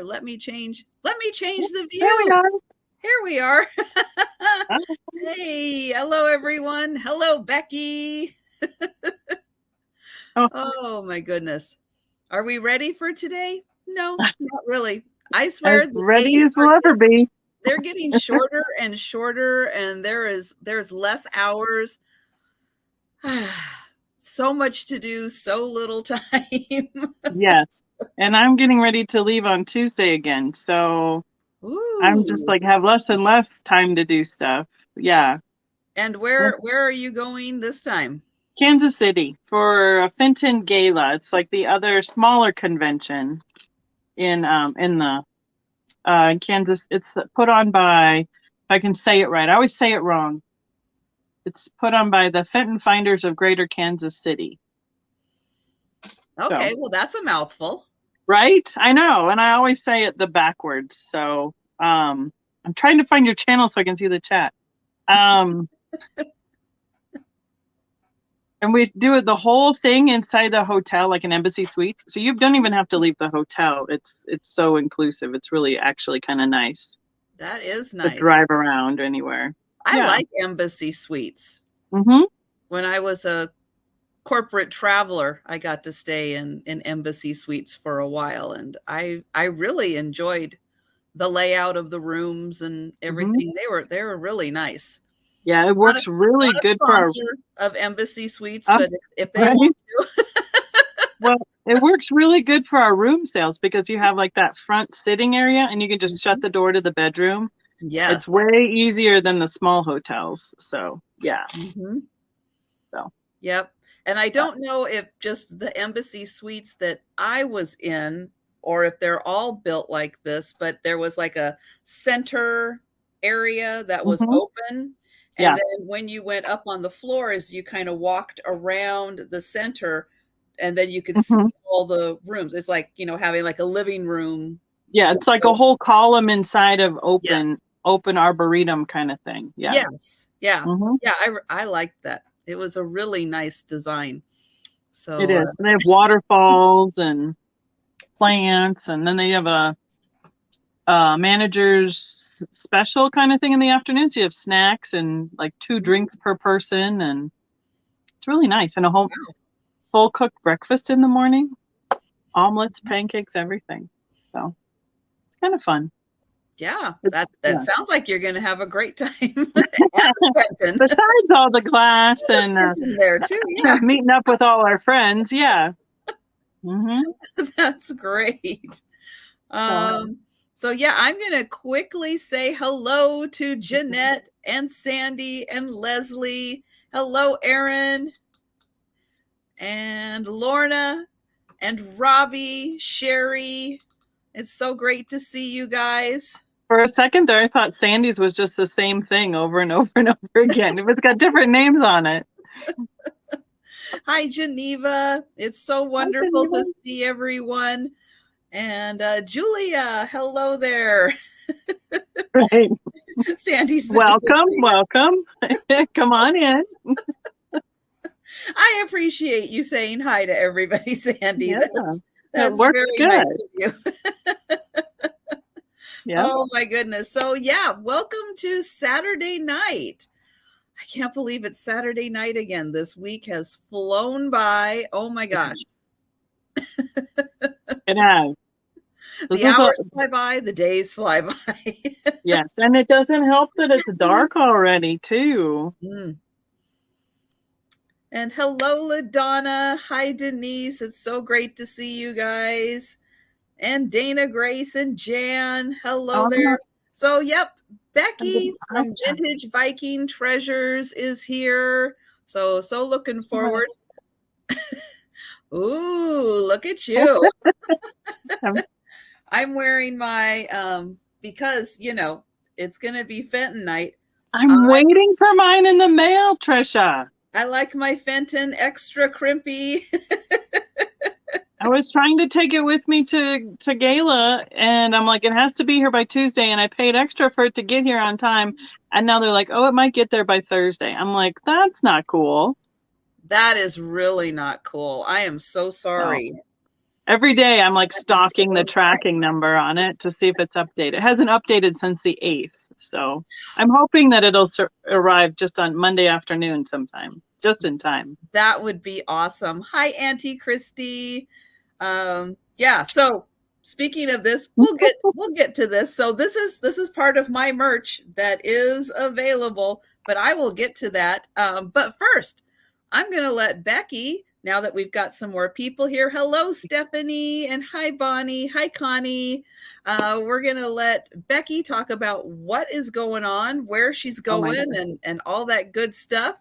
Here, let me change the There we view. are. Here we are. Oh, Hey, hello everyone. Hello, Becky. oh, Oh my goodness. Are we ready for today? No, not really. I as swear the ready days as we'll ever be. they're getting shorter and shorter, and there's less hours. So much to do, so little time. Yes. And I'm getting ready to leave on Tuesday again. So I'm just Ooh. like have less and less time to do stuff. Yeah. And where are you going this time? Kansas City for a Fenton Gala. It's like the other smaller convention in the Kansas. It's put on by, if I can say it right. I always say it wrong. It's put on by the Fenton Finders of Greater Kansas City. Okay, So, well that's a mouthful. right? I know, and I always say it the backwards. So I'm trying to find your channel so I can see the chat. And we do it the whole thing inside the hotel, like an Embassy Suite. So you don't even have to leave the hotel. It's so inclusive. It's really actually kind of nice. That is To nice. drive around anywhere. I Yeah. like Embassy Suites. Mm-hmm. When I was a corporate traveler, I got to stay in Embassy Suites for a while, and I really enjoyed the layout of the rooms and everything. They were really nice. Yeah, it works really Not a good for our sponsor of Embassy Suites, but if they right? want to. Well, it works really good for our room sales because you have like that front sitting area and you can just shut the door to the bedroom. Yes. It's way easier than the small hotels. So yeah. So yep. And I don't know if just the Embassy Suites that I was in or if they're all built like this, but there was like a center area that was open. And then when you went up on the floors, you kind of walked around the center and then you could see all the rooms. It's like, having like a living room. Yeah, it's like a whole column inside of open Yes. arboretum kind of thing. Yeah. Yes. Yeah. Yeah. I liked that. It was a really nice design. So it is. And they have waterfalls and plants, and then they have a manager's special kind of thing in the afternoon. So you have snacks and like 2 drinks per person, and it's really nice. And a whole full cooked breakfast in the morning, omelets, pancakes, everything. So it's kind of fun. Yeah, that sounds like you're going to have a great time. Besides all the glass and there too, yeah. meeting up with all our friends, yeah. That's great. So yeah, I'm going to quickly say hello to Jeanette and Sandy and Leslie. Hello, Erin and Lorna and Robbie, Sherry. It's so great to see you guys. For a second there, I thought Sandy's was just the same thing over and over and over again. It's got different names on it. Hi, Geneva. It's so wonderful to see everyone. And Julia, hello there. Right. Sandy's welcome. Come on in. I appreciate you saying hi to everybody, Sandy. Yeah, that's works very good. nice of you. Yeah. Oh my goodness. So yeah, welcome to Saturday night. I can't believe it's Saturday night again. This week has flown by. Oh my gosh. It has. The hours fly by, the days fly by. Yes, and it doesn't help that it's dark already too. And hello, LaDonna. Hi, Denise. It's so great to see you guys. And Dana, Grace, and Jan. Hello there. So, yep, Becky from Vintage Viking Treasures is here. So looking forward. Ooh, look at you. I'm wearing my, because, it's going to be Fenton night. I'm waiting for mine in the mail, Trisha. I like my Fenton extra crimpy. I was trying to take it with me to Gala, and I'm like, it has to be here by Tuesday, and I paid extra for it to get here on time. And now they're like, oh, it might get there by Thursday. I'm like, that's not cool. That is really not cool. I am so sorry. Every day I'm like That is stalking the so tracking number on it to see if it's updated. It hasn't updated since the 8th. So I'm hoping that it'll arrive just on Monday afternoon sometime, just in time. That would be awesome. Hi, Auntie Christy. Yeah, so speaking of this, we'll get to this. So this is part of my merch that is available, but I will get to that. But first, I'm going to let Becky, now that we've got some more people here. Hello, Stephanie, and hi, Bonnie. Hi, Connie. We're going to let Becky talk about what is going on, where she's going, and all that good stuff.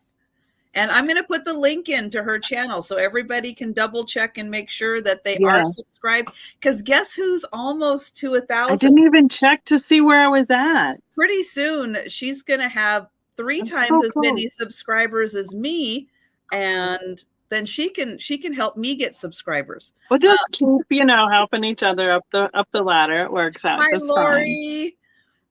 And I'm going to put the link into her channel so everybody can double check and make sure that they are subscribed. Because guess who's almost to 1,000? I didn't even check to see where I was at. Pretty soon, she's going to have 3 times as many subscribers as me, and then she can help me get subscribers. We'll just keep, helping each other up the ladder. It works out. Hi, Lori.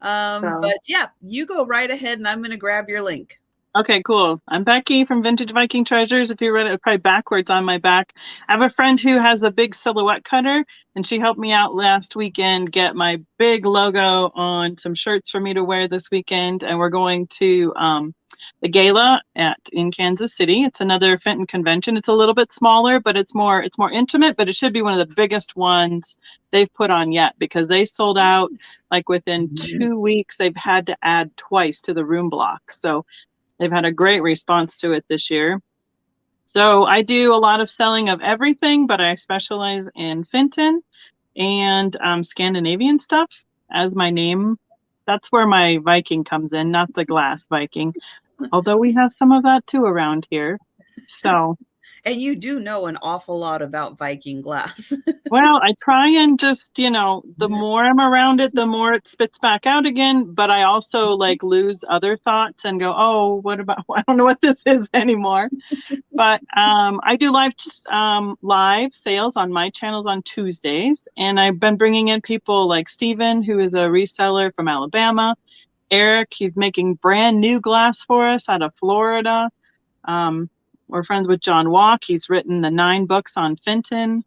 But yeah, you go right ahead, and I'm going to grab your link. Okay, cool. I'm Becky from Vintage Viking Treasures. If you read it probably backwards on my back. I have a friend who has a big silhouette cutter, and she helped me out last weekend get my big logo on some shirts for me to wear this weekend. And we're going to the gala in Kansas City. It's another Fenton convention. It's a little bit smaller, but it's more intimate, but it should be one of the biggest ones they've put on yet, because they sold out like within 2 weeks. They've had to add twice to the room block. So they've had a great response to it this year. So I do a lot of selling of everything, but I specialize in Fenton and Scandinavian stuff as my name. That's where my Viking comes in, not the glass Viking, although we have some of that too around here. So. And you do know an awful lot about Viking glass. Well, I try and just, the more I'm around it, the more it spits back out again. But I also like lose other thoughts and go, oh, what about, I don't know what this is anymore. But I do live sales on my channels on Tuesdays. And I've been bringing in people like Steven, who is a reseller from Alabama. Eric, he's making brand new glass for us out of Florida. We're friends with John Walk. He's written the 9 books on Fenton.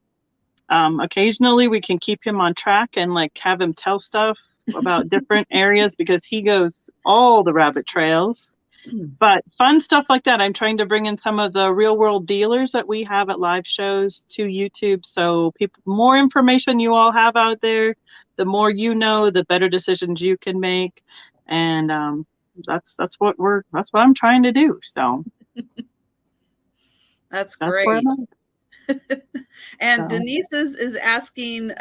Occasionally we can keep him on track and like have him tell stuff about different areas, because he goes all the rabbit trails. But fun stuff like that. I'm trying to bring in some of the real world dealers that we have at live shows to YouTube. So more information you all have out there, the more the better decisions you can make. And that's what I'm trying to do. So. That's great. And Denise is asking,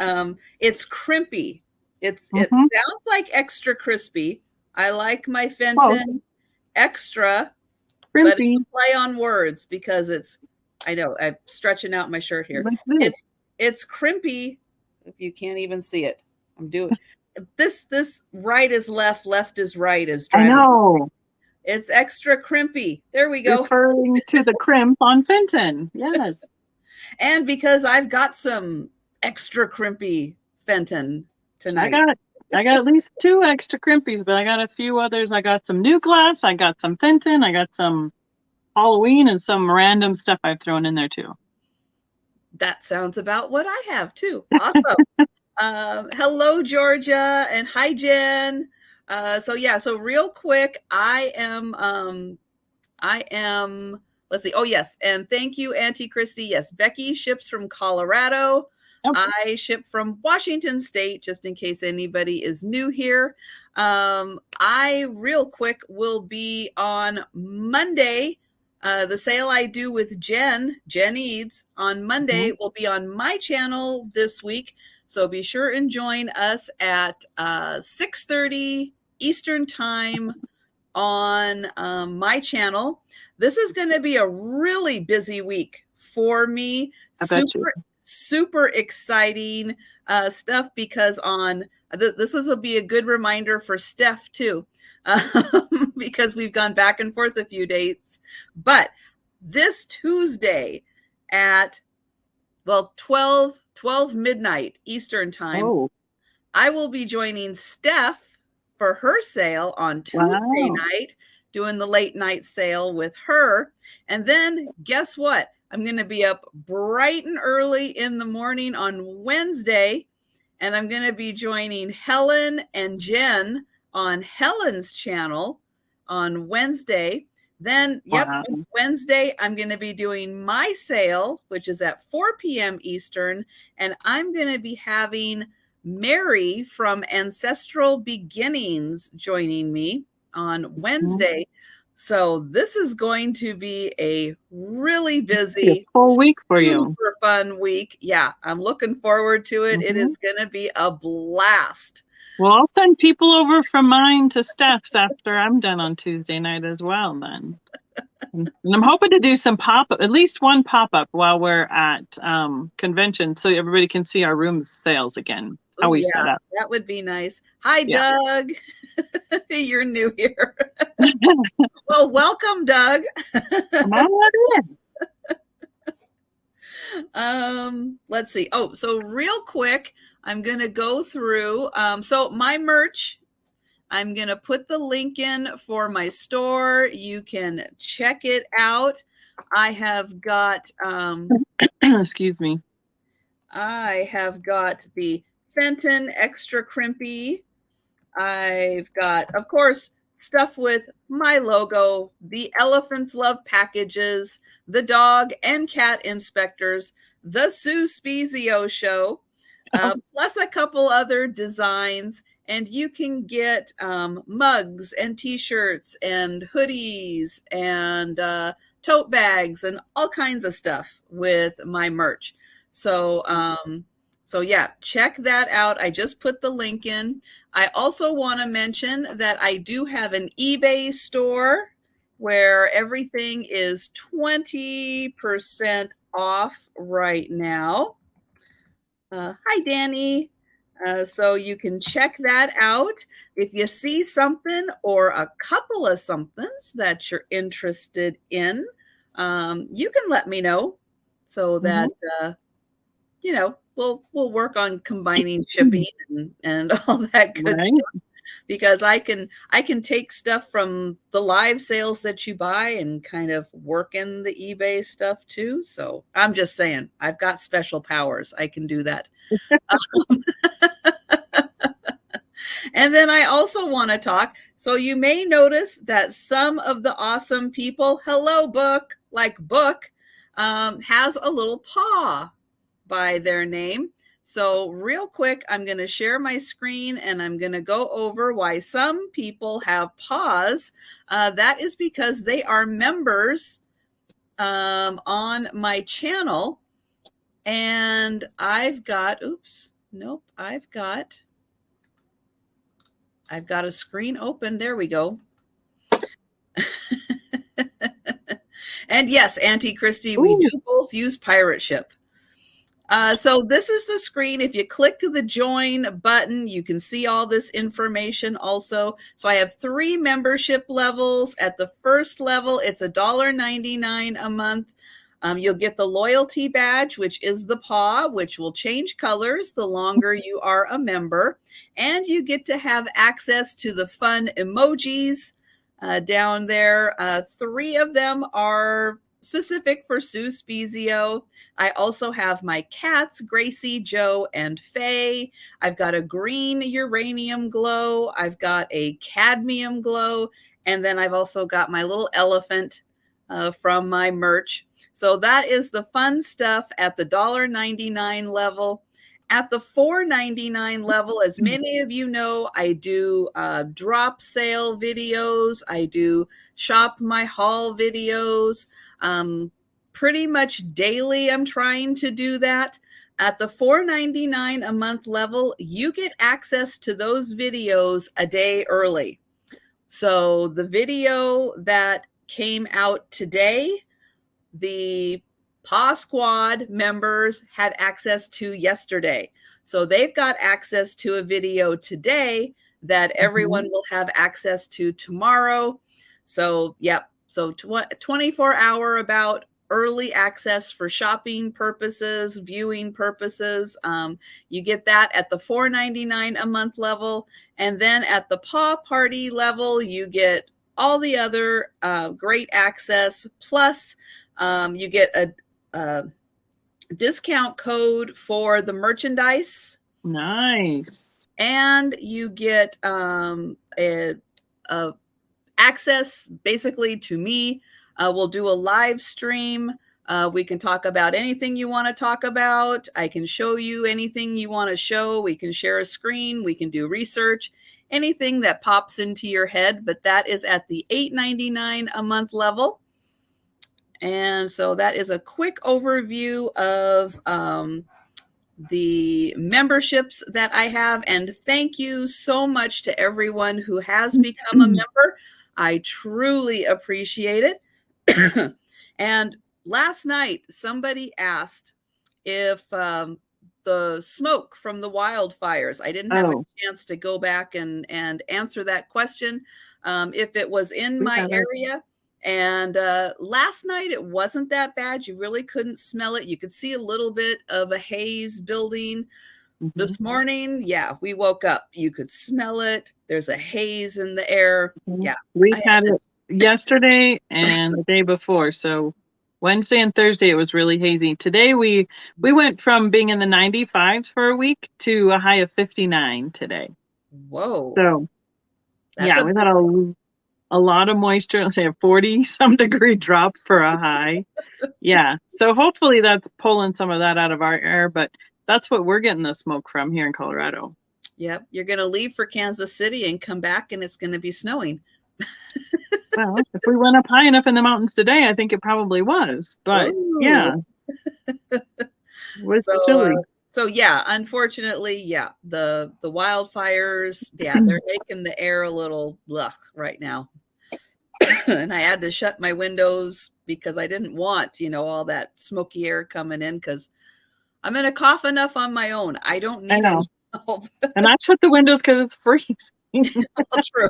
it's crimpy. It sounds like extra crispy. I like my Fenton extra crimpy. But it's a play on words, because I know I'm stretching out my shirt here. It's crimpy. If you can't even see it, I'm doing this. Right is left, left is right is driving. I know. It's extra crimpy. There we go. Referring to the crimp on Fenton. Yes. And because I've got some extra crimpy Fenton tonight. I got at least 2 extra crimpies, but I got a few others. I got some new glass. I got some Fenton. I got some Halloween and some random stuff I've thrown in there too. That sounds about what I have too. Awesome. Hello, Georgia, and hi, Jen. So real quick, I am, let's see. Oh, yes. And thank you, Auntie Christy. Yes. Becky ships from Colorado. Okay. I ship from Washington State, just in case anybody is new here. I real quick will be on Monday. The sale I do with Jen Eads on Monday will be on my channel this week. So be sure and join us at 6:30 Eastern time on super channel. This is going to be a really busy week for me. Super exciting stuff, because this will be a good reminder for Steph too, because we've gone back and forth a few dates. But this Tuesday at 12 midnight Eastern time, I will be joining Steph for her sale on Tuesday night, doing the late night sale with her. And then guess what? I'm going to be up bright and early in the morning on Wednesday, and I'm going to be joining Helen and Jen on Helen's channel on Wednesday. Then, Wow. on Wednesday, I'm going to be doing my sale, which is at 4 p.m. Eastern, and I'm going to be having Mary from Ancestral Beginnings joining me on Wednesday. So this is going to be a really busy, full week for you. Super fun week. Yeah, I'm looking forward to it. It is going to be a blast. Well, I'll send people over from mine to Steph's after I'm done on Tuesday night as well then. And I'm hoping to do some pop-up, at least one pop-up while we're at convention so everybody can see our room sales again, how we set up. That would be nice. Hi, Doug. You're new here. Well, welcome, Doug. Let's see. Oh, so real quick, I'm going to go through. So my merch, I'm going to put the link in for my store. You can check it out. I have got, excuse me. I have got the Fenton Extra Crimpy. I've got, of course, stuff with my logo, the Elephants Love packages, the dog and cat inspectors, the Sue Spezio show, plus a couple other designs. And you can get mugs and t-shirts and hoodies and tote bags and all kinds of stuff with my merch. So, yeah, check that out. I just put the link in. I also want to mention that I do have an eBay store where everything is 20% off right now. Hi, Danny. So you can check that out. If you see something or a couple of somethings that you're interested in, you can let me know so that, you know, we'll work on combining shipping and all that good stuff, because I can take stuff from the live sales that you buy and kind of work in the eBay stuff too. So I'm just saying, I've got special powers. I can do that. And then I also want to talk. So you may notice that some of the awesome people, hello book, like book, has a little paw by their name. So real quick, I'm going to share my screen and I'm going to go over why some people have paws. That is because they are members on my channel. And I've got, I've got a screen open. There we go. And yes, Auntie Christy, we do both use pirate ship. So this is the screen. If you click the join button, you can see all this information also. So I have 3 membership levels. At the first level, it's $1.99 a month. You'll get the loyalty badge, which is the paw, which will change colors the longer you are a member. And you get to have access to the fun emojis down there. 3 of them are specific for Sue Spezio. I also have my cats, Gracie, Joe, and Faye. I've got a green uranium glow. I've got a cadmium glow. And then I've also got my little elephant from my merch. So that is the fun stuff at the $1.99 level. At the $4.99 level, as many of you know, I do drop sale videos. I do shop my haul videos. Pretty much daily, I'm trying to do that. At the $4.99 a month level, you get access to those videos a day early. So the video that came out today, the Paw Squad members had access to yesterday. So they've got access to a video today that everyone will have access to tomorrow. So, yep. So 24-hour about early access for shopping purposes, viewing purposes. You get that at the $4.99 a month level. And then at the Paw Party level, you get all the other great access. Plus, you get discount code for the merchandise. Nice. And you get a access basically to me. We'll do a live stream. We can talk about anything you want to talk about. I can show you anything you want to show. We can share a screen. We can do research, anything that pops into your head. But that is at the $8.99 a month level. And so that is a quick overview of the memberships that I have. And thank you so much to everyone who has become a member. I truly appreciate it. And last night, somebody asked if the smoke from the wildfires, I didn't have a chance to go back and answer that question, if it was in my area. And last night, it wasn't that bad. You really couldn't smell it. You could see a little bit of a haze building. This morning, yeah, we woke up. You could smell it. There's a haze in the air. Yeah. We had it yesterday and the day before. So Wednesday and Thursday, it was really hazy. Today, we went from being in the 95s for a week to a high of 59 today. Whoa. So, yeah, we've had a lot of moisture. Let's say a 40-some degree drop for a high. Yeah. So hopefully that's pulling some of that out of our air, but that's what we're getting the smoke from here in Colorado. Yep. You're going to leave for Kansas City and come back and it's going to be snowing. Well, if we went up high enough in the mountains today, I think it probably was. But yeah. It was chilly. So yeah, unfortunately, yeah, the wildfires, yeah, they're making the air a little right now. And I had to shut my windows because I didn't want, all that smoky air coming in because I'm going to cough enough on my own. I don't need any help. And I shut the windows because it's freezing. True.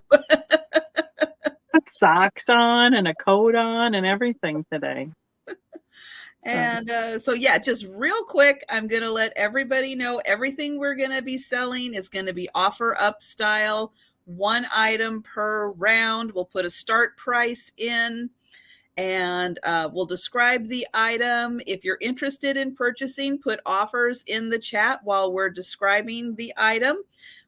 Put socks on and a coat on and everything today. And so, yeah, just real quick, I'm going to let everybody know everything we're going to be selling is going to be offer up style, one item per round. We'll put a start price in and we'll describe the item. If you're interested in purchasing, put offers in the chat while we're describing the item.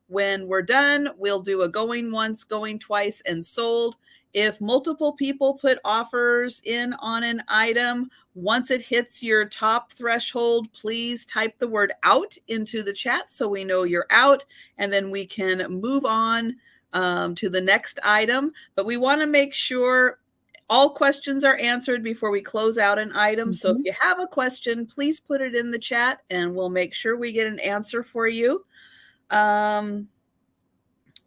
When we're done, we'll do a going once, going twice, and sold. If multiple people put offers in on an item, once it hits your top threshold, please type the word out into the chat so we know you're out, and then we can move on to the next item. But we want to make sure all questions are answered before we close out an item. So if you have a question, please put it in the chat and we'll make sure we get an answer for you.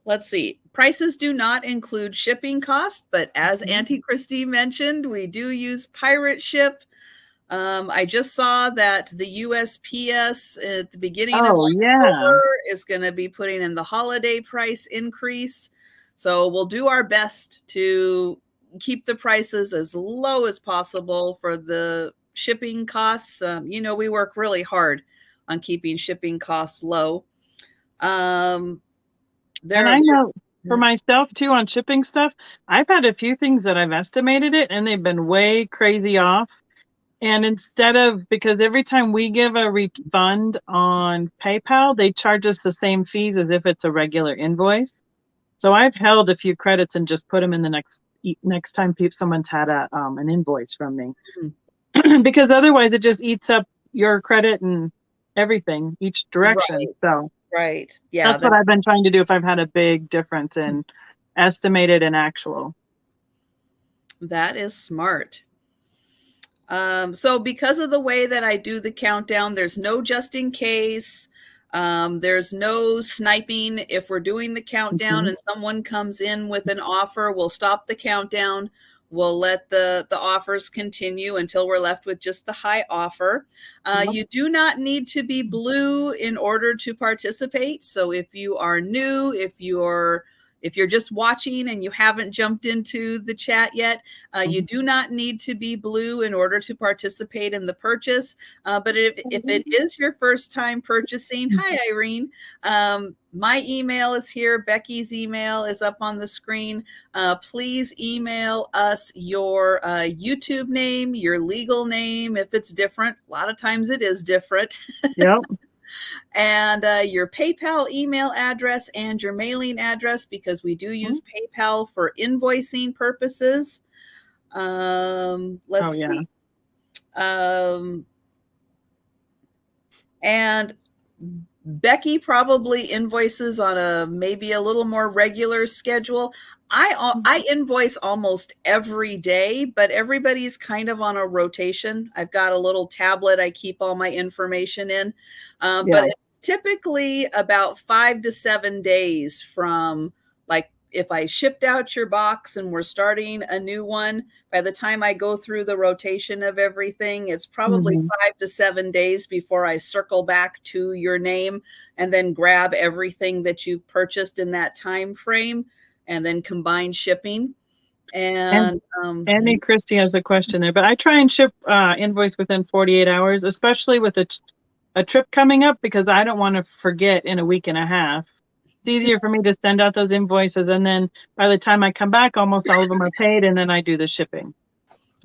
Let's see. Prices do not include shipping costs, but as Auntie Christy mentioned, we do use pirate ship. I just saw that the USPS at the beginning of October is going to be putting in the holiday price increase. So we'll do our best to keep the prices as low as possible for the shipping costs. We work really hard on keeping shipping costs low. And I know for myself too on shipping stuff, I've had a few things that I've estimated it and they've been way crazy off. And because every time we give a refund on PayPal, they charge us the same fees as if it's a regular invoice. So I've held a few credits and just put them in the next time someone's had an invoice from me. Because otherwise it just eats up your credit and everything, each direction. Right. So right. Yeah. That's what I've been trying to do if I've had a big difference in estimated and actual. That is smart. So because of the way that I do the countdown, there's no just in case. There's no sniping. If we're doing the countdown and someone comes in with an offer, we'll stop the countdown. We'll let the offers continue until we're left with just the high offer. You do not need to be blue in order to participate. So if you are new, if you're just watching and you haven't jumped into the chat yet, you do not need to be blue in order to participate in the purchase. But if it is your first time purchasing, hi, Irene, my email is here. Becky's email is up on the screen. Please email us your YouTube name, your legal name, if it's different. A lot of times it is different. Yep. And your PayPal email address and your mailing address, because we do use PayPal for invoicing purposes. Let's see. And Becky probably invoices on a maybe a little more regular schedule. I invoice almost every day, but everybody's kind of on a rotation. I've got a little tablet I keep all my information in, but it's typically about 5 to 7 days from, like, if I shipped out your box and we're starting a new one, by the time I go through the rotation of everything, it's probably 5 to 7 days before I circle back to your name and then grab everything that you've purchased in that time frame and then combine shipping. And Annie Christie has a question there, but I try and ship invoice within 48 hours, especially with a trip coming up, because I don't want to forget in a week and a half. It's easier for me to send out those invoices, and then by the time I come back, almost all of them are paid, and then I do the shipping.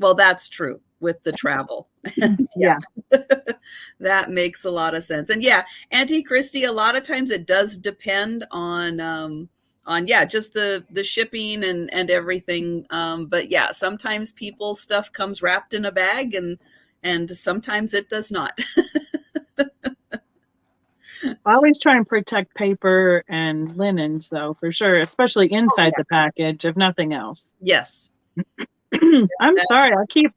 Well, that's true with the travel. Yeah. That makes a lot of sense. And yeah, Auntie Christie, a lot of times it does depend on just the shipping and everything. But yeah, sometimes people's stuff comes wrapped in a bag, and sometimes it does not. I always try and protect paper and linens, though, for sure, especially inside the package, if nothing else. Yes. I'm sorry, I keep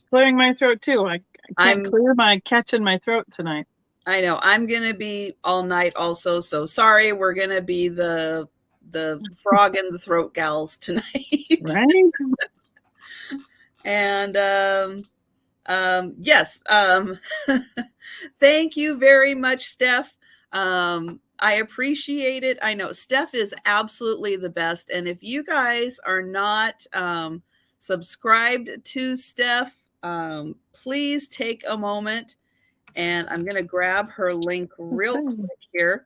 clearing my throat too. I can't clear my catch in my throat tonight. I know. I'm gonna be all night also, so sorry. We're gonna be the frog in the throat gals tonight. Right. And yes. Thank you very much, Steph. I appreciate it. I know Steph is absolutely the best. And if you guys are not subscribed to Steph, please take a moment, and I'm going to grab her link real quick here.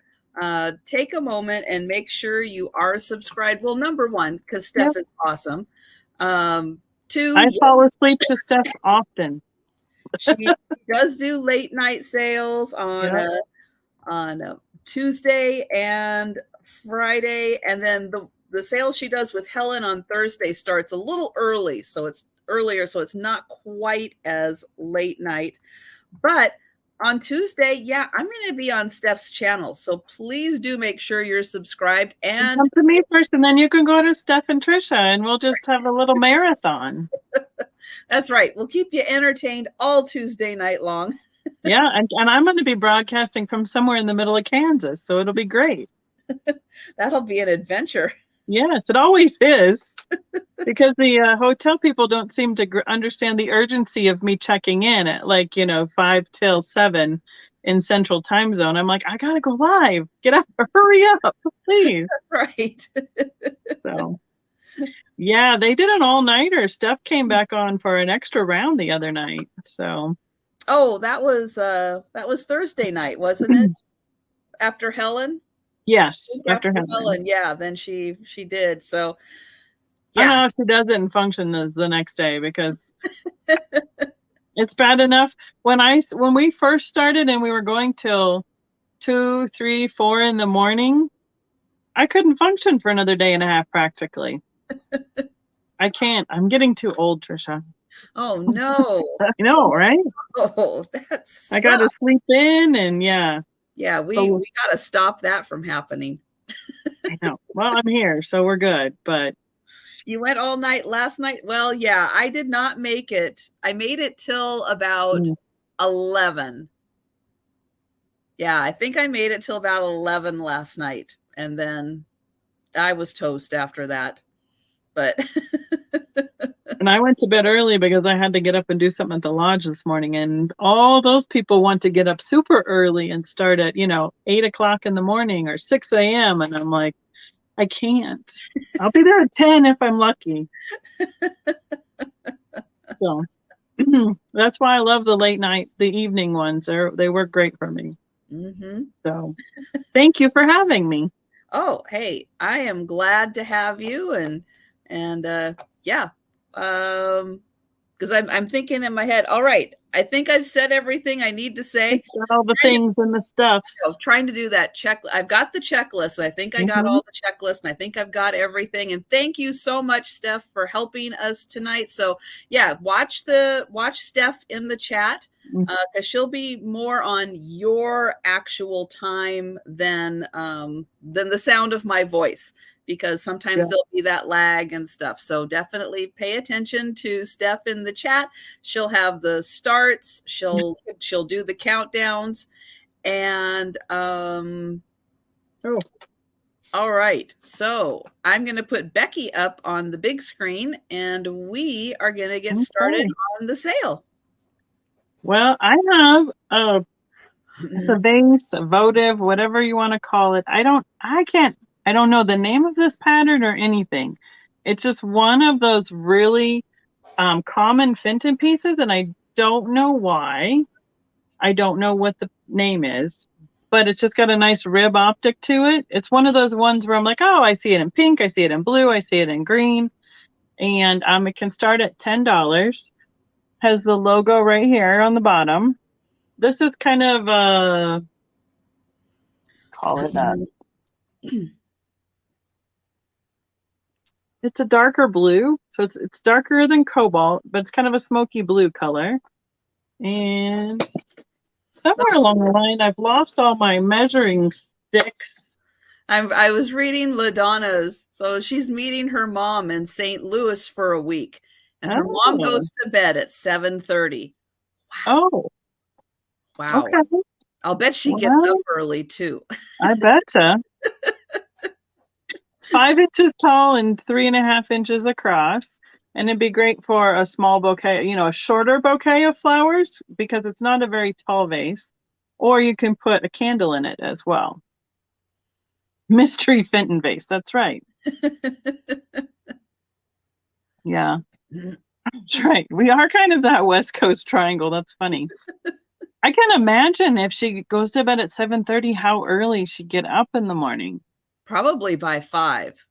Take a moment and make sure you are subscribed. Well, number one, because Steph is awesome. Two, I fall asleep to Steph often. She does do late night sales on a Tuesday and Friday, and then the sale she does with Helen on Thursday starts a little early, so it's earlier, so it's not quite as late night. But on Tuesday, yeah, I'm going to be on Steph's channel, so please do make sure you're subscribed. And come to me first, and then you can go to Steph and Trisha, and we'll just have a little marathon. That's right. We'll keep you entertained all Tuesday night long. Yeah, and I'm going to be broadcasting from somewhere in the middle of Kansas, so it'll be great. That'll be an adventure. Yes, it always is, because the hotel people don't seem to understand the urgency of me checking in at 5 till 7 in Central Time Zone. I'm like, I gotta go live. Get up, hurry up, please. That's right. So, yeah, they did an all-nighter. Steph came back on for an extra round the other night. So, that was Thursday night, wasn't it? After Helen. Yes, after Helen. Yeah, then she did. So yeah. I don't know if she does it in function as the next day, because it's bad enough when we first started and we were going till 2, 3, 4 in the morning. I couldn't function for another day and a half practically. I can't. I'm getting too old, Trisha. Oh no. I know, right? Oh, that's. I got to sleep in, and yeah. Yeah, we got to stop that from happening. I know. Well, I'm here, so we're good. But you went all night last night? Well, yeah, I did not make it. I made it till about 11. Yeah, I think I made it till about 11 last night, and then I was toast after that. But and I went to bed early because I had to get up and do something at the lodge this morning. And all those people want to get up super early and start at, 8 o'clock in the morning or 6 a.m. And I'm like, I can't. I'll be there at 10 if I'm lucky. So that's why I love the late night, the evening ones. They work great for me. Mm-hmm. So thank you for having me. Oh, hey, I am glad to have you, and yeah, because I'm thinking in my head, all right, I think I've said everything I need to say. Got all the things and the stuffs. Trying to do that check. I've got the checklist. I think I got all the checklist, and I think I've got everything. And thank you so much, Steph, for helping us tonight. So yeah, watch Steph in the chat, because she'll be more on your actual time than the sound of my voice, because sometimes there'll be that lag and stuff. So definitely pay attention to Steph in the chat. She'll have the starts. She'll do the countdowns. And all right, so I'm going to put Becky up on the big screen, and we are going to get started on the sale. Well, I have a vase, a votive, whatever you want to call it. I don't know the name of this pattern or anything. It's just one of those really common Fenton pieces, and I don't know why. I don't know what the name is, but it's just got a nice rib optic to it. It's one of those ones where I'm like, oh, I see it in pink, I see it in blue, I see it in green, and it can start at $10. Has the logo right here on the bottom. This is kind of call it that. It's a darker blue, so it's darker than cobalt, but it's kind of a smoky blue color. And somewhere along the line, I've lost all my measuring sticks. I was reading LaDonna's, so she's meeting her mom in St. Louis for a week, and her mom goes to bed at 7:30. Wow. Oh, wow. Okay. I'll bet she gets up early too. I betcha. It's 5 inches tall and 3.5 inches across. And it'd be great for a small bouquet, a shorter bouquet of flowers, because it's not a very tall vase. Or you can put a candle in it as well. Mystery Fenton vase, that's right. Yeah, that's right. We are kind of that West Coast triangle. That's funny. I can imagine if she goes to bed at 7:30, how early she'd get up in the morning. Probably by 5.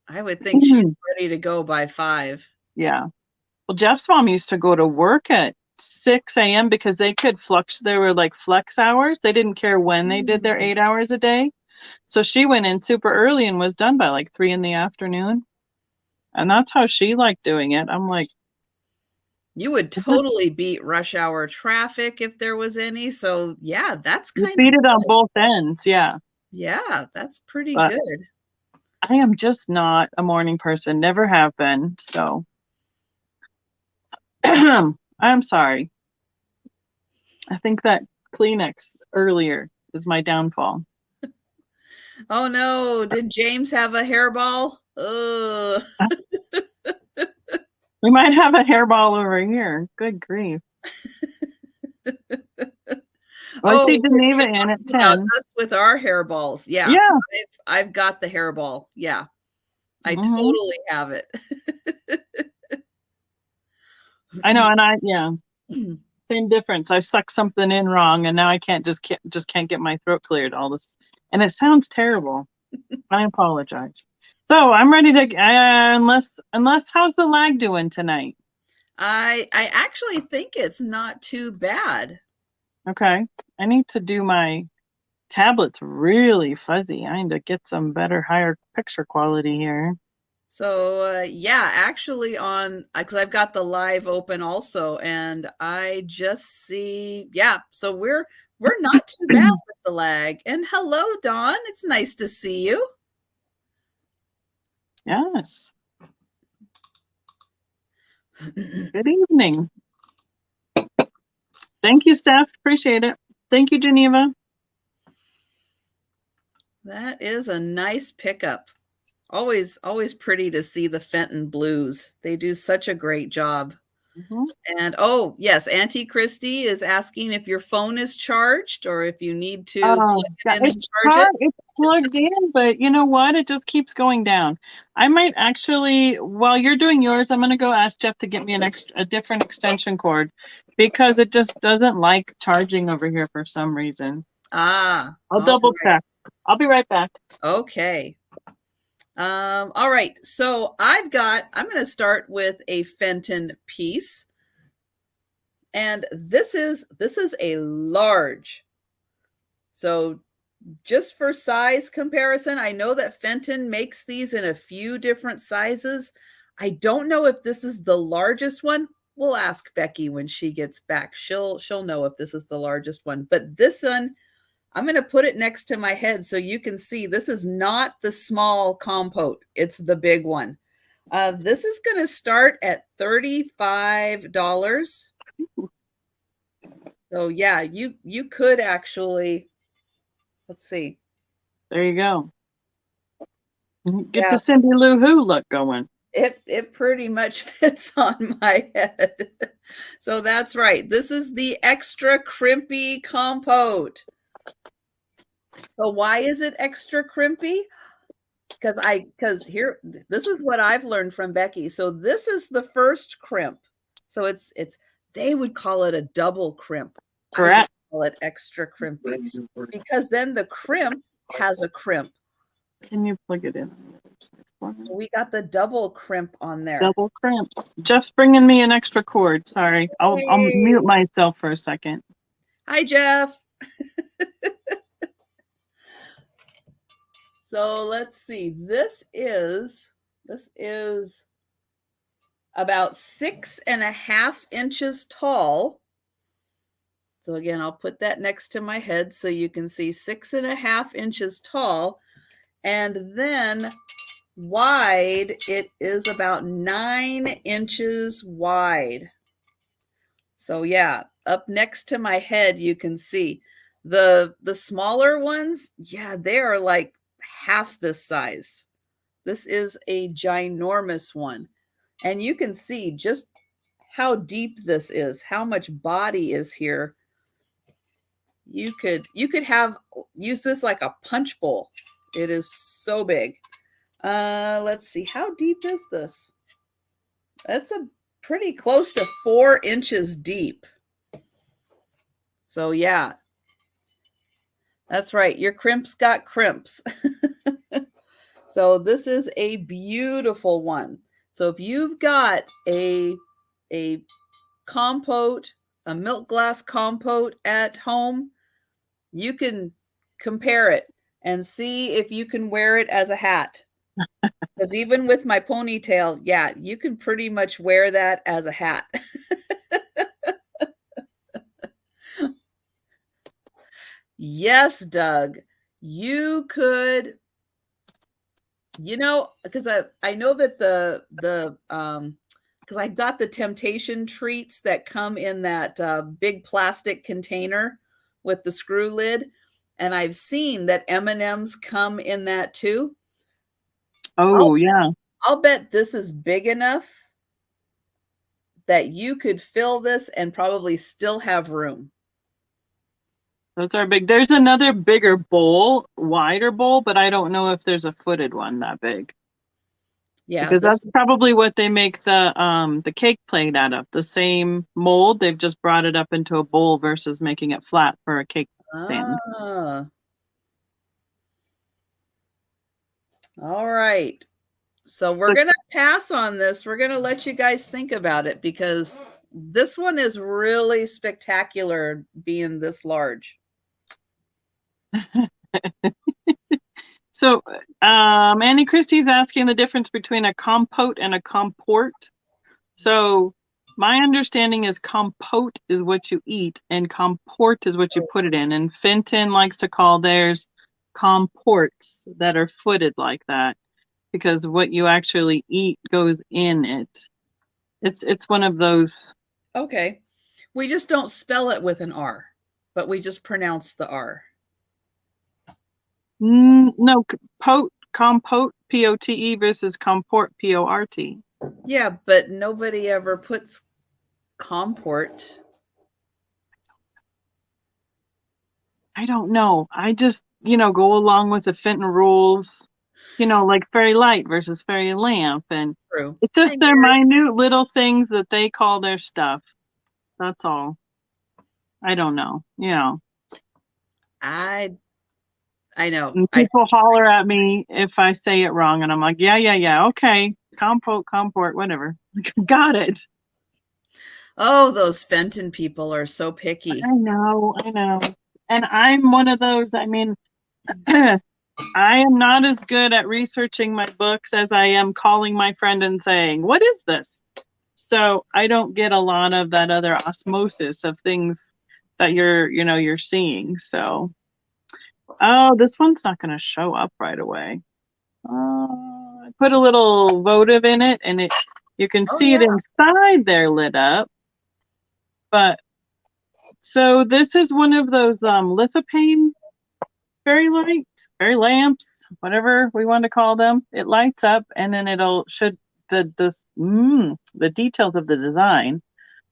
I would think she's ready to go by 5. Yeah. Well, Jeff's mom used to go to work at 6 a.m. because they could they were like flex hours. They didn't care when they did their 8 hours a day. So she went in super early and was done by like 3 in the afternoon. And that's how she liked doing it. I'm like, you would totally beat rush hour traffic if there was any. So yeah, that's kind of beat it on both ends. Yeah. Yeah, that's pretty good. I am just not a morning person, never have been. So I'm sorry. I think that Kleenex earlier is my downfall. Oh no, did James have a hairball? We might have a hairball over here. Good grief. I see Geneva in at 10. Us with our hairballs. Yeah. Yeah. I've got the hairball. Yeah. I totally have it. I know, and same difference. I sucked something in wrong, and now I can't get my throat cleared all this, and it sounds terrible. I apologize. So I'm ready to unless how's the lag doing tonight? I actually think it's not too bad. Okay, I need to do my tablet's really fuzzy. I need to get some higher picture quality here. So yeah, actually because I've got the live open also, and I just see, yeah, so we're not too bad with the lag. And hello, Dawn, it's nice to see you. Yes. Good evening. Thank you, Steph. Appreciate it. Thank you, Geneva. That is a nice pickup. Always pretty to see the Fenton blues. They do such a great job. And oh yes, Auntie Christy is asking if your phone is charged or if you need to plug it in and charge it. It's plugged in, but you know what? It just keeps going down. I might actually, while you're doing yours, I'm going to go ask Jeff to get me a different extension cord, because it just doesn't like charging over here for some reason. Ah, I'll all double right. check. I'll be right back. Okay. All right. So I'm going to start with a Fenton piece. And this is a large. So just for size comparison, I know that Fenton makes these in a few different sizes. I don't know if this is the largest one. We'll ask Becky when she gets back. She'll know if this is the largest one. But this one, I'm going to put it next to my head so you can see this is not the small compote. It's the big one. This is going to start at $35. So yeah, you could actually, let's see. There you go. Get Yeah, the Cindy Lou Who look going. it pretty much fits on my head. So that's right. This is the extra crimpy compote. So why is it extra crimpy? Because here, this is what I've learned from Becky. So this is the first crimp. So it's they would call it a double crimp. Correct. I just call it extra crimpy because then the crimp has a crimp. Can you plug it in? So we got the double crimp on there. Double crimps. Jeff's bringing me an extra cord. Sorry. I'll mute myself for a second. Hi, Jeff. So let's see. This is about 6.5 inches tall. So again, I'll put that next to my head so you can see 6.5 inches tall. And then wide, it is about 9 inches wide. So yeah, up next to my head, you can see the smaller ones. Yeah, they are like half this size. This is a ginormous one. And you can see just how deep this is, how much body is here. You could use this like a punch bowl. It is so big. Let's see, how deep is this? That's a pretty close to 4 inches deep. So yeah, that's right. Your crimps got crimps. So this is a beautiful one. So if you've got a compote, a milk glass compote at home, you can compare it and see if you can wear it as a hat. Because even with my ponytail, yeah, you can pretty much wear that as a hat. Yes, Doug, you could, because I know that because I got the temptation treats that come in that big plastic container with the screw lid, and I've seen that M&Ms come in that too. Oh, yeah. I'll bet this is big enough that you could fill this and probably still have room. Those are big. There's another bigger bowl, wider bowl, but I don't know if there's a footed one that big. Yeah, because that's probably what they make the cake plate out of. The same mold, they've just brought it up into a bowl versus making it flat for a cake stand. All right. So we're going to pass on this. We're going to let you guys think about it because this one is really spectacular being this large. So Annie Christie's asking the difference between a compote and a comport. So my understanding is compote is what you eat and comport is what you put it in. And Fenton likes to call theirs comports that are footed like that because what you actually eat goes in it. It's one of those. Okay. We just don't spell it with an R, but we just pronounce the R. No, compote, P-O-T-E versus comport, P-O-R-T. Yeah, but nobody ever puts comport. I don't know. I just, go along with the Fenton rules, like fairy light versus fairy lamp. And True. It's just their minute little things that they call their stuff. That's all. I don't know. I know. And people holler at me if I say it wrong, and I'm like, yeah, okay, comport, whatever. Got it. Oh, those Fenton people are so picky. I know. And I'm one of those. I mean, I am not as good at researching my books as I am calling my friend and saying, what is this? So I don't get a lot of that other osmosis of things that you're seeing. So, oh, this one's not going to show up right away. I put a little votive in it, and you can see it inside there lit up. But so this is one of those lithopane fairy lights, fairy lamps, whatever we want to call them. It lights up, and then the details of the design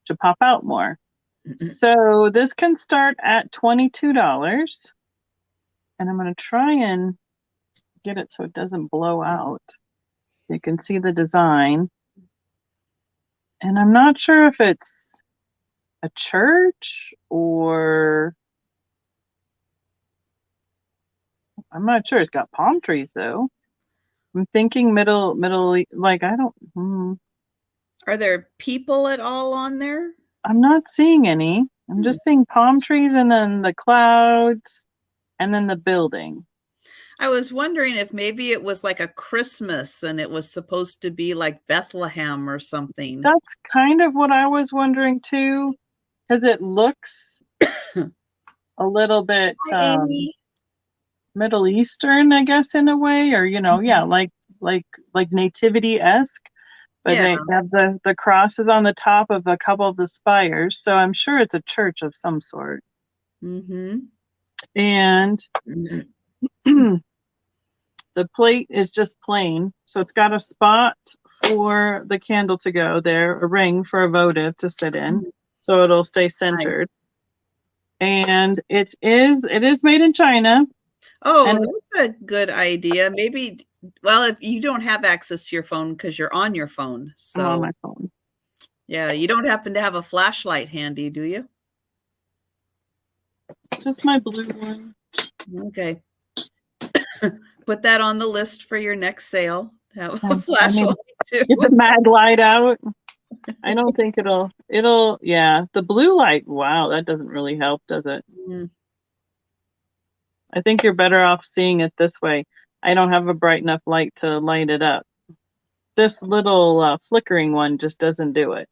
should pop out more. So this can start at $22, and I'm going to try and get it so it doesn't blow out. You can see the design, and I'm not sure if it's a church or I'm not sure. It's got palm trees though. I'm thinking middle, like I don't. Are there people at all on there? I'm not seeing any. I'm just seeing palm trees and then the clouds and then the building. I was wondering if maybe it was like a Christmas and it was supposed to be like Bethlehem or something. That's kind of what I was wondering too, because it looks a little bit Middle Eastern, I guess, in a way, or like nativity-esque. But they have the crosses on the top of a couple of the spires, so I'm sure it's a church of some sort. And the plate is just plain, so it's got a spot for the candle to go there, a ring for a votive to sit in, so it'll stay centered. Nice. And it is made in China. Oh, that's a good idea. Maybe, well, if you don't have access to your phone because you're on your phone. So I'm on my phone. Yeah, you don't happen to have a flashlight handy, do you? Just my blue one. Okay. Put that on the list for your next sale. Have a flashlight too. Get the mag light out. I don't think it'll, the blue light, wow, that doesn't really help, does it? I think you're better off seeing it this way. I don't have a bright enough light to light it up. This little flickering one just doesn't do it.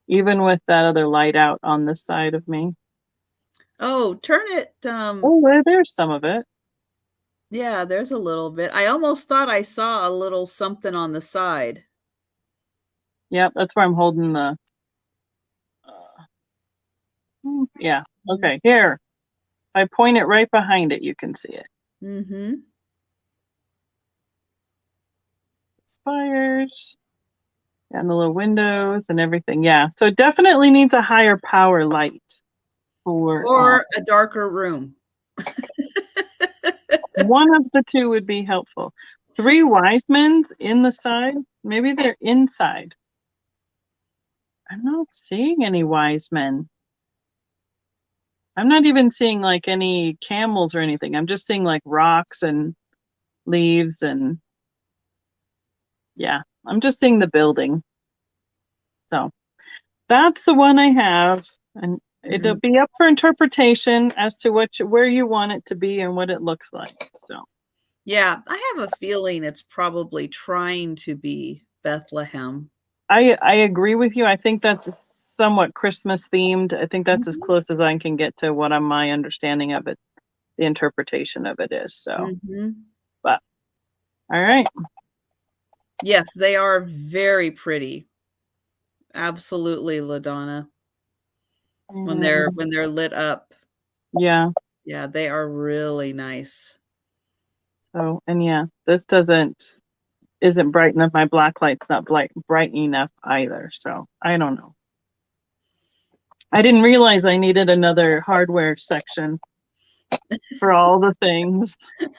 Even with that other light out on this side of me. Oh, turn it. Oh, there's some of it. Yeah, there's a little bit. I almost thought I saw a little something on the side. Yep, that's where I'm holding the... yeah, okay, here. If I point it right behind it, you can see it. Spires. And the little windows and everything. Yeah, so it definitely needs a higher power light. Or a darker room. One of the two would be helpful. 3 wise men's in the side. Maybe they're inside. I'm not seeing any wise men. I'm not even seeing like any camels or anything. I'm just seeing like rocks and leaves and yeah, I'm just seeing the building. So that's the one I have, and it'll be up for interpretation as to where you want it to be and what it looks like. So yeah, I have a feeling it's probably trying to be Bethlehem. I agree with you. I think that's somewhat Christmas themed. I think that's as close as I can get to what my understanding of it, the interpretation of it is. So, but all right. Yes, they are very pretty. Absolutely, LaDonna. When they're lit up. Yeah. Yeah, they are really nice. So, and yeah, this isn't bright enough. My black light's not bright enough either. So I don't know. I didn't realize I needed another hardware section for all the things.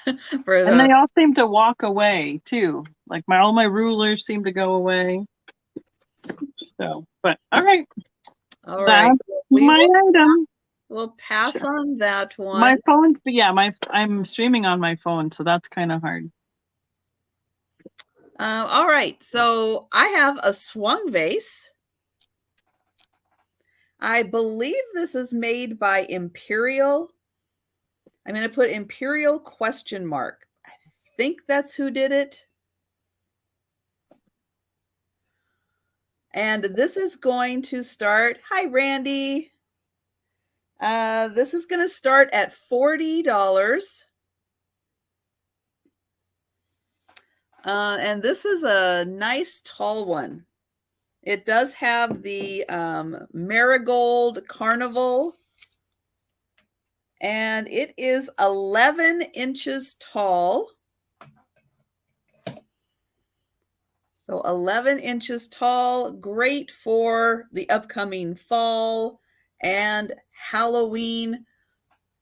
And they all seem to walk away too. Like all my rulers seem to go away. So, but all right. All right. That's my item. we'll pass on that one. My phone's, but yeah, I'm streaming on my phone, so that's kind of hard. All right, so I have a swung vase. I believe this is made by Imperial. I'm going to put Imperial question mark. I think that's who did it. And this is going to start. Hi, Randy. This is going to start at $40. And this is a nice tall one. It does have the marigold carnival, and it is 11 inches tall. So 11 inches tall, great for the upcoming fall and Halloween.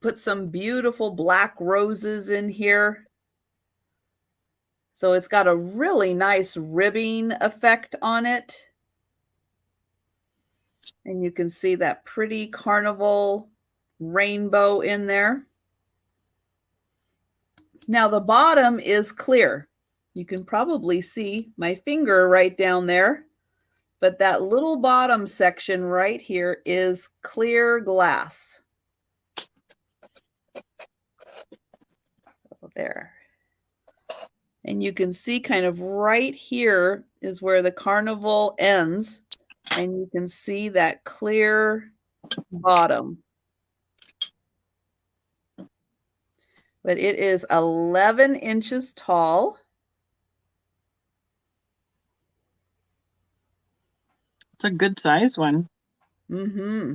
Put some beautiful black roses in here. So it's got a really nice ribbing effect on it. And you can see that pretty carnival rainbow in there. Now the bottom is clear. You can probably see my finger right down there, but that little bottom section right here is clear glass. There. And you can see kind of right here is where the carnival ends, and you can see that clear bottom. But it is 11 inches tall. It's a good size one. Mm-hmm.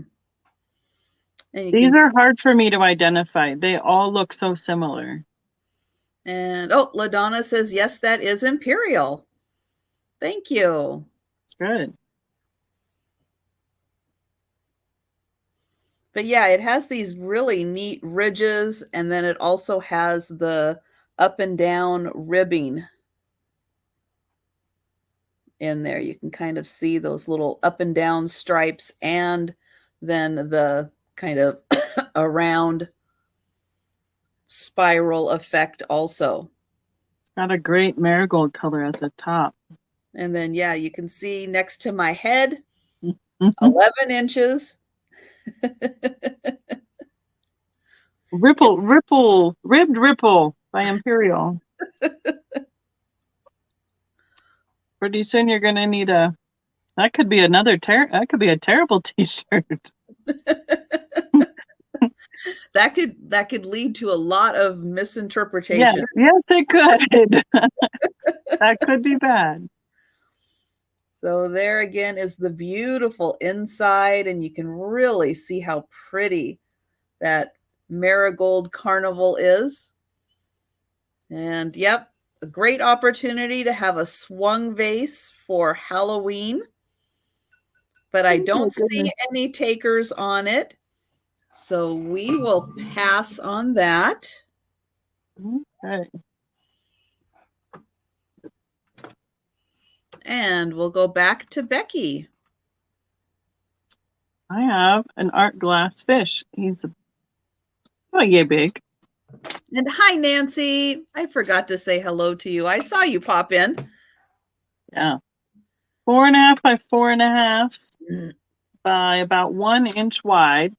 These are hard for me to identify. They all look so similar. And oh, LaDonna says, yes, that is Imperial. Thank you. Good. But yeah, it has these really neat ridges, and then it also has the up and down ribbing in there. You can kind of see those little up and down stripes, and then the kind of around spiral effect also. Got a great marigold color at the top. And then, yeah, you can see next to my head, 11 inches. Ribbed ripple by Imperial. Pretty soon you're going to need that could be that could be a terrible t-shirt. That could lead to a lot of misinterpretation. Yes, it could. That could be bad. So there again is the beautiful inside, and you can really see how pretty that marigold carnival is. And yep, a great opportunity to have a swung vase for Halloween. But I don't see any takers on it. So we will pass on that. Okay. And we'll go back to Becky. I have an art glass fish. He's yay big. And hi, Nancy. I forgot to say hello to you. I saw you pop in. Yeah. 4.5 by 4.5 by about 1 inch wide.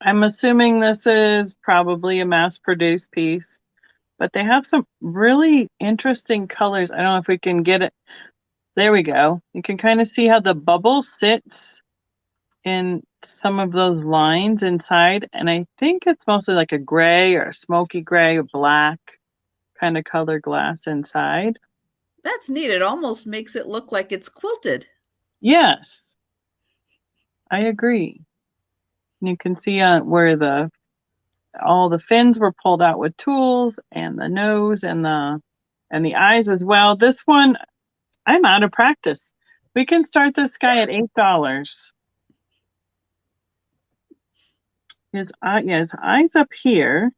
I'm assuming this is probably a mass-produced piece, but they have some really interesting colors. I don't know if we can get it. There we go. You can kind of see how the bubble sits in some of those lines inside. And I think it's mostly like a gray or a smoky gray or black kind of color glass inside. That's neat. It almost makes it look like it's quilted. Yes, I agree. You can see where all the fins were pulled out with tools, and the nose and the eyes as well. This one, I'm out of practice. We can start this guy at $8. His eyes up here.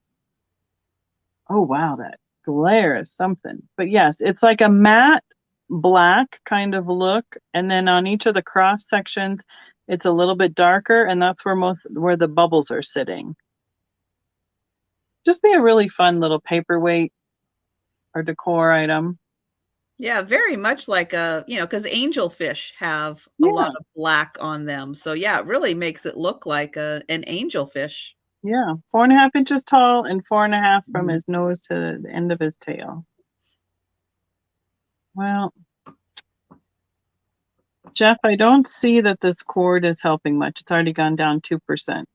Oh wow, that glare is something. But yes, it's like a matte black kind of look, and then on each of the cross sections, It's a little bit darker, and that's where the bubbles are sitting. Just be a really fun little paperweight or decor item. Yeah, very much like because angelfish have a Yeah, lot of black on them. So yeah, it really makes it look like an angelfish. yeah. 4.5 inches tall and 4.5 from Mhm. his nose to the end of his tail. Well, Jeff, I don't see that this cord is helping much. It's already gone down 2%.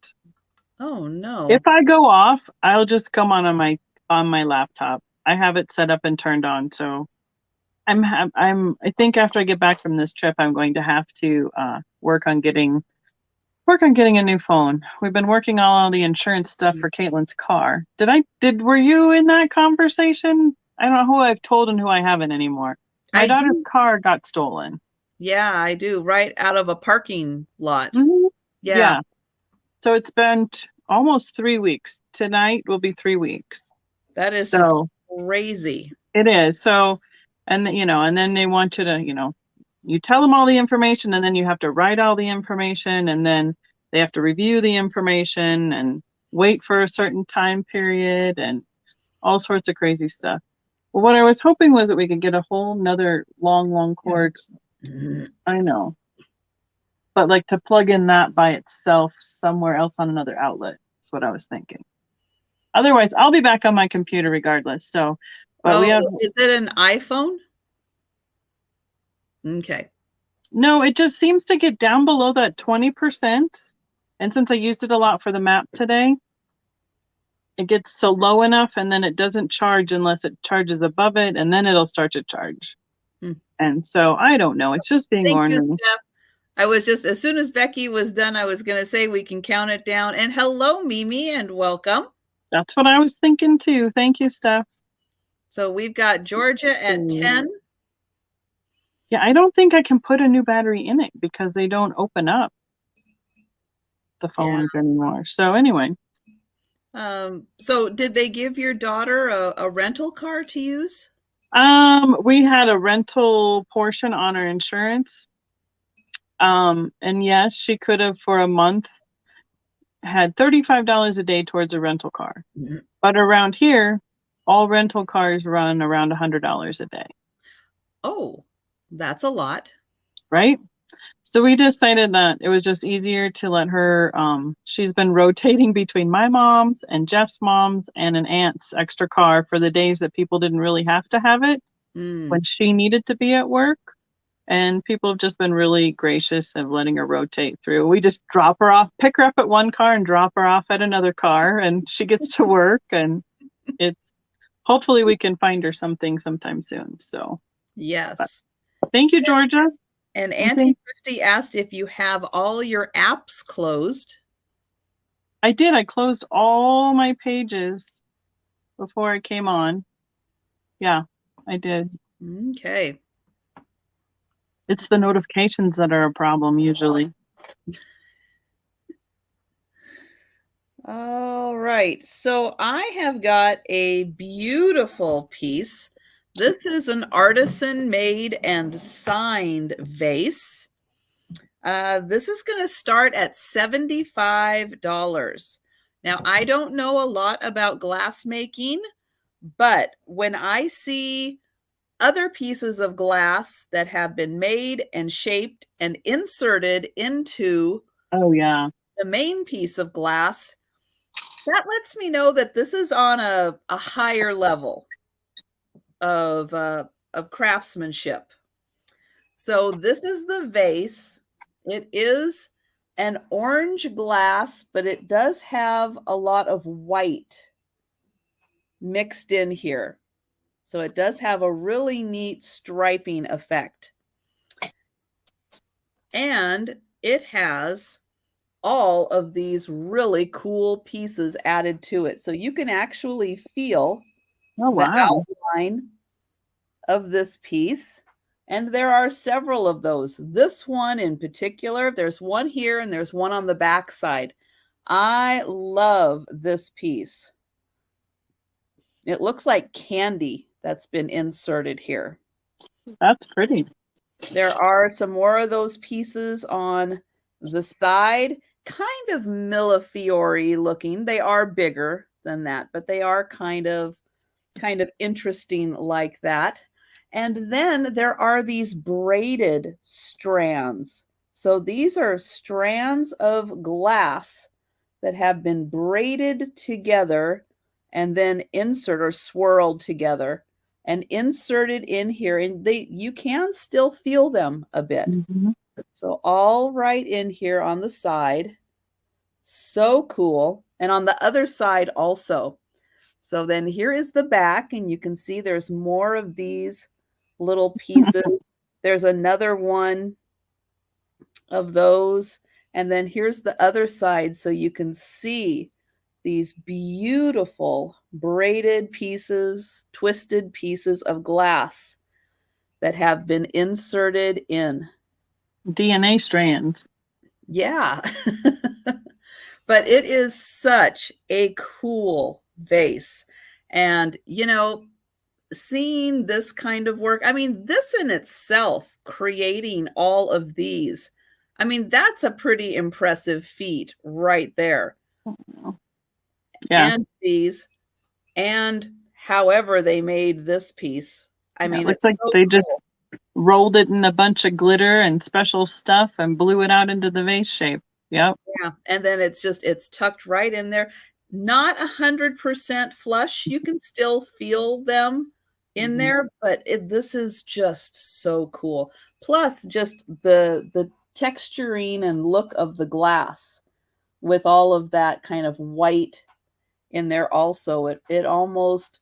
Oh no. If I go off, I'll just come on my laptop. I have it set up and turned on, so I think after I get back from this trip, I'm going to have to work on getting a new phone. We've been working on all the insurance stuff for Caitlin's car. Were you in that conversation? I don't know who I've told and who I haven't anymore. My I daughter's do. car got stolen. Yeah, I do. Right out of a parking lot. Mhm. Yeah, Yeah. So it's been almost 3 weeks. Tonight will be 3 weeks. that is just So crazy. it is. So, and then they want you to, you tell them all the information, and then you have to write all the information, and then they have to review the information and wait for a certain time period and all sorts of crazy stuff. Well, what I was hoping was that we could get a whole nother long cord. I know. But like to plug in that by itself somewhere else on another outlet is what I was thinking. Otherwise, I'll be back on my computer regardless. So, but we have. Is it an iPhone? Okay. No, it just seems to get down below that 20%. And since I used it a lot for the map today, it gets so low enough and then it doesn't charge unless it charges above it, and then it'll start to charge. Hmm. And so I don't know. It's just being Thank you, ornery. Steph. I was just, as soon as Becky was done, I was going to say we can count it down. And hello, Mimi, and welcome. That's what I was thinking too. Thank you, Steph. So we've got Georgia at 10. Yeah, I don't think I can put a new battery in it because they don't open up the phones anymore. So anyway. So did they give your daughter a rental car to use? We had a rental portion on our insurance. And yes, she could have for a month had $35 a day towards a rental car. Mm-hmm. But around here, all rental cars run around $100 a day. Oh, that's a lot. Right? So we decided that it was just easier to let her, she's been rotating between my mom's and Jeff's mom's and an aunt's extra car for the days that people didn't really have to have it when she needed to be at work. And people have just been really gracious of letting her rotate through. We just drop her off, pick her up at one car and drop her off at another car, and she gets to work. And it's hopefully we can find her something sometime soon. So yes. But thank you, Georgia. And Auntie Christy asked if you have all your apps closed. I did. I closed all my pages before I came on. Yeah, I did. Okay. It's the notifications that are a problem usually. All right. So I have got a beautiful piece. This is an artisan made and signed vase. This is going to start at $75. Now, I don't know a lot about glass making, but when I see other pieces of glass that have been made and shaped and inserted into the main piece of glass, that lets me know that this is on a higher level of craftsmanship. So this is the vase. It is an orange glass, but it does have a lot of white mixed in here. So it does have a really neat striping effect. And it has all of these really cool pieces added to it. So you can actually feel the outline of this piece. And there are several of those. This one in particular, there's one here and there's one on the back side. I love this piece. It looks like candy that's been inserted here. That's pretty. There are some more of those pieces on The side, kind of millefiori looking. They are bigger than that, but they are kind of interesting like that. And then there are these braided strands. So these are strands of glass that have been braided together and then insert or swirled together and inserted in here, and you can still feel them a bit. Mm-hmm. So all right in here on the side. So cool. And on the other side also. So then here is the back, and you can see there's more of these little pieces. There's another one of those. And then here's the other side, so you can see these beautiful braided pieces, twisted pieces of glass that have been inserted in. DNA strands. Yeah. But it is such a cool vase. And, you know, seeing this kind of work, I mean, this in itself, creating all of these, I mean, that's a pretty impressive feat right there. Yeah. And these, and however they made this piece. I mean, it looks it's like so they cool. just rolled it in a bunch of glitter and special stuff and blew it out into the vase shape. Yep. Yeah, and then it's tucked right in there. Not 100% flush. You can still feel them in there, but this is just so cool. Plus, just the texturing and look of the glass with all of that kind of white in there also. It almost,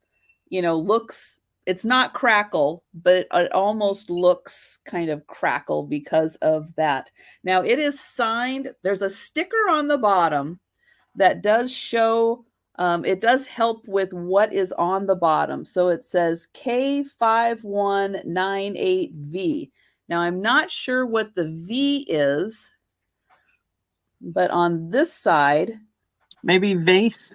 you know, looks, it's not crackle, but it almost looks kind of crackle because of that. Now it is signed. There's a sticker on the bottom that does show, it does help with what is on the bottom. So it says K5198V. Now I'm not sure what the V is, but on this side, maybe vase.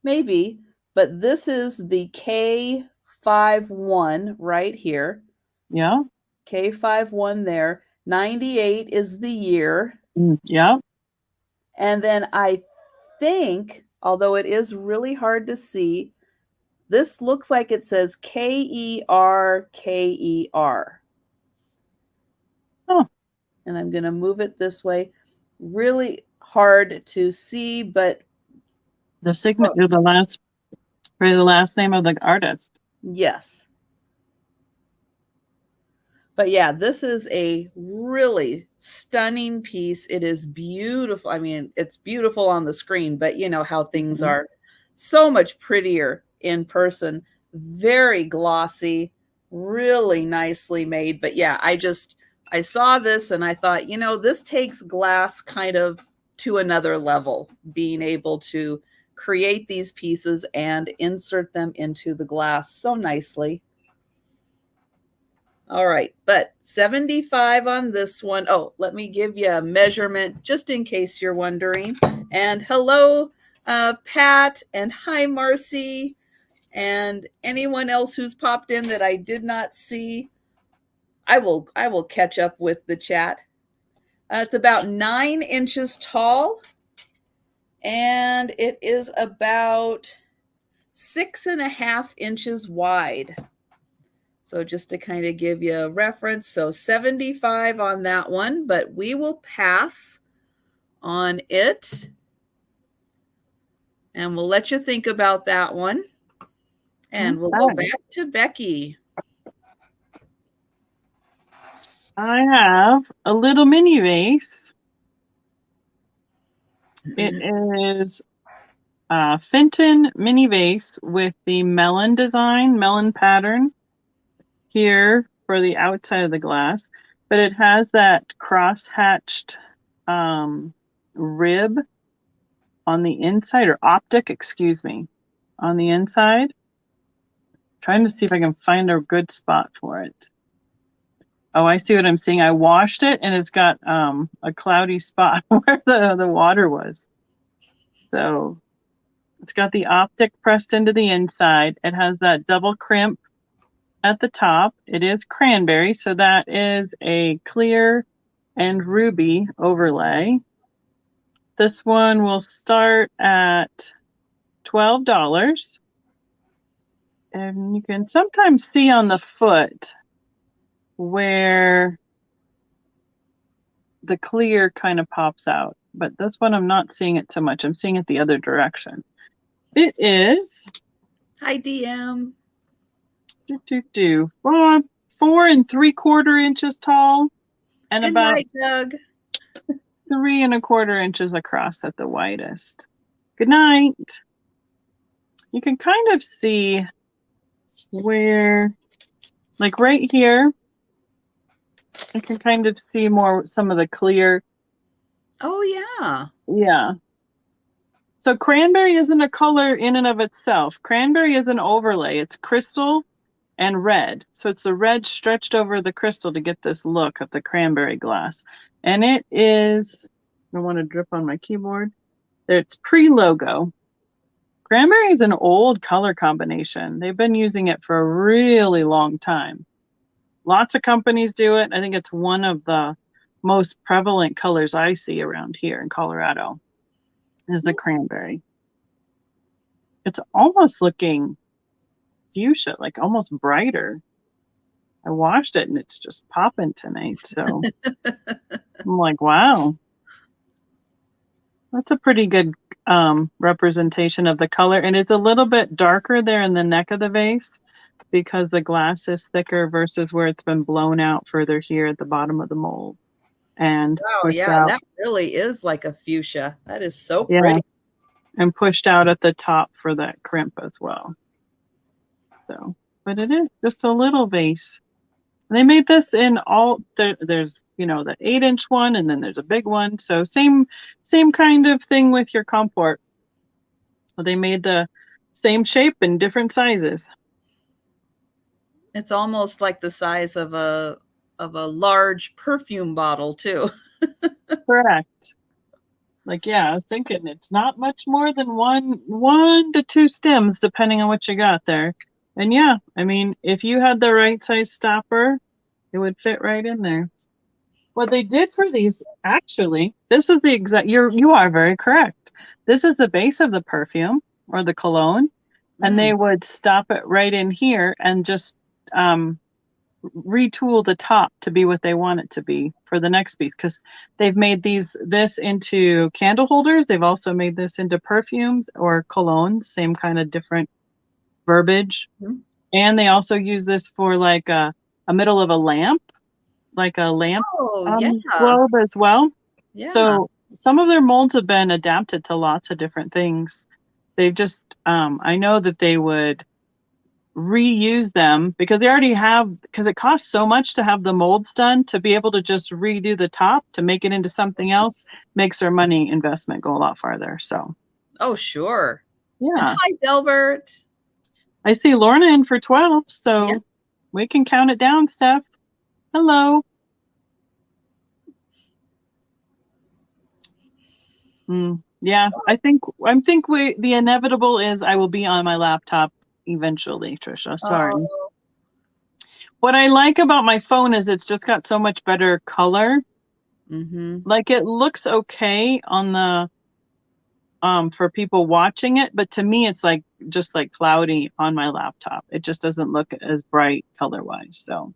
maybe, but this is the K51 right here. Yeah. K51 there. 98 is the year. Yeah. And then I think, although it is really hard to see, this looks like it says KER. Oh. And I'm going to move it this way. Really hard to see, but the signature, the last name of the artist. Yes. But yeah, this is a really stunning piece. It is beautiful. I mean, it's beautiful on the screen, but you know how things are so much prettier in person. Very glossy, really nicely made. But yeah, I saw this and I thought, you know, this takes glass kind of to another level, being able to create these pieces and insert them into the glass so nicely. All right, but 75 on this one. Oh, let me give you a measurement just in case you're wondering. And hello, Pat, and hi, Marcy, and anyone else who's popped in that I did not see. I will catch up with the chat. It's about 9 inches tall, and it is about 6.5 inches wide. So just to kind of give you a reference, so 75 on that one, but we will pass on it. And we'll let you think about that one. And we'll go back to Becky. I have a little mini vase. It is a Fenton mini vase with the melon design, melon pattern here for the outside of the glass, but it has that cross-hatched rib on the inside, or optic, excuse me, on the inside. Trying to see if I can find a good spot for it. Oh, I see what I'm seeing. I washed it and it's got a cloudy spot where the water was. So it's got the optic pressed into the inside. It has that double crimp at the top. It is cranberry, so that is a clear and ruby overlay. This one will start at $12. And you can sometimes see on the foot where the clear kind of pops out. But this one, I'm not seeing it so much. I'm seeing it the other direction. It is... Hi, DM. 4 3/4 inches tall and Good about night, Doug. 3 1/4 inches across at the widest. Good night. You can kind of see where, like right here, you can kind of see some of the clear. Oh, yeah. Yeah. So cranberry isn't a color in and of itself. Cranberry is an overlay. It's crystal and red. So it's the red stretched over the crystal to get this look of the cranberry glass. And it is, I don't want to drip on my keyboard. It's pre-logo. Cranberry is an old color combination. They've been using it for a really long time. Lots of companies do it. I think it's one of the most prevalent colors I see around here in Colorado is the cranberry. It's almost looking fuchsia, like almost brighter. I washed it and it's just popping tonight. So I'm like, wow. That's a pretty good representation of the color. And it's a little bit darker there in the neck of the vase because the glass is thicker versus where it's been blown out further here at the bottom of the mold. And wow, yeah, out. that really is like a fuchsia. That is so Yeah. pretty. And pushed out at the top for that crimp as well. So, but it is just a little vase. And they made this in all, there's, you know, the 8-inch one, and then there's a big one. So same kind of thing with your comport. Well, they made the same shape in different sizes. It's almost like the size of a large perfume bottle too. Correct. Like, yeah, I was thinking it's not much more than one to two stems, depending on what you got there. And yeah, I mean, if you had the right size stopper, it would fit right in there. What they did for these, actually, this is the exact, you are very correct. This is the base of the perfume or the cologne, and they would stop it right in here and just retool the top to be what they want it to be for the next piece, because they've made this into candle holders. They've also made this into perfumes or colognes, same kind of different verbiage. And they also use this for like a middle of a lamp, like a lamp globe as well. Yeah. So some of their molds have been adapted to lots of different things. They've just I know that they would reuse them because they already have, because it costs so much to have the molds done, to be able to just redo the top to make it into something else makes their money investment go a lot farther. So oh, sure. Yeah. And hi, Delbert. I see Lorna in for 12, so we can count it down, Steph. Hello. Yeah, I think the inevitable is I will be on my laptop eventually, Trisha. Sorry. Oh. What I like about my phone is it's just got so much better color. Like it looks okay on the for people watching it, but to me it's like just like cloudy on my laptop. It just doesn't look as bright color-wise. So,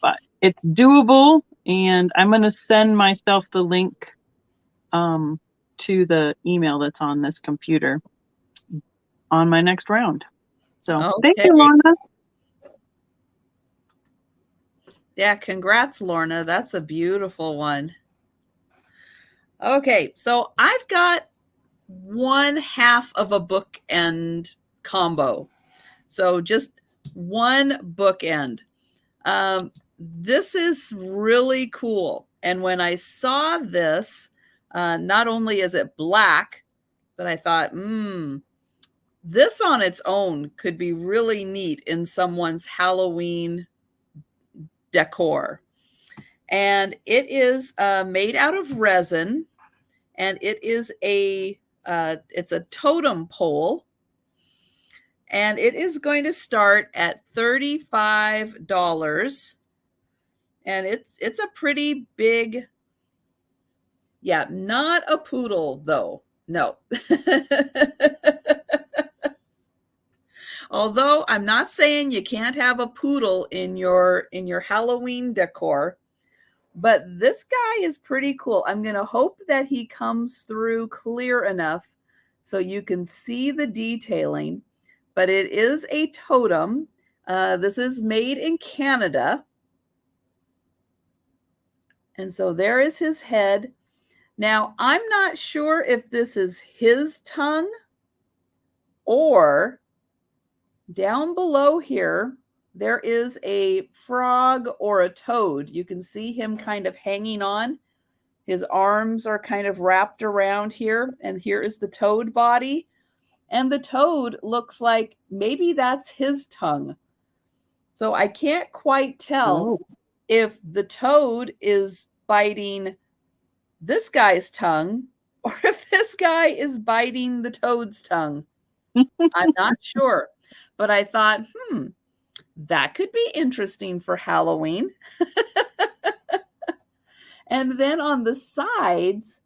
but it's doable, and I'm going to send myself the link to the email that's on this computer on my next round. So Thank you, Lorna. Yeah, congrats, Lorna. That's a beautiful one. Okay, so I've got 1/2 of a bookend combo. So just one bookend. This is really cool. And when I saw this, not only is it black, but I thought, this on its own could be really neat in someone's Halloween decor. And it is made out of resin, and it is it's a totem pole, and it is going to start at $35. And it's a pretty big, yeah, not a poodle though. No. Although I'm not saying you can't have a poodle in your Halloween decor, but this guy is pretty cool. I'm going to hope that he comes through clear enough so you can see the detailing, but it is a totem. This is made in Canada. And so there is his head. Now, I'm not sure if this is his tongue or down below here, there is a frog or a toad. You can see him kind of hanging on. His arms are kind of wrapped around here, and here is the toad body. And the toad looks like maybe that's his tongue. So I can't quite tell if the toad is biting this guy's tongue or if this guy is biting the toad's tongue. I'm not sure. But I thought, that could be interesting for Halloween. And then on the sides,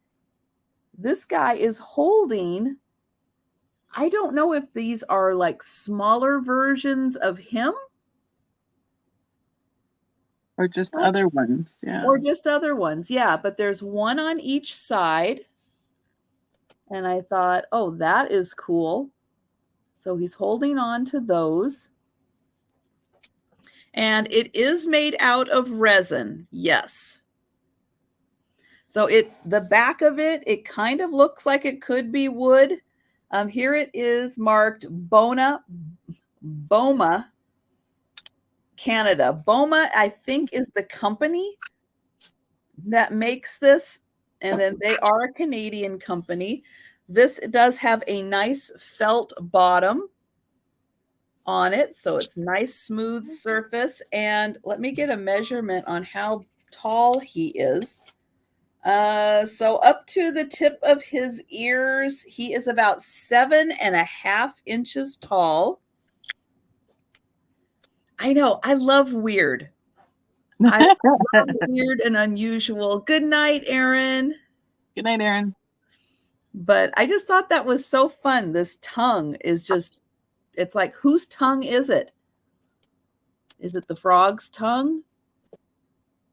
this guy is holding, I don't know if these are like smaller versions of him. Or just other ones, yeah. Or just other ones, yeah. But there's one on each side. And I thought, oh, that is cool. So he's holding on to those. And it is made out of resin, yes. So the back of it kind of looks like it could be wood. Here it is marked Boma, Canada. Boma, I think, is the company that makes this. And then they are a Canadian company. This does have a nice felt bottom on it. So it's nice, smooth surface. And let me get a measurement on how tall he is. So up to the tip of his ears, he is about 7.5 inches tall. I know. I love weird. I love weird and unusual. Good night, Erin. Good night, Erin. But I just thought that was so fun. This tongue is just, it's like, whose tongue is it? Is it the frog's tongue?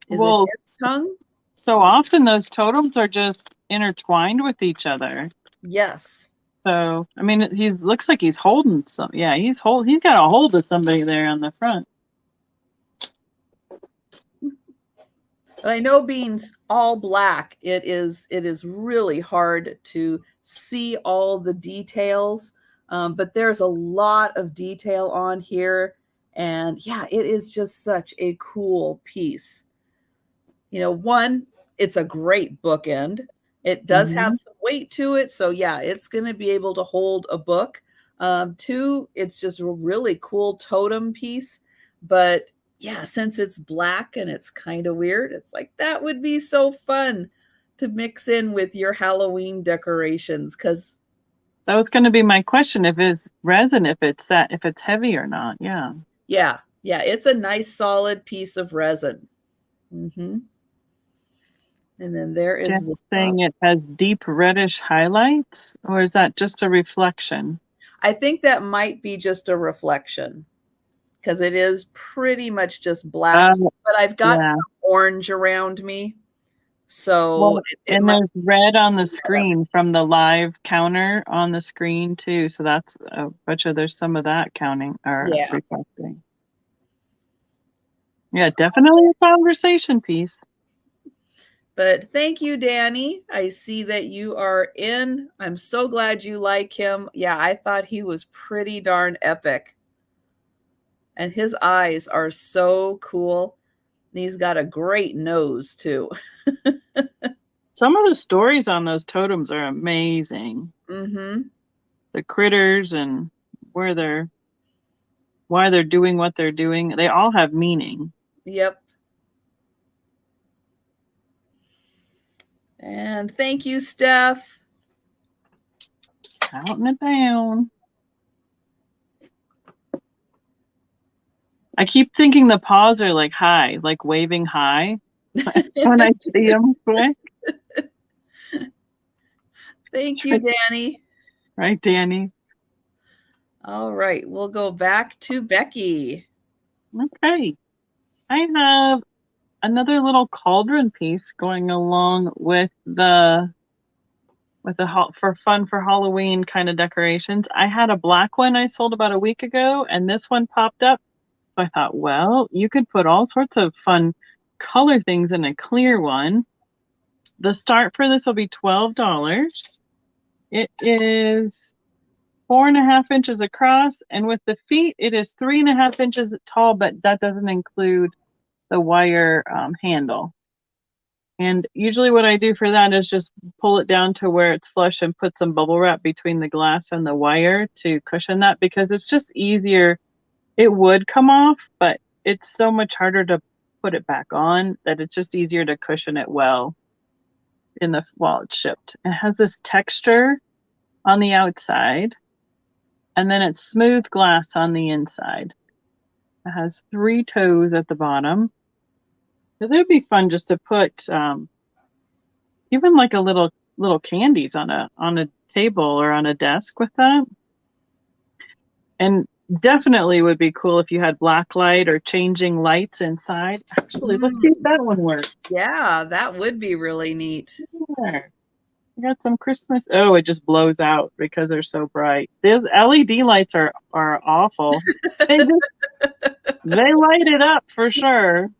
Is it his tongue? So often those totems are just intertwined with each other. Yes. So, I mean, looks like he's holding some. Yeah, he's got a hold of somebody there on the front. But I know being all black, it is really hard to see all the details. But there's a lot of detail on here. And yeah, it is just such a cool piece. You know, one, it's a great bookend. It does have some weight to it. So yeah, it's going to be able to hold a book. Two, it's just a really cool totem piece. But yeah, since it's black and it's kind of weird, it's like that would be so fun to mix in with your Halloween decorations. Because that was going to be my question: if it's resin, if it's heavy or not. Yeah. Yeah, it's a nice solid piece of resin. And then there is Jen's saying it has deep reddish highlights, or is that just a reflection? I think that might be just a reflection, because it is pretty much just black, but I've got some orange around me. So and there's red on the screen from the live counter on the screen too. So that's I bet you there's some of that counting or reflecting. Yeah, definitely a conversation piece. But thank you, Danny. I see that you are in. I'm so glad you like him. Yeah, I thought he was pretty darn epic. And his eyes are so cool. He's got a great nose, too. Some of the stories on those totems are amazing. The critters and why they're doing what they're doing. They all have meaning. Yep. And thank you, Steph. Counting it down. I keep thinking the paws are like high, like waving high when I see them quick. Thank you, Danny. Right, Danny? All right, we'll go back to Becky. Okay. I have another little cauldron piece going along with the for fun for Halloween kind of decorations. I had a black one I sold about a week ago, and this one popped up. So I thought, well, you could put all sorts of fun color things in a clear one. The start for this will be $12. It is 4.5 inches across, and with the feet, it is 3.5 inches tall, but that doesn't include the wire handle. And usually what I do for that is just pull it down to where it's flush and put some bubble wrap between the glass and the wire to cushion that, because it's just easier. It would come off, but it's so much harder to put it back on that it's just easier to cushion it well while it's shipped. It has this texture on the outside, and then it's smooth glass on the inside. It has 3 toes at the bottom. It would be fun just to put even like a little candies on a table or on a desk with that. And definitely would be cool if you had black light or changing lights inside. Actually, let's see if that one works. Yeah, that would be really neat. There. I got some Christmas. Oh, it just blows out because they're so bright. Those LED lights are awful. They light it up for sure.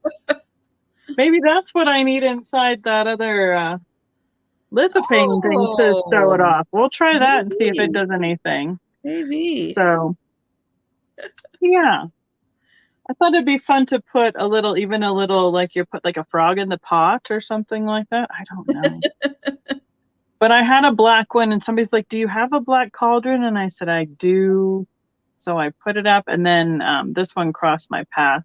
Maybe that's what I need inside that other lithophane thing to show it off. We'll try that and see if it does anything. Maybe. So, yeah. I thought it'd be fun to put even a little, like you put like a frog in the pot or something like that. I don't know. But I had a black one, and somebody's like, do you have a black cauldron? And I said, I do. So I put it up, and then this one crossed my path.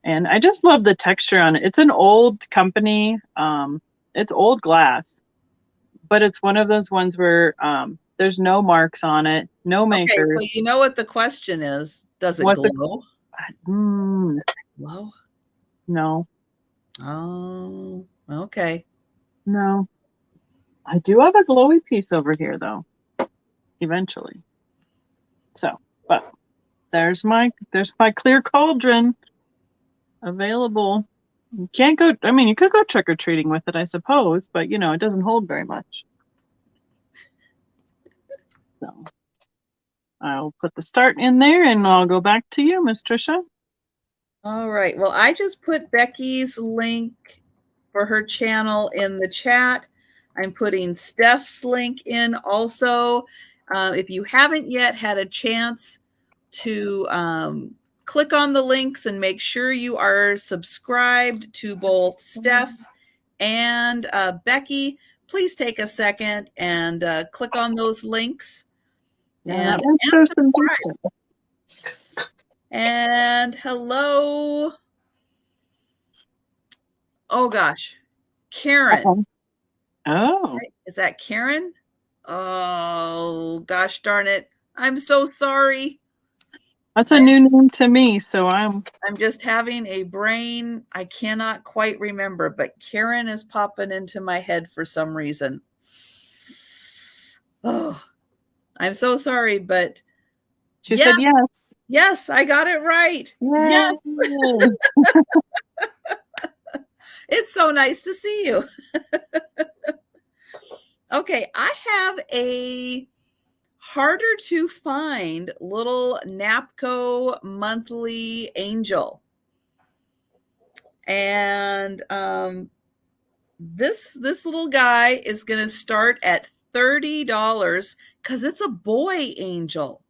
And I just love the texture on it. It's an old company. It's old glass, but it's one of those ones where there's no marks on it, no makers. Okay, so you know what the question is. Does it glow? Glow? No. Oh, okay. No. I do have a glowy piece over here, though, eventually. So, but there's my clear cauldron available. You can't go, I mean, you could go trick-or-treating with it, I suppose, but, it doesn't hold very much. So, I'll put the start in there, and I'll go back to you, Miss Trisha. All right. Well, I just put Becky's link for her channel in the chat. I'm putting Steph's link in also. If you haven't yet had a chance to click on the links and make sure you are subscribed to both Steph and Becky, please take a second and click on those links. Yeah, and hello. Oh gosh, Karen. Oh, is that Karen? Oh gosh darn it! I'm so sorry. That's a new name to me, so I'm just having a brain. I cannot quite remember, but Karen is popping into my head for some reason. Oh, I'm so sorry, but she said yes. Yes, I got it right. Yay. Yes. It's so nice to see you. Okay, I have a harder to find little Napco monthly angel. And this little guy is going to start at $30 because it's a boy angel.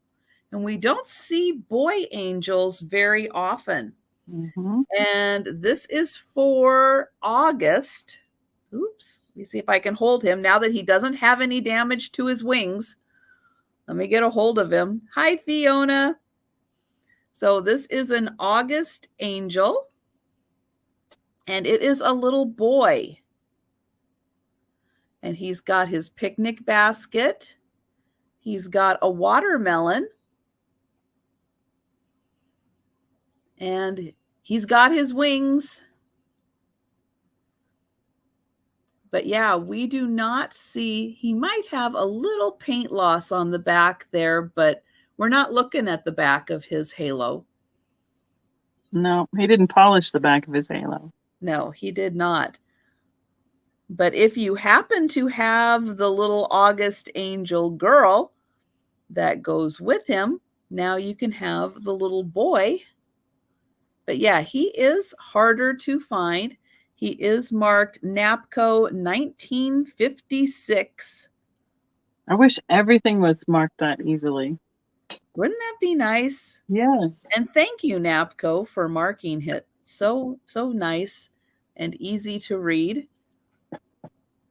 And we don't see boy angels very often. Mm-hmm. And this is for August. Oops. Let me see if I can hold him now that he doesn't have any damage to his wings. Let me get a hold of him. Hi, Fiona. So this is an August angel. And it is a little boy. And he's got his picnic basket. He's got a watermelon. And he's got his wings. But yeah, we do not see, he might have a little paint loss on the back there, but we're not looking at the back of his halo. No, he didn't polish the back of his halo. No, he did not. But if you happen to have the little August Angel girl that goes with him, now you can have the little boy. But yeah, he is harder to find. He is marked NAPCO 1956. I wish everything was marked that easily. Wouldn't that be nice? Yes. And thank you, NAPCO, for marking it. So nice and easy to read.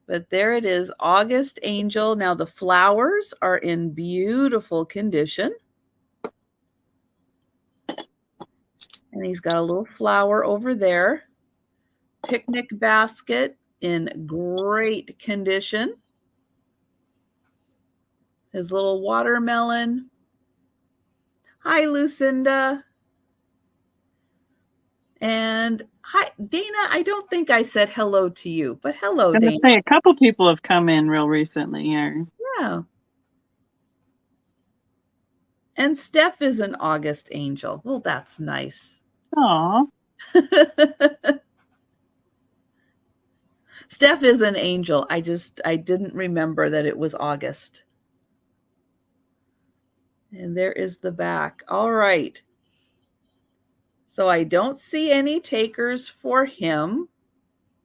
But there it is, August Angel. Now the flowers are in beautiful condition. And he's got a little flower over there. Picnic basket in great condition. His little watermelon. Hi, Lucinda. And hi, Dana. I don't think I said hello to you, but hello, I was going Dana. to say, a couple people have come in real recently here. Yeah. And Steph is an August Angel. Well, that's nice. Aw. Steph is an angel. I didn't remember that it was August. And there is the back. All right. So I don't see any takers for him,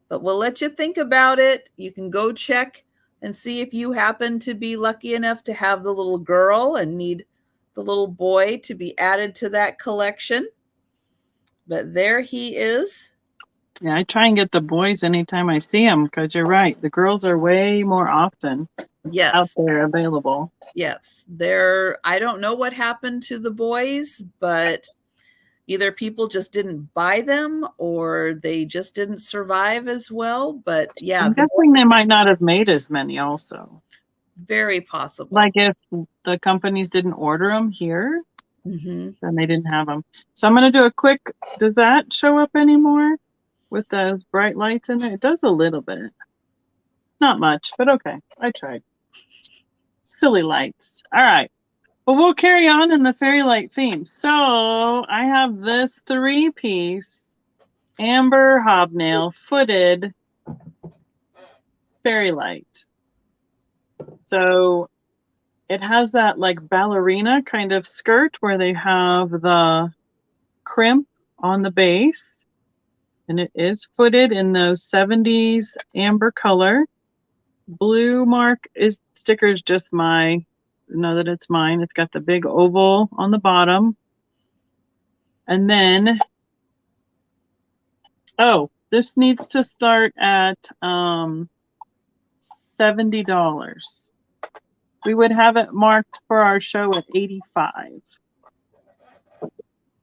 but we'll let you think about it. You can go check and see if you happen to be lucky enough to have the little girl and need the little boy to be added to that collection. But there he is. Yeah, I try and get the boys anytime I see them because you're right. The girls are way more often out there available. Yes. I don't know what happened to the boys, but either people just didn't buy them or they just didn't survive as well. But yeah. I'm guessing they might not have made as many also. Very possible. Like if the companies didn't order them here, then they didn't have them. So I'm going to do a quick, does that show up anymore with those bright lights in there? It does a little bit. Not much, but okay. I tried. Silly lights. All right. Well, we'll carry on in the fairy light theme. So I have this 3-piece amber hobnail footed fairy light. So it has that like ballerina kind of skirt where they have the crimp on the base. And it is footed in those 70s amber color. Blue mark is stickers just know that it's mine. It's got the big oval on the bottom. And then, this needs to start at $70. We would have it marked for our show at $85.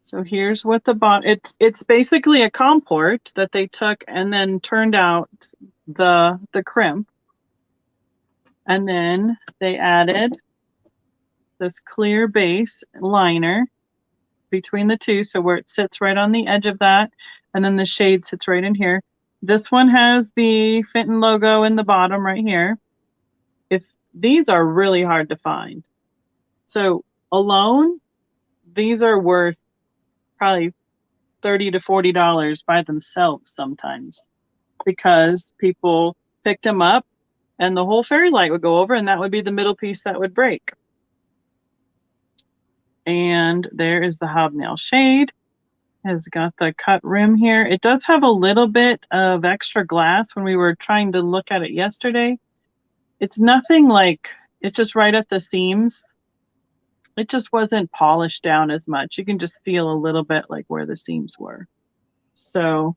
So here's what the bottom, it's basically a comport that they took and then turned out the crimp. And then they added this clear base liner between the two. So where it sits right on the edge of that. And then the shade sits right in here. This one has the Fenton logo in the bottom right here. These are really hard to find. So alone, these are worth probably $30 to $40 by themselves sometimes because people picked them up and the whole fairy light would go over and that would be the middle piece that would break. And there is the hobnail shade. Has got the cut rim here. It does have a little bit of extra glass when we were trying to look at it yesterday. It's nothing like, it's just right at the seams. It just wasn't polished down as much. You can just feel a little bit like where the seams were. So,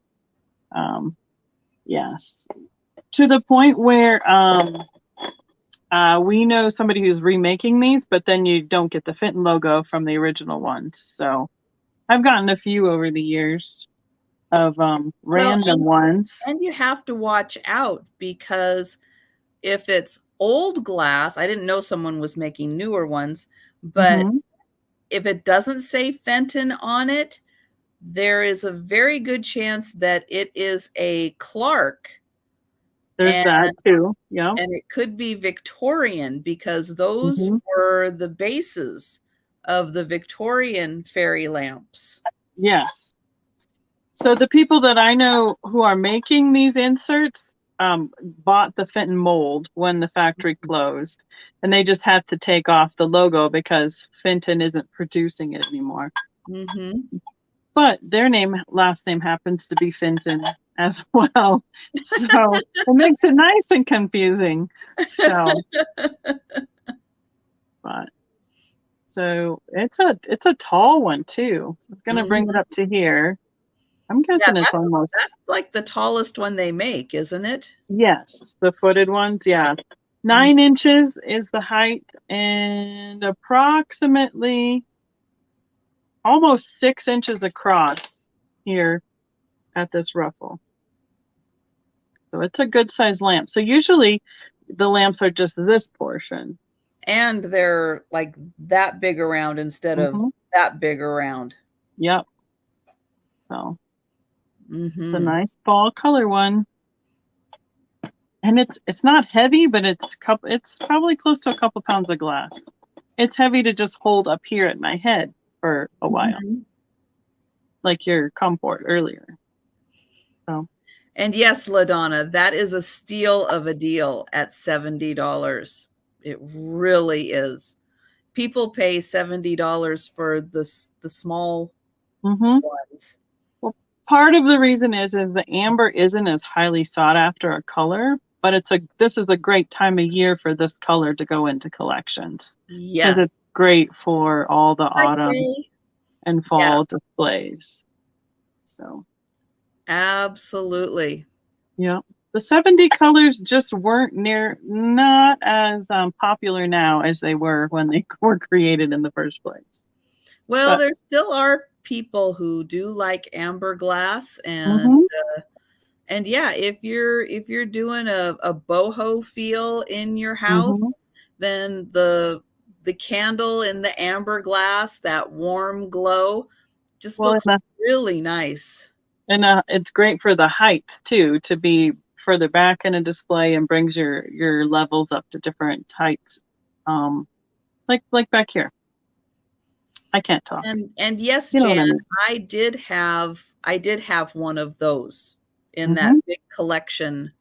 yes. To the point where we know somebody who's remaking these, but then you don't get the Fenton logo from the original ones. So I've gotten a few over the years of random ones. And you have to watch out because if it's old glass, I didn't know someone was making newer ones, but if it doesn't say Fenton on it, there is a very good chance that it is a Clark. There's that too. Yeah. And it could be Victorian because those were the bases of the Victorian fairy lamps. Yes. So the people that I know who are making these inserts bought the Fenton mold when the factory closed, and they just had to take off the logo because Fenton isn't producing it anymore. But their last name happens to be Fenton as well, so it makes it nice and confusing. So, but so it's a tall one too. I'm gonna bring it up to here. I'm guessing it's almost. That's like the tallest one they make, isn't it? Yes, the footed ones. Yeah, 9 inches is the height, and approximately almost 6 inches across here at this ruffle. So it's a good size lamp. So usually the lamps are just this portion. And they're like that big around instead of that big around. Yep. So it's a nice fall color one. And it's not heavy, but it's probably close to a couple pounds of glass. It's heavy to just hold up here at my head for a while. Like your Comport earlier. So. And yes, LaDonna, that is a steal of a deal at $70. It really is. People pay $70 for the small ones. Well, part of the reason is the amber isn't as highly sought after a color, but this is a great time of year for this color to go into collections. Yes. Because it's great for all the autumn and fall displays. So. Absolutely. Yeah. The 70 colors just weren't not as popular now as they were when they were created in the first place. Well, there still are people who do like amber glass, and yeah, if you're doing a boho feel in your house, then the candle in the amber glass, that warm glow, just looks really nice. And it's great for the height too, to be further back in a display, and brings your levels up to different heights. Like back here. I can't talk. And yes, Jan, I did have one of those in that big collection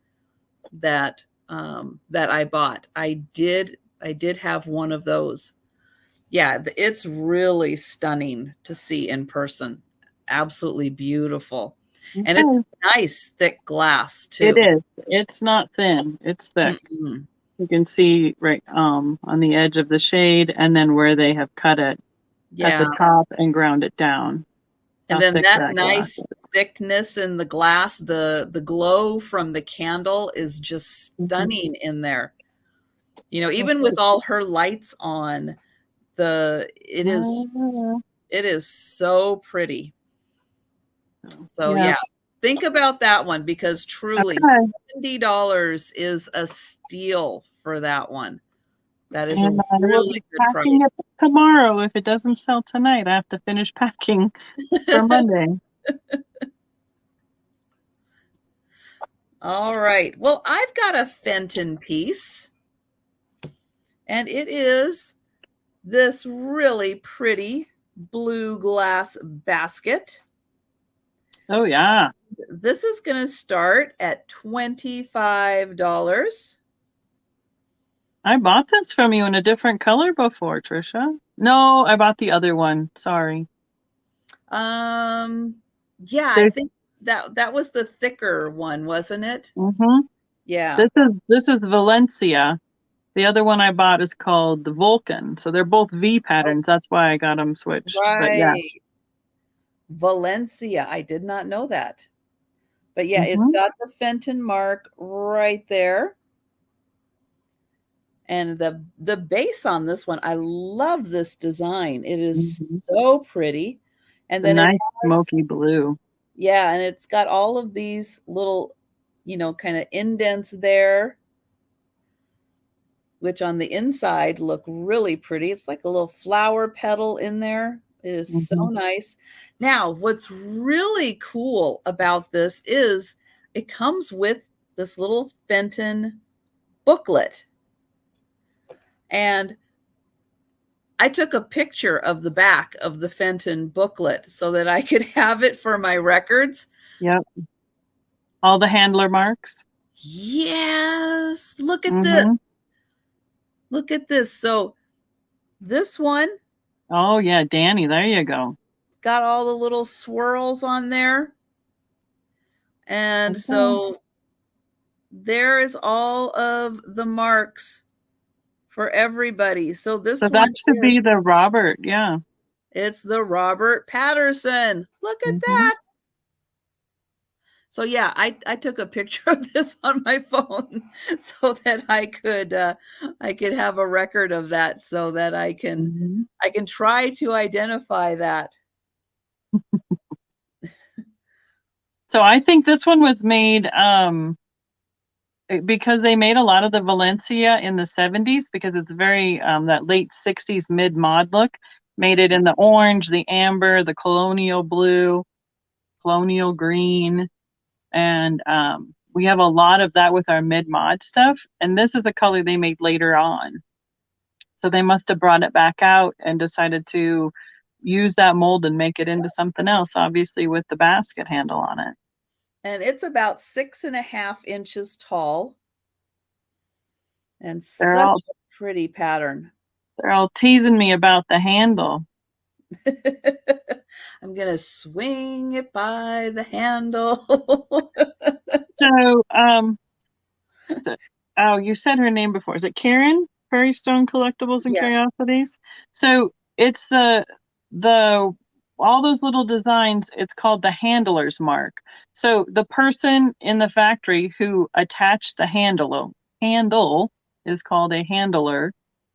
that I bought. I did have one of those. Yeah, it's really stunning to see in person. Absolutely beautiful. And it's nice thick glass too. It is. It's not thin. It's thick. You can see right on the edge of the shade, and then where they have cut it at the top and ground it down. And then that nice thickness in the glass, the glow from the candle is just stunning in there. You know, even with all her lights on, it is so pretty. So yeah, think about that one, because truly $70 is a steal for that one. That is a really good price. It tomorrow, if it doesn't sell tonight, I have to finish packing for Monday. All right. Well, I've got a Fenton piece, and it is this really pretty blue glass basket. Oh, yeah. This is going to start at $25. I bought this from you in a different color before, Trisha. No, I bought the other one. Sorry. Yeah, I think that was the thicker one, wasn't it? Yeah. This is Valencia. The other one I bought is called the Vulcan. So they're both V patterns. That's why I got them switched. Right. But yeah. Valencia. I did not know that. But yeah, it's got the Fenton mark right there. And the base on this one, I love this design. It is so pretty. And then nice smoky blue. Yeah, and it's got all of these little, kind of indents there, which on the inside look really pretty. It's like a little flower petal in there. It is so nice. Now, what's really cool about this is it comes with this little Fenton booklet. And I took a picture of the back of the Fenton booklet so that I could have it for my records. Yep. All the handler marks. Yes. Look at this. Look at this. So this one. Oh, yeah, Danny. There you go. Got all the little swirls on there. And so there is all of the marks for everybody. So this so one that should be the Robert. Yeah. It's the Robert Patterson. Look at that. So yeah, I took a picture of this on my phone so that I could have a record of that so that I can try to identify that. So I think this one was made because they made a lot of the Valencia in the 70s because it's very that late 60s mid mod look. Made it in the orange, the amber, the colonial blue, colonial green. And we have a lot of that with our mid-mod stuff. And this is a color they made later on. So they must have brought it back out and decided to use that mold and make it into something else, obviously with the basket handle on it. And it's about 6.5 inches tall. And they're such all, a pretty pattern. They're all teasing me about the handle. I'm going to swing it by the handle. So, oh, you said her name before. Is it Karen? Fairy Stone Collectibles and Curiosities? So it's the all those little designs, it's called the handler's mark. So the person in the factory who attached the handle is called a handler,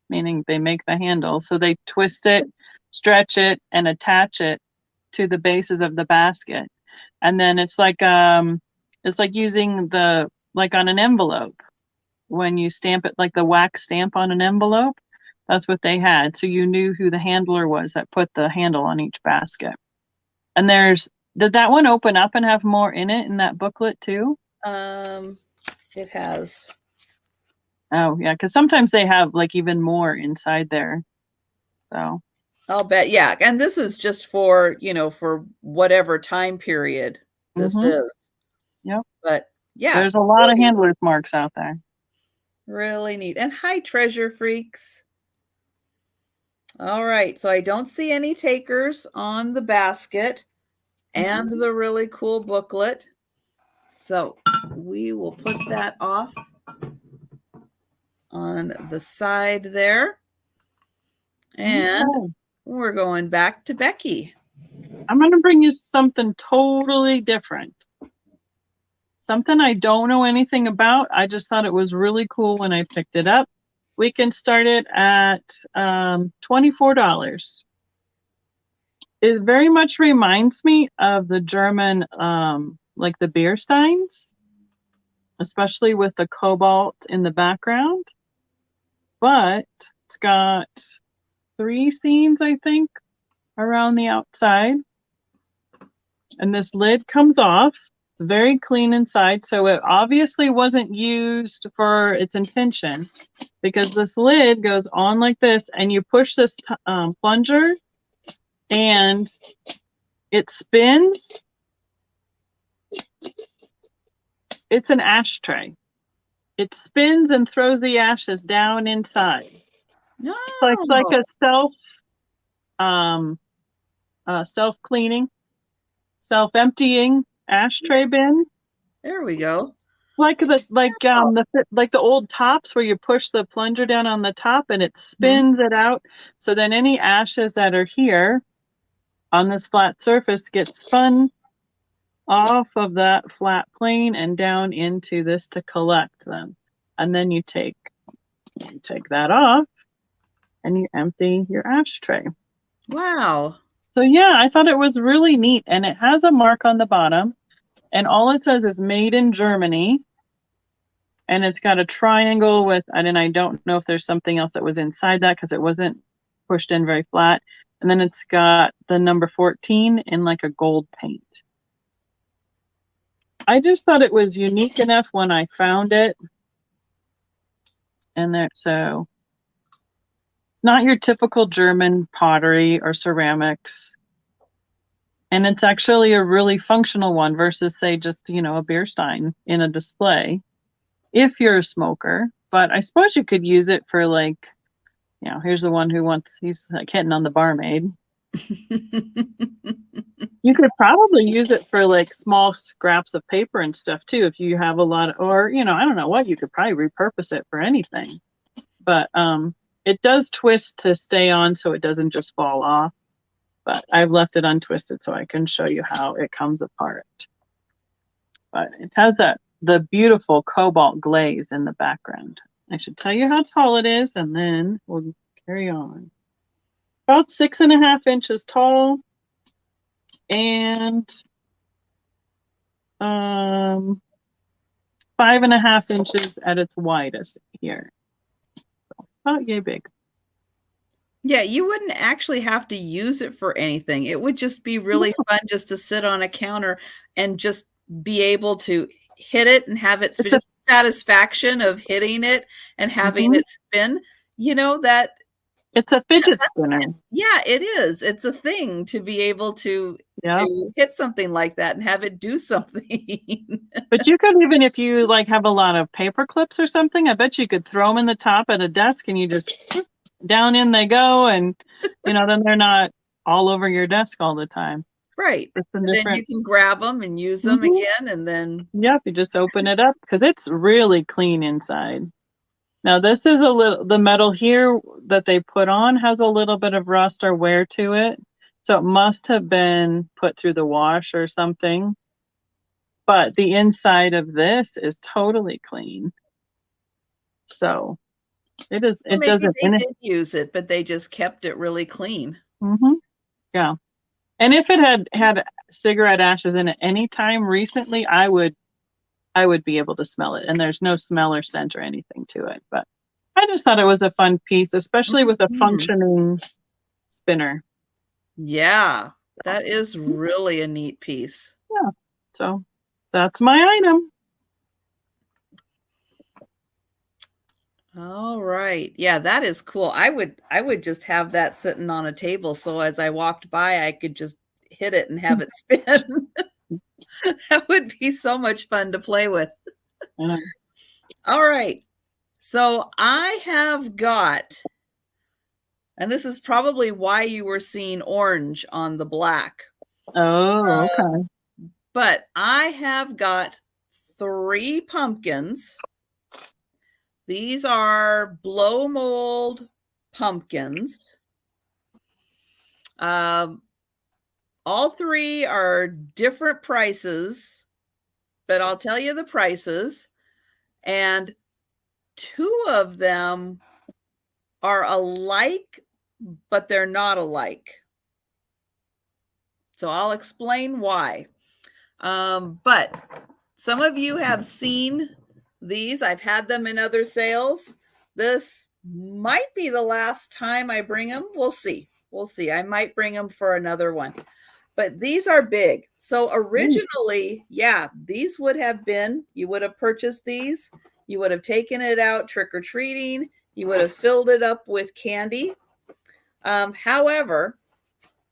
meaning they make the handle. So they twist it, stretch it, and attach it to the bases of the basket. And then it's like using like on an envelope. When you stamp it, like the wax stamp on an envelope, that's what they had. So you knew who the handler was that put the handle on each basket. And did that one open up and have more in it in that booklet too? It has. Oh yeah, because sometimes they have like even more inside there. So I'll bet, yeah. And this is just for, for whatever time period this is. Yep. But yeah. There's a lot of handler's marks out there. Really neat. And hi, treasure freaks. All right. So I don't see any takers on the basket and the really cool booklet. So we will put that off on the side there. And we're going back to Becky. I'm going to bring you something totally different. Something I don't know anything about. I just thought it was really cool when I picked it up. We can start it at $24. It very much reminds me of the German, like the beer steins, especially with the cobalt in the background. But it's got 3 scenes, I think, around the outside. And this lid comes off. It's very clean inside, so it obviously wasn't used for its intention because this lid goes on like this, and you push this plunger, and it spins. It's an ashtray. It spins and throws the ashes down inside. No. So it's like a self-cleaning, self-emptying ashtray bin. There we go. Like the old tops where you push the plunger down on the top and it spins it out. So then any ashes that are here on this flat surface get spun off of that flat plane and down into this to collect them. And then you take that off and you empty your ashtray. Wow. So yeah, I thought it was really neat, and it has a mark on the bottom, and all it says is made in Germany, and it's got a triangle with, and I don't know if there's something else that was inside that because it wasn't pushed in very flat. And then it's got the number 14 in like a gold paint. I just thought it was unique enough when I found it. And there, so it's not your typical German pottery or ceramics. And it's actually a really functional one versus, say, just, you know, a beer stein in a display if you're a smoker. But I suppose you could use it for, like, you know, here's the one who wants, he's like hitting on the barmaid. You could probably use it for like small scraps of paper and stuff too if you have a lot of, or, you know, I don't know what, you could probably repurpose it for anything. But it does twist to stay on so it doesn't just fall off. But I've left it untwisted so I can show you how it comes apart. But it has the beautiful cobalt glaze in the background. I should tell you how tall it is, and then we'll carry on. About 6.5 inches tall, and 5.5 inches at its widest here. So about yay big. Yeah, you wouldn't actually have to use it for anything. It would just be really fun just to sit on a counter and just be able to hit it and have it just satisfaction of hitting it and having it spin. You know, that it's a fidget spinner. Yeah, it is. It's a thing to be able to hit something like that and have it do something. But you could, even if you like have a lot of paper clips or something, I bet you could throw them in the top at a desk and you just down in they go, and you know, then they're not all over your desk all the time. Right. And then you can grab them and use them again, and then you just open it up because it's really clean inside. Now this is a little, the metal here that they put on has a little bit of rust or wear to it, so it must have been put through the wash or something. But the inside of this is totally clean. So it is. It doesn't. They did use it, but they just kept it really clean. Yeah. And if it had cigarette ashes in it any time recently, I would be able to smell it. And there's no smell or scent or anything to it. But I just thought it was a fun piece, especially with a functioning spinner. Yeah, that is really a neat piece. Yeah. So that's my item. All right. Yeah, that is cool. I would just have that sitting on a table, so as I walked by, I could just hit it and have it spin. That would be so much fun to play with. All right. So I have got, and this is probably why you were seeing orange on the black. Oh, okay. But I have got 3 pumpkins. These are blow mold pumpkins. All 3 are different prices, but I'll tell you the prices. And 2 of them are alike, but they're not alike. So I'll explain why. But some of you have seen these. I've had them in other sales. This might be the last time I bring them. We'll see. We'll see. I might bring them for another one. But these are big. So originally, yeah, these would have been, you would have purchased these. You would have taken it out trick-or-treating. You would have filled it up with candy. However,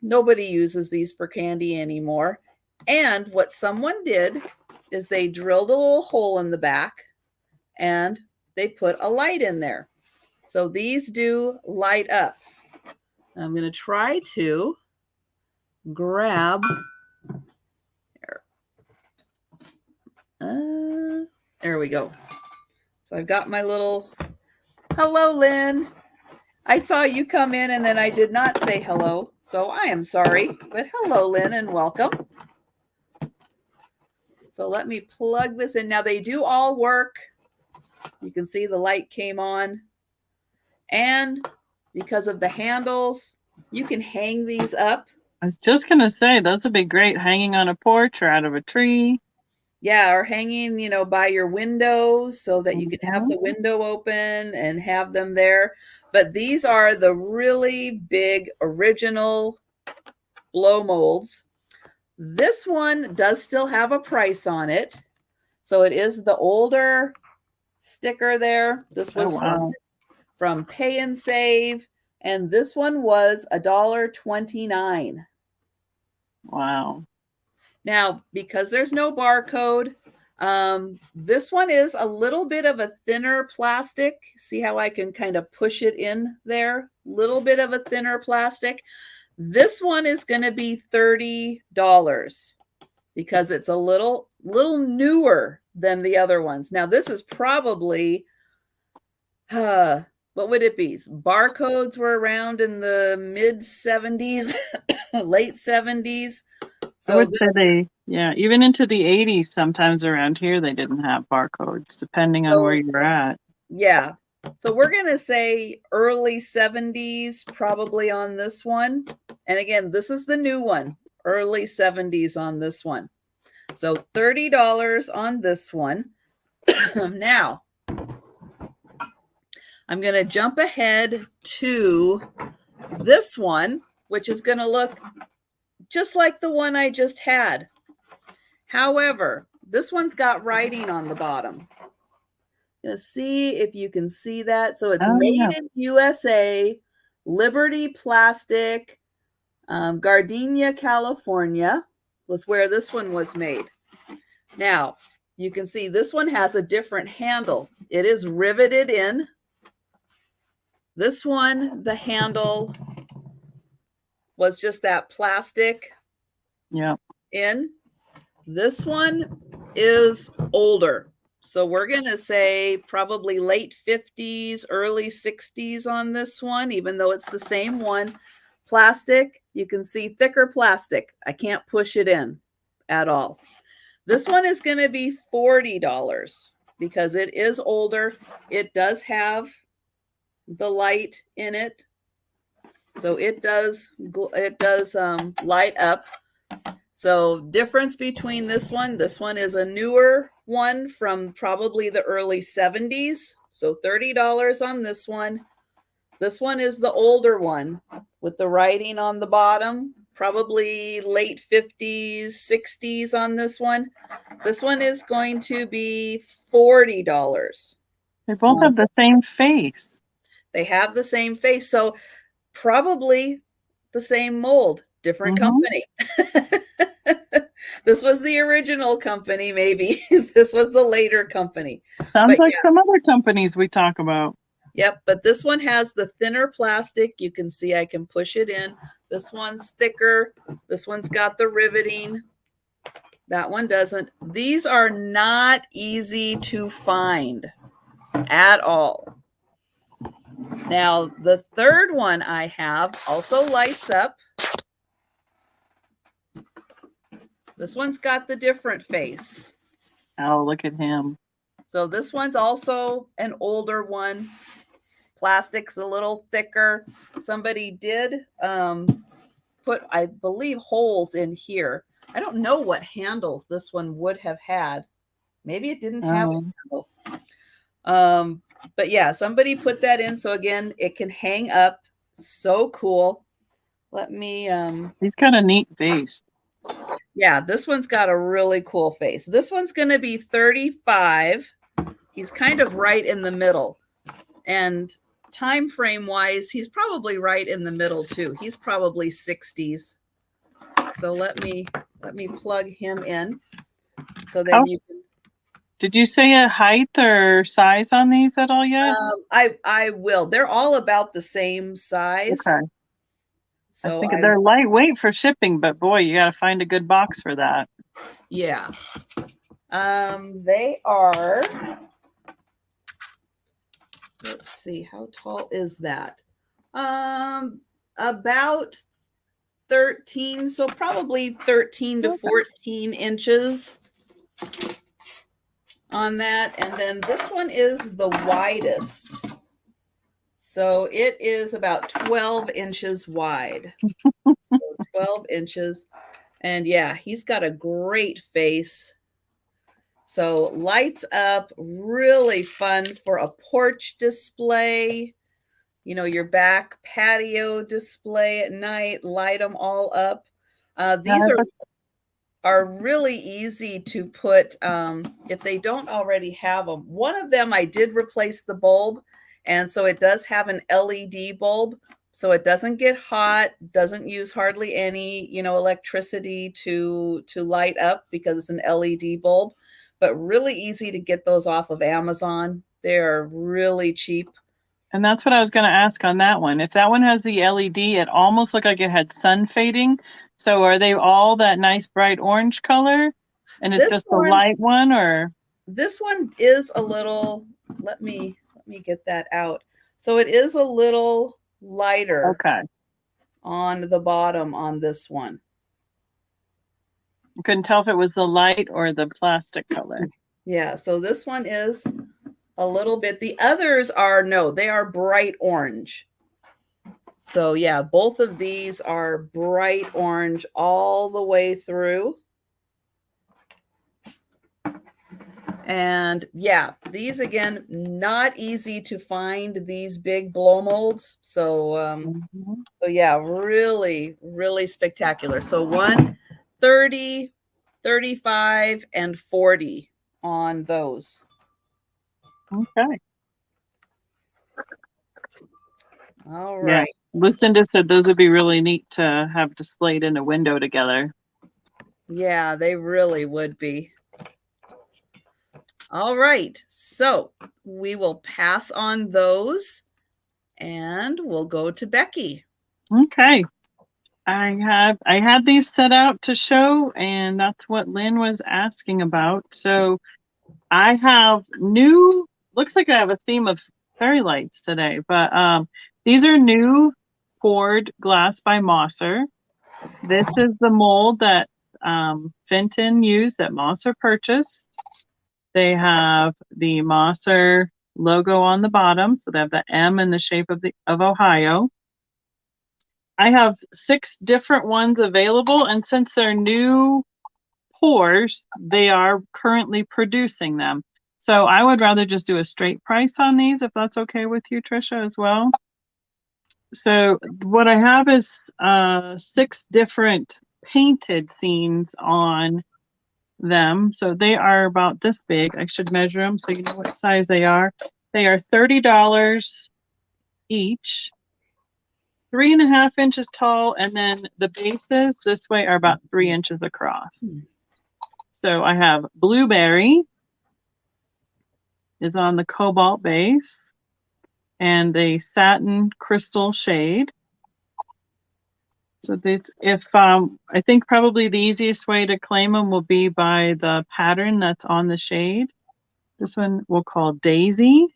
nobody uses these for candy anymore. And what someone did is they drilled a little hole in the back and they put a light in there. So these do light up. I'm going to try to grab there we go. So I've got my little, hello, Lynn. I saw you come in and then I did not say hello. So I am sorry, but hello, Lynn, and welcome. So let me plug this in. Now they do all work. You can see the light came on. And because of the handles, you can hang these up. I was just going to say, those would be great hanging on a porch or out of a tree. Yeah, or hanging, you know, by your window so that you can have Mhm. the window open and have them there. But these are the really big original blow molds. This one does still have a price on it. So it is the older sticker there. This Oh, was wow. from Pay and Save, and this one was $1.29. Wow. Now, because there's no barcode, this one is a little bit of a thinner plastic. See how I can kind of push it in there? Little bit of a thinner plastic. This one is going to be $30 because it's a little newer than the other ones. Now, this is probably what would it be? Barcodes were around in the mid 70s, late 70s. I So would say even into the 80s, sometimes around here, they didn't have barcodes, depending on where you're at. Yeah. So we're going to say early 70s probably on this one. And again, this is the new one, early 70s on this one. So $30 on this one. Now, I'm going to jump ahead to this one, which is going to look just like the one I just had. However, this one's got writing on the bottom. Gonna see if you can see that. So it's made in USA, Liberty Plastic, Gardenia, California was where this one was made. Now, you can see this one has a different handle. It is riveted in. This one, the handle was just that plastic in. This one is older. So we're going to say probably late 50s, early 60s on this one, even though it's the same one. Plastic, you can see thicker plastic. I can't push it in at all. This one is going to be $40 because it is older. It does have the light in it. So it does light up. So difference between this one is a newer one from probably the early 70s. So $30 on this one. This one is the older one with the writing on the bottom, probably late 50s, 60s on this one. This one is going to be $40. They both have the same face. They have the same face. So probably the same mold, different company. This was the original company, maybe. This was the later company. Sounds like some other companies we talk about. Yep, but this one has the thinner plastic. You can see I can push it in. This one's thicker. This one's got the riveting. That one doesn't. These are not easy to find at all. Now, the third one I have also lights up. This one's got the different face. Oh, look at him. So this one's also an older one. Plastic's a little thicker. Somebody did put, I believe, holes in here. I don't know what handle this one would have had. Maybe it didn't have a handle. But yeah, somebody put that in. So again, it can hang up. So cool. Let me he's got a neat face. Yeah, this one's got a really cool face. This one's going to be $35. He's kind of right in the middle. And time frame wise, he's probably right in the middle too. He's probably 60s. So let me plug him in. So then you can. Did you say a height or size on these at all yet? I will. They're all about the same size. Okay. So I was thinking they're lightweight for shipping, but boy, you got to find a good box for that. Yeah. They are, let's see, how tall is that? About 13, so probably 13 to 14 inches on that. And then this one is the widest. So it is about 12 inches wide. So 12 inches. And yeah, he's got a great face. So lights up, really fun for a porch display. You know, your back patio display at night, light them all up. These are really easy to put if they don't already have them. One of them I did replace the bulb, and so it does have an LED bulb, so it doesn't get hot, doesn't use hardly any, you know, electricity to light up because it's an LED bulb, but really easy to get those off of Amazon. They're really cheap. And that's what I was going to ask on that one. If that one has the LED, it almost looked like it had sun fading. So are they all that nice bright orange color? And it's just a light one, or? This one is a little, let me get that out. So it is a little lighter on the bottom on this one. I couldn't tell if it was the light or the plastic color. Yeah, so this one is a little bit. The others are, no, they are bright orange. So yeah, both of these are bright orange all the way through. And yeah, these again, not easy to find, these big blow molds. So so yeah, really, really spectacular. So 1, 30, 35, and 40 on those. Okay. All right. Yeah. Lucinda said those would be really neat to have displayed in a window together. Yeah, they really would be. All right, so we will pass on those and we'll go to Becky. Okay. I had these set out to show, and that's what Lynn was asking about. So I have new, looks like I have a theme of fairy lights today, but these are new poured glass by Mosser. This is the mold that Fenton used, that Mosser purchased. They have the Mosser logo on the bottom, so they have the M in the shape of Ohio. I have 6 different ones available, and since they're new pours, they are currently producing them. So I would rather just do a straight price on these, if that's okay with you, Trisha, as well. So what I have is 6 different painted scenes on them. So they are about this big. I should measure them so you know what size they are. They are $30 each, 3.5 inches tall, and then the bases this way are about 3 inches across. So I have Blueberry is on the cobalt base and a satin crystal shade. So this, if I think probably the easiest way to claim them will be by the pattern that's on the shade. This one we'll call Daisy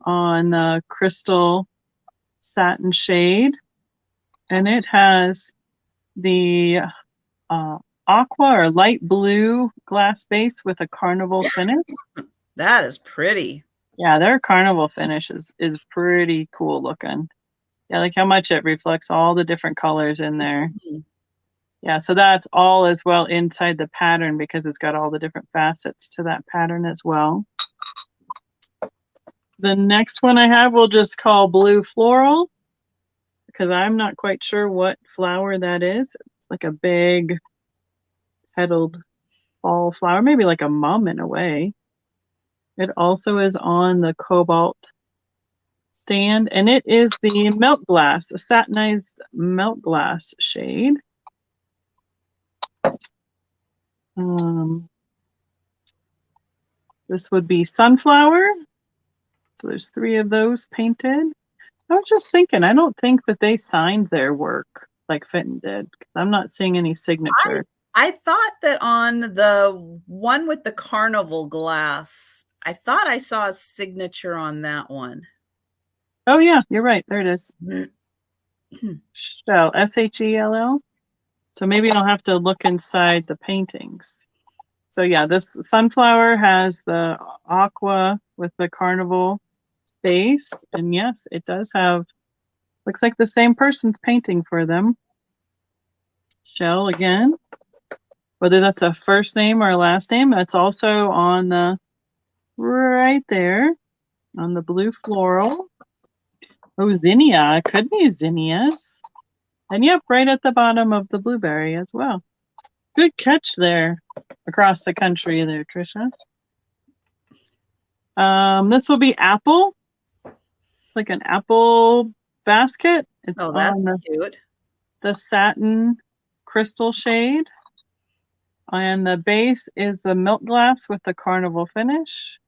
on the crystal satin shade, and it has the aqua or light blue glass base with a carnival finish. That is pretty. Yeah, their carnival finish is pretty cool looking. Yeah, like how much it reflects all the different colors in there. Yeah, so that's all as well inside the pattern because it's got all the different facets to that pattern as well. The next one I have we'll just call Blue Floral because I'm not quite sure what flower that is. It's like a big petaled fall flower, maybe like a mum in a way. It also is on the cobalt stand, and it is the melt glass, a satinized melt glass shade. This would be Sunflower. So there's 3 of those painted. I was just thinking, I don't think that they signed their work like Fenton did. I'm not seeing any signature. I thought that on the one with the carnival glass, I thought I saw a signature on that one. Oh yeah, you're right. There it is. Shell, Shell. So maybe I'll have to look inside the paintings. So yeah, this Sunflower has the aqua with the carnival base. And yes, it does have, looks like the same person's painting for them. Shell again. whether that's a first name or a last name. That's also on the right there on the blue floral. Oh, zinnia. It could be zinnias. And yep, right at the bottom of the blueberry as well. Good catch there across the country there, Trisha. This will be apple, like an apple basket. It's Oh, that's on cute. the satin crystal shade. And the base is the milk glass with the carnival finish.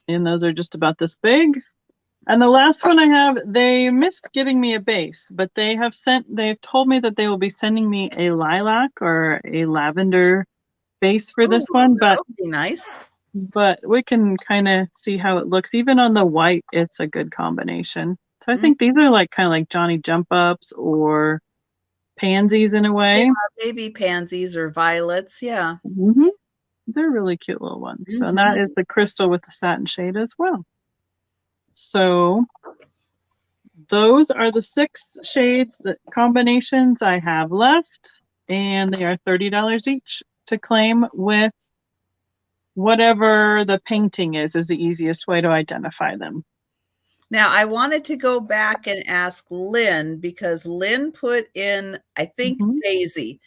And those are just about this big. And the last one I have, they missed getting me a base, but they've told me that they will be sending me a lilac or a lavender base for this one, That would be nice. but we can kind of see how it looks. Even on the white, it's a good combination. So I think these are like kind of like Johnny Jump Ups or pansies in a way. Yeah, maybe pansies or violets. Yeah. Mm-hmm. They're really cute little ones. Mm-hmm. So that is the crystal with the satin shade as well. So those are the 6 shades, the combinations I have left, and they are $30 each to claim with whatever the painting is the easiest way to identify them. Now, I wanted to go back and ask Lynn because Lynn put in, I think, Daisy.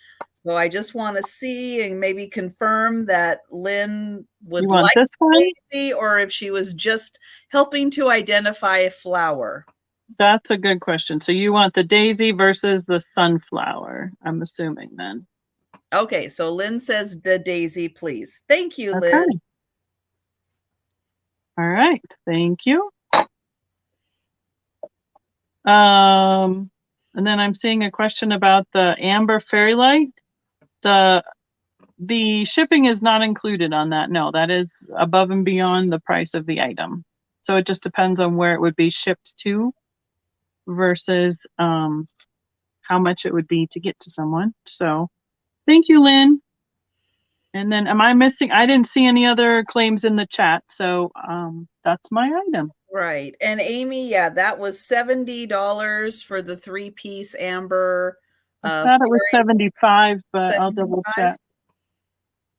So I just want to see and maybe confirm that Lynn would like this one? Daisy, or if she was just helping to identify a flower. That's a good question. So you want the daisy versus the sunflower, I'm assuming then. Okay, so Lynn says the daisy, please. Thank you, Lynn. Okay. All right, thank you. And then I'm seeing a question about the amber fairy light. The shipping is not included on that. No, that is above and beyond the price of the item. So it just depends on where it would be shipped to versus how much it would be to get to someone. So thank you, Lynn. And then am I missing? I didn't see any other claims in the chat. So that's my item. Right. And Amy, yeah, that was $70 for the 3-piece amber. I thought it was 75, but 75? I'll double check.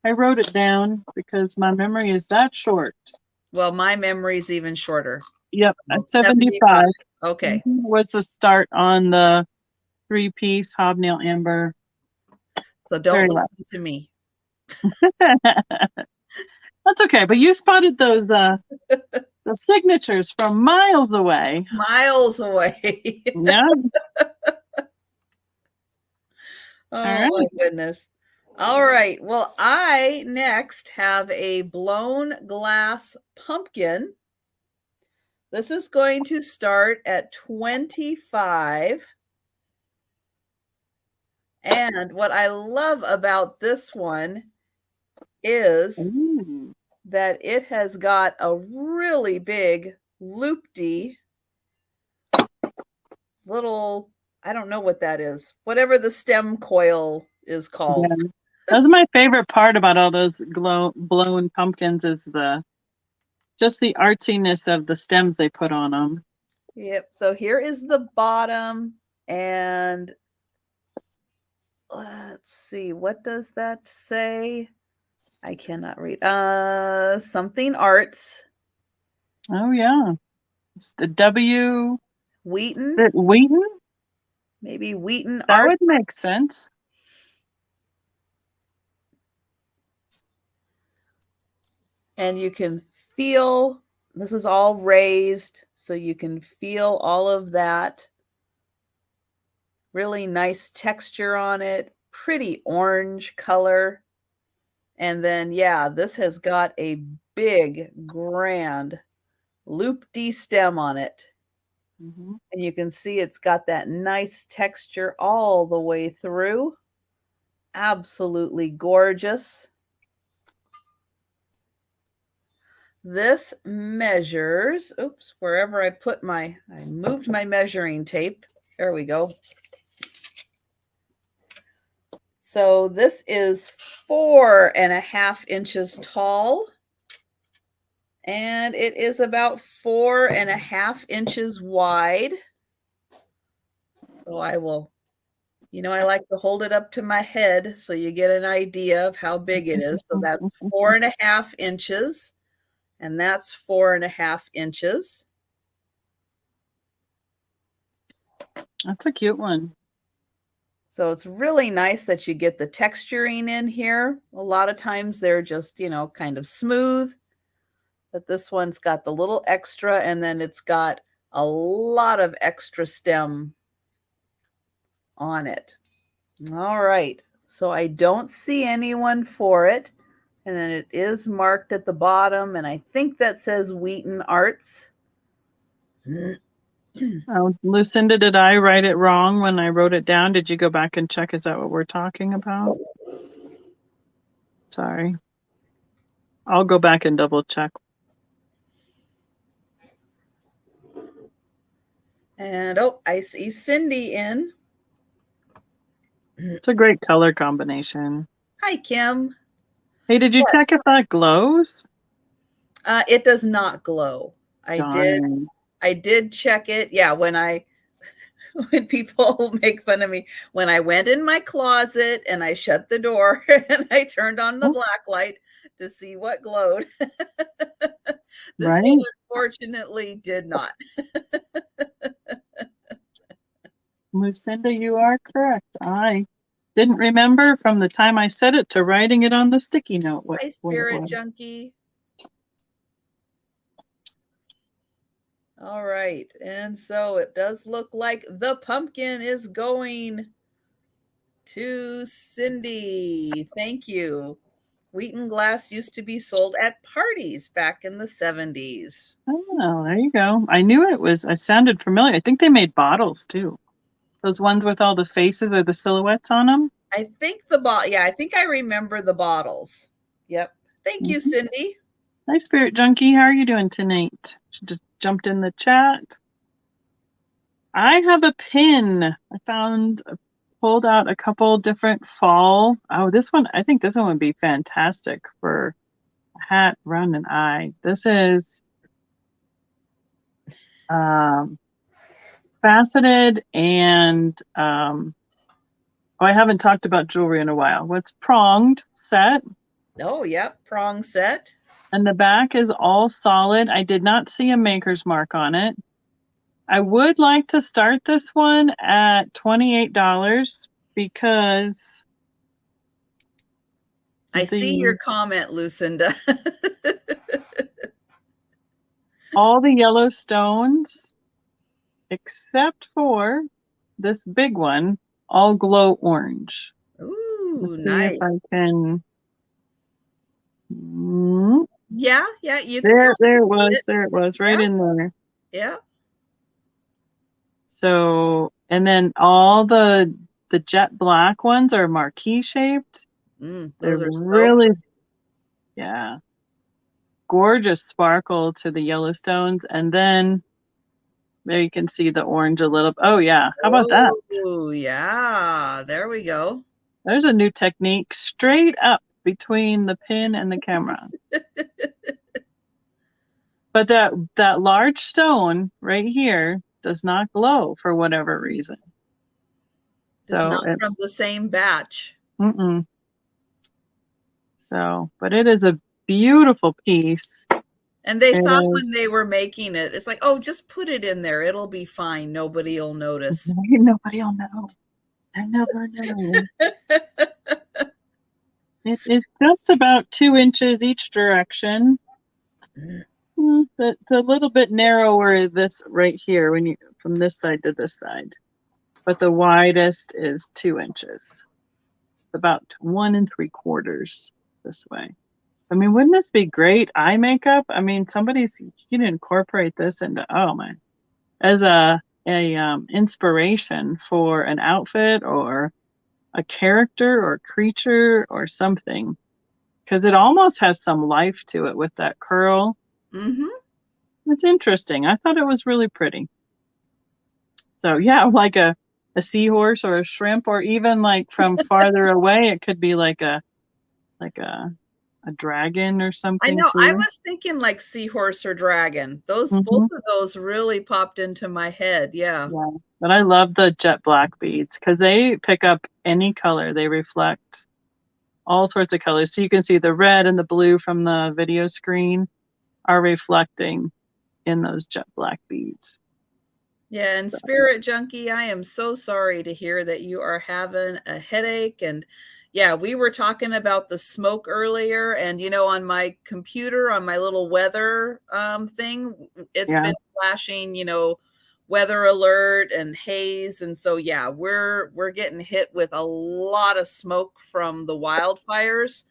I wrote it down because my memory is that short. Well, my memory is even shorter. Yep, so 75. Okay. Was the start on the 3-piece hobnail amber. So don't listen to me. That's okay, but you spotted those the signatures from miles away. Miles away. Yeah. Oh, my goodness. All right. Well, I next have a blown glass pumpkin. This is going to start at $25. And what I love about this one is that it has got a really big loop-de little, I don't know what that is, whatever the stem coil is called. Yeah. That's my favorite part about all those blown pumpkins is just the artsiness of the stems they put on them. Yep. So here is the bottom, and let's see, what does that say? I cannot read. Something arts. Oh yeah, it's the W. Wheaton. Wheaton. Maybe Wheaton that Arts. would make sense. And you can feel, this is all raised, so you can feel all of that. Really nice texture on it, pretty orange color. And then, yeah, this has got a big, grand loop-de stem on it. And you can see it's got that nice texture all the way through. Absolutely gorgeous. This measures, oops, wherever I put I moved my measuring tape. There we go. So this is 4.5 inches tall. And it is about 4.5 inches wide. So I will You know, I like to hold it up to my head so you get an idea of how big it is. So that's 4.5 inches, and that's 4.5 inches. That's a cute one. So it's really nice that you get the texturing in here. A lot of times they're just, you know, kind of smooth, but this one's got the little extra, and then it's got a lot of extra stem on it. All right, so I don't see anyone for it. And then it is marked at the bottom, and I think that says Wheaton Arts. Oh, Lucinda, did I write it wrong when I wrote it down? Did you go back and check? Is that what we're talking about? Sorry. I'll go back and double check. And oh, I see Cindy in. It's a great color combination. Hi, Kim. Hey, did you check if that glows? It does not glow. Darn. I did check it. Yeah, when people make fun of me, when I went in my closet and I shut the door and I turned on the black light to see what glowed. This one unfortunately did not. Lucinda, you are correct. I didn't remember from the time I said it to writing it on the sticky note. Hi, Spirit Junkie. All right, and so it does look like the pumpkin is going to Cindy. Thank you. Wheaton glass used to be sold at parties back in the 70s. Oh, there you go. I knew it was, I sounded familiar. I think they made bottles too. Those ones with all the faces or the silhouettes on them. I think I think I remember the bottles. Yep. Thank you, Cindy. Hi, Spirit Junkie. How are you doing tonight? She just jumped in the chat. I have a pin. I pulled out a couple different fall. Oh, this one, I think this one would be fantastic for a hat around an eye. This is faceted and I haven't talked about jewelry in a while. What's pronged set? Oh, yep, prong set. And the back is all solid. I did not see a maker's mark on it. I would like to start this one at $28 because I see your comment, Lucinda. all the yellow stones, except for this big one, all glow orange. Ooh, let's nice. see if I can. Yeah, you can. There it was, right in there. Yeah. So, and then all the jet black ones are marquee shaped. Those are really, yeah, gorgeous sparkle to the Yellowstones, and then there you can see the orange a little. Oh yeah, how about that? Oh yeah, there we go. There's a new technique, straight up between the pin and the camera. But that large stone right here does not glow for whatever reason. It's not from the same batch. So, but it is a beautiful piece. And they thought when they were making it, it's like, oh, just put it in there. It'll be fine. Nobody will notice. Nobody will know. I never know. It is just about 2 inches each direction. It's a little bit narrower this right here when you from this side to this side, but the widest is 2 inches. About 1 3/4 this way. I mean, wouldn't this be great eye makeup? I mean, you can incorporate this into as a inspiration for an outfit or a character or creature or something, because it almost has some life to it with that curl. It's interesting. I thought it was really pretty. So yeah, like a seahorse or a shrimp, or even like from farther away, it could be like a a dragon or I something know. I too. was thinking like seahorse or dragon. Those both Hmm. of those really popped into my head. Yeah. Yeah, but I love the jet black beads because they pick up any color. They reflect all sorts of colors. So you can see the red and the blue from the video screen are reflecting in those jet black beads. Yeah, and So, Spirit Junkie, I am so sorry to hear that you are having a headache. And yeah, we were talking about the smoke earlier, and on my computer, on my little weather thing, it's yeah, been flashing, weather alert and haze. And so yeah, we're getting hit with a lot of smoke from the wildfires.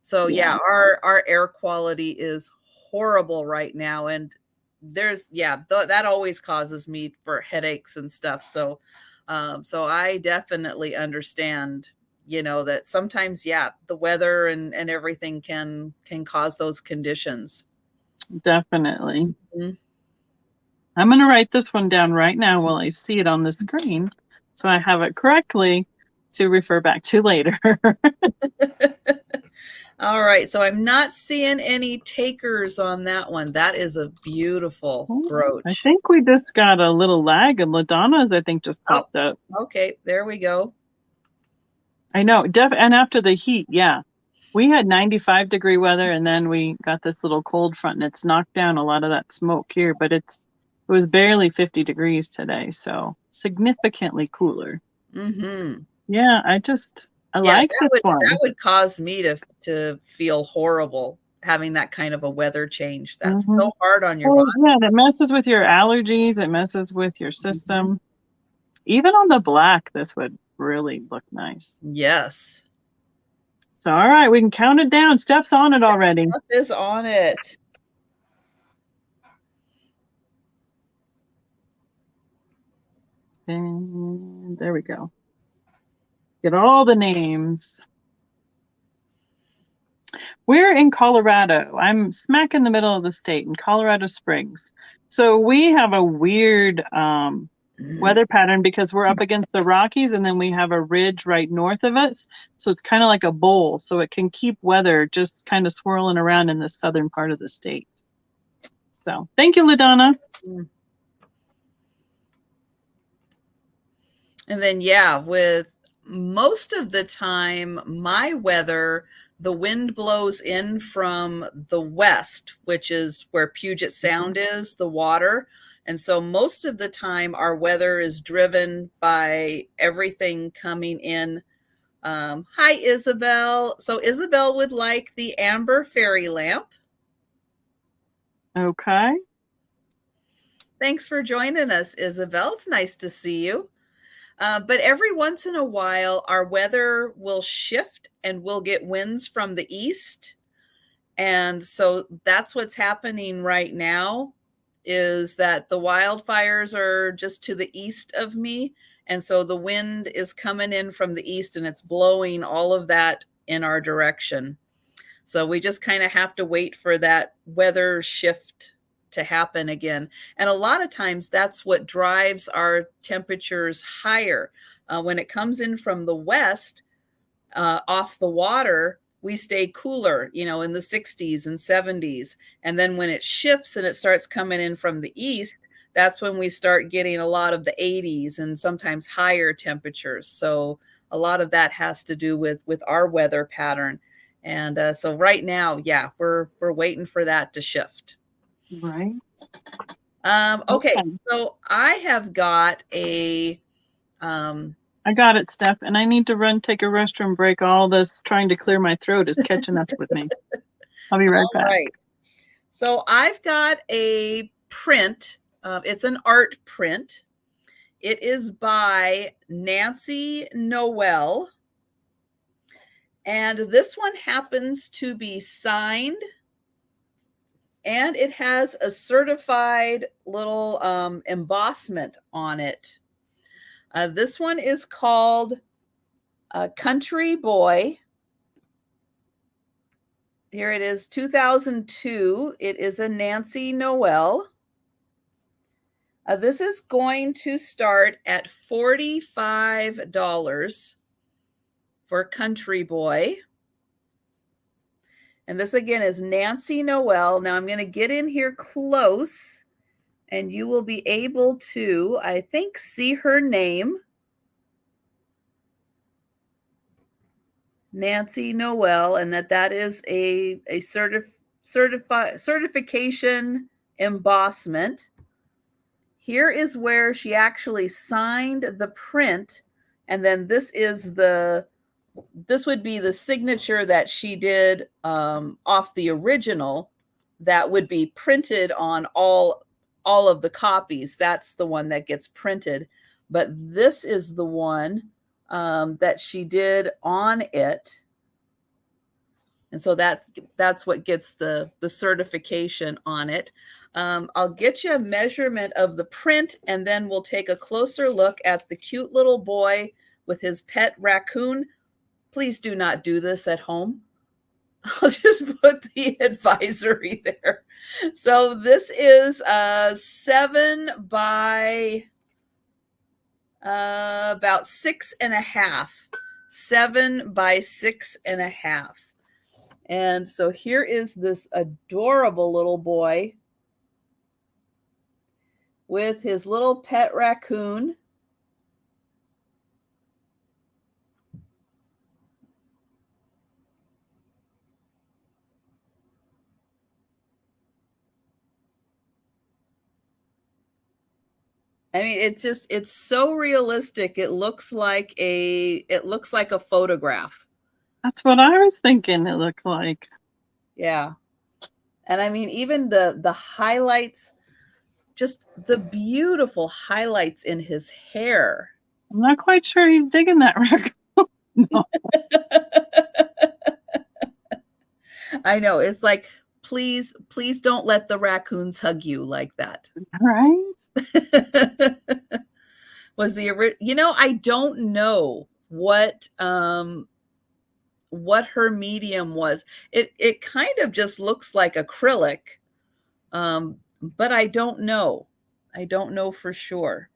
So yeah, yeah, our air quality is horrible right now, and that always causes me for headaches and stuff. So so I definitely understand, that sometimes the weather and everything can cause those conditions. definitely. Mhm. I'm going to write this one down right now while I see it on the screen so I have it correctly to refer back to later. All right, so I'm not seeing any takers on that one. That is a beautiful I brooch. think we just got a little lag, and LaDonna's, I think, just Oh, popped up. okay, there we go. I know, and after the heat, yeah. We had 95-degree weather, and then we got this little cold front, and it's knocked down a lot of that smoke here, but it was barely 50 degrees today, so significantly cooler. Mm-hmm. Yeah, I Yeah, like that this would that one. would cause me to feel horrible having that kind of a weather change. That's Hmm. so hard on your body. Oh, yeah, and it messes with your allergies, it messes with your Mhm. system. Even on the black, this would really look nice. Yes. So, all right, we can count it down. Steph's on it already. What is on it? And there we go. Get all the names. We're in Colorado. I'm smack in the middle of the state in Colorado Springs. So we have a weird weather pattern because we're up against the Rockies and then we have a ridge right north of us. So it's kind of like a bowl. So it can keep weather just kind of swirling around in the southern part of the state. So thank you, LaDonna. And then with most of the time, my weather, the wind blows in from the west, which is where Puget Sound is, the water. And so most of the time, our weather is driven by everything coming in. Hi, Isabel. So Isabel would like the amber fairy lamp. Okay. Thanks for joining us, Isabel. It's nice to see you. But every once in a while, our weather will shift and we'll get winds from the east. And so that's what's happening right now, is that the wildfires are just to the east of me. And so the wind is coming in from the east and it's blowing all of that in our direction. So we just kind of have to wait for that weather shift to happen again. And a lot of times that's what drives our temperatures higher. When it comes in from the west, off the water, we stay cooler, in the 60s and 70s. And then when it shifts and it starts coming in from the east, that's when we start getting a lot of the 80s and sometimes higher temperatures. So a lot of that has to do with our weather pattern. And so right now, we're waiting for that to shift. Right. Okay, Okay. so I have got a I got it, Steph, and I need to run take a restroom break. All this trying to clear my throat is catching up with me. I'll be right all back. right. So I've got a print. It's an art print. It is by Nancy Noel. And this one happens to be signed. And it has a certified little embossment on it. This one is called Country Boy. Here it is, 2002. It is a Nancy Noel. This is going to start at $45 for Country Boy. And this again is Nancy Noel. Now I'm going to get in here close and you will be able to, I think, see her name. Nancy Noel, and that is a certification embossment. Here is where she actually signed the print, and then this would be the signature that she did off the original that would be printed on all of the copies. That's the one that gets printed, but this is the one that she did on it. And so that's what gets the certification on it. I'll get you a measurement of the print, and then we'll take a closer look at the cute little boy with his pet raccoon. Please do not do this at home. I'll just put the advisory there. So this is 7 by about 6.5. 7 by 6.5. And so here is this adorable little boy with his little pet raccoon. I mean, it's so realistic. It looks like a photograph. That's what I was thinking it looked like. Yeah. And I mean, even the highlights, just the beautiful highlights in his hair. I'm not quite sure he's digging that raccoon. No. I know. It's like, please don't let the raccoons hug you like that. Right? I don't know what her medium was. It kind of just looks like acrylic, but I don't know. I don't know for sure.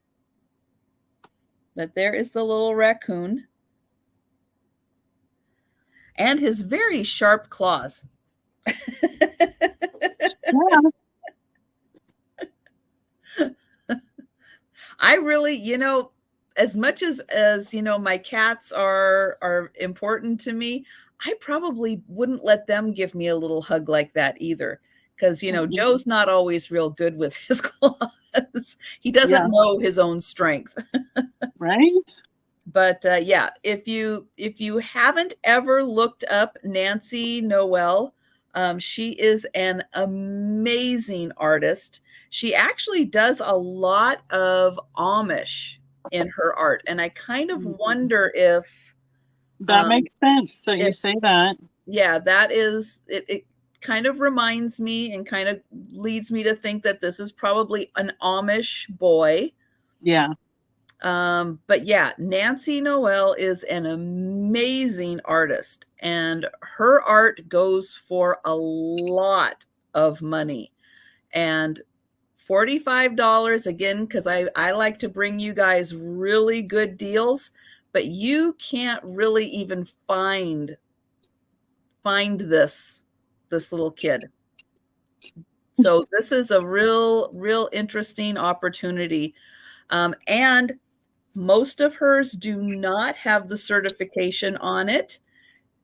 But there is the little raccoon and his very sharp claws. Yeah. I really, as much as my cats are important to me, I probably wouldn't let them give me a little hug like that either. Because, Joe's not always real good with his claws. He doesn't know his own strength. Right? But yeah, if you haven't ever looked up Nancy Noel, she is an amazing artist. She actually does a lot of Amish in her art, and I kind of wonder if that makes sense. So you say that. Yeah, that is it. It kind of reminds me and kind of leads me to think that this is probably an Amish boy. Yeah. But yeah, Nancy Noel is an amazing artist, and her art goes for a lot of money. And $45 again, because I like to bring you guys really good deals, but you can't really even find this little kid. So this is a real interesting opportunity. And most of hers do not have the certification on it,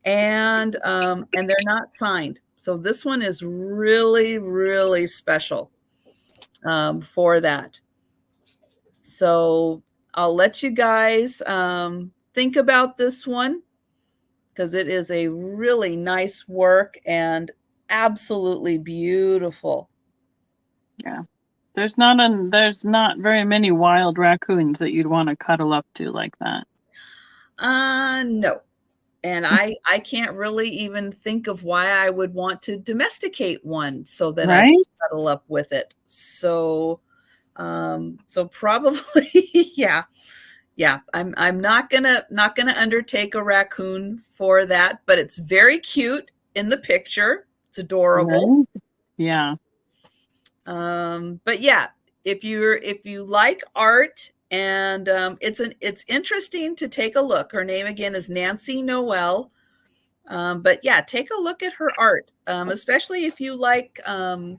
and they're not signed. So this one is really special for that. So I'll let you guys think about this one, because it is a really nice work and absolutely beautiful. Yeah. There's not very many wild raccoons that you'd want to cuddle up to like that. No. And I can't really even think of why I would want to domesticate one so that I can cuddle up with it. So probably yeah. I'm not gonna undertake a raccoon for that, but it's very cute in the picture. It's adorable. Right? Yeah. But yeah, if you like art, and it's interesting to take a look. Her name again is Nancy Noel, But yeah, take a look at her art, especially if you like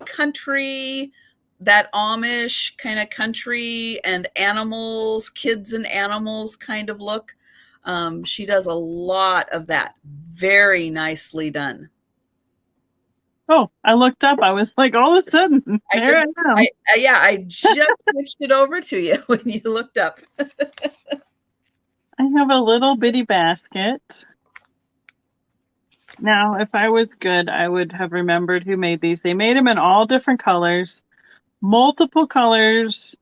country, that Amish kind of country and animals, kids and animals kind of look. She does a lot of that. Very nicely done. Oh, I looked up. I was like, all of a sudden, there I am. I just switched it over to you when you looked up. I have a little bitty basket. Now, if I was good, I would have remembered who made these. They made them in all different colors, multiple colors.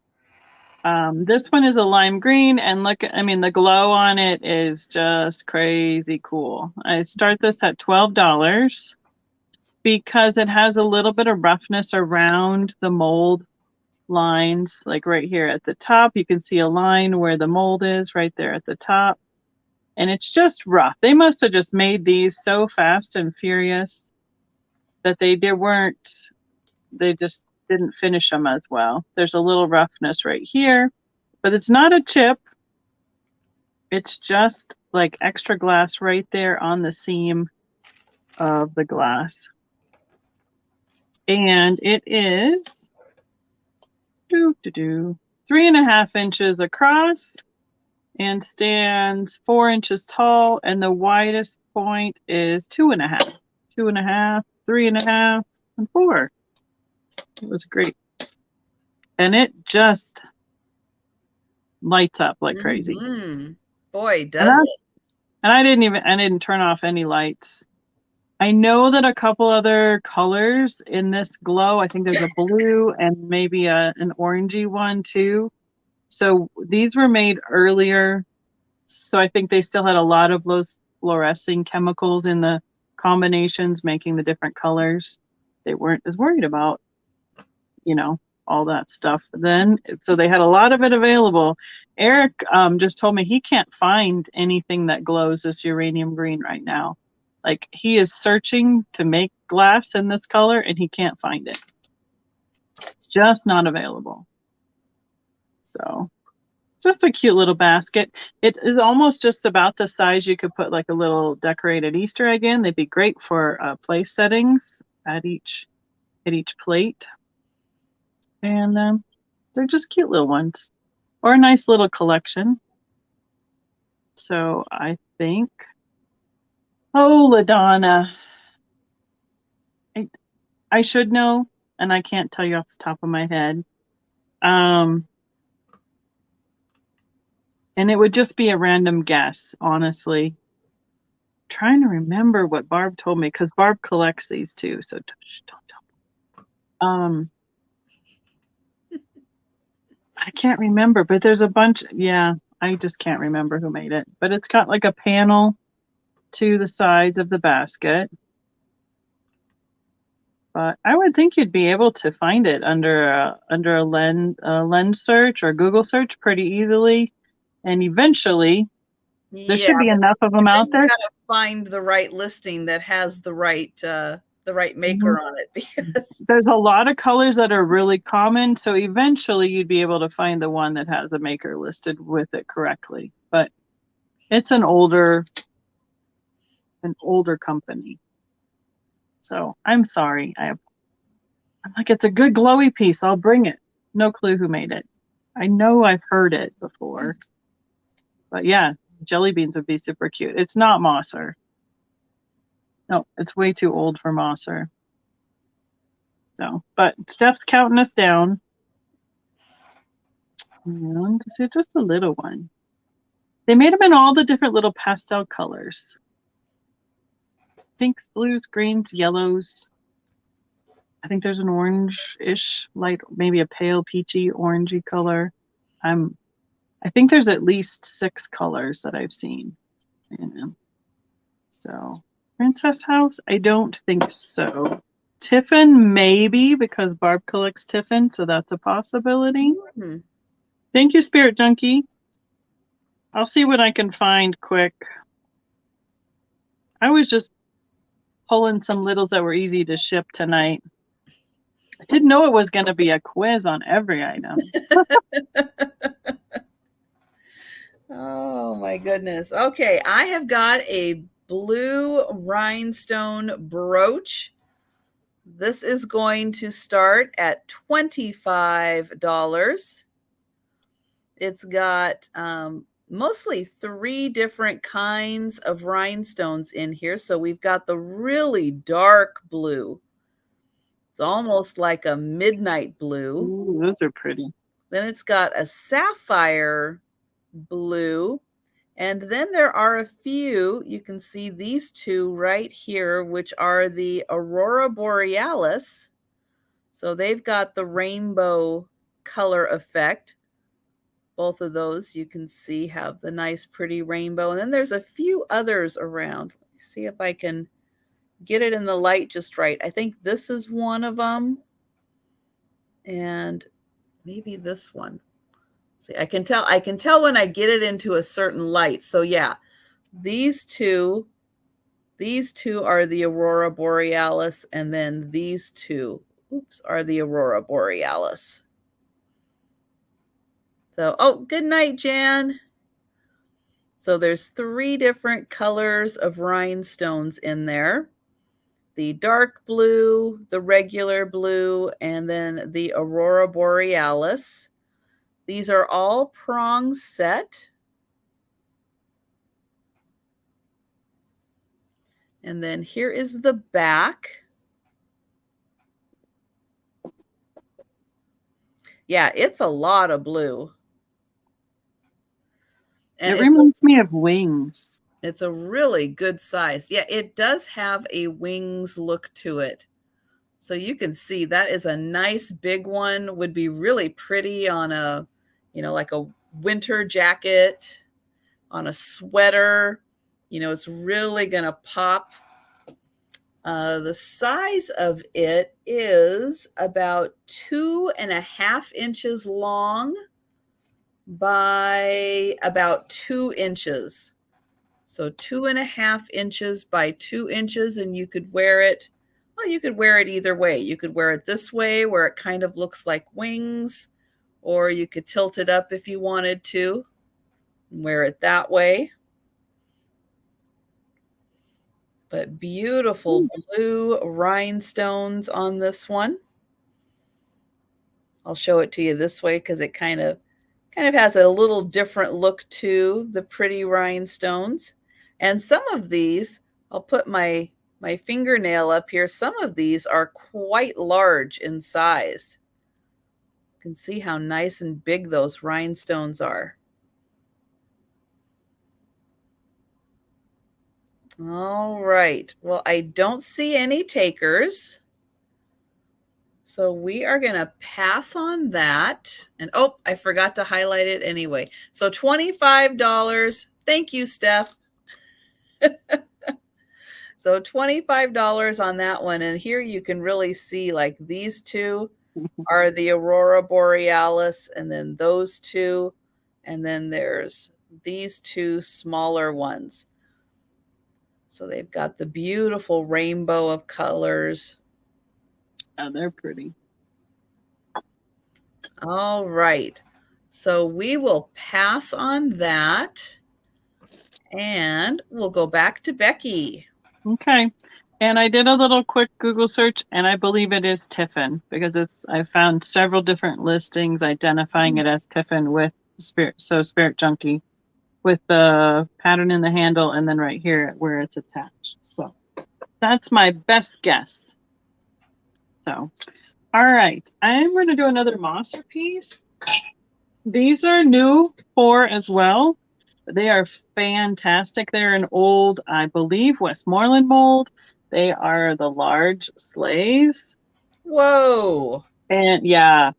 This one is a lime green, and look, I mean, the glow on it is just crazy cool. I start this at $12 because it has a little bit of roughness around the mold lines. Like right here at the top, you can see a line where the mold is right there at the top. And it's just rough. They must have just made these so fast and furious that they just didn't finish them as well. There's a little roughness right here, but it's not a chip. It's just like extra glass right there on the seam of the glass. And it is 3.5 inches across and stands 4 inches tall, and the widest point is 2.5, 2.5, 3.5, and 4. It was great. And it just lights up like crazy. Boy, does it. And I didn't turn off any lights. I know that a couple other colors in this glow, I think there's a blue and maybe an orangey one too. So these were made earlier. So I think they still had a lot of those fluorescing chemicals in the combinations, making the different colors. They weren't as worried about, all that stuff then. So they had a lot of it available. Eric just told me he can't find anything that glows this uranium green right now. Like, he is searching to make glass in this color and he can't find it. It's just not available. So just a cute little basket. It is almost just about the size you could put like a little decorated Easter egg in. They'd be great for place settings at each plate. And they're just cute little ones, or a nice little collection. So I think, oh, LaDonna, I should know, and I can't tell you off the top of my head. And it would just be a random guess, honestly. I'm trying to remember what Barb told me, because Barb collects these too, so don't tell me. I can't remember, but there's a bunch. Yeah, I just can't remember who made it. But it's got like a panel to the sides of the basket. But I would think you'd be able to find it under a lens search or Google search pretty easily. And eventually, there should be enough of them out there. You gotta find the right listing that has the right maker on it, because there's a lot of colors that are really common. So eventually you'd be able to find the one that has a maker listed with it correctly. But it's an older company. So I'm sorry. I'm like, it's a good glowy piece. I'll bring it. No clue who made it. I know I've heard it before. But yeah, jelly beans would be super cute. It's not Mosser. No, it's way too old for Mosser. So, but Steph's counting us down. And it's just a little one. They made them in all the different little pastel colors. Pinks, blues, greens, yellows. I think there's an orange-ish, light, maybe a pale peachy orangey color. I think there's at least 6 colors that I've seen. So, Princess House? I don't think so. Tiffin, maybe, because Barb collects Tiffin, so that's a possibility. Thank you, Spirit Junkie. I'll see what I can find quick. I was just pulling some littles that were easy to ship tonight. I didn't know it was going to be a quiz on every item. Oh my goodness. Okay, I have got a blue rhinestone brooch. This is going to start at $25. It's got mostly 3 different kinds of rhinestones in here. So we've got the really dark blue. It's almost like a midnight blue. Ooh, those are pretty. Then it's got a sapphire blue. And then there are a few, you can see these 2 right here, which are the Aurora Borealis. So they've got the rainbow color effect. Both of those you can see have the nice pretty rainbow. And then there's a few others around. Let me see if I can get it in the light just right. I think this is one of them. And maybe this one. See, I can tell when I get it into a certain light. So yeah, these two are the Aurora Borealis, and then these 2, are the Aurora Borealis. So, oh, good night, Jan. So there's 3 different colors of rhinestones in there. The dark blue, the regular blue, and then the Aurora Borealis. These are all prong set. And then here is the back. Yeah, it's a lot of blue. And it reminds me of wings. It's a really good size. Yeah, it does have a wings look to it. So you can see that is a nice big one. Would be really pretty on a, like a winter jacket, on a sweater. It's really going to pop. The size of it is about 2.5 inches long by about 2 inches. So 2.5 inches by 2 inches, and you could wear it. Well, you could wear it either way. You could wear it this way where it kind of looks like wings, or you could tilt it up if you wanted to and wear it that way. But beautiful blue rhinestones on this one. I'll show it to you this way because it kind of has a little different look to the pretty rhinestones. And some of these, I'll put my fingernail up here. Some of these are quite large in size. You can see how nice and big those rhinestones are. All right. Well, I don't see any takers. So we are going to pass on that. And oh, I forgot to highlight it anyway. So $25. Thank you, Steph. So $25 on that one. And here you can really see like these 2 are the Aurora Borealis, and then those 2. And then there's these 2 smaller ones. So they've got the beautiful rainbow of colors. Oh, they're pretty. All right. So we will pass on that. And we'll go back to Becky. Okay. And I did a little quick Google search, and I believe it is Tiffin because I found several different listings identifying it as Tiffin with Spirit Junkie, with the pattern in the handle and then right here where it's attached. So that's my best guess. So, all right. I'm going to do another Mosser piece. These are new pour as well. They are fantastic. They're an old, I believe, Westmoreland mold. They are the large sleighs. Whoa. And yeah,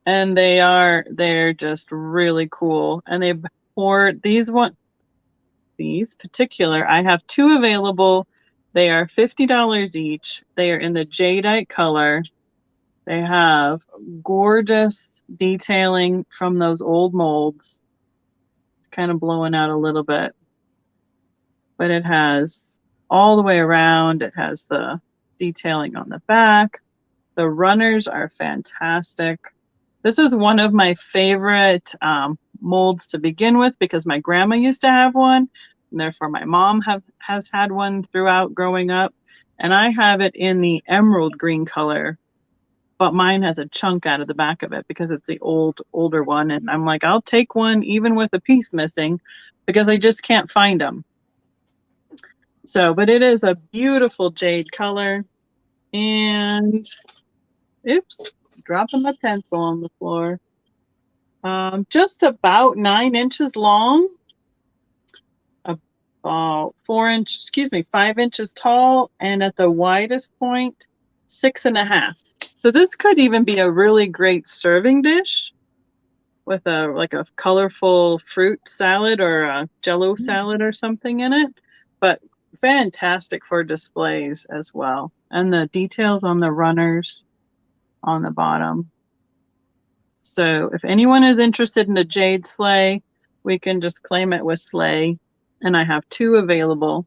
and they're just really cool. And they pour these particular, I have 2 available. They are $50 each. They are in the jadeite color. They have gorgeous detailing from those old molds. It's kind of blowing out a little bit, but it has all the way around. It has the detailing on the back. The runners are fantastic. This is one of my favorite molds to begin with because my grandma used to have one. and therefore my mom has had one throughout growing up, and I have it in the emerald green color, but mine has a chunk out of the back of it because it's the older one, and I'm like, I'll take one even with a piece missing because I just can't find them. So, but it is a beautiful jade color, and oops, dropping my pencil on the floor. Just about 9 inches long, about 5 inches tall, and at the widest point, 6.5. So this could even be a really great serving dish with a colorful fruit salad or a jello salad or something in it, but fantastic for displays as well. And the details on the runners on the bottom. So if anyone is interested in a jade sleigh, we can just claim it with sleigh. And I have 2 available.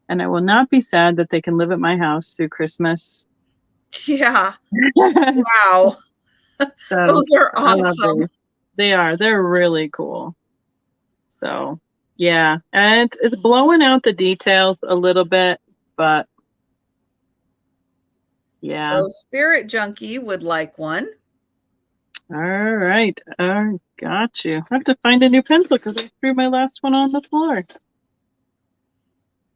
And I will not be sad that they can live at my house through Christmas. Yeah. Wow. So Those are awesome. They are. They're really cool. So yeah, and it's blowing out the details a little bit, but yeah. So Spirit Junkie would like one. All right. Got you. I have to find a new pencil because I threw my last one on the floor.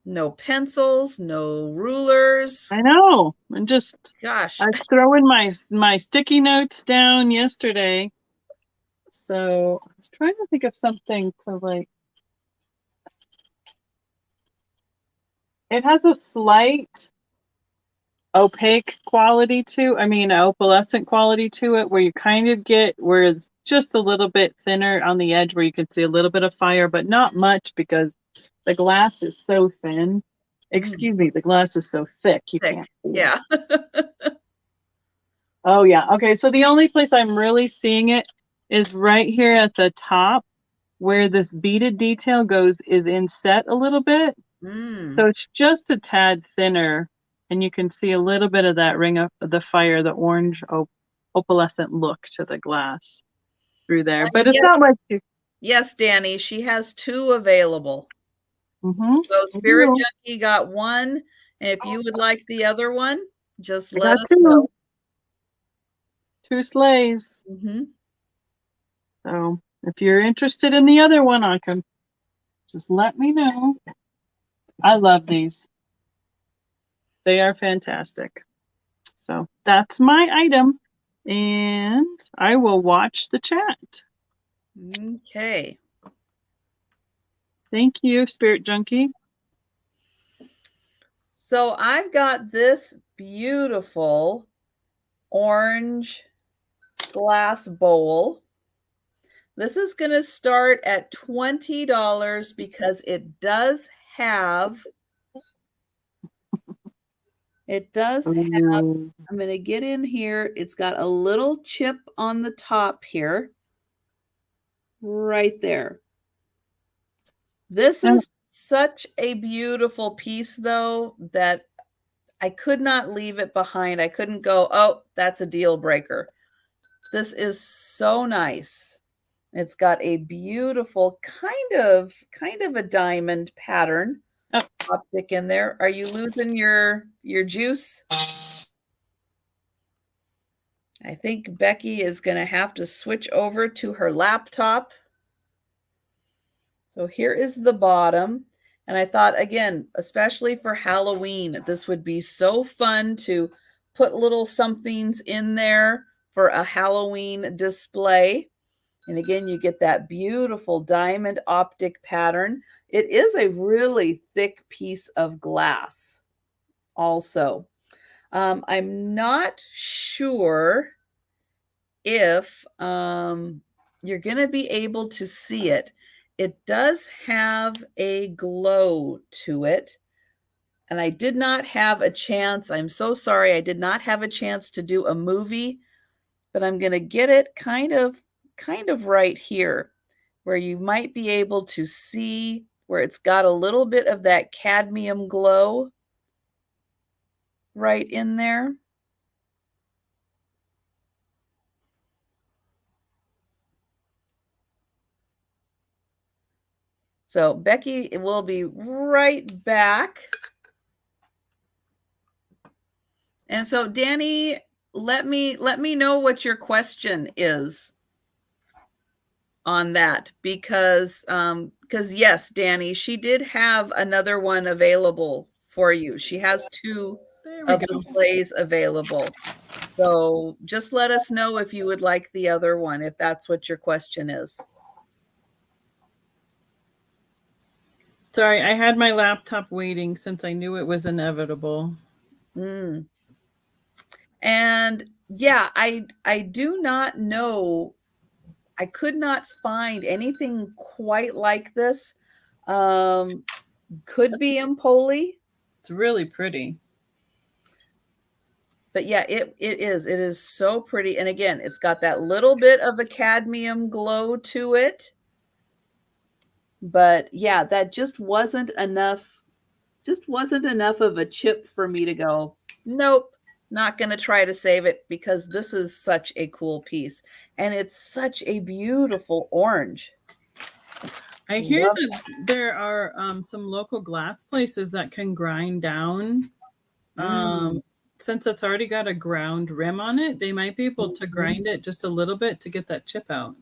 No pencils, no rulers. I know. I'm just, gosh. I was throwing my sticky notes down yesterday. So I was trying to think of something to like. It has a slight opaque quality to, opalescent quality to it, where you kind of get where it's just a little bit thinner on the edge where you can see a little bit of fire, but not much because the glass is so thin. Excuse me, the glass is so thick you can't see it. Yeah. Oh yeah. Okay, so the only place I'm really seeing it is right here at the top where this beaded detail is inset a little bit. So it's just a tad thinner, and you can see a little bit of that ring of the fire, the orange opalescent look to the glass through there. But it's not like you. Yes, Danny, she has 2 available. Mm-hmm. So Spirit Junkie got 1, and if you would like the other one, just let us know. 2 sleighs. Mm-hmm. So if you're interested in the other one, I can just let me know. I love these. They are fantastic. So that's my item, and I will watch the chat. Okay. Thank you, Spirit Junkie. So I've got this beautiful orange glass bowl. This is going to start at $20 because it does have, I'm going to get in here. It's got a little chip on the top here, right there. This is such a beautiful piece, though, that I could not leave it behind. I couldn't go, oh, that's a deal breaker. This is so nice. It's got a beautiful kind of a diamond pattern optic in there. Are you losing your juice? I think Becky is going to have to switch over to her laptop. So here is the bottom. And I thought, again, especially for Halloween, this would be so fun to put little somethings in there for a Halloween display. And again, you get that beautiful diamond optic pattern. It is a really thick piece of glass also. I'm not sure if you're going to be able to see it. It does have a glow to it. And I did not have a chance. I'm so sorry. I did not have a chance to do a movie, but I'm going to get it kind of right here where you might be able to see where it's got a little bit of that cadmium glow right in there. So Becky will be right back. And so Danny, let me know what your question is on that, because yes, Danny, she did have another one available for you. She has two of the sleighs available. So just let us know if you would like the other one, if that's what your question is. Sorry, I had my laptop waiting since I knew it was inevitable. And yeah, I do not know. I could not find anything quite like this. Could be Empoli. It's really pretty. But yeah, it is so pretty. And again, it's got that little bit of a cadmium glow to it. But yeah, that just wasn't enough of a chip for me to go, nope, not going to try to save it, because this is such a cool piece. And it's such a beautiful orange. I hear that there are some local glass places that can grind down. Since it's already got a ground rim on it, they might be able to grind it just a little bit to get that chip out.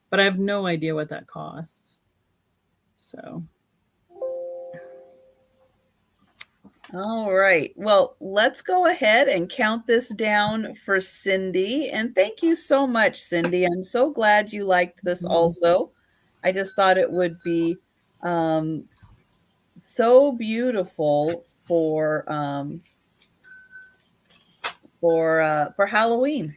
But I have no idea what that costs. So. All right. Well, let's go ahead and count this down for Cindy. And thank you so much, Cindy. I'm so glad you liked this also. I just thought it would be so beautiful for Halloween.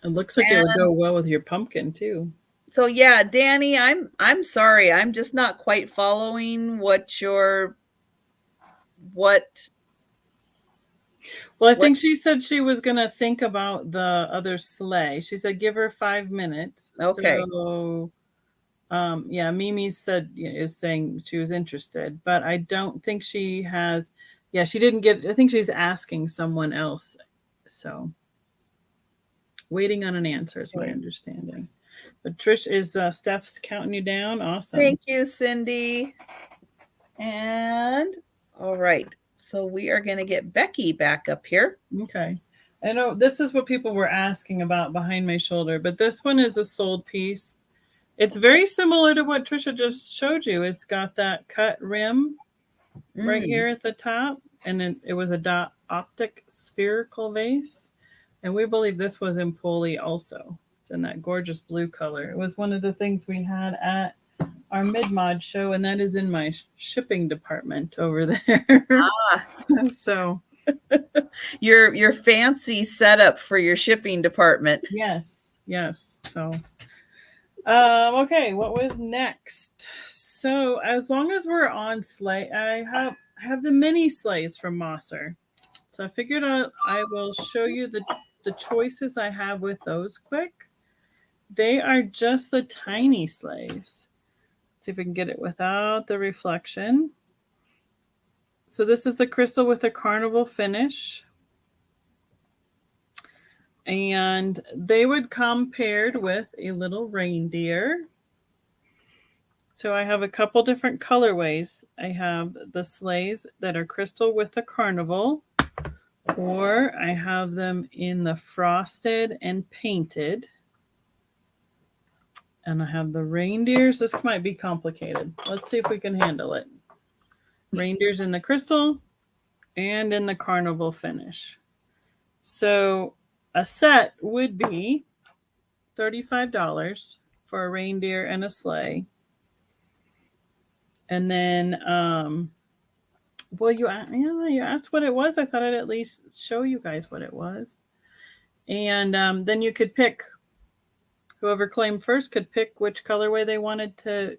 It looks like it would go well with your pumpkin too. So yeah, Danny, I'm sorry. I'm just not quite following what Well, I think she said she was going to think about the other sleigh. She said give her 5 minutes. Okay. So yeah, Mimi is saying she was interested, but I don't think she has. Yeah, she didn't get. I think she's asking someone else. So waiting on an answer is my understanding. But Trish is Steph's counting you down. Awesome. Thank you, Cindy. And all right, so we are going to get Becky back up here. Okay. I know this is what people were asking about behind my shoulder, but this one is a sold piece. It's very similar to what Trisha just showed you. It's got that cut rim right here at the top, and then it was a optic spherical vase. And we believe this was Empoli also. It's in that gorgeous blue color. It was one of the things we had at our mid-mod show, and that is in my shipping department over there. So your fancy setup for your shipping department. Yes. So okay, what was next? So as long as we're on sleigh, I have the mini sleighs from Mosser. So I figured I will show you the choices I have with those quick. They are just the tiny sleighs. See if we can get it without the reflection. So this is the crystal with a carnival finish. And they would come paired with a little reindeer. So I have a couple different colorways. I have the sleighs that are crystal with a carnival, or I have them in the frosted and painted. And I have the reindeers. This might be complicated. Let's see if we can handle it. Reindeers in the crystal and in the carnival finish. So a set would be $35 for a reindeer and a sleigh. And then, well, you asked what it was. I thought I'd at least show you guys what it was. And then you could pick. Whoever claimed first could pick which colorway they wanted to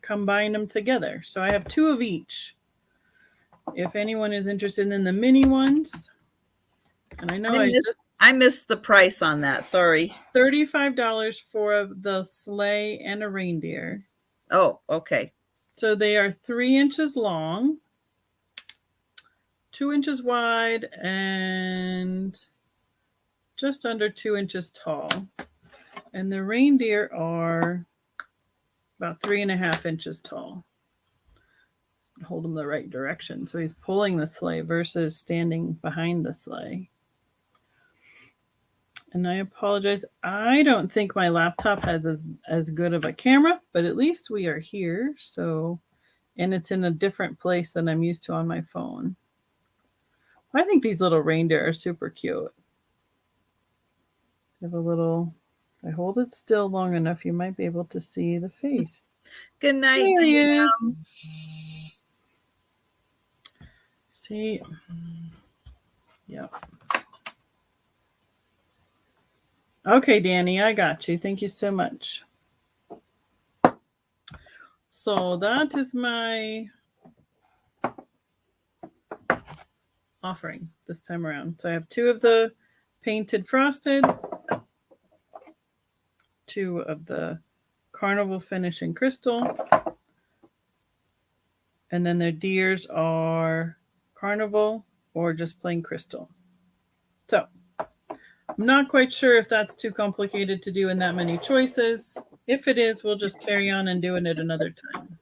combine them together. So I have 2 of each. If anyone is interested in the mini ones, and I know I missed the price on that. Sorry. $35 for the sleigh and a reindeer. Oh, okay. So they are 3 inches long, 2 inches wide, and just under 2 inches tall. And the reindeer are about 3.5 inches tall. Hold him the right direction. So he's pulling the sleigh versus standing behind the sleigh. And I apologize. I don't think my laptop has as good of a camera, but at least we are here. So, and it's in a different place than I'm used to on my phone. I think these little reindeer are super cute. They have a little, if I hold it still long enough, you might be able to see the face. Good night. There he is. See? Yep. Okay, Danny, I got you. Thank you so much. So that is my offering this time around. So I have 2 of the painted frosted, 2 of the carnival finish in crystal, and then their deers are carnival or just plain crystal. So I'm not quite sure if that's too complicated to do in that many choices. If it is, we'll just carry on and do it at another time.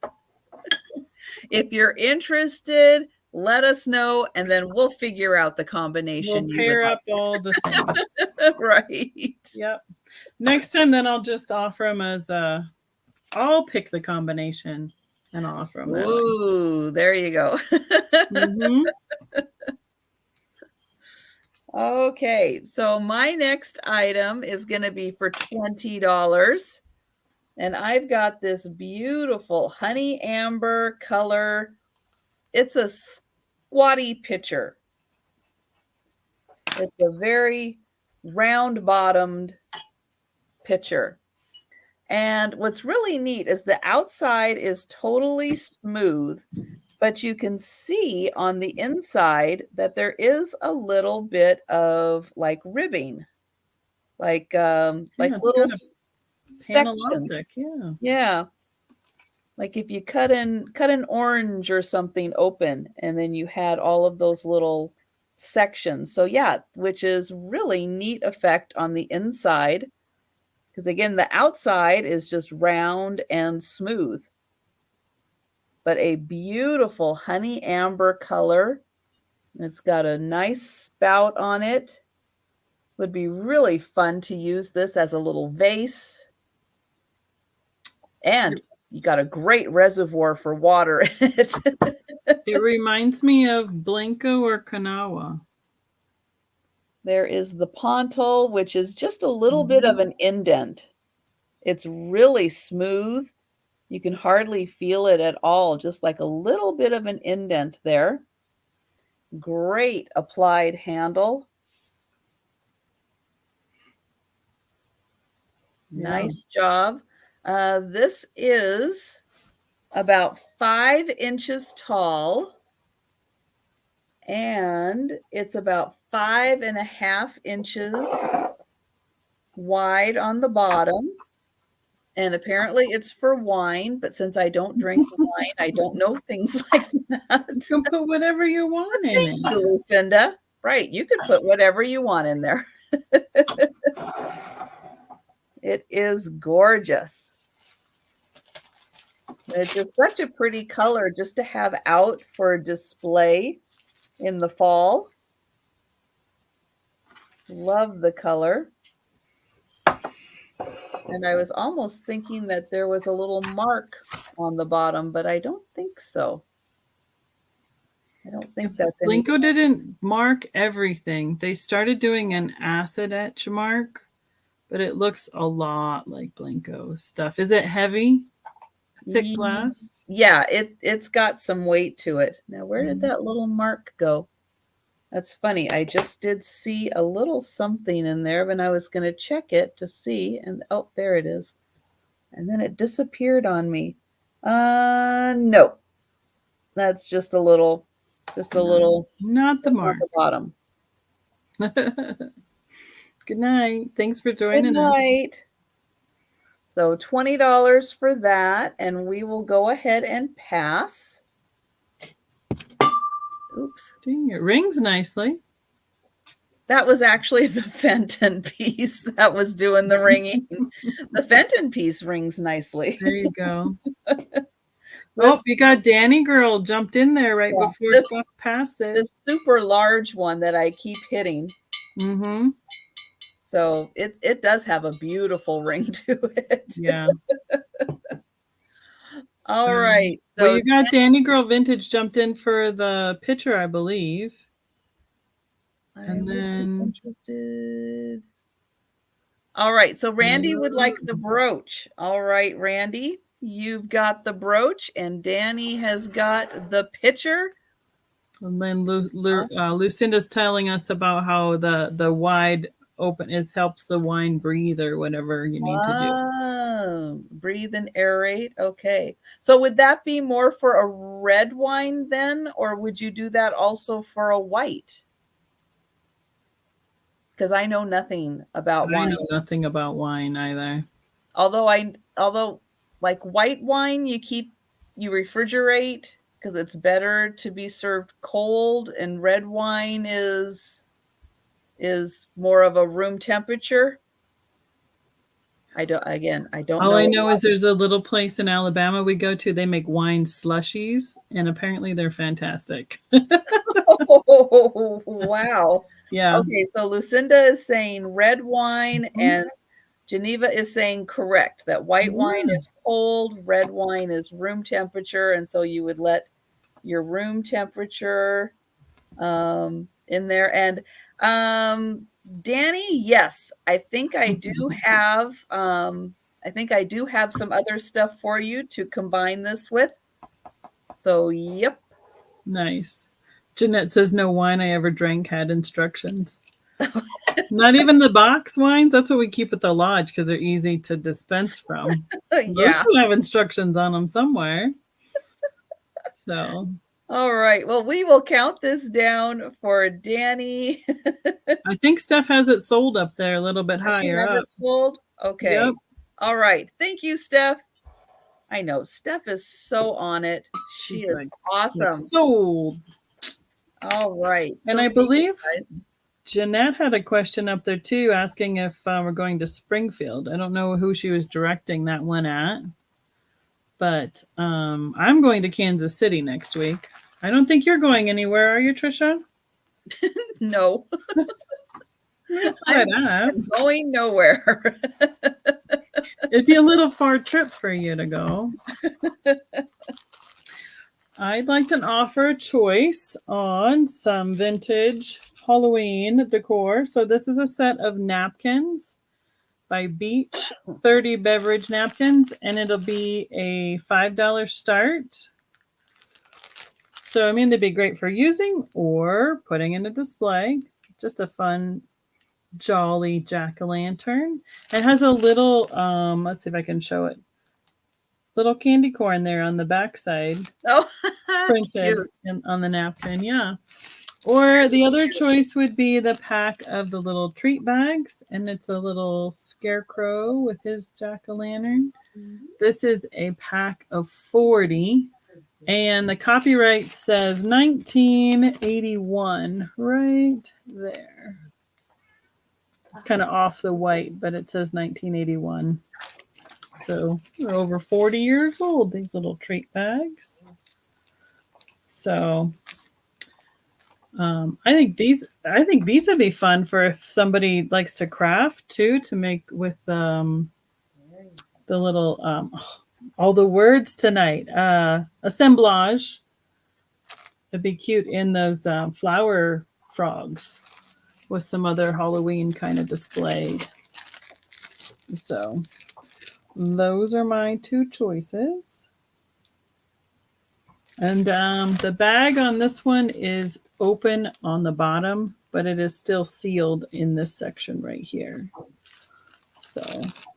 If you're interested, let us know, and then we'll figure out the combination. We'll pair up all the things. Right. Yep. Next time, then I'll just offer them as I'll pick the combination and I'll offer them that way. Ooh, there you go. Mm-hmm. Okay, so my next item is going to be for $20. And I've got this beautiful honey amber color. It's a Squatty Pitcher. It's a very round-bottomed pitcher. And what's really neat is the outside is totally smooth, but you can see on the inside that there is a little bit of like ribbing, like little sections. Yeah. Like if you cut an orange or something open, and then you had all of those little sections. So yeah, which is really neat effect on the inside. Because again, the outside is just round and smooth. But a beautiful honey amber color. It's got a nice spout on it. Would be really fun to use this as a little vase. And you got a great reservoir for water in it. It reminds me of Blanco or Kanawha. There is the pontal, which is just a little bit of an indent. It's really smooth. You can hardly feel it at all, just like a little bit of an indent there. Great applied handle. Yeah. Nice job. This is about 5 inches tall, and it's about 5.5 inches wide on the bottom. And apparently it's for wine, but since I don't drink wine, I don't know things like that. You can put whatever you want in it. Thank you, Lucinda. Right, you could put whatever you want in there. It is gorgeous. It's just such a pretty color just to have out for display in the fall. Love the color. And I was almost thinking that there was a little mark on the bottom, but I don't think so. I don't think that's anything. Blanco didn't mark everything. They started doing an acid etch mark, but it looks a lot like Blanco stuff. Is it heavy? Thick glass? Yeah, it's got some weight to it. Now, where did that little mark go? That's funny. I just did see a little something in there, but I was going to check it to see, and oh, there it is. And then it disappeared on me. No. That's just a little. Not the mark. At the bottom. Good night. Thanks for joining us. Good night. So $20 for that, and we will go ahead and pass. Oops. Dang, it rings nicely. That was actually the Fenton piece that was doing the ringing. The Fenton piece rings nicely. There you go. Oh, you got Danny Girl jumped in there right before stuff passed it. This super large one that I keep hitting. Mm-hmm. So it does have a beautiful ring to it. Yeah. All right. So well, you got Danny Girl Vintage jumped in for the picture, I believe. And then interested. All right. So Randy would like the brooch. All right, Randy, you've got the brooch, and Danny has got the pitcher. And then Lucinda's telling us about how the wide open helps the wine breathe or whatever you need to do. Breathe and aerate. Okay. So would that be more for a red wine then, or would you do that also for a white? Because I know nothing about wine. I know nothing about wine either. Although like white wine, you refrigerate because it's better to be served cold, and red wine is more of a room temperature. I don't know. All I know is there's a little place in Alabama we go to. They make wine slushies, and apparently they're fantastic. Oh, wow. Yeah. Okay, so Lucinda is saying red wine, and Geneva is saying correct, that white wine is cold, red wine is room temperature, and so you would let your room temperature in there. And Danny, yes, I think I do have some other stuff for you to combine this with. So, yep. Nice. Jeanette says no wine I ever drank had instructions. Not even the box wines. That's what we keep at the lodge because they're easy to dispense from. Yeah. Those should have instructions on them somewhere. So. All right. Well, we will count this down for Danny. I think Steph has it sold up there a little bit higher. She has it sold? Okay. Yep. All right. Thank you, Steph. I know Steph is so on it. She is awesome. Sold. All right. And I believe Jeanette had a question up there too, asking if we're going to Springfield. I don't know who she was directing that one at, but I'm going to Kansas City next week. I don't think you're going anywhere, are you, Trisha? No. I'm going nowhere. It'd be a little far trip for you to go. I'd like to offer a choice on some vintage Halloween decor. So this is a set of napkins by Beach, 30 beverage napkins, and it'll be a $5 start. So, I mean, they'd be great for using or putting in a display. Just a fun, jolly jack-o'-lantern. It has a little, let's see if I can show it. Little candy corn there on the backside. Oh, printed on the napkin, yeah. Or the other choice would be the pack of the little treat bags, and it's a little scarecrow with his jack-o'-lantern. This is a pack of 40, and the copyright says 1981 right there. It's kind of off the white, but it says 1981. So they're over 40 years old, these little treat bags. So I think these would be fun for if somebody likes to craft too, to make with the little all the words tonight. Assemblage. It'd be cute in those flower frogs with some other Halloween kind of displayed. So those are my two choices. And the bag on this one is open on the bottom, but it is still sealed in this section right here. So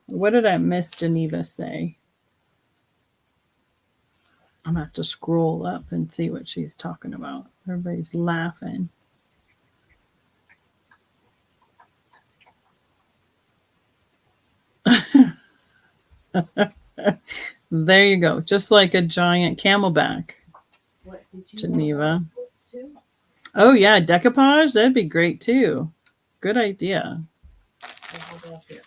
what did I miss Geneva say? I'm going to have to scroll up and see what she's talking about. Everybody's laughing. There you go. Just like a giant camelback. What, did you Geneva. Oh, yeah. Decoupage. That'd be great, too. Good idea. Hold up here.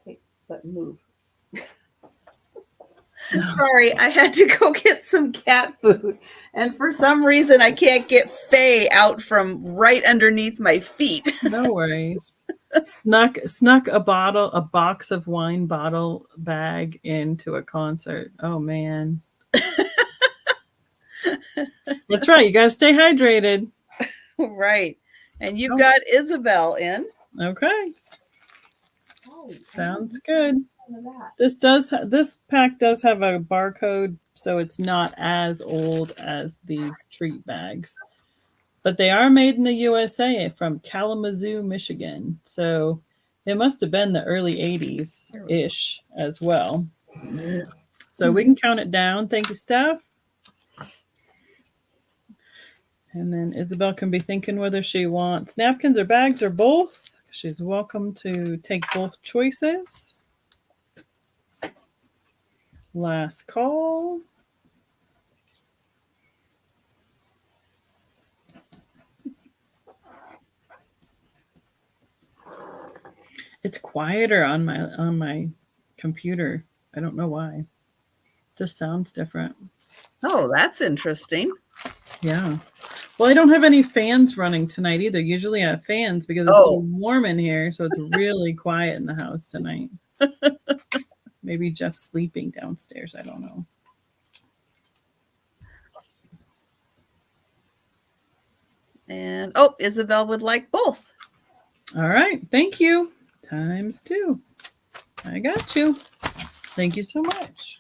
Okay, but move. Sorry, I had to go get some cat food. And for some reason, I can't get Faye out from right underneath my feet. No worries. Snuck a box of wine bottle bag into a concert. Oh, man. That's right. You got to stay hydrated. Right. And you've got Isabel in. Okay. Sounds good. This pack does have a barcode, so it's not as old as these treat bags. But they are made in the USA from Kalamazoo, Michigan. So it must have been the early 80s-ish as well. So we can count it down. Thank you, Steph. And then Isabel can be thinking whether she wants napkins or bags or both. She's welcome to take both choices. Last call. It's quieter on my computer. I don't know why. Just sounds different. Oh, that's interesting. Yeah. Well, I don't have any fans running tonight either. Usually I have fans because it's so warm in here, so it's really quiet in the house tonight. Maybe Jeff's sleeping downstairs. I don't know. And Isabel would like both. All right. Thank you. Times 2. I got you. Thank you so much.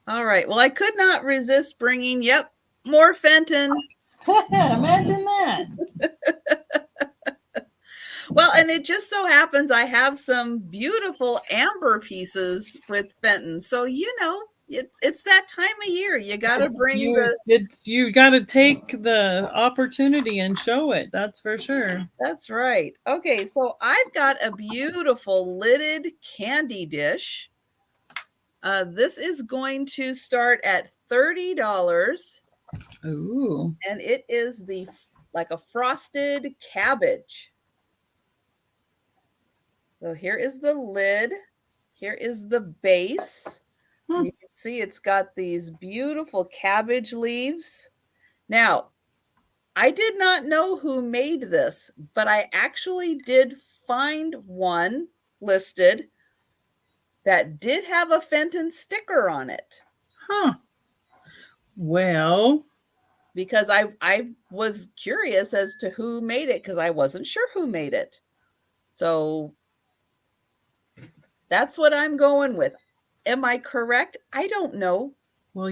All right. Well, I could not resist bringing, more Fenton. Imagine that. Well, and it just so happens I have some beautiful amber pieces with Fenton. So, it's that time of year. You got to bring you got to take the opportunity and show it. That's for sure. That's right. Okay, so I've got a beautiful lidded candy dish. This is going to start at $30. Ooh. And it is like a frosted cabbage. So here is the lid. Here is the base. You can see it's got these beautiful cabbage leaves. Now, I did not know who made this, but I actually did find one listed that did have a Fenton sticker on it. Huh. Well, because I was curious as to who made it because I wasn't sure who made it. So that's what I'm going with. Am I correct? I don't know. Well,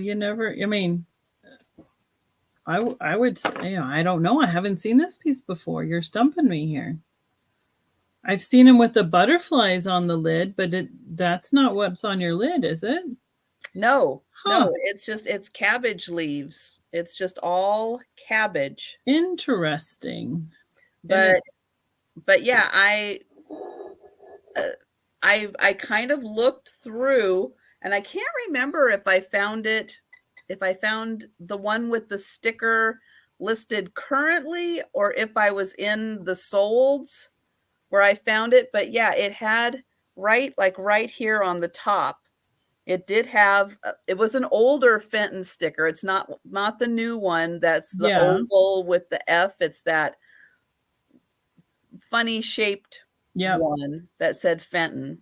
I would say, I don't know. I haven't seen this piece before. You're stumping me here. I've seen them with the butterflies on the lid, but that's not what's on your lid, is it? No, no, it's cabbage leaves. It's just all cabbage. Interesting. But yeah, I kind of looked through and I can't remember if I found the one with the sticker listed currently or if I was in the solds where I found it. But yeah, it had right here on the top. It did have, it was an older Fenton sticker. It's not the new one. That's the oval with the F. It's that funny shaped one that said Fenton.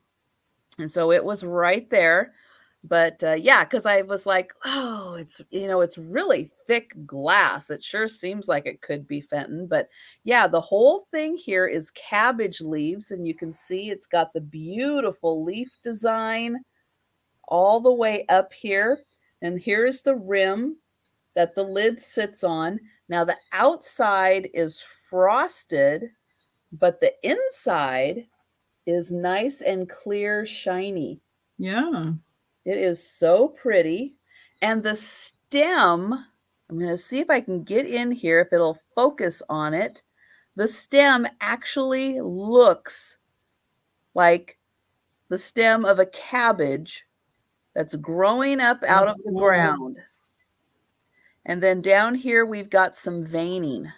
And so it was right there. But yeah, because I was like, oh, it's really thick glass. It sure seems like it could be Fenton. But yeah, the whole thing here is cabbage leaves. And you can see it's got the beautiful leaf design all the way up here. And here's the rim that the lid sits on. Now the outside is frosted, but the inside is nice and clear, shiny. Yeah. It is so pretty. And the stem, I'm going to see if I can get in here, if it'll focus on it. The stem actually looks like the stem of a cabbage that's growing up out of the ground. And then down here, we've got some veining.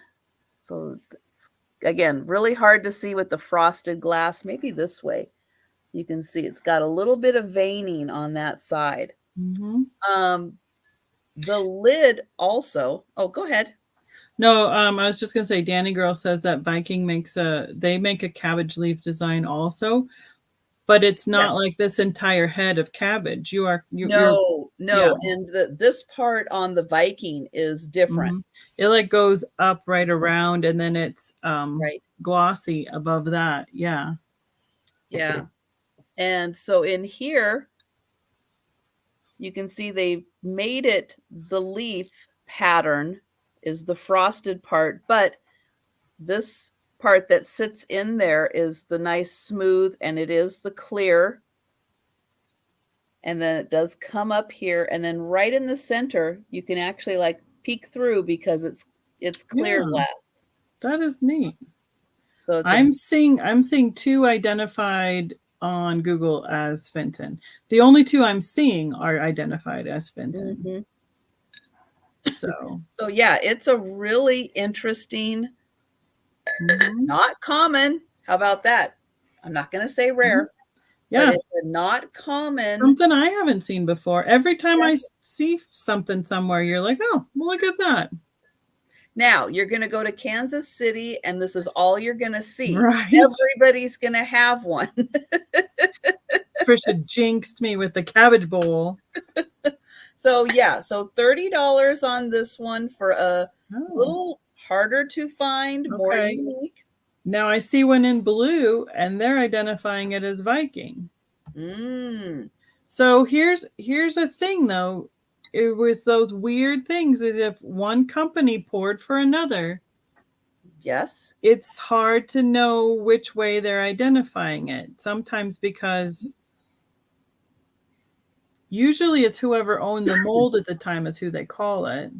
So again, really hard to see with the frosted glass. Maybe this way. You can see it's got a little bit of veining on that side. The lid also. Oh, go ahead. No, I was just gonna say, Danny Girl says that Viking they make a cabbage leaf design also, but it's not like this entire head of cabbage. No. Yeah. And this part on the Viking is different. It like goes up right around, and then it's right, glossy above that. Yeah. Yeah. And so in here, you can see they made it, the leaf pattern is the frosted part, but this part that sits in there is the nice smooth, and it is the clear. And then it does come up here, and then right in the center, you can actually like peek through because it's clear glass. That is neat. So I'm seeing two identified on Google as Fenton. The only two I'm seeing are identified as Fenton. So yeah, it's a really interesting, not common. How about that? I'm not going to say rare. Yeah, but it's a not common. Something I haven't seen before. Every time I see something somewhere, you're like, oh, well, look at that. Now you're going to go to Kansas City, and this is all you're going to see. Right. Everybody's going to have one. Trisha jinxed me with the cabbage bowl. So yeah, so $30 on this one for a little harder to find, more unique. Now I see one in blue, and they're identifying it as Viking. So here's a thing, though. It was those weird things as if one company poured for another. Yes. It's hard to know which way they're identifying it. Sometimes because usually it's whoever owned the mold at the time is who they call it.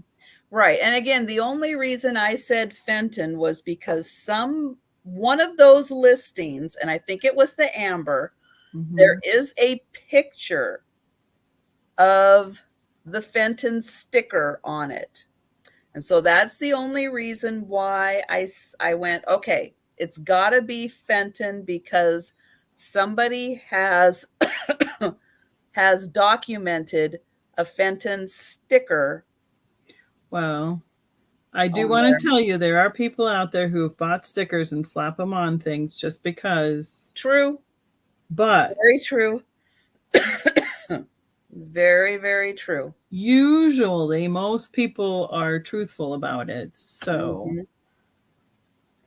Right. And again, the only reason I said Fenton was because one of those listings, and I think it was the Amber, there is a picture of the Fenton sticker on it. And so that's the only reason why I went, okay, it's got to be Fenton because somebody has has documented a Fenton sticker. Well, I do want to tell you there are people out there who have bought stickers and slap them on things just because. True. But very true. Very, very true. Usually most people are truthful about it. So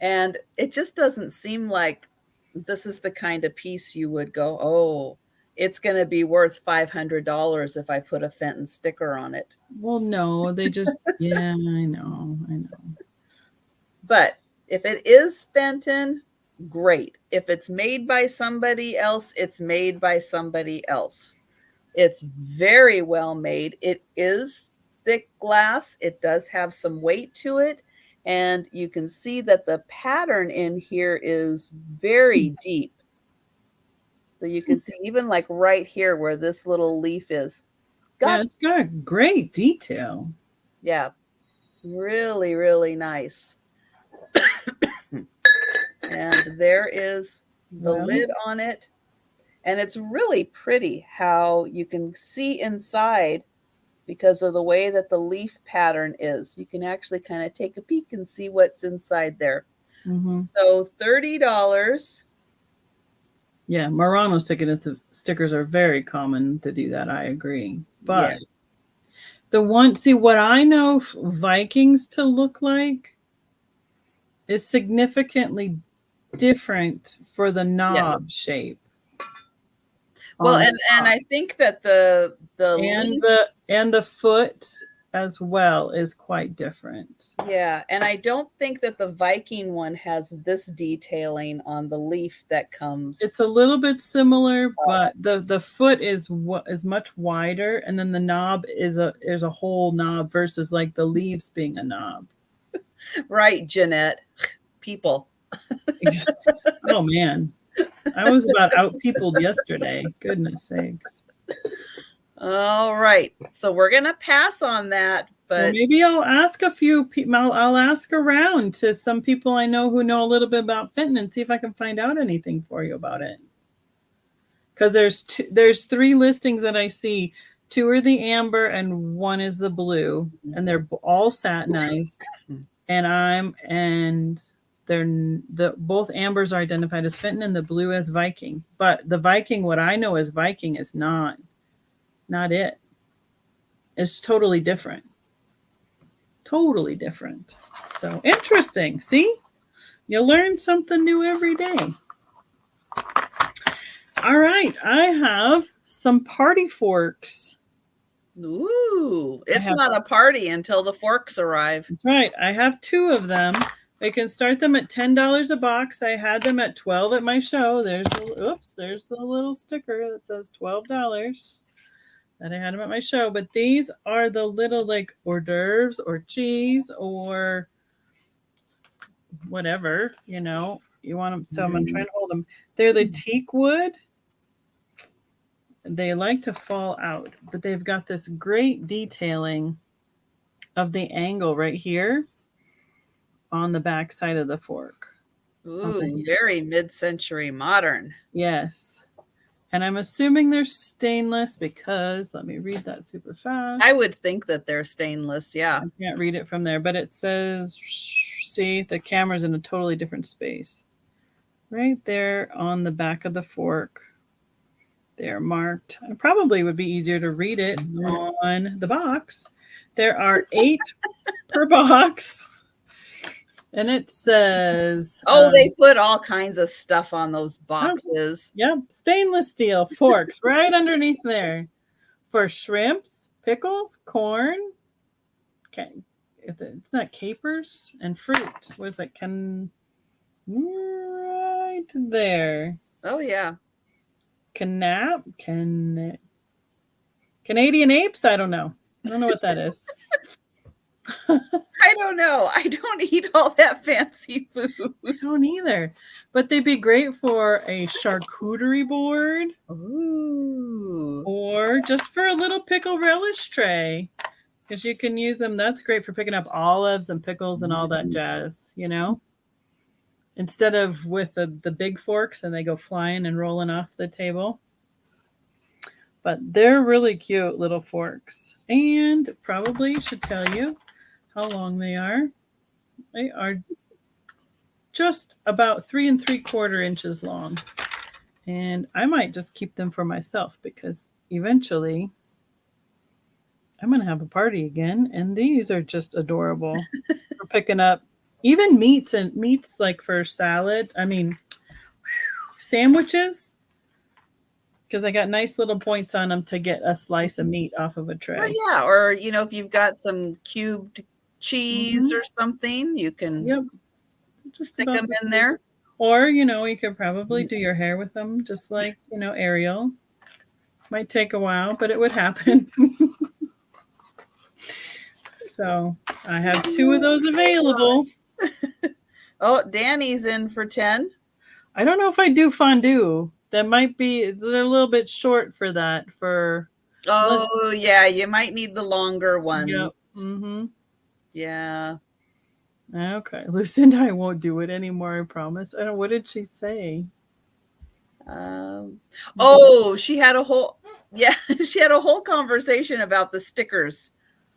and it just doesn't seem like this is the kind of piece you would go, oh, it's going to be worth $500 if I put a Fenton sticker on it. Well, no, they just, yeah, I know. But if it is Fenton, great. If it's made by somebody else, it's made by somebody else. It's very well made. It is thick glass. It does have some weight to it. And you can see that the pattern in here is very deep. So you can see even like right here where this little leaf is. It's got great detail. Yeah, really, really nice. And there is the lid on it. And it's really pretty how you can see inside because of the way that the leaf pattern is. You can actually kind of take a peek and see what's inside there. So $30. Yeah, Murano stickers are very common to do that. I agree. But what I know Vikings to look like is significantly different for the knob shape. Well, and I think that the foot as well is quite different. Yeah, and I don't think that the Viking one has this detailing on the leaf that comes. It's a little bit similar, but the foot is much wider, and then the knob is a whole knob versus like the leaves being a knob. Right, Jeanette. People. Oh man. I was about out-peopled yesterday. Goodness sakes. All right. So we're going to pass on that. But maybe I'll ask a few people. I'll ask around to some people I know who know a little bit about fitting and see if I can find out anything for you about it. Because there's 3 listings that I see. 2 are the amber and 1 is the blue, and they're all satinized. And both ambers are identified as Fenton and the blue as Viking. But the Viking, what I know as Viking, is not it. It's totally different. Totally different. So interesting. See? You learn something new every day. All right. I have some party forks. Ooh, it's not a party until the forks arrive. That's right. I have 2 of them. I can start them at $10 a box. I had them at $12 at my show. There's the little sticker that says $12 that I had them at my show. But these are the little like hors d'oeuvres or cheese or whatever, you know, you want them. So I'm trying to hold them. They're the teak wood. They like to fall out, but they've got this great detailing of the angle right here on the back side of the fork. Ooh, very mid-century modern. Yes. And I'm assuming they're stainless because, let me read that super fast. I would think that they're stainless, yeah. I can't read it from there, but it says, see, the camera's in a totally different space. Right there on the back of the fork. They're marked. It probably would be easier to read it on the box. There are 8 per box. And it says... they put all kinds of stuff on those boxes. Yep. Stainless steel forks right underneath there. For shrimps, pickles, corn. Okay. It's not capers and fruit. What is it? Right there. Oh, yeah. Canadian apes? I don't know. I don't know what that is. I don't know. I don't eat all that fancy food. I don't either. But they'd be great for a charcuterie board. Ooh. Or just for a little pickle relish tray. Because you can use them. That's great for picking up olives and pickles and all that jazz, you know? Instead of with the big forks and they go flying and rolling off the table. But they're really cute little forks. And probably should tell you how long they are. They are just about 3 3/4 inches long. And I might just keep them for myself because eventually I'm going to have a party again. And these are just adorable for picking up even meats like for salad. I mean, sandwiches. Because I got nice little points on them to get a slice of meat off of a tray. Oh, yeah. Or, you know, if you've got some cubed cheese or something, you can just stick them in there. Or, you know, you could probably do your hair with them, just like, you know, Ariel. Might take a while, but it would happen. So I have 2 of those available. Oh, Danny's in for 10. I don't know if I do fondue. That might be, they're a little bit short for that. Oh, yeah, you might need the longer ones. Yep. Mm-hmm. Yeah. Okay. Lucinda, I won't do it anymore, I promise. I don't, what did she say? She had a whole, she had a whole conversation about the stickers.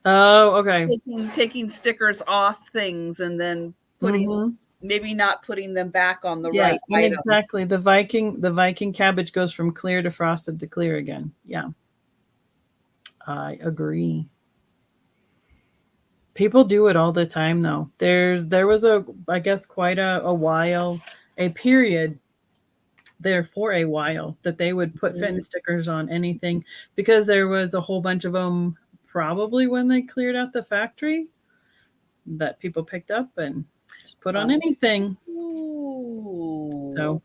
Oh, okay. Taking stickers off things and then putting, maybe not putting them back on the right item. Exactly. The Viking cabbage goes from clear to frosted to clear again. Yeah. I agree. People do it all the time though. There was I guess quite a period there for a while that they would put Fenton stickers on anything because there was a whole bunch of them probably when they cleared out the factory that people picked up and just put on anything. Ooh. So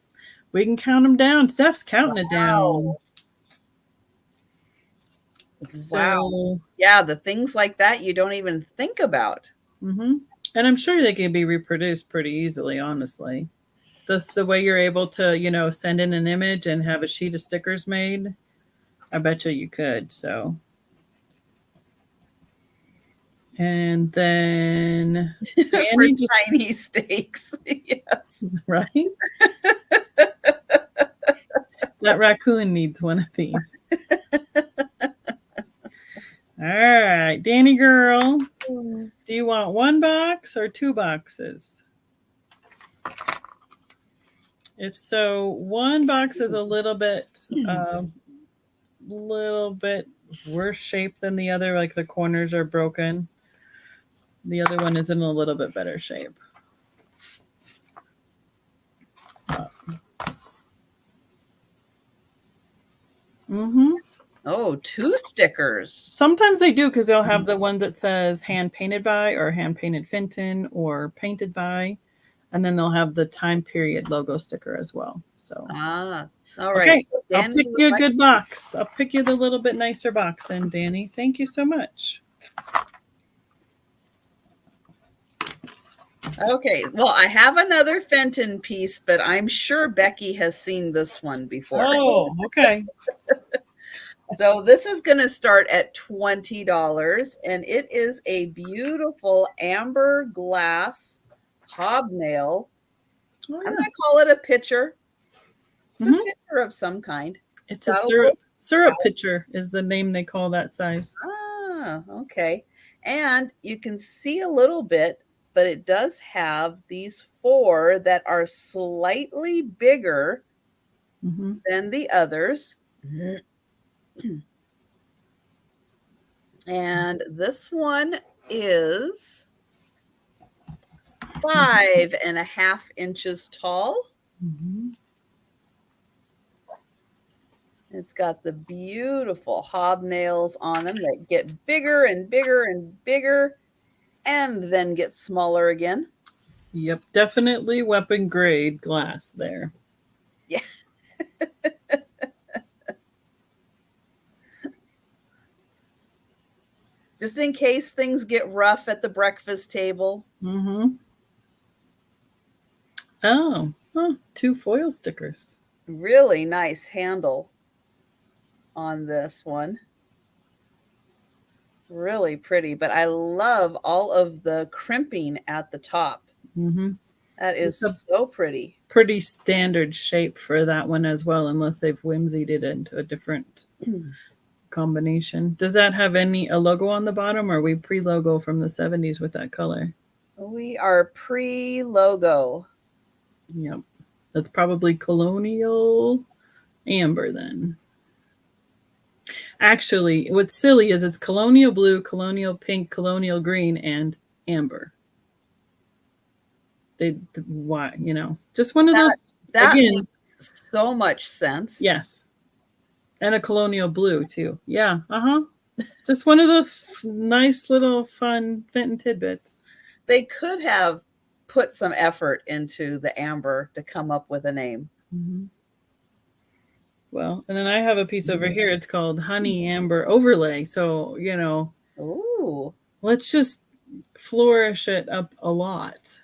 we can count them down. Steph's counting it down. Wow. So, yeah, the things like that you don't even think about. And I'm sure they can be reproduced pretty easily, honestly. That's the way you're able to, you know, send in an image and have a sheet of stickers made. I bet you could. So And then For Danny just, tiny steaks. Yes. right? That raccoon needs one of these. All right, Danny girl, do you want 1 box or 2 boxes? If so, 1 box is a little bit worse shape than the other, like the corners are broken. The other one is in a little bit better shape. Oh, 2 stickers. Sometimes they do, because they'll have the one that says hand painted by or hand painted Fenton or painted by, and then they'll have the time period logo sticker as well. So all right. Okay, So I'll pick you a good box. I'll pick you the little bit nicer box then, Danny. Thank you so much. Okay, well, I have another Fenton piece, but I'm sure Becky has seen this one before. Oh, okay. So this is going to start at $20, and it is a beautiful amber glass hobnail. Oh, yeah. I'm going to call it a pitcher. It's a pitcher of some kind. It's a syrup pitcher is the name they call that size. Ah, okay. And you can see a little bit, but it does have these 4 that are slightly bigger than the others. And this one is 5.5 inches tall. It's got the beautiful hobnails on them that get bigger and bigger and bigger and then get smaller again. Yep, definitely weapon grade glass there. Yeah. Just in case things get rough at the breakfast table. Oh, 2 foil stickers. Really nice handle on this one. Really pretty, but I love all of the crimping at the top. That is so pretty. Pretty standard shape for that one as well, unless they've whimsied it into a different combination. Does that have a logo on the bottom, or are we pre-logo from the 70s with that color? We are pre-logo. Yep. That's probably colonial amber then. Actually, what's silly is it's colonial blue, colonial pink, colonial green, and amber. Why, just one of those. That makes so much sense. Yes. And a colonial blue too. Yeah. Just one of those nice little fun Fenton tidbits. They could have put some effort into the amber to come up with a name. Well, and then I have a piece over here. It's called Honey Amber Overlay. So, ooh, let's just flourish it up a lot.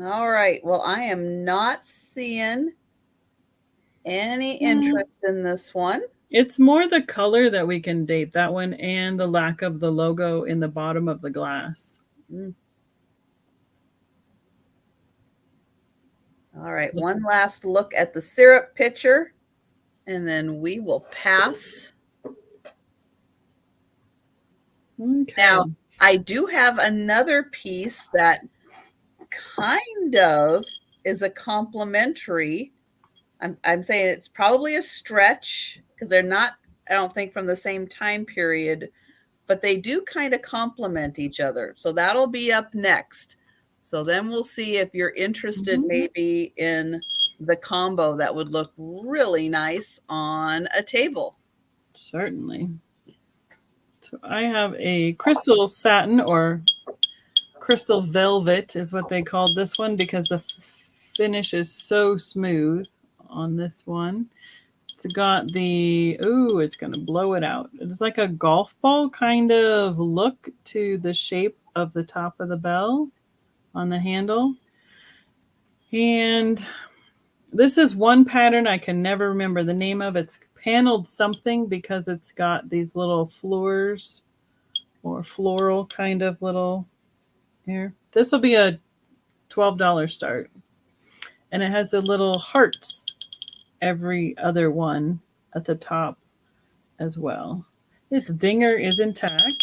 All right. Well, I am not seeing any interest in this one. It's more the color that we can date that one, and the lack of the logo in the bottom of the glass. All right. One last look at the syrup pitcher, and then we will pass. Okay. Now, I do have another piece that kind of is a complimentary. I'm saying it's probably a stretch because they're not, I don't think, from the same time period, but they do kind of complement each other. So that'll be up next. So then we'll see if you're interested maybe in the combo that would look really nice on a table. Certainly. So I have a crystal satin, or crystal velvet is what they called this one, because the finish is so smooth on this one. It's got it's going to blow it out. It's like a golf ball kind of look to the shape of the top of the bell on the handle. And this is one pattern I can never remember the name of. It's paneled something because it's got these little floors or floral kind of little here. This will be a $12 start. And it has the little hearts every other one at the top as well. Its dinger is intact.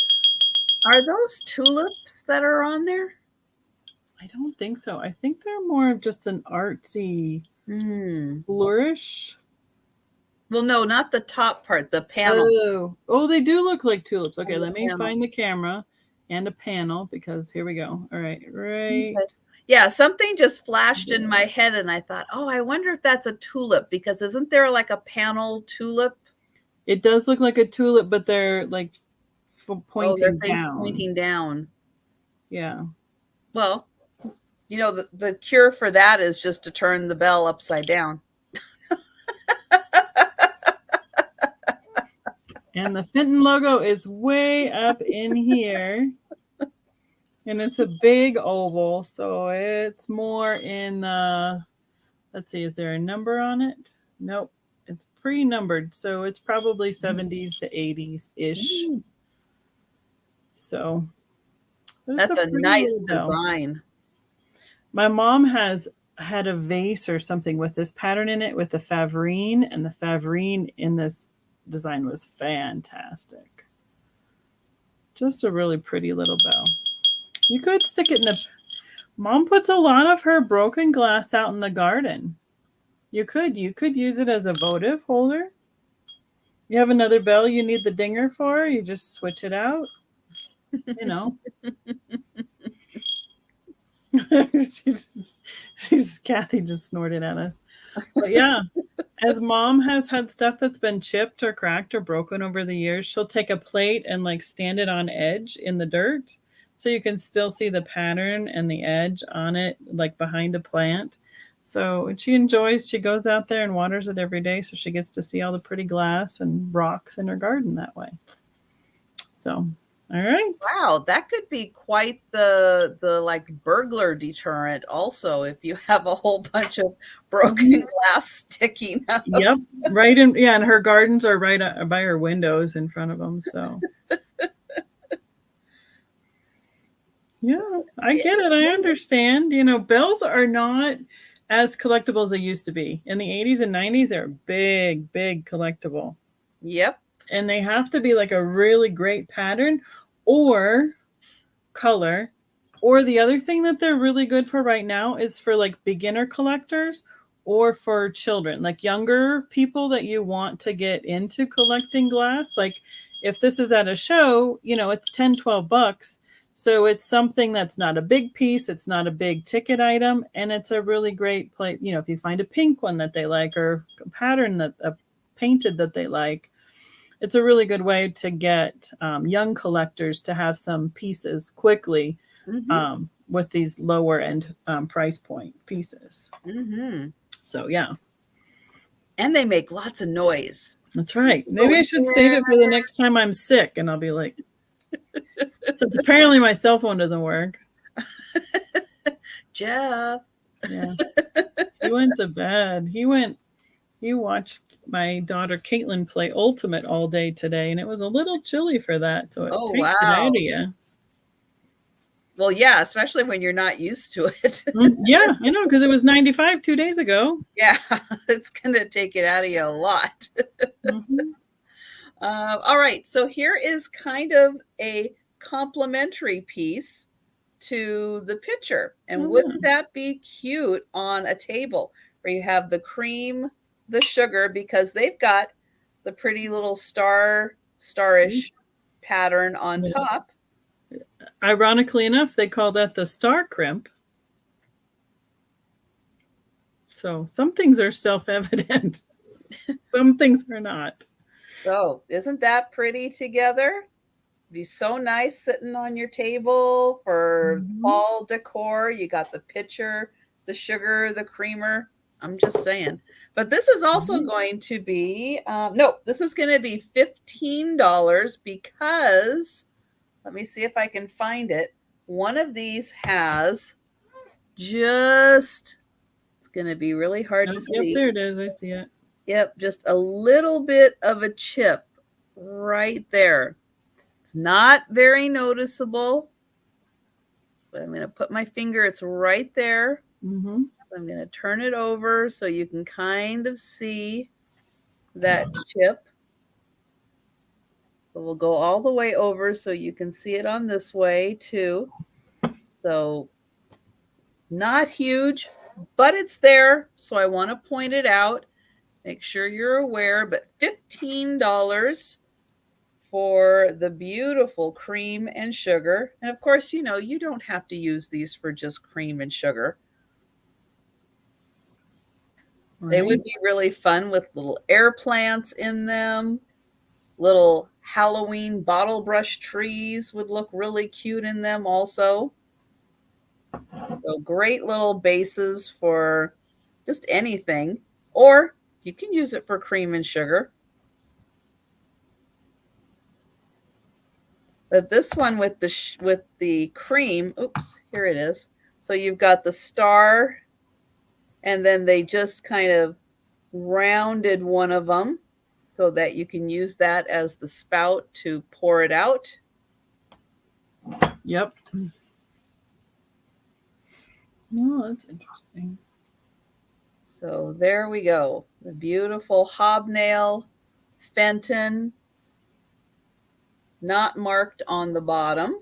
Are those tulips that are on there? I don't think so. I think they're more of just an artsy flourish. Well, no, not the top part, the panel. Oh, they do look like tulips. Okay, let me find the camera and a panel because here we go. All right, right. Okay. Yeah, something just flashed in my head and I thought, oh, I wonder if that's a tulip because isn't there like a panel tulip? It does look like a tulip, but they're like pointing down. Pointing down. Yeah. Well, you know, the cure for that is just to turn the bell upside down. And the Fenton logo is way up in here. And it's a big oval, so it's more in, let's see, is there a number on it? Nope. It's pre-numbered, so it's probably 70s to 80s-ish. So that's a nice design. My mom has had a vase or something with this pattern in it with the favrine, and the favrine in this design was fantastic. Just a really pretty little bell. You could stick it in the... Mom puts a lot of her broken glass out in the garden. You could use it as a votive holder. You have another bell you need the dinger for, you just switch it out. You know. she's Kathy just snorted at us. But yeah, as Mom has had stuff that's been chipped or cracked or broken over the years, she'll take a plate and like stand it on edge in the dirt so you can still see the pattern and the edge on it, like behind a plant. So she enjoys, she goes out there and waters it every day, so she gets to see all the pretty glass and rocks in her garden that way. So, all right. Wow, that could be quite the like burglar deterrent also if you have a whole bunch of broken glass sticking up. Yep, right in, yeah, and her gardens are right by her windows in front of them, so. Yeah, I get it. I understand. You know, bells are not as collectible as they used to be. In the 80s and 90s, they're big, big collectible. Yep. And they have to be like a really great pattern or color. Or the other thing that they're really good for right now is for like beginner collectors or for children, like younger people that you want to get into collecting glass. Like if this is at a show, you know, it's 10, 12 bucks. So it's something that's not a big piece. It's not a big ticket item. And it's a really great place. You know, if you find a pink one that they like or a pattern that painted that they like, it's a really good way to get young collectors to have some pieces quickly with these lower end price point pieces. So, yeah. And they make lots of noise. That's right. Maybe I should save it for the next time I'm sick and I'll be like, since apparently my cell phone doesn't work. Jeff. Yeah. He went to bed. He watched my daughter Caitlin play Ultimate all day today, and it was a little chilly for that. So it takes it out of you. Well, yeah, especially when you're not used to it. Yeah, I know, because it was 95 2 days ago. Yeah, it's going to take it out of you a lot. All right, so here is kind of a complimentary piece to the pitcher. And wouldn't that be cute on a table where you have the cream, the sugar, because they've got the pretty little starish pattern on top. Ironically enough, they call that the star crimp. So some things are self-evident. Some things are not. So isn't that pretty together? Be so nice sitting on your table for fall decor. You got the pitcher, the sugar, the creamer. I'm just saying. But this is also going to be, no, this is going to be $15 because, let me see if I can find it. One of these has just, it's going to be really hard to see. Yep, there it is. I see it. Yep, just a little bit of a chip right there. It's not very noticeable, but I'm going to put my finger, it's right there. Mm-hmm. I'm going to turn it over so you can kind of see that chip. So we'll go all the way over so you can see it on this way too. So not huge, but it's there. So I want to point it out. Make sure you're aware, but $15 for the beautiful cream and sugar. And of course, you know, you don't have to use these for just cream and sugar. Right. They would be really fun with little air plants in them. Little Halloween bottle brush trees would look really cute in them also. So great little bases for just anything. Or you can use it for cream and sugar. But this one with the cream, oops, here it is. So you've got the star, and then they just kind of rounded one of them so that you can use that as the spout to pour it out. Yep. Oh, that's interesting. So there we go. The beautiful hobnail Fenton, not marked on the bottom.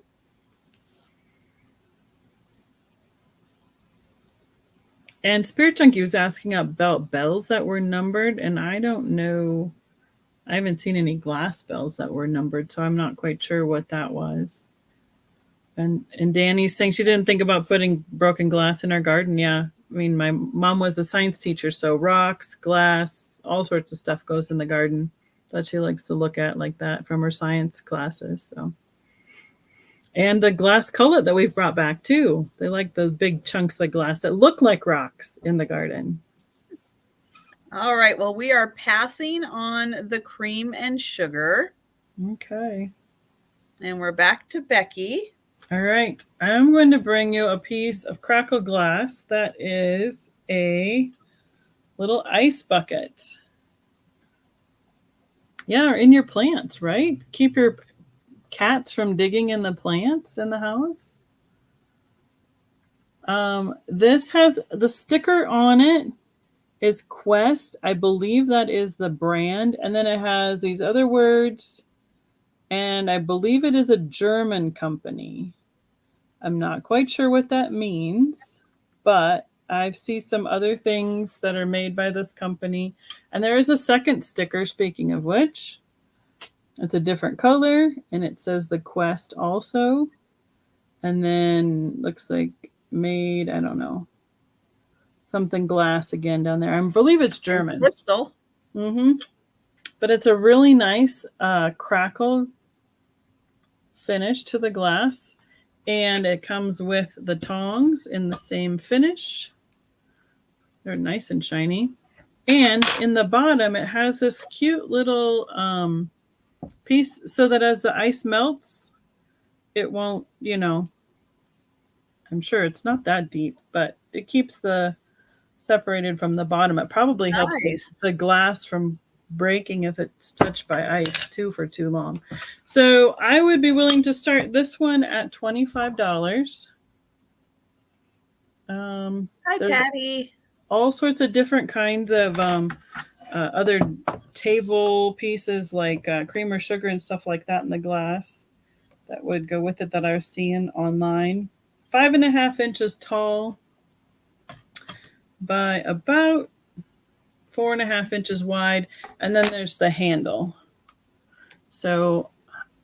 And Spirit Junkie was asking about bells that were numbered, and I don't know. I haven't seen any glass bells that were numbered, so I'm not quite sure what that was. And Danny's saying she didn't think about putting broken glass in our garden. Yeah, I mean, my mom was a science teacher, so rocks, glass, all sorts of stuff goes in the garden that she likes to look at like that from her science classes. So, and the glass cullet that we've brought back too. They like those big chunks of glass that look like rocks in the garden. All right. Well, we are passing on the cream and sugar. Okay. And we're back to Becky. All right. I'm going to bring you a piece of crackle glass that is a little ice bucket. Yeah, in your plants, right? Keep your cats from digging in the plants in the house. This has the sticker on it is Quest. I believe that is the brand. And then it has these other words. And I believe it is a German company. I'm not quite sure what that means, but I see some other things that are made by this company. And there is a second sticker, speaking of which. It's a different color, and it says the Quest also. And then looks like made, I don't know, something glass again down there. I believe it's German. And crystal. Mm-hmm. But it's a really nice crackle finish to the glass. And it comes with the tongs in the same finish. They're nice and shiny. And in the bottom, it has this cute little piece so that as the ice melts, it won't, you know, I'm sure it's not that deep, but it keeps the separated from the bottom. It probably helps the glass from breaking if it's touched by ice too for too long. So I would be willing to start this one at $25. Hi, Patty. All sorts of different kinds of other table pieces like cream or sugar and stuff like that in the glass that would go with it that I was seeing online. 5.5 inches tall by about 4.5 inches wide, and then there's the handle. So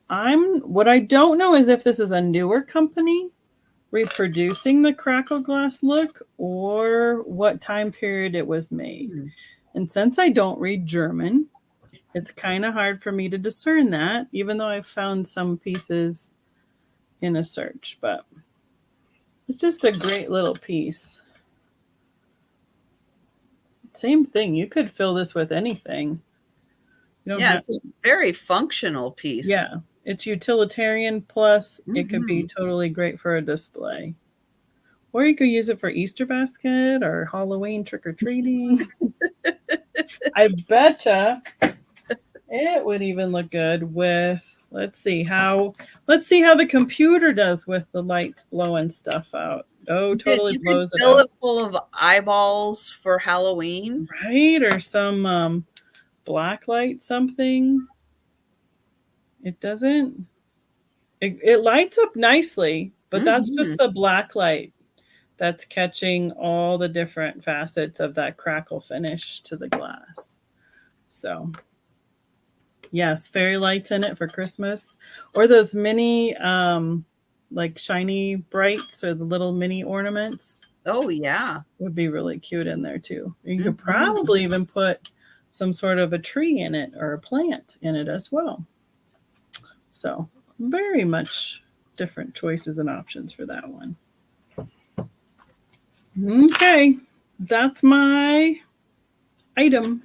what I don't know is if this is a newer company reproducing the crackle glass look or what time period it was made. And since I don't read German, it's kind of hard for me to discern that, even though I've found some pieces in a search, but it's just a great little piece. Same thing. You could fill this with anything. It's a very functional piece. Yeah, it's utilitarian, plus it could be totally great for a display. Or you could use it for Easter basket or Halloween trick-or-treating. I betcha it would even look good with, Let's see how the computer does with the lights blowing stuff out. Oh, totally you blows could it fill out. it full of eyeballs for Halloween. Right? Or some black light something. It doesn't. It lights up nicely, but that's just the black light that's catching all the different facets of that crackle finish to the glass. So yes, fairy lights in it for Christmas, or those mini like shiny brights or the little mini ornaments. Oh yeah, Would be really cute in there too. You could probably even put some sort of a tree in it or a plant in it as well. So very much different choices and options for that one. Okay, that's my item.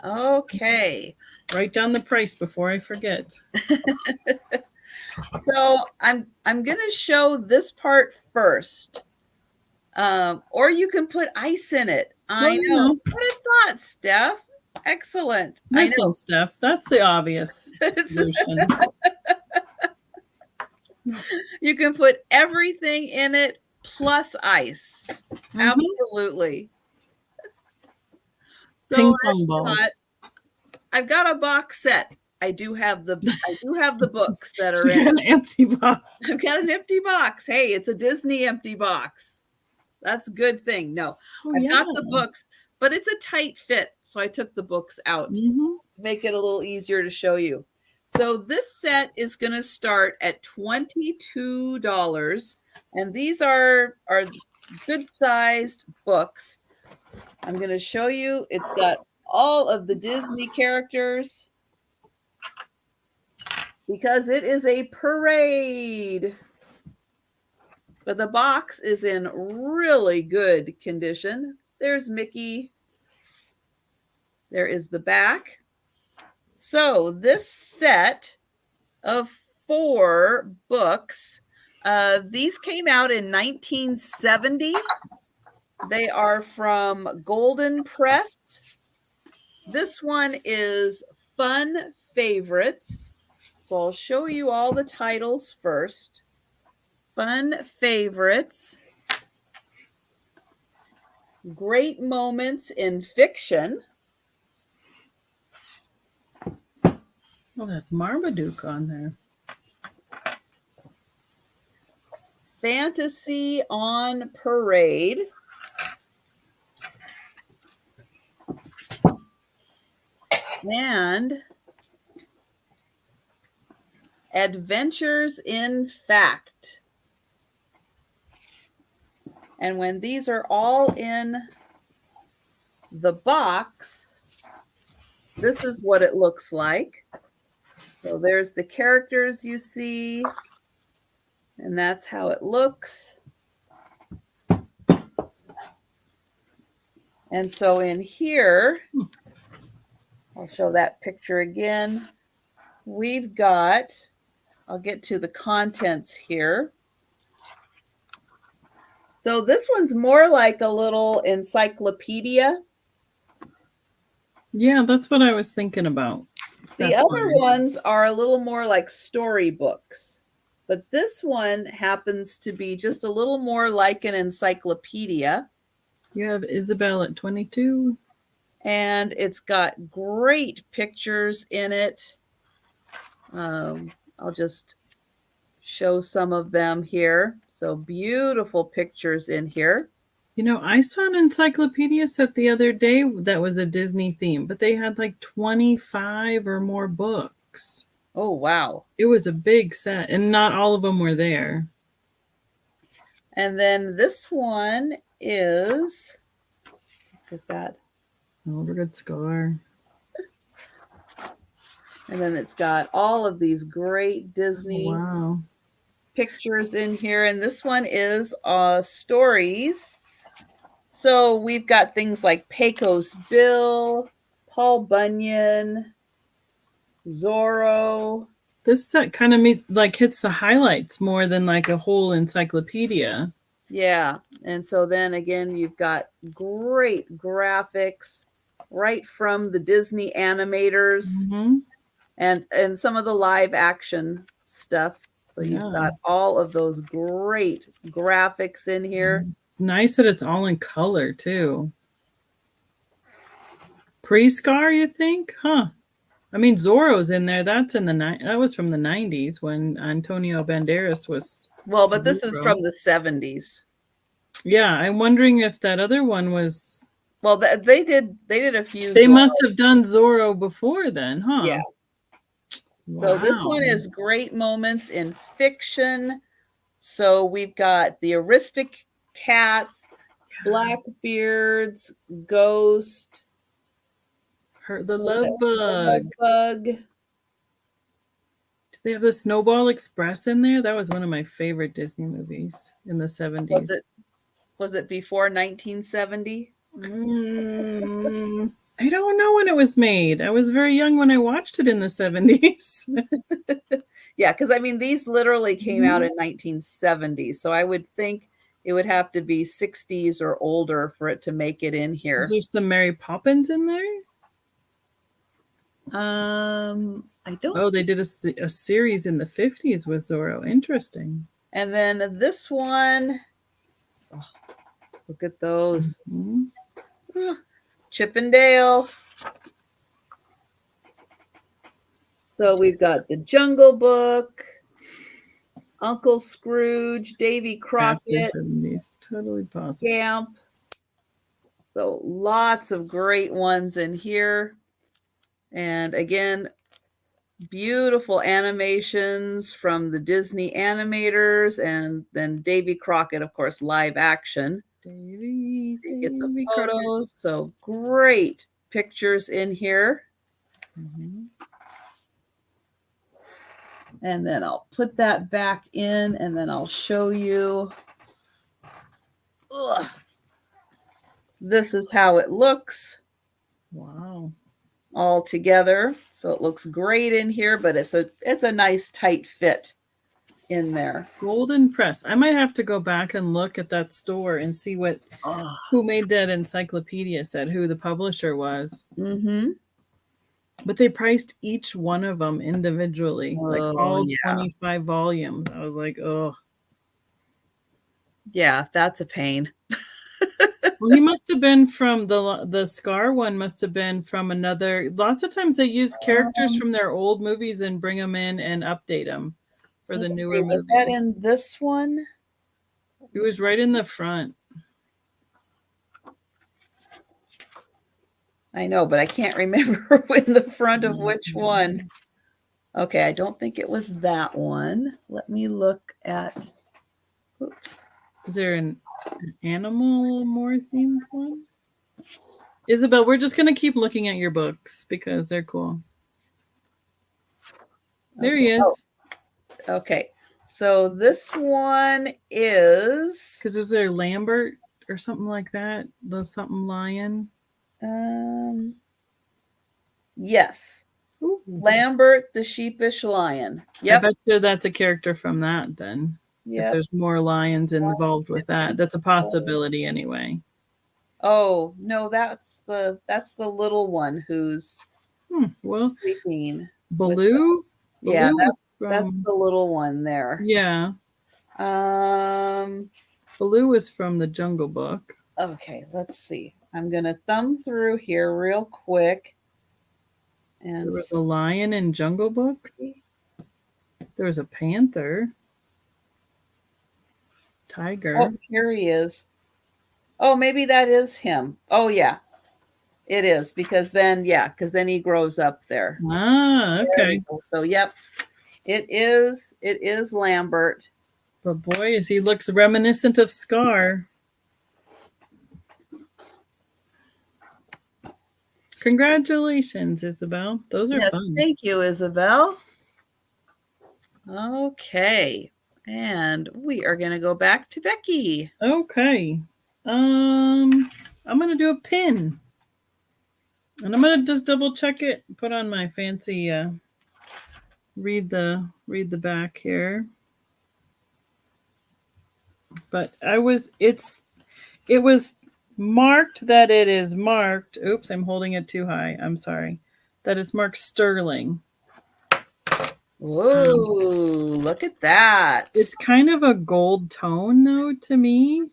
Okay. Write down the price before I forget. So I'm gonna show this part first. Or you can put ice in it. I know. What a thought, Steph. Excellent. Listen, I know. Steph, that's the obvious solution. You can put everything in it plus ice. Absolutely. Ping pong balls. I've got a box set. I do have the books that are in an empty box. I've got an empty box. Hey, it's a Disney empty box. That's a good thing. No, I've got the books, but it's a tight fit. So I took the books out to make it a little easier to show you. So this set is going to start at $22. And these are good sized books. I'm going to show you. It's got all of the Disney characters because it is a parade. But the box is in really good condition. There's Mickey. There is the back. So this set of 4 books, these came out in 1970. They are from Golden Press. This one is Fun Favorites. So I'll show you all the titles first. Fun Favorites. Great Moments in Fiction. Oh, that's Marmaduke on there. Fantasy on Parade. And Adventures in Fact. And when these are all in the box, this is what it looks like. So there's the characters you see, and that's how it looks. And so in here, I'll show that picture again. We've got, I'll get to the contents here. So this one's more like a little encyclopedia. Yeah, that's what I was thinking about. The other ones are a little more like storybooks, but this one happens to be just a little more like an encyclopedia. You have Isabel at 22. And it's got great pictures in it. I'll just show some of them here. So beautiful pictures in here. You know, I saw an encyclopedia set the other day that was a Disney theme, but they had like 25 or more books. Oh, wow. It was a big set, and not all of them were there. And then this one is, look at that. Oh, good score. And then it's got all of these great Disney pictures in here. And this one is stories. So we've got things like Pecos Bill, Paul Bunyan, Zorro. This set kind of hits the highlights more than like a whole encyclopedia. Yeah. And so then again, you've got great graphics right from the Disney animators. and some of the live action stuff. So you've got all of those great graphics in here. It's nice that it's all in color too. Pre-Scar, you think? Huh. I mean, Zorro's in there. That's in that was from the 90s when Antonio Banderas was. Well, but this is from the 70s. Yeah, I'm wondering if that other one was. Well, they did a few. They must have done Zorro before then, huh? Yeah. Wow. So this one is great moments in fiction. So we've got the Aristocats, Blackbeards, Ghost, the Love Bug. Do they have the Snowball Express in there? That was one of my favorite Disney movies in the 70s. Was it before 1970? I don't know when it was made. I was very young when I watched it in the 70s. Yeah, because I mean, these literally came out in 1970. So I would think it would have to be 60s or older for it to make it in here. Is there some Mary Poppins in there? I don't. Oh, they did a series in the 50s with Zorro. Interesting. And then this one. Oh, look at those. Chip and Dale. So we've got the Jungle Book, Uncle Scrooge, Davy Crockett, totally possible. Scamp. So lots of great ones in here. And again, beautiful animations from the Disney animators, and then Davy Crockett, of course, live action. You get the photos. So great pictures in here. And then I'll put that back in, and then I'll show you. Ugh. This is how it looks. Wow. All together. So it looks great in here, but it's a nice tight fit in there. Golden Press. I might have to go back and look at that store and see who made that encyclopedia set, who the publisher was. But they priced each one of them individually, like all 25 volumes. I was like, oh. Yeah, that's a pain. Well, he must have been from the Scar one. Must have been from another. Lots of times they use characters from their old movies and bring them in and update them for the newer movies. Was that in this one? It was right in the front. I know, but I can't remember in the front of which one. Okay, I don't think it was that one. Let me look at. Oops. Is there an animal more themed one? Isabel, we're just going to keep looking at your books because they're cool. There he is. Oh. Okay. So this one is. Because was there Lambert or something like that? The something lion? Yes. Ooh. Lambert the sheepish lion. Yep. I bet you that's a character from that then. Yeah. If there's more lions involved with that. That's a possibility anyway. Oh, no, that's the little one who's sleeping. Baloo? Yeah, that's the little one there. Yeah. Baloo is from the Jungle Book. Okay, let's see. I'm going to thumb through here real quick. And there was a lion in Jungle Book. There was a panther. Tiger. Oh, here he is. Oh, maybe that is him. Oh, yeah. It is, because then he grows up there. Ah, okay. So, yep. It is Lambert. But boy, he looks reminiscent of Scar. Congratulations, Isabel. Those are fun. Thank you, Isabel. Okay. And we are going to go back to Becky. Okay. I'm going to do a pin. And I'm going to just double check it. Put on my fancy read the back here. But it was marked that it is marked. Oops, I'm holding it too high. I'm sorry. That it's marked sterling. Whoa, look at that. It's kind of a gold tone though to me.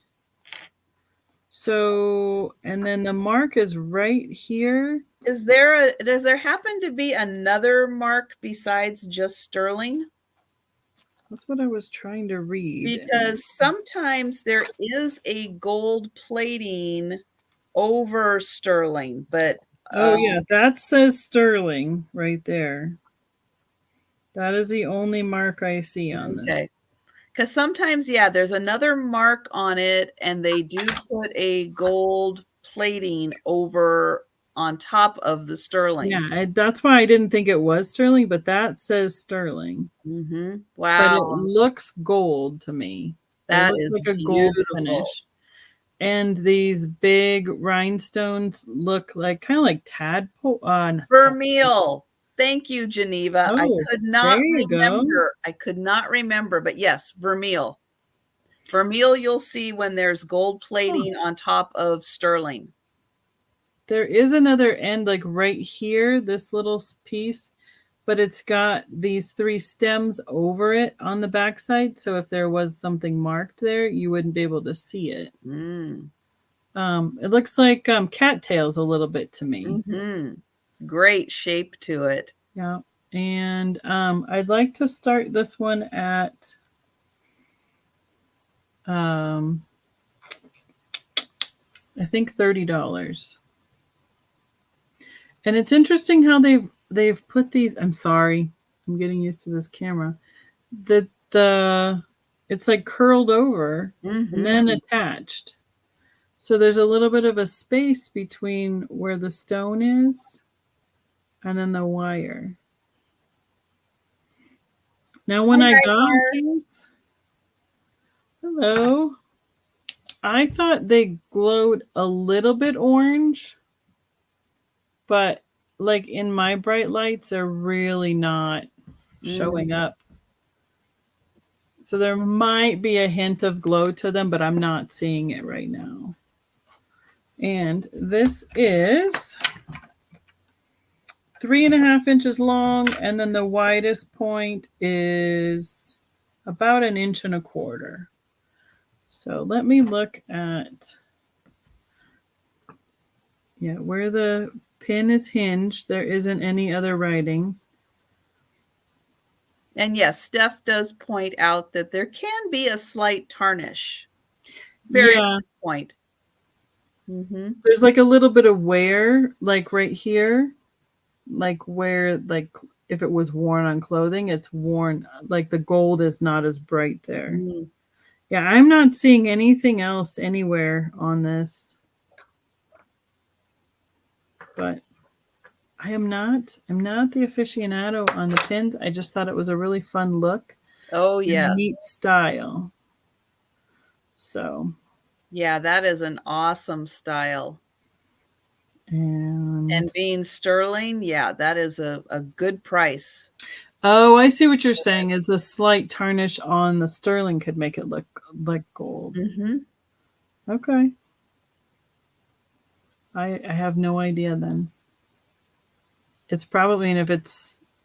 So, and then the mark is right here. Does there happen to be another mark besides just sterling? That's what I was trying to read. Because sometimes there is a gold plating over sterling, but oh yeah, that says sterling right there. That is the only mark I see on this. Because sometimes, yeah, there's another mark on it, and they do put a gold plating over on top of the sterling. Yeah, that's why I didn't think it was sterling, but that says sterling. Wow. But it looks gold to me. That it looks is like a gold finish. And these big rhinestones look like kind of like tadpole. Vermeil. Thank you, Geneva. Oh, I could not remember. Go. I could not remember, but yes, vermeil. Vermeil you'll see when there's gold plating on top of sterling. There is another end like right here, this little piece, but it's got these 3 stems over it on the backside. So if there was something marked there, you wouldn't be able to see it. It looks like cattails a little bit to me. Great shape to it. Yeah. And I'd like to start this one at I think $30. And it's interesting how they've put these. I'm sorry, I'm getting used to this camera. It's like curled over and then attached. So there's a little bit of a space between where the stone is and then the wire. Now when I got these, hello, I thought they glowed a little bit orange, but like in my bright lights, they're really not showing up. So there might be a hint of glow to them, but I'm not seeing it right now. And this is 3.5 inches long, and then the widest point is about 1.25 inches. So let me look at where the pin is hinged. There isn't any other writing. And yes, Steph does point out that there can be a slight tarnish. Very good point. There's like a little bit of wear, like right here, like where, like if it was worn on clothing, it's worn, like the gold is not as bright there. Yeah, I'm not seeing anything else anywhere on this. But I'm not the aficionado on the pins. I just thought it was a really fun look. Oh, yeah. Neat style. So. Yeah, that is an awesome style. And being sterling, yeah, that is a good price. Oh, I see what you're saying. Is a slight tarnish on the sterling could make it look like gold. Okay. I have no idea then. It's probably, and if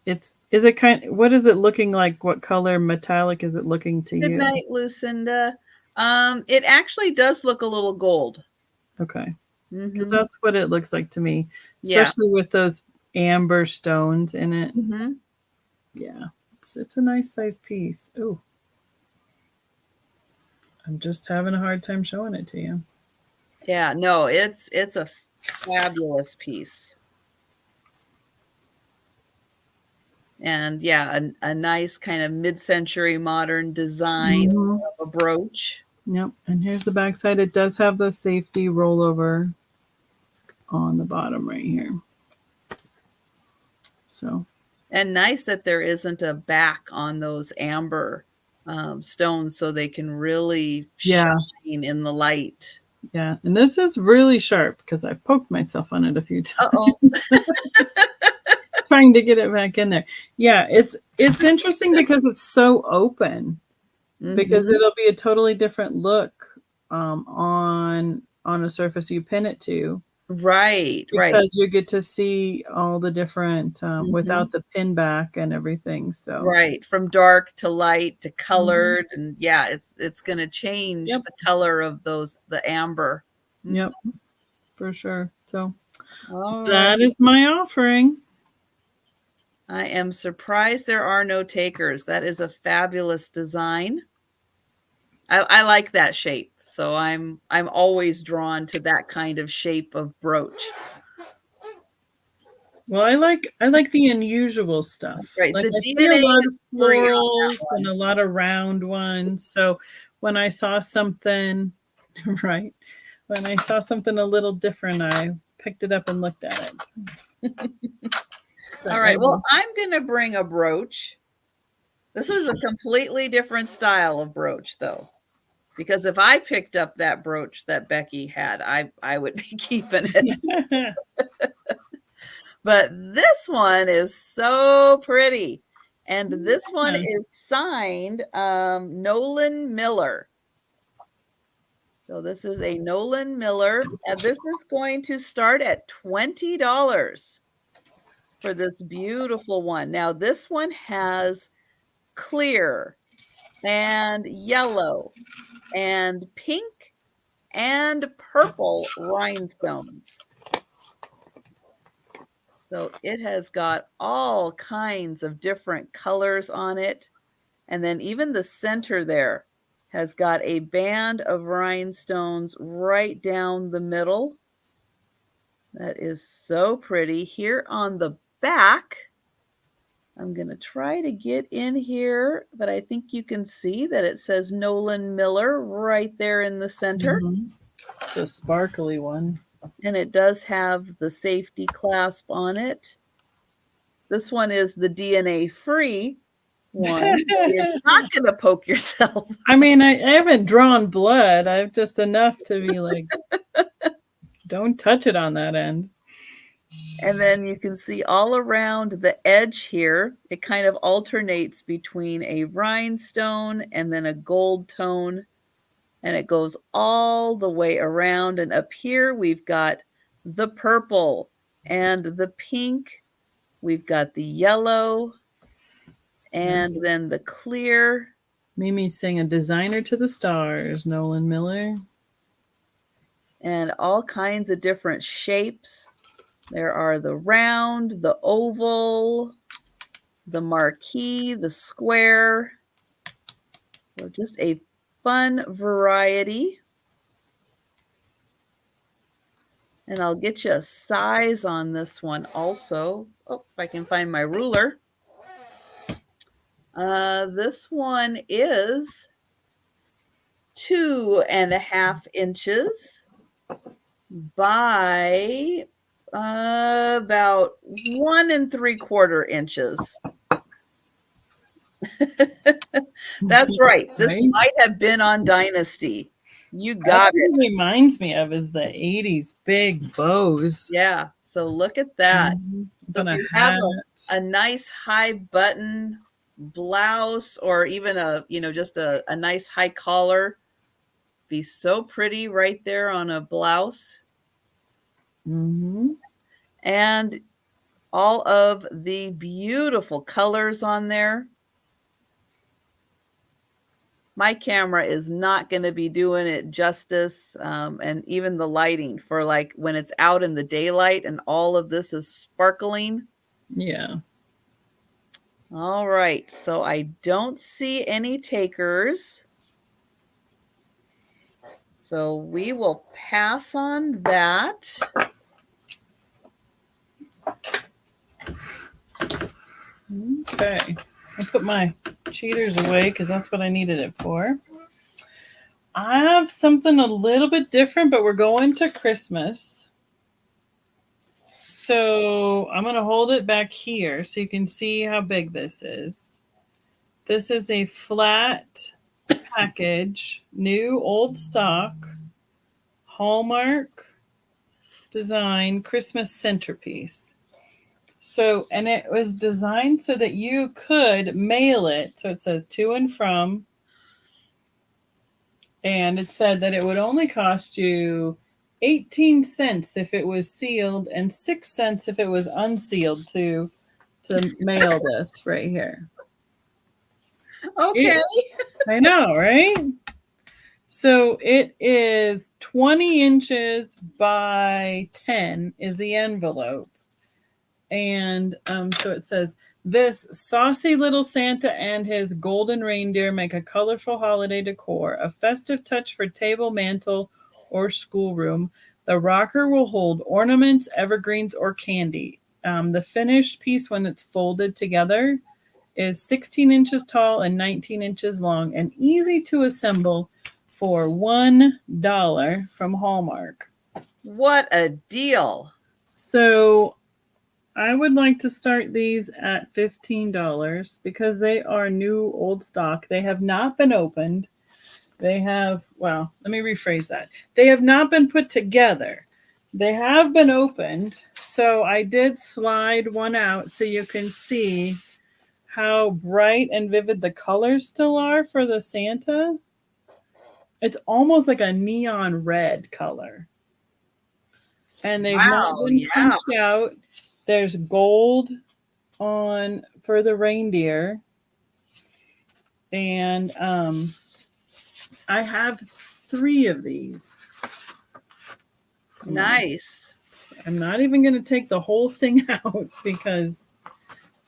is it kind of, what is it looking like? What color metallic is it looking to you? Good night, Lucinda. It actually does look a little gold. Okay. Because that's what it looks like to me, especially with those amber stones in it. Yeah, it's a nice size piece. Oh, I'm just having a hard time showing it to you. Yeah, no, it's a fabulous piece. And yeah, a nice kind of mid-century modern design of a brooch. Yep, and here's the back side. It does have the safety rollover on the bottom right here. So. And nice that there isn't a back on those amber stones, so they can really shine in the light. Yeah, and this is really sharp because I poked myself on it a few times. Trying to get it back in there. Yeah, it's interesting because it's so open. Because it'll be a totally different look on a surface you pin it to. Right, right. because you get to see all the different without the pin back and everything. So Right, from dark to light to Mhm. colored, and yeah, it's gonna change Yep. the color of the amber. Yep, for sure. So All right. that is my offering. I am surprised there are no takers. That is a fabulous design. I like that shape, so I'm always drawn to that kind of shape of brooch. Well, I like the unusual stuff. Right, Like the I see a DNA lot of is free on that florals and one. a lot of round ones. So when I saw something, right, when I saw something a little different, I picked it up and looked at it. All right, well, I'm gonna bring a brooch. This is a completely different style of brooch, though, because if I picked up that brooch that Becky had, I would be keeping it. But this one is so pretty. And this one is signed Nolan Miller. So this is a Nolan Miller, and this is going to start at $20 for this beautiful one. Now, this one has clear and yellow and pink and purple rhinestones. So it has got all kinds of different colors on it. And then even the center there has got a band of rhinestones right down the middle. That is so pretty. Here on the back, I'm going to try to get in here, but I think you can see that it says Nolan Miller right there in the center. The sparkly one. And it does have the safety clasp on it. This one is the DNA free one. You're not going to poke yourself. I mean, I haven't drawn blood. I've just enough to be like, don't touch it on that end. And then you can see all around the edge here, it kind of alternates between a rhinestone and then a gold tone. And it goes all the way around. And up here, we've got the purple and the pink. We've got the yellow and then the clear. Mimi's saying a designer to the stars, Nolan Miller. And all kinds of different shapes. There are the round, the oval, the marquee, the square. So just a fun variety. And I'll get you a size on this one also. Oh, if I can find my ruler. This one is 2.5 inches by about 1 3/4 inches. That's right. This might have been on Dynasty. You got it. Reminds me of is the 80s big bows. Yeah. So look at that. So if you have a nice high button blouse or even just a nice high collar, be so pretty right there on a blouse. And all of the beautiful colors on there. My camera is not going to be doing it justice, and even the lighting for like when it's out in the daylight and all of this is sparkling. Yeah. All right, so I don't see any takers. So we will pass on that. Okay. I'll put my cheaters away because that's what I needed it for. I have something a little bit different, but we're going to Christmas. So I'm going to hold it back here so you can see how big this is. This is a flat package, new old stock, Hallmark design Christmas centerpiece. So, and it was designed so that you could mail it. So it says to and from. And it said that it would only cost you 18 cents if it was sealed and 6 cents if it was unsealed to mail this right here. Okay. I know, right? So it is 20 inches by 10 is the envelope. And so it says, this saucy little Santa and his golden reindeer make a colorful holiday decor, a festive touch for table, mantle, or schoolroom. The rocker will hold ornaments, evergreens, or candy. The finished piece, when it's folded together, is 16 inches tall and 19 inches long and easy to assemble for $1 from Hallmark. What a deal. So I would like to start these at $15 because they are new old stock. They have not been opened. They have, well, let me rephrase that. They have not been put together. They have been opened. So I did slide one out so you can see how bright and vivid the colors still are for the Santa. It's almost like a neon red color. And they've not been punched out. There's gold on for the reindeer. And I have 3 of these. Nice. I'm not even going to take the whole thing out because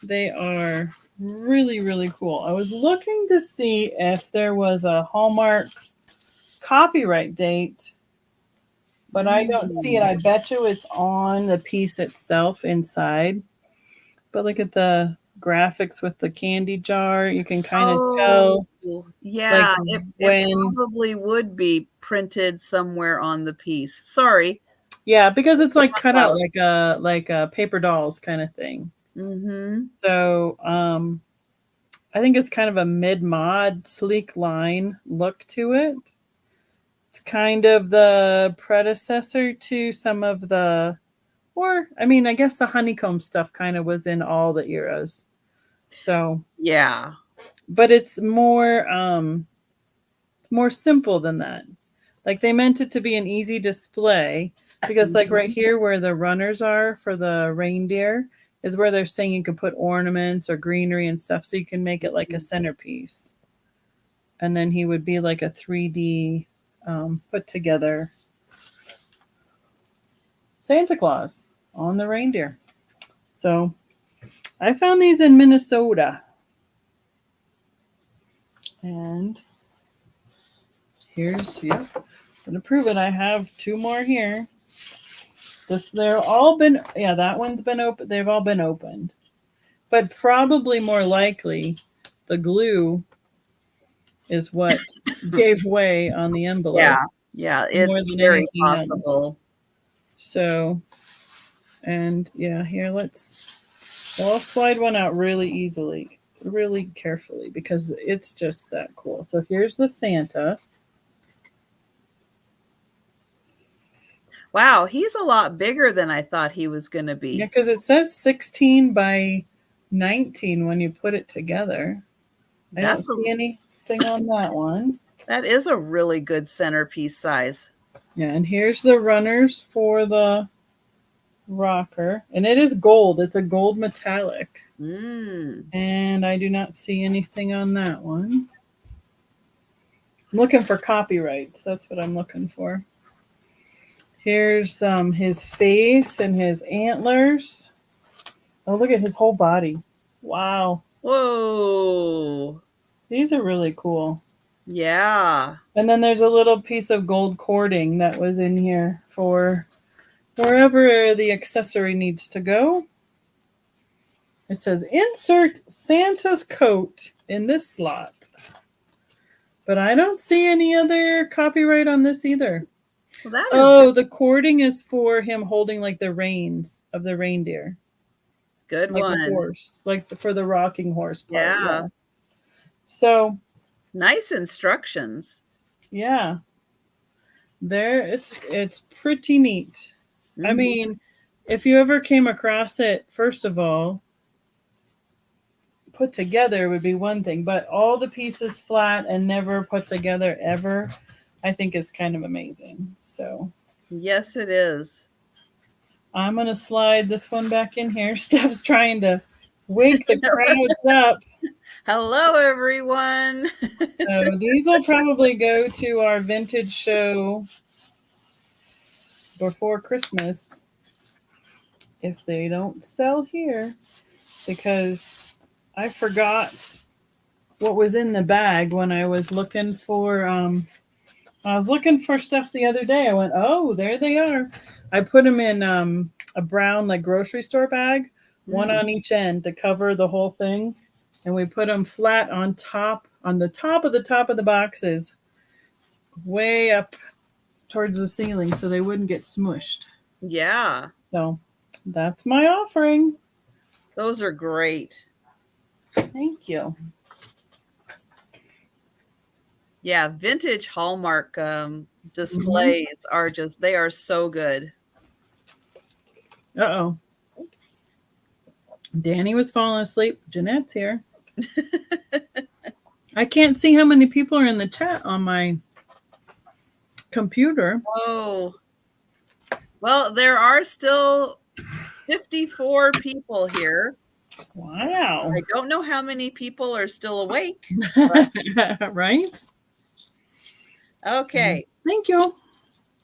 they are really, really cool. I was looking to see if there was a Hallmark copyright date, but I don't see it. I bet you it's on the piece itself inside. But look at the graphics with the candy jar. You can kind of tell. Yeah, like it probably would be printed somewhere on the piece. Sorry. Yeah, because it's like cut out like a paper dolls kind of thing. Mm-hmm. So I think it's kind of a mid-mod sleek line look to it. It's kind of the predecessor to some of the, or I mean, I guess the honeycomb stuff kind of was in all the eras. So yeah, but it's more simple than that. Like they meant it to be an easy display because like right here where the runners are for the reindeer is where they're saying you can put ornaments or greenery and stuff so you can make it like a centerpiece. And then he would be like a 3D put together Santa Claus on the reindeer. So I found these in Minnesota. And here's, yep, to prove it, I have 2 more here. They're all been, yeah, that one's been open. They've all been opened. But probably more likely the glue is what gave way on the envelope. Yeah, it's very possible. Else. So, and yeah, here I'll slide one out really easily, really carefully because it's just that cool. So here's the Santa. Wow, he's a lot bigger than I thought he was going to be. Yeah, because it says 16 by 19 when you put it together. I don't see anything on that one. That is a really good centerpiece size. Yeah, and here's the runners for the rocker. And it is gold. It's a gold metallic. And I do not see anything on that one. I'm looking for copyrights. That's what I'm looking for. Here's his face and his antlers. Oh, look at his whole body. Wow. Whoa. These are really cool. Yeah. And then there's a little piece of gold cording that was in here for wherever the accessory needs to go. It says, insert Santa's coat in this slot. But I don't see any other copyright on this either. Well, the cording is for him holding like the reins of the reindeer. Good like one. A horse, like for the rocking horse part. Yeah. So nice instructions. Yeah. It's pretty neat. I mean, if you ever came across it, first of all, put together would be one thing, but all the pieces flat and never put together ever, I think is kind of amazing. So Yes, it is. I'm going to slide this one back in here. Steph's trying to wake the crowds up. Hello, everyone. So these will probably go to our vintage show before Christmas if they don't sell here, because I forgot what was in the bag when I was looking for stuff the other day. I went, oh, there they are. I put them in a brown like grocery store bag, one on each end to cover the whole thing, and we put them flat on the top of the boxes, way up towards the ceiling, so they wouldn't get smushed. Yeah. So that's my offering. Those are great. Thank you. Yeah, vintage Hallmark displays are just, they are so good. Uh-oh. Danny was falling asleep. Jeanette's here. I can't see how many people are in the chat on my computer. Oh. Well, there are still 54 people here. Wow. I don't know how many people are still awake. Right? Okay. Thank you.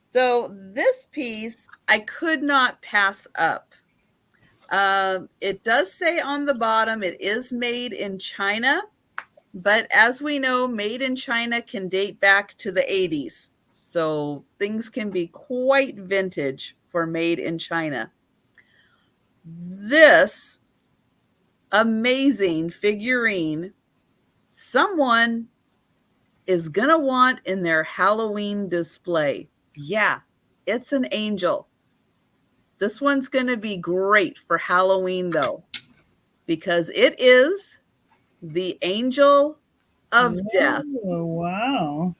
So this piece I could not pass up. It does say on the bottom it is made in China, but as we know, made in China can date back to the 80s. So things can be quite vintage for made in China. This amazing figurine, someone is gonna want in their Halloween display. Yeah, it's an angel. This one's gonna be great for Halloween though, because it is the Angel of Death. Oh, wow.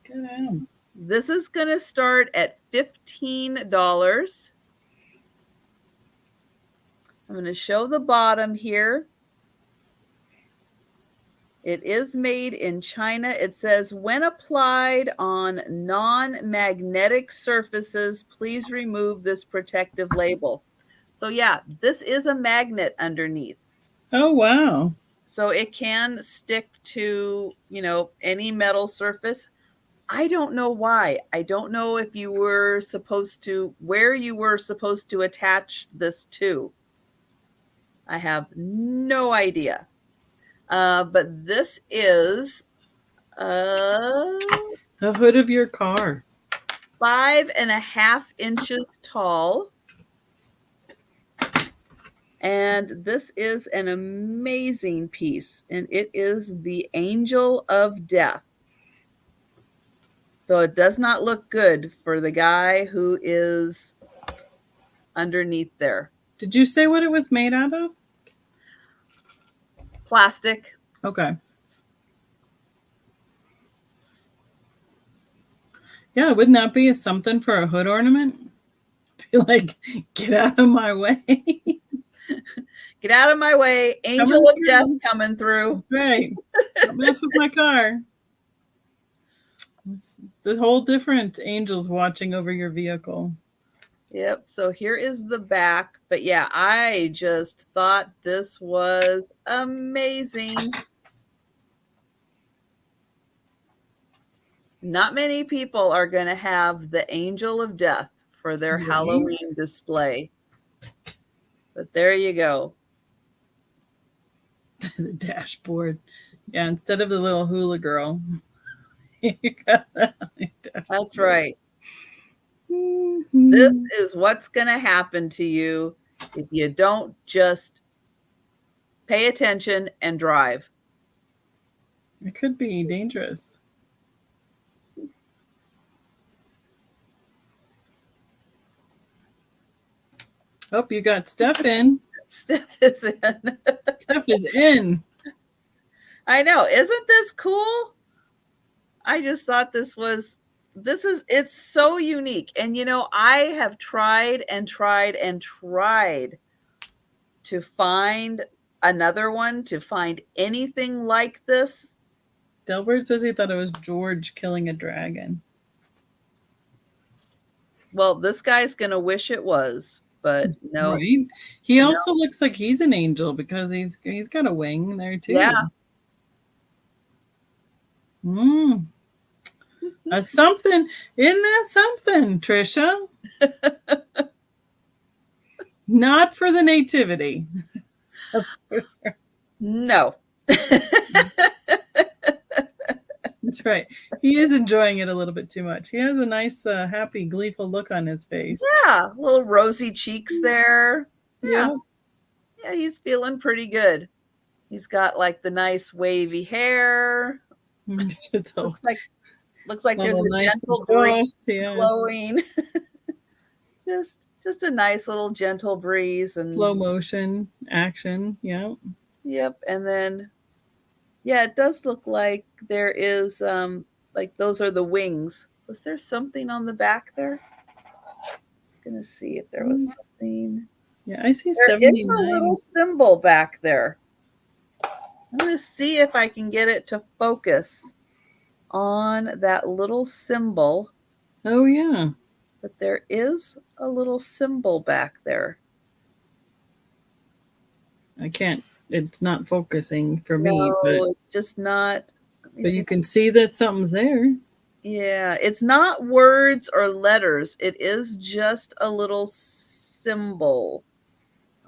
Good at 'em. This is gonna start at $15. I'm gonna show the bottom here. It is made in China. It says, when applied on non-magnetic surfaces, please remove this protective label. So yeah, this is a magnet underneath. Oh, wow. So it can stick to, any metal surface. I don't know why. I don't know if you were supposed to, where you were supposed to attach this to. I have no idea. But this is the hood of your car. 5.5 inches tall. And this is an amazing piece. And it is the Angel of Death. So it does not look good for the guy who is underneath there. Did you say what it was made out of? Plastic. Okay. Yeah, wouldn't that be something for a hood ornament? Be like, get out of my way. Get out of my way. Angel of Death coming through. Right. Don't mess with my car. It's a whole different angels watching over your vehicle. Yep. So here is the back. But yeah, I just thought this was amazing. Not many people are going to have the Angel of Death for their Halloween display. But there you go. The dashboard. Yeah, instead of the little hula girl. You got that. That's right. Mm-hmm. This is what's going to happen to you if you don't just pay attention and drive. It could be dangerous. Oh, you got Steph in. Steph is in. Steph is in. I know. Isn't this cool? I just thought it's so unique. And, I have tried and tried and tried to find another one, to find anything like this. Delbert says he thought it was George killing a dragon. Well, this guy's going to wish it was, but no. Right. He No. also looks like he's an angel because he's got a wing there too. Yeah. That's something. Isn't that something, Trisha? Not for the nativity. That's for sure. No. That's right. He is enjoying it a little bit too much. He has a nice, happy, gleeful look on his face. Yeah, little rosy cheeks there. Yeah. Yeah, he's feeling pretty good. He's got like the nice wavy hair. Looks like there's a nice gentle brush, breeze blowing. just a nice little gentle breeze and slow motion action. Yeah. Yep. And then yeah, it does look like there is like those are the wings. Was there something on the back there? I was gonna see if there was something. Yeah, I see There 79. is a little symbol back there. I'm gonna see if I can get it to focus on that little symbol. Oh yeah. But there is a little symbol back there. I can't. It's not focusing for me, No, but it's just not. But you can see that something's there. Yeah, it's not words or letters. It is just a little symbol.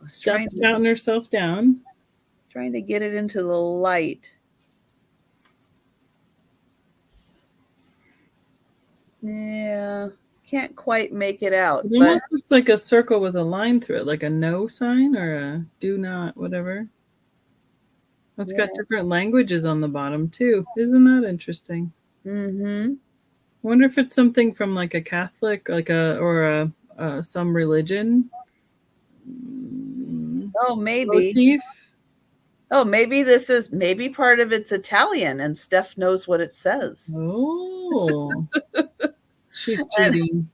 Steph's counting herself down. Trying to get it into the light. Yeah, can't quite make it out. It almost looks like a circle with a line through it, like a no sign or a do not, whatever. It's got different languages on the bottom too. Isn't that interesting? Mm-hmm. I wonder if it's something from like a Catholic, like some religion. Oh, maybe. Motif. Oh, maybe maybe part of it's Italian and Steph knows what it says. Oh, she's cheating.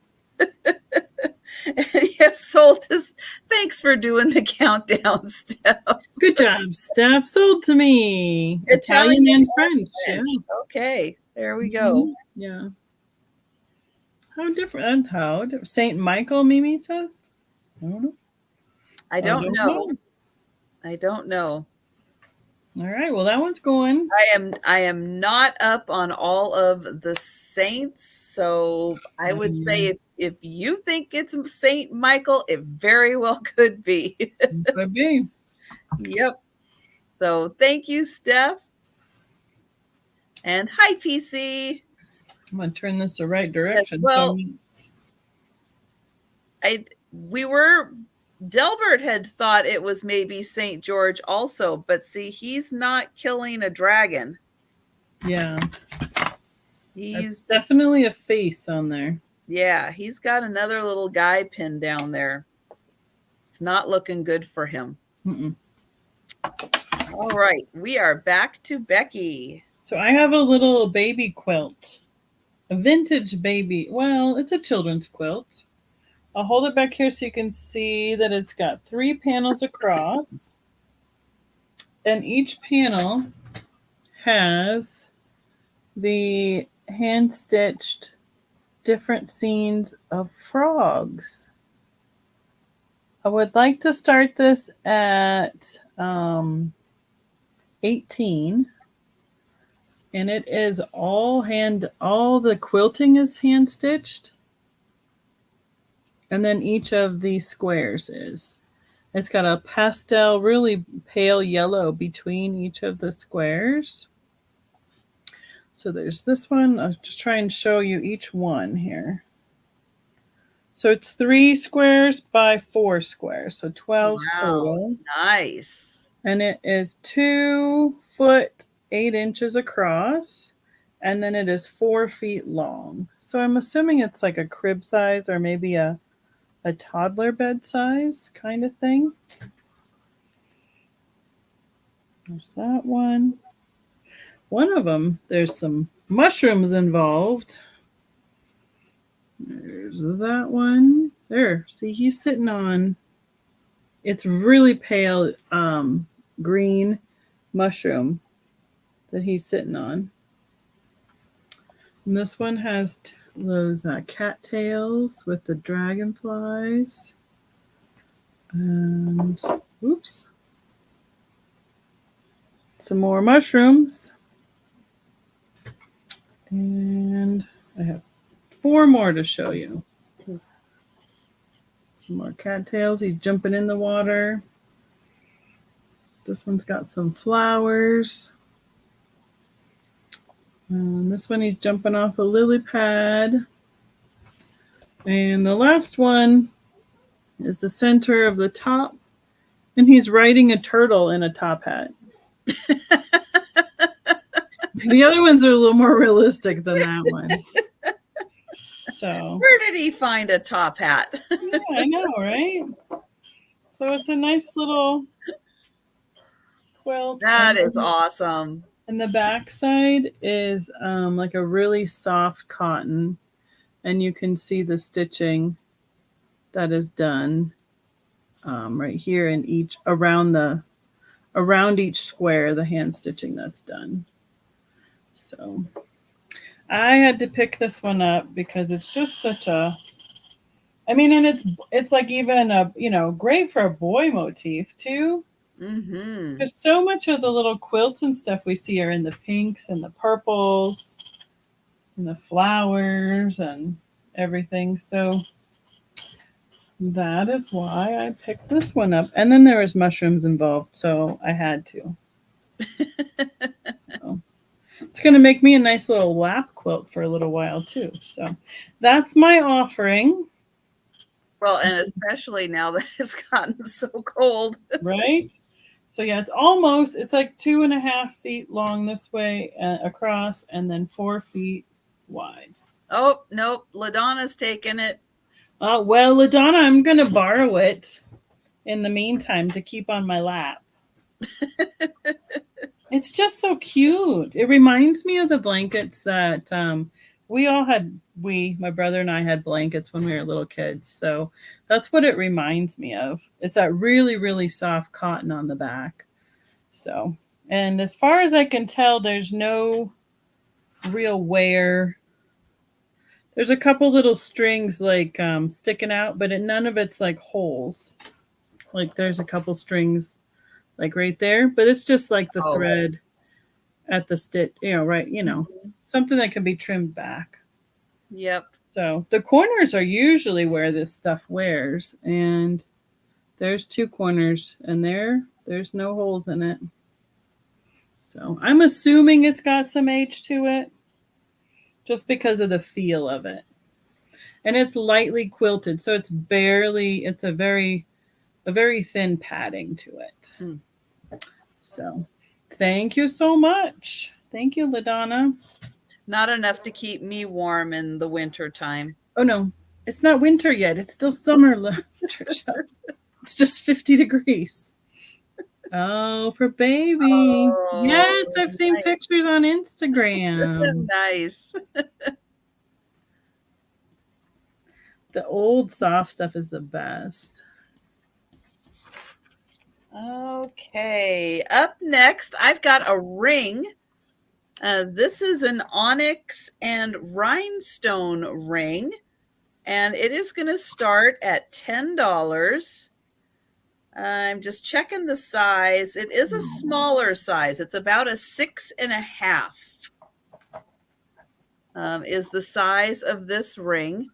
Yes, Soltis. Thanks for doing the countdown, Steph. Good job, Steph. Sold to me. Italian and French. Yeah. Okay, there we go. Yeah. How different? Saint Michael, Mimi says? I don't know. I don't know. All right. Well, that one's going. I am not up on all of the saints, so I would say if you think it's Saint Michael, it very well could be. Could be. Yep. So thank you, Steph. And hi, PC. I'm gonna turn this the right direction. Yes, well, Delbert had thought it was maybe St. George also, but see, he's not killing a dragon. Yeah. He's That's definitely a face on there. Yeah, he's got another little guy pinned down there. It's not looking good for him. All right, we are back to Becky. So I have a little baby quilt. A vintage baby. Well, it's a children's quilt. I'll hold it back here so you can see that it's got 3 panels across. And each panel has the hand-stitched different scenes of frogs. I would like to start this at 18. And it is all the quilting is hand-stitched. And then each of the squares is. It's got a pastel, really pale yellow between each of the squares. So there's this one. I'll just try and show you each one here. So it's 3 squares by 4 squares. So 12 total. Nice. And it is 2 foot 8 inches across. And then it is 4 feet long. So I'm assuming it's like a crib size or maybe a toddler bed size kind of thing. There's that one. One of them, there's some mushrooms involved. There's that one. There, see, he's sitting on, it's really pale green mushroom that he's sitting on. And this one has those cattails with the dragonflies. And, oops. Some more mushrooms. And I have 4 more to show you. Some more cattails. He's jumping in the water. This one's got some flowers. And this one he's jumping off a lily pad. And the last one is the center of the top. And he's riding a turtle in a top hat. The other ones are a little more realistic than that one. So where did he find a top hat? yeah, I know, right? So it's a nice little quilt. That is awesome. And the back side is like a really soft cotton, and you can see the stitching that is done right here in each around each square, the hand stitching that's done. So I had to pick this one up because it's just such a, I mean, and it's like even a, great for a boy motif too. Mm-hmm. Because so much of the little quilts and stuff we see are in the pinks and the purples and the flowers and everything. So that is why I picked this one up. And then there was mushrooms involved, so I had to. So it's going to make me a nice little lap quilt for a little while too. So that's my offering. Well, and especially now that it's gotten so cold. Right? So yeah, it's like 2.5 feet long this way across, and then 4 feet wide. Oh, nope. LaDonna's taking it. Well, LaDonna, I'm going to borrow it in the meantime to keep on my lap. It's just so cute. It reminds me of the blankets that my brother and I had blankets when we were little kids. So that's what it reminds me of. It's that really, really soft cotton on the back. So, and as far as I can tell, there's no real wear. There's a couple little strings like sticking out, but none of it's like holes. Like there's a couple strings like right there, but it's just like the thread at the stitch, right, something that can be trimmed back. Yep. So the corners are usually where this stuff wears, and there's 2 corners, and there's no holes in it. So I'm assuming it's got some age to it just because of the feel of it. And it's lightly quilted, so it's a very thin padding to it. So thank you so much. Thank you, LaDonna. Not enough to keep me warm in the winter time. Oh no, it's not winter yet. It's still summer, Trisha. It's just 50 degrees. Oh, for baby. Oh, yes, I've seen nice. pictures on Instagram. Nice. The old soft stuff is the best. Okay, up next, I've got a ring. This is an onyx and rhinestone ring, and it is going to start at $10. I'm just checking the size. It is a smaller size. It's about a 6.5. Is the size of this ring.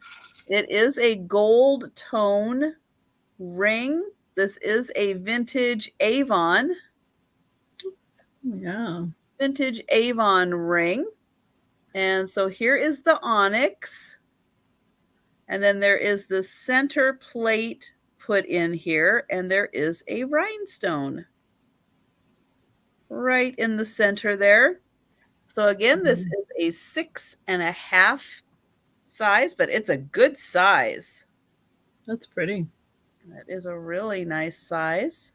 It is a gold tone ring. This is a vintage Avon. Yeah. Vintage Avon ring. And so here is the onyx. And then there is the center plate put in here. And there is a rhinestone right in the center there. So again, this is a 6.5 size, but it's a good size. That's pretty. That is a really nice size.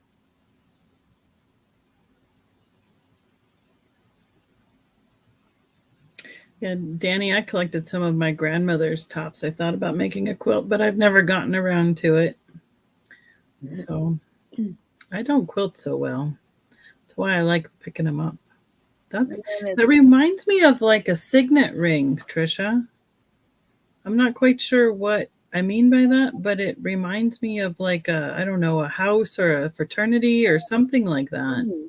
Yeah, Danny, I collected some of my grandmother's tops. I thought about making a quilt, but I've never gotten around to it. So I don't quilt so well. That's why I like picking them up. That reminds me of like a signet ring, Trisha. I'm not quite sure what I mean by that, but it reminds me of like I don't know, a house or a fraternity or something like that.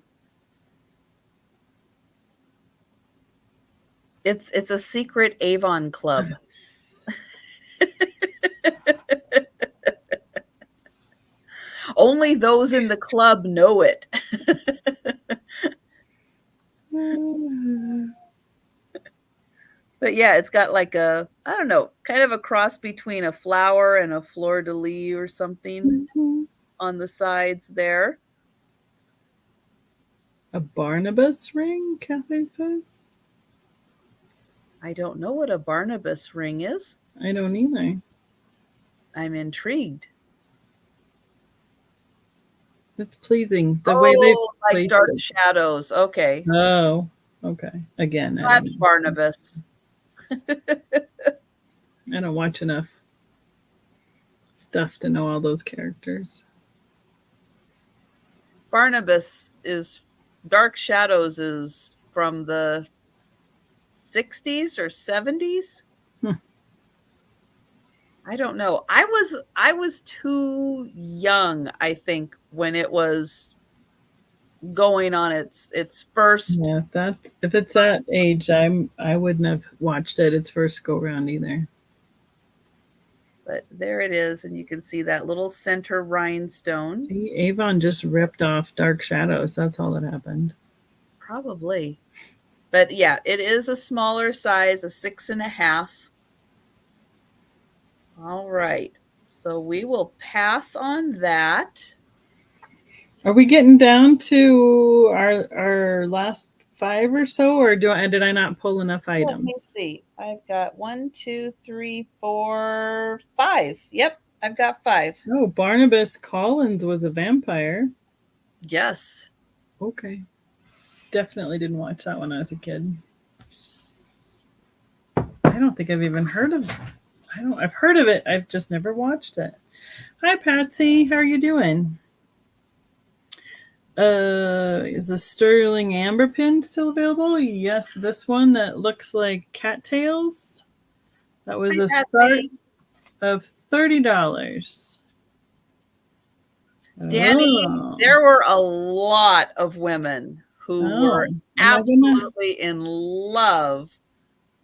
It's a secret Avon club. Only those in the club know it. But yeah, it's got like a, I don't know, kind of a cross between a flower and a fleur-de-lis or something on the sides there. A Barnabas ring, Kathy says. I don't know what a Barnabas ring is. I don't either. I'm intrigued. It's pleasing the way they like placed dark it. shadows. Okay. Oh, okay. Again, That's Barnabas. I don't watch enough stuff to know all those characters. Barnabas is Dark Shadows is from the 60s or 70s. I don't know. I was too young, I think, when it was going on its first. Yeah, if it's that age, I wouldn't have watched it its first go round either. But there it is, and you can see that little center rhinestone. See, Avon just ripped off Dark Shadows. That's all that happened. Probably. But yeah, it is a smaller size, a 6.5. All right. So we will pass on that. Are we getting down to our last 5 or so, or did I not pull enough items? Let me see. I've got 1, 2, 3, 4, 5. Yep, I've got 5. Oh, Barnabas Collins was a vampire. Yes. Okay. Definitely didn't watch that when I was a kid. I don't think I've even heard of it. I've heard of it. I've just never watched it. Hi, Patsy. How are you doing? Is the sterling amber pin still available? Yes, this one that looks like cattails. That was a start of $30. Danny, there were a lot of women who were absolutely in love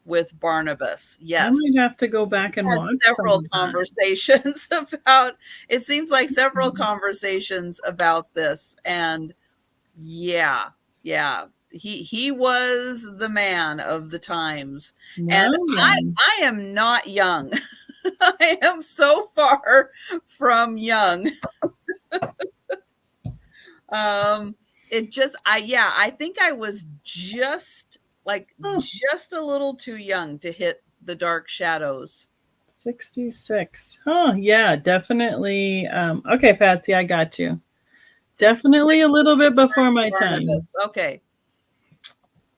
with Barnabas. Yes. I might have to go back and watch several conversations about, it seems like several conversations about this. And yeah, he was the man of the times. And I am not young. I am so far from young. It just, I think I was just just a little too young to hit the Dark Shadows. 66. Oh, yeah, definitely. Okay, Patsy, I got you. Definitely a little bit before my time. Okay.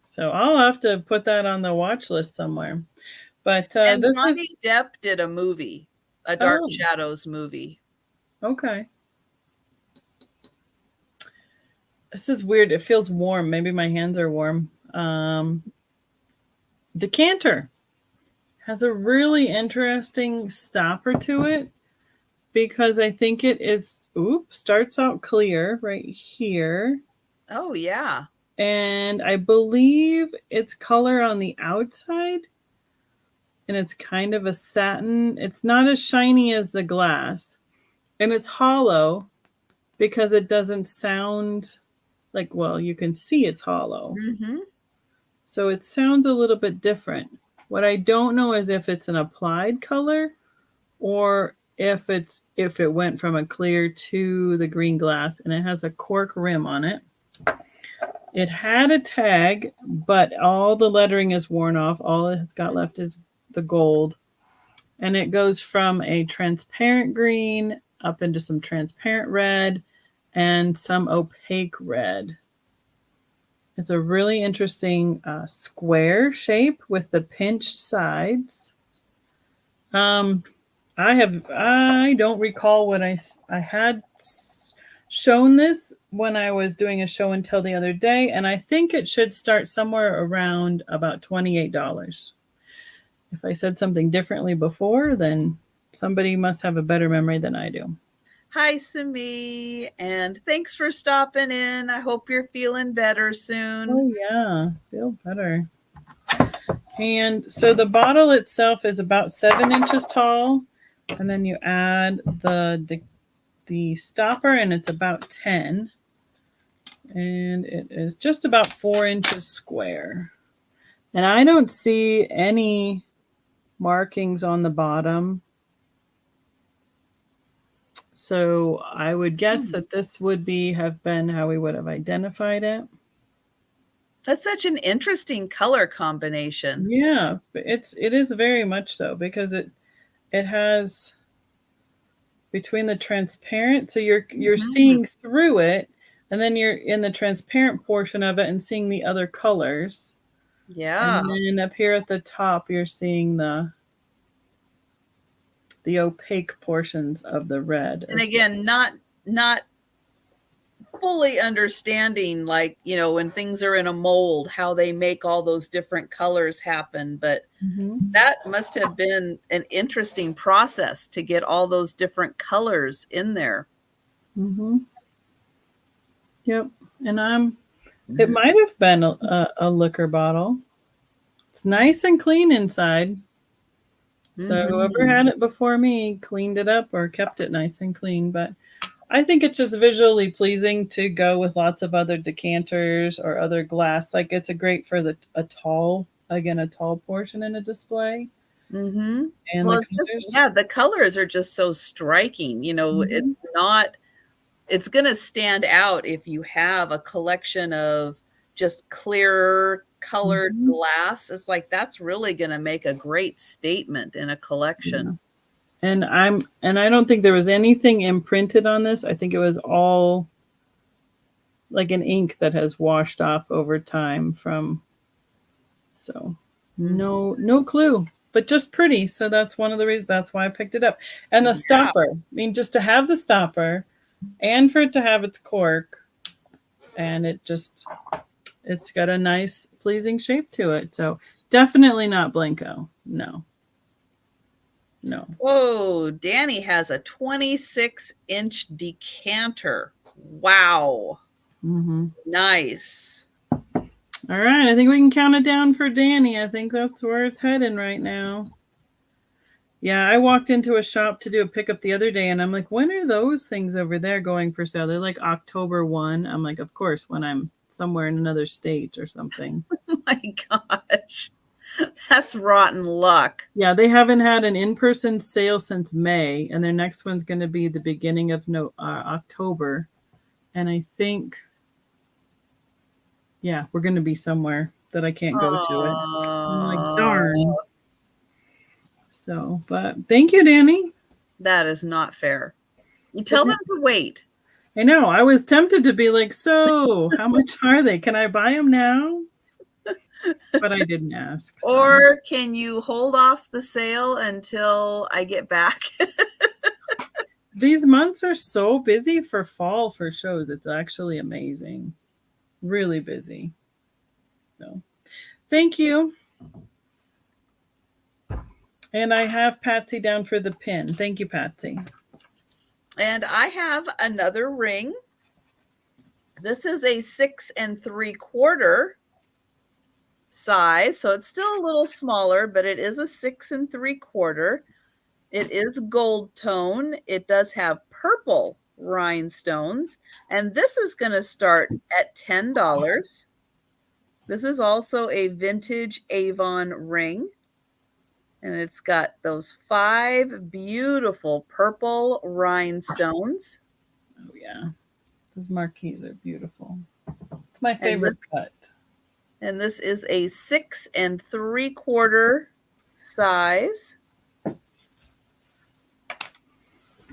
So I'll have to put that on the watch list somewhere. But and Johnny Depp did a movie, a Dark Shadows movie. Okay. This is weird. It feels warm. Maybe my hands are warm. Decanter has a really interesting stopper to it because I think it is, starts out clear right here. Oh, yeah. And I believe it's color on the outside. And it's kind of a satin. It's not as shiny as the glass. And it's hollow because it doesn't sound like, well, you can see it's hollow. Mm-hmm. So it sounds a little bit different. What I don't know is if it's an applied color or if it went from a clear to the green glass, and it has a cork rim on it. It had a tag, but all the lettering is worn off. All it's got left is the gold. And it goes from a transparent green up into some transparent red and some opaque red. It's a really interesting square shape with the pinched sides. I don't recall what I had shown this when I was doing a show and tell the other day, and I think it should start somewhere around about $28. If I said something differently before, then somebody must have a better memory than I do. Hi, Simi, and thanks for stopping in. I hope you're feeling better soon. Oh yeah, feel better. And so the bottle itself is about 7 inches tall, and then you add the stopper, and it's about 10, and it is just about 4 inches square. And I don't see any markings on the bottom. So I would guess that this would have been how we would have identified it. That's such an interesting color combination. Yeah, it is very much so, because it has between the transparent, so you're seeing through it, and then you're in the transparent portion of it and seeing the other colors. Yeah. And then up here at the top, you're seeing the opaque portions of the red. And again, not fully understanding, like, you know, when things are in a mold, how they make all those different colors happen. But that must have been an interesting process to get all those different colors in there. Yep. And it might have been a liquor bottle. It's nice and clean inside. So whoever had it before me cleaned it up or kept it nice and clean. But I think it's just visually pleasing to go with lots of other decanters or other glass. Like, it's great for a tall portion in a display. And well, the colors are just so striking. You know, it's going to stand out if you have a collection of just clear colored glass. It's like, that's really going to make a great statement in a collection. And I don't think there was anything imprinted on this. I think it was all like an ink that has washed off over time so no clue, but just pretty. So that's one of the reasons, that's why I picked it up. And the stopper, I mean, just to have the stopper and for it to have its cork, and it's got a nice pleasing shape to it. So definitely not Blanco. No. Whoa, Danny has a 26-inch decanter. Wow. Nice. All right, I think we can count it down for Danny. I think that's where it's heading right now. Yeah, I walked into a shop to do a pickup the other day, and I'm like, when are those things over there going for sale? They're like October 1. I'm like, of course, when I'm somewhere in another state or something. Oh my gosh. That's rotten luck. Yeah, they haven't had an in-person sale since May, and their next one's going to be the beginning of October. And I think, yeah, we're going to be somewhere that I can't go to it. I'm like, darn. So, but thank you, Danny. That is not fair. You tell them to wait. I know. I was tempted to be like, so how much are they? Can I buy them now? But I didn't ask. So. Or can you hold off the sale until I get back? These months are so busy for fall for shows. It's actually amazing. Really busy. So thank you. And I have Patsy down for the pin. Thank you, Patsy. And I have another ring. This is a 6 3/4 size, so it's still a little smaller, but it is a 6 3/4. It is gold tone. It does have purple rhinestones, and this is going to start at $10. This is also a vintage Avon ring, and it's got those 5 beautiful purple rhinestones. Oh yeah, those marquees are beautiful. It's my favorite cut. And this is a 6 3/4 size.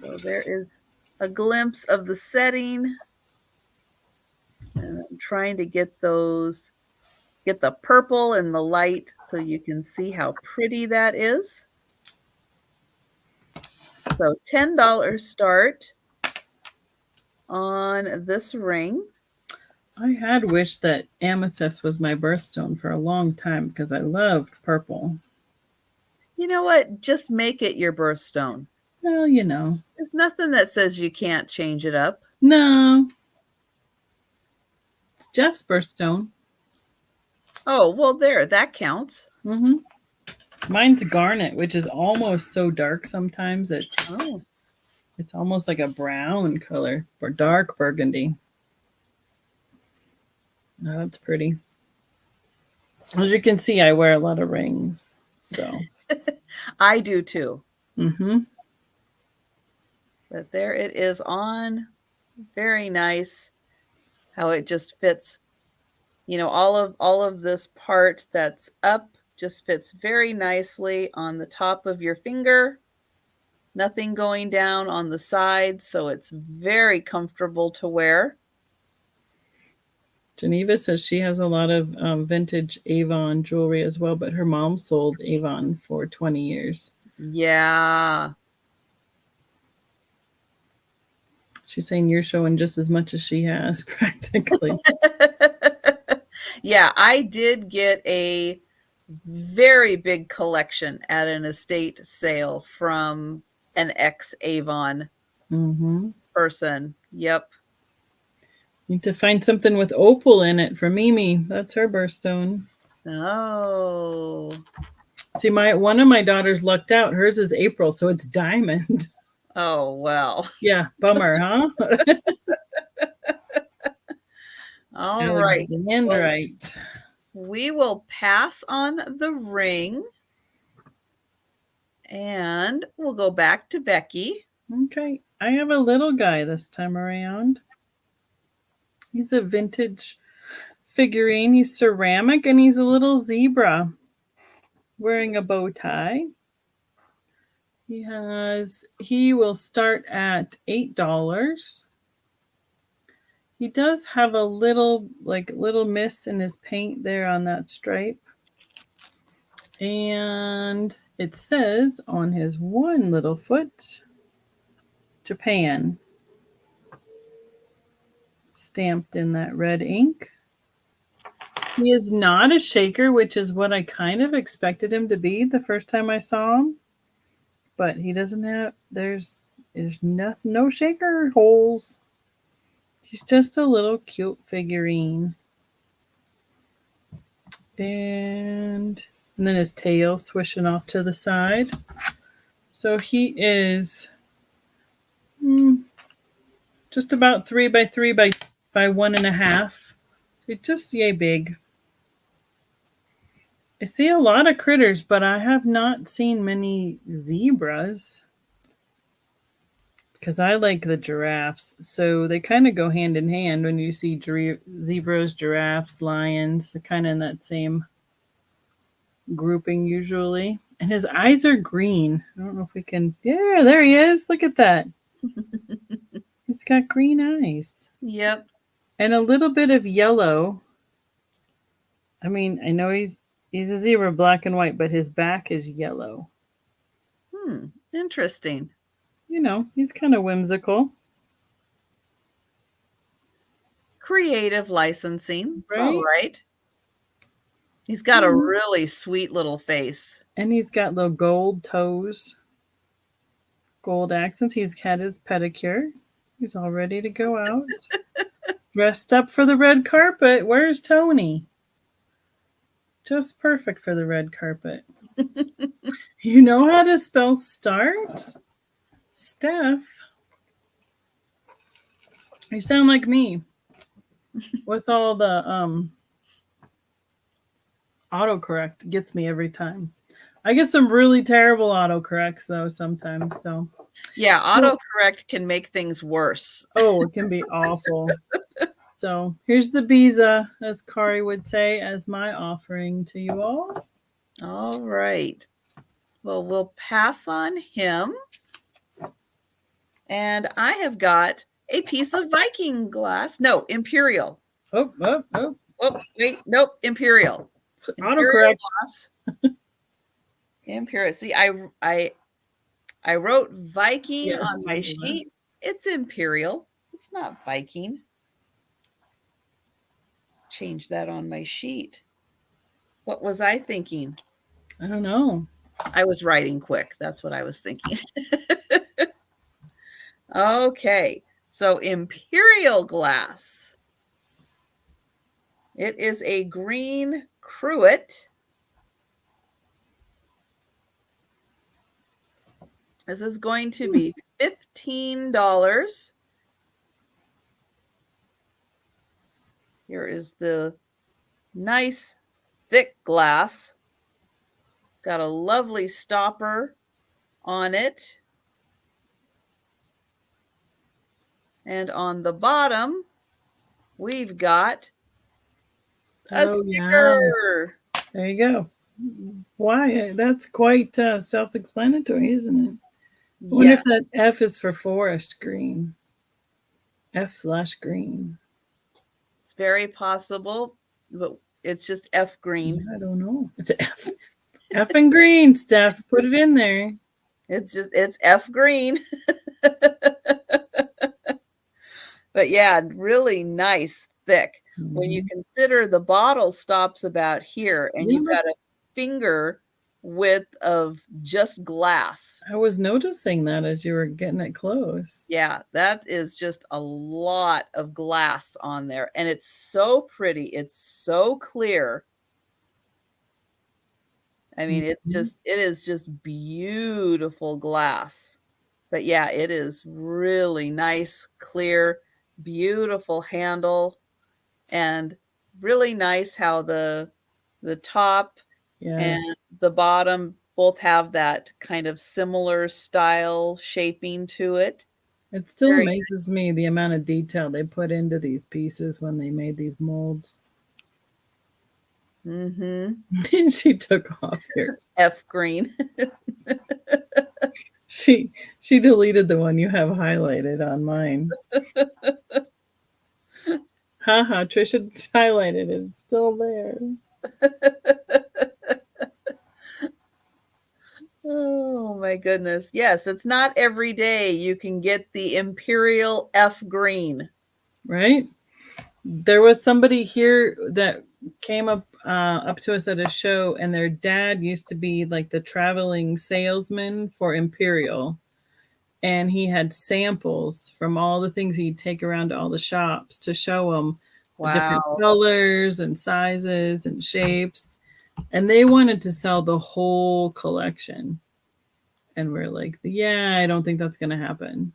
So there is a glimpse of the setting. And I'm trying to get the purple and the light so you can see how pretty that is. So $10 start on this ring. I had wished that amethyst was my birthstone for a long time because I loved purple. You know what? Just make it your birthstone. Well, you know. There's nothing that says you can't change it up. No. It's Jeff's birthstone. Oh, well, there, that counts. Mm-hmm. Mine's garnet, which is almost so dark sometimes. It's almost like a brown color or dark burgundy. Oh, that's pretty. As you can see, I wear a lot of rings. So I do too. mm-hmm. But there it is on. Very nice how it just fits. You know, all of this part that's up just fits very nicely on the top of your finger. Nothing going down on the sides, so it's very comfortable to wear. Geneva says she has a lot of vintage Avon jewelry as well, but her mom sold Avon for 20 years. Yeah. She's saying you're showing just as much as she has, practically. Yeah, I did get a very big collection at an estate sale from an ex-Avon person. Yep. Need to find something with opal in it for Mimi. That's her birthstone. Oh. See, one of my daughters lucked out. Hers is April, so it's diamond. Oh, well. Yeah, bummer, huh? All right. Alexandrite. We will pass on the ring. And we'll go back to Becky. Okay. I have a little guy this time around. He's a vintage figurine. He's ceramic and he's a little zebra wearing a bow tie. He will start at $8. He does have a little miss in his paint there on that stripe. And it says on his one little foot, Japan, stamped in that red ink. He is not a shaker, which is what I kind of expected him to be the first time I saw him. But he doesn't have, there's no shaker holes. He's just a little cute figurine. And then his tail swishing off to the side. So he is just about 3 by 3 by 1.5. So just yay big. I see a lot of critters, but I have not seen many zebras. Because I like the giraffes. So they kind of go hand in hand when you see zebras, giraffes, lions. They're kind of in that same grouping usually. And his eyes are green. I don't know if we can. Yeah, there he is. Look at that. He's got green eyes. Yep. And a little bit of yellow. I mean, I know he's a zebra, black and white, but his back is yellow. Interesting. You know, he's kind of whimsical. Creative licensing. It's Right? all right. He's got a really sweet little face. And he's got little gold toes, gold accents. He's had his pedicure. He's all ready to go out. Dressed up for the red carpet. Where's Tony? Just perfect for the red carpet. You know how to spell start? Steph. You sound like me with all the autocorrect. Gets me every time. I get some really terrible autocorrects though sometimes. So yeah, autocorrect can make things worse. Oh, it can be awful. So here's the Biza, as Kari would say, as my offering to you all. All right. Well, we'll pass on him. And I have got a piece of Viking glass. No, Imperial. Oh. Wait. Nope. Imperial. Autocorrect. Imperial. See, I wrote Viking on my sheet. It's Imperial. It's not Viking. Change that on my sheet. What was I thinking? I don't know. I was writing quick. That's what I was thinking. Okay, so Imperial glass. It is a green cruet. This is going to be $15. Here is the nice thick glass. Got a lovely stopper on it. And on the bottom, we've got a sticker. Yeah. There you go. Why? That's quite self-explanatory, isn't it? I wonder if that F is for forest green. F/green. It's very possible, but it's just F green. I don't know. It's F. F and green, Steph. Put it in there. It's F green. But yeah, really nice, thick. Mm-hmm. When you consider the bottle stops about here and you've got a finger width of just glass. I was noticing that as you were getting it close. Yeah, that is just a lot of glass on there. And it's so pretty. It's so clear. I mean, it is just beautiful glass. But yeah, it is really nice, clear, beautiful handle, and really nice how the top and the bottom both have that kind of similar style shaping to it. It still amazes me the amount of detail they put into these pieces when they made these molds. Mm-hmm. And she took off here. F green. She deleted the one you have highlighted on mine. Haha, Trisha highlighted it. It's still there. Oh my goodness. Yes, it's not every day you can get the Imperial F green. Right? There was somebody here that came up to us at a show, and their dad used to be like the traveling salesman for Imperial, and he had samples from all the things he'd take around to all the shops to show them the different colors and sizes and shapes, and they wanted to sell the whole collection, and we're like, yeah, I don't think that's going to happen.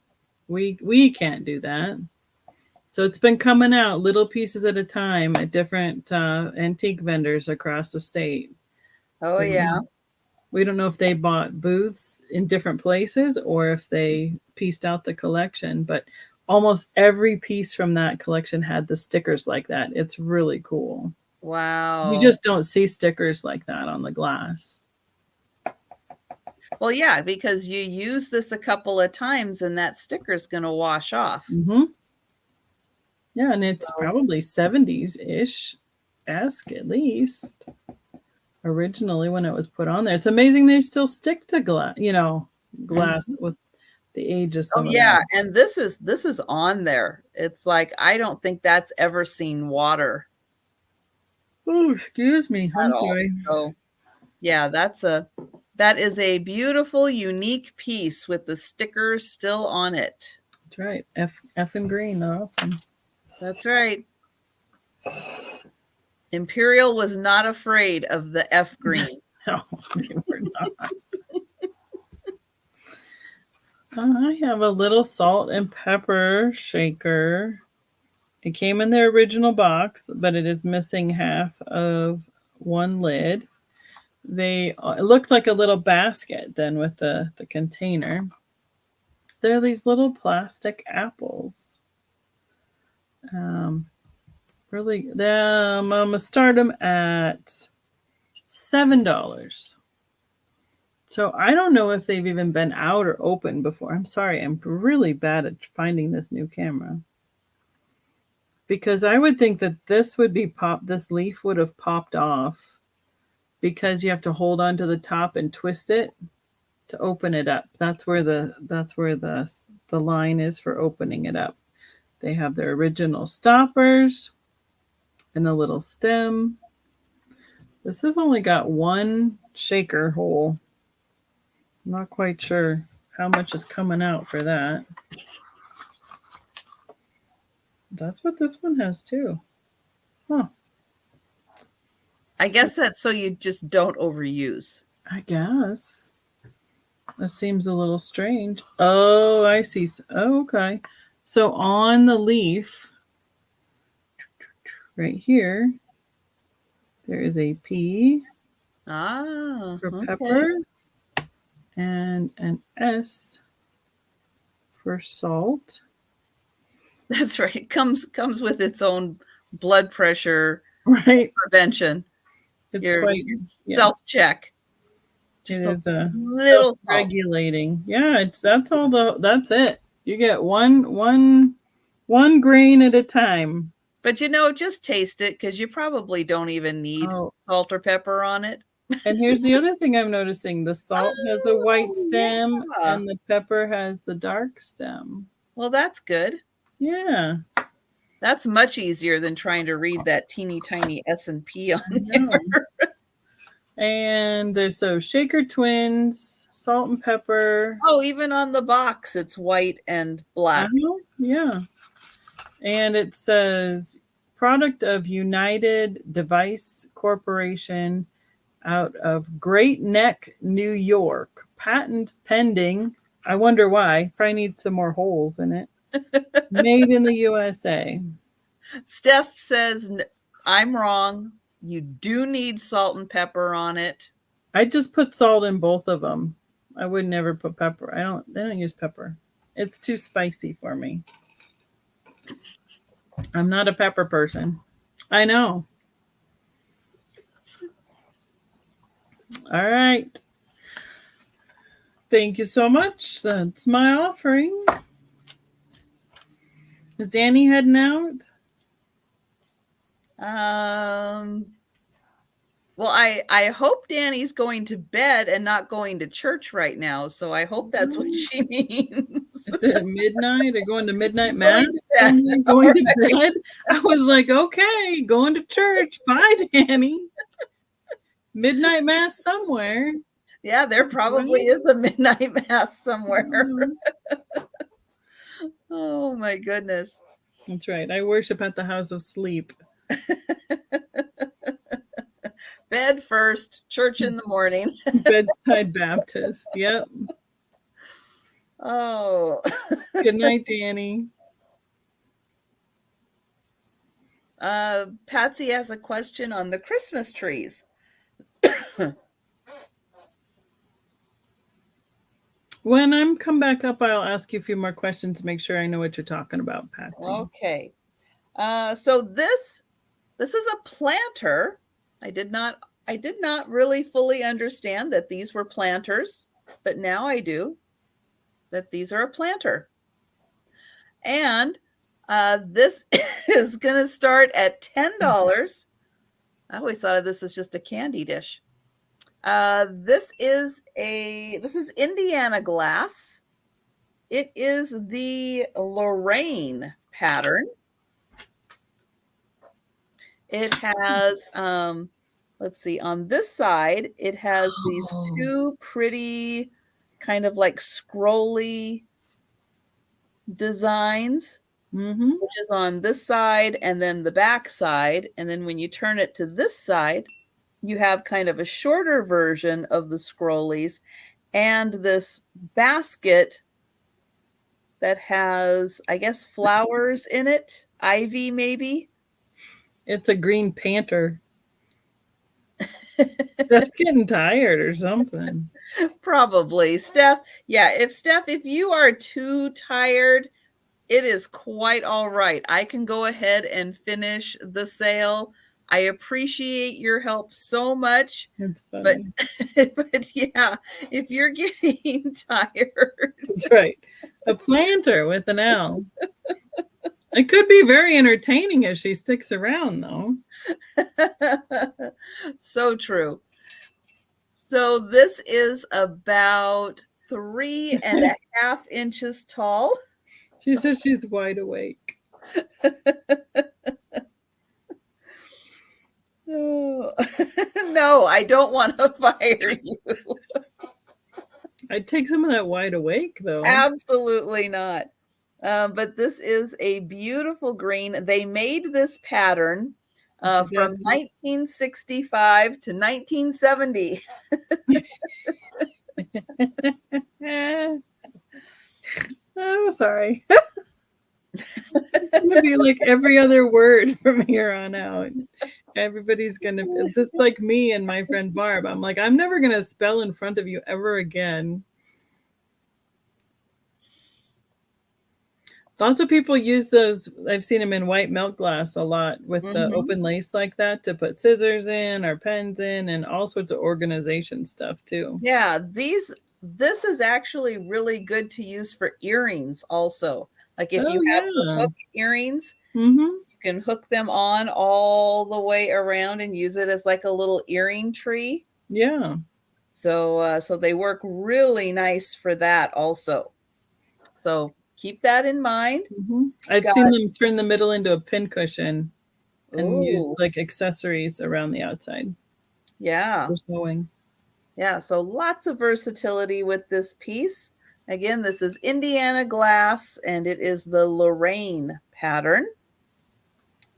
We can't do that. So it's been coming out little pieces at a time at different antique vendors across the state. Oh, yeah. We don't know if they bought booths in different places or if they pieced out the collection, but almost every piece from that collection had the stickers like that. It's really cool. Wow. You just don't see stickers like that on the glass. Well, yeah, because you use this a couple of times and that sticker is going to wash off. Mm-hmm. Yeah, and it's probably 70s-ish-esque at least. Originally when it was put on there. It's amazing they still stick to glass, glass with the age of some of that. And this is on there. It's like, I don't think that's ever seen water. Oh, excuse me. I'm sorry. So, yeah, that is a beautiful, unique piece with the stickers still on it. That's right. F and green. They're awesome. That's right. Imperial was not afraid of the F green. No, they were not. I have a little salt and pepper shaker. It came in their original box, but it is missing half of one lid. It looked like a little basket then with the container. They're these little plastic apples. Really, I'm gonna start them at $7. So I don't know if they've even been out or open before. I'm sorry, I'm really bad at finding this new camera. Because I would think that this would be this leaf would have popped off because you have to hold on to the top and twist it to open it up. That's where the line is for opening it up. They have their original stoppers and a little stem. This has only got one shaker hole. not quite sure how much is coming out for that. That's what this one has too. Huh. I guess that's so you just don't overuse. I guess. That seems a little strange. Oh, I see. Oh, okay. So on the leaf, right here, there is a P for Okay. pepper and an S for salt. That's right. It comes with its own blood pressure Right. prevention. It's Your quite self-check. Just it is a little regulating. Yeah, that's it. You get one grain at a time. But just taste it because you probably don't even need salt or pepper on it. And here's the other thing I'm noticing. The salt has a white stem and the pepper has the dark stem. Well, that's good. Yeah. That's much easier than trying to read that teeny tiny S&P on there. And there's Shaker Twins, salt and pepper. Oh, even on the box, it's white and black. Yeah. And it says product of United Device Corporation out of Great Neck, New York. Patent pending. I wonder why. Probably needs some more holes in it. Made in the USA. Steph says, I'm wrong. You do need salt and pepper on it. I just put salt in both of them. I would never put pepper. They don't use pepper. It's too spicy for me. I'm not a pepper person. I know. All right. Thank you so much. That's my offering. Is Danny heading out? Well, I hope Danny's going to bed and not going to church right now. So I hope that's what she means. Is it midnight or going to midnight mass? Going to bed? I was like, okay, going to church. Bye, Danny. Midnight mass somewhere. Yeah, there probably is a midnight mass somewhere. Oh my goodness. That's right. I worship at the house of sleep. Bed first, church in the morning. Bedside Baptist. Yep. Oh. Good night, Danny. Patsy has a question on the Christmas trees. When I'm come back up, I'll ask you a few more questions to make sure I know what you're talking about, Patsy. Okay. So this is a planter. I did not really fully understand that these were planters, but now I do, that these are a planter. And this is going to start at $10. I always thought of this as just a candy dish. This is Indiana glass. It is the Lorraine pattern. It has, let's see, on this side, it has these two pretty kind of like scrolly designs, which is on this side and then the back side. And then when you turn it to this side, you have kind of a shorter version of the scrollies and this basket that has, I guess, flowers in it, ivy maybe. It's a green panther. That's getting tired or something. Probably. Steph, if you are too tired, it is quite all right. I can go ahead and finish the sale. I appreciate your help so much. It's funny. But yeah, if you're getting tired. That's right. A planter with an L. It could be very entertaining if she sticks around, though. So true. So this is about 3.5 inches tall. She says she's wide awake. Oh. No, I don't want to fire you. I'd take some of that wide awake though. Absolutely not. But this is a beautiful green. They made this pattern from 1965 to 1970. Oh, sorry. It's gonna be like every other word from here on out. Everybody's gonna, just like me and my friend Barb. I'm like, I'm never gonna spell in front of you ever again. Lots of people use those. I've seen them in white milk glass a lot with the open lace like that to put scissors in or pens in and all sorts of organization stuff too. Yeah, this is actually really good to use for earrings also. Like if you have the hook earrings, you can hook them on all the way around and use it as like a little earring tree. Yeah. So they work really nice for that also. So keep that in mind. I've seen them turn the middle into a pin cushion and use like accessories around the outside. Yeah. For sewing. Yeah, so lots of versatility with this piece. Again, this is Indiana glass and it is the Lorraine pattern.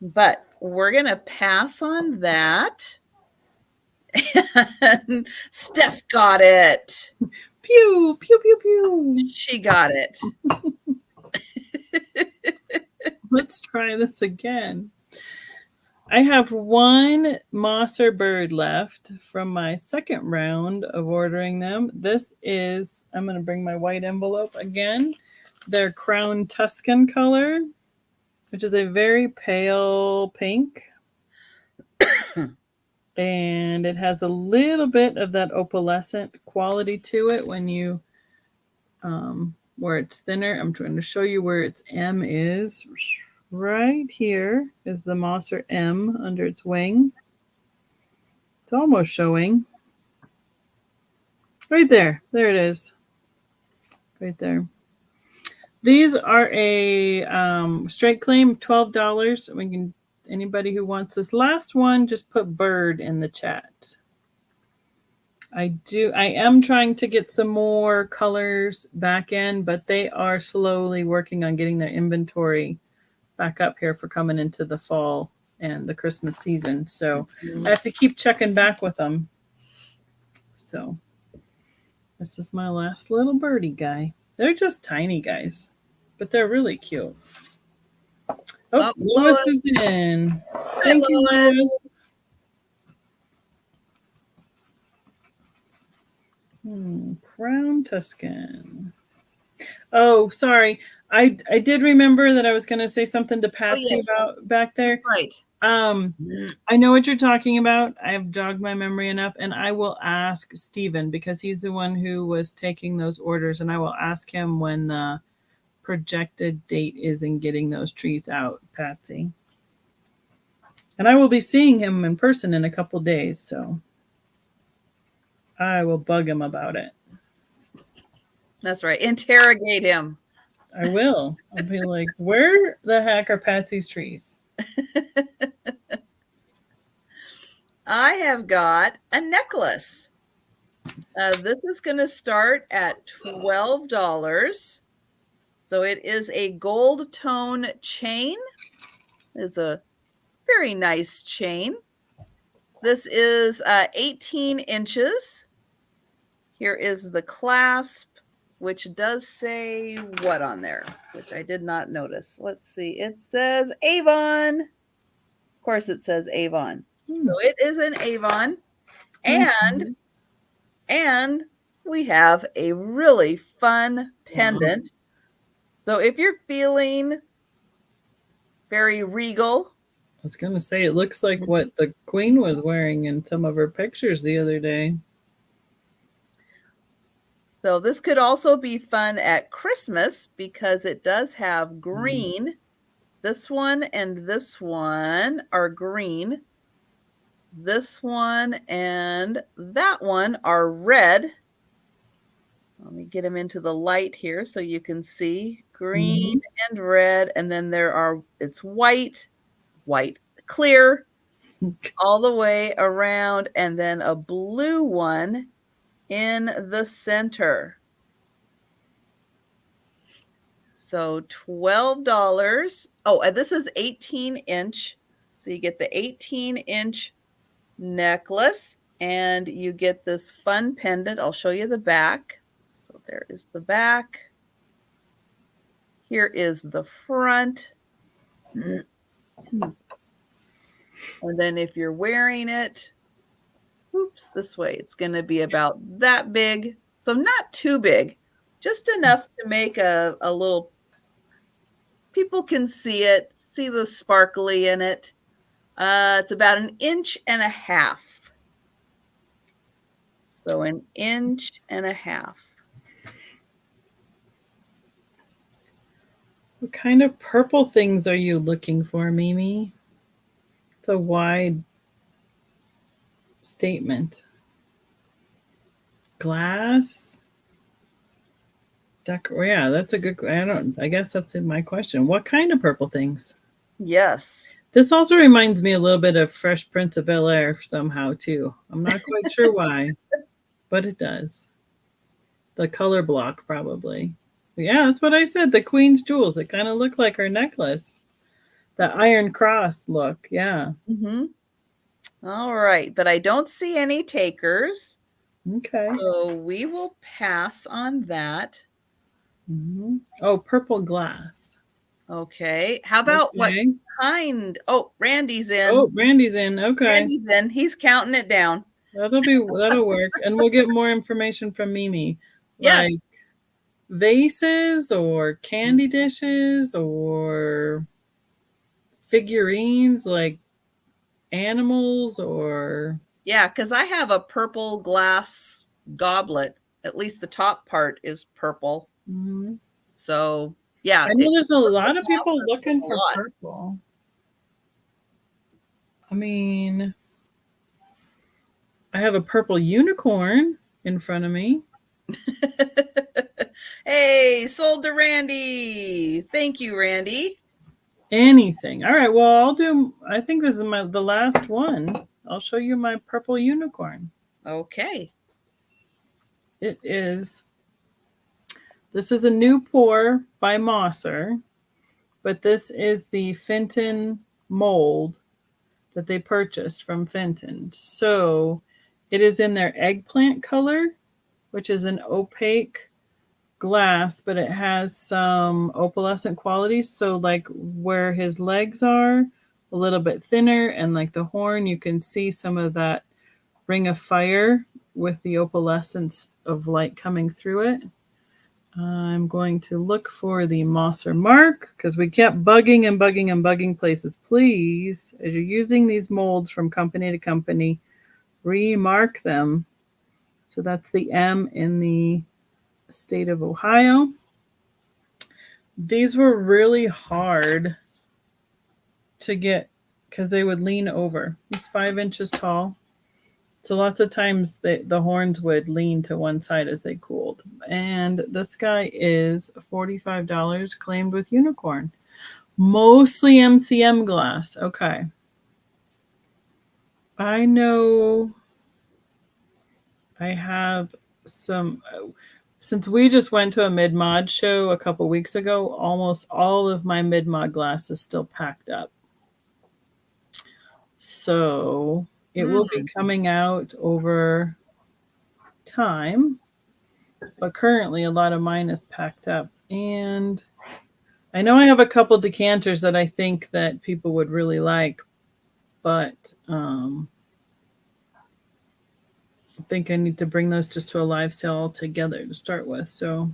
But we're going to pass on that. And Steph got it. Pew, pew, pew, pew. She got it. Let's try this again. I have one Mosser bird left from my second round of ordering them. This is, I'm going to bring my white envelope again. Their Crown Tuscan color, which is a very pale pink. And it has a little bit of that opalescent quality to it when you, where it's thinner. I'm trying to show you where its M is. Right here is the Mosser M under its wing. It's almost showing. Right there. There it is. Right there. These are a straight claim, $12. We can, anybody who wants this last one, just put bird in the chat. I am trying to get some more colors back in, but they are slowly working on getting their inventory back up here for coming into the fall and the Christmas season. So I have to keep checking back with them. So this is my last little birdie guy. They're just tiny guys, but they're really cute. Oh, Lois is in. Thank you, Lois. Crown Tuscan. Oh, sorry. I did remember that I was going to say something to Patsy about back there. That's right. I know what you're talking about. I have jogged my memory enough, and I will ask Stephen because he's the one who was taking those orders, and I will ask him when the projected date is in getting those trees out, Patsy. And I will be seeing him in person in a couple days, so I will bug him about it. That's right. Interrogate him. I will. I'll be like, where the heck are Patsy's trees? I have got a necklace. This is going to start at $12. So it is a gold tone chain. It's a very nice chain. This is 18 inches. Here is the clasp, which does say what on there, which I did not notice. Let's see. It says Avon. Of course, it says Avon. So it is an Avon. And we have a really fun pendant. So if you're feeling very regal. I was going to say, it looks like what the Queen was wearing in some of her pictures the other day. So this could also be fun at Christmas because it does have green. This one and this one are green. This one and that one are red. Let me get them into the light here so you can see green and red. And then it's white, clear all the way around. And then a blue one in the center. So $12. Oh, and this is 18-inch. So you get the 18-inch necklace and you get this fun pendant. I'll show you the back. So there is the back. Here is the front. And then if you're wearing it, oops, this way, it's going to be about that big. So not too big, just enough to make a little, people can see it, see the sparkly in it. It's about 1.5 inches. So 1.5 inches. What kind of purple things are you looking for, Mimi? It's a wide statement. Glass? Yeah, that's a good. I guess that's in my question. What kind of purple things? Yes. This also reminds me a little bit of Fresh Prince of Bel-Air somehow too. I'm not quite sure why, but it does. The color block probably. Yeah, that's what I said. The Queen's jewels. It kind of looked like her necklace. The Iron Cross look. Yeah. All right, but I don't see any takers. Okay. So we will pass on that. Oh, purple glass. Okay. How about what kind? Oh, Randy's in. Oh, Randy's in. Okay. Randy's in. He's counting it down. That'll work. And we'll get more information from Mimi. Yes. Like vases or candy dishes or figurines, like animals or. Yeah, because I have a purple glass goblet. At least the top part is purple. So yeah, I know there's a lot of people looking for purple. I mean, I have a purple unicorn in front of me. Hey, sold to Randy. Thank you, Randy. Anything. All right. Well, I think this is the last one. I'll show you my purple unicorn. Okay. This is a new pour by Mosser, but this is the Fenton mold that they purchased from Fenton. So it is in their eggplant color, which is an opaque glass, but it has some opalescent qualities. So like where his legs are, a little bit thinner, and like the horn, you can see some of that ring of fire with the opalescence of light coming through it. I'm going to look for the Mosser mark because we kept bugging places. Please, as you're using these molds from company to company, remark them. So that's the M in the state of Ohio. These were really hard to get because they would lean over. He's 5 inches tall. So lots of times the horns would lean to one side as they cooled. And this guy is $45 claimed with unicorn. Mostly MCM glass. Okay. I know I have some, since we just went to a mid-mod show a couple weeks ago, almost all of my mid-mod glass is still packed up. So it will be coming out over time, but currently a lot of mine is packed up. And I know I have a couple decanters that I think that people would really like, but I think I need to bring those just to a live sale altogether to start with. So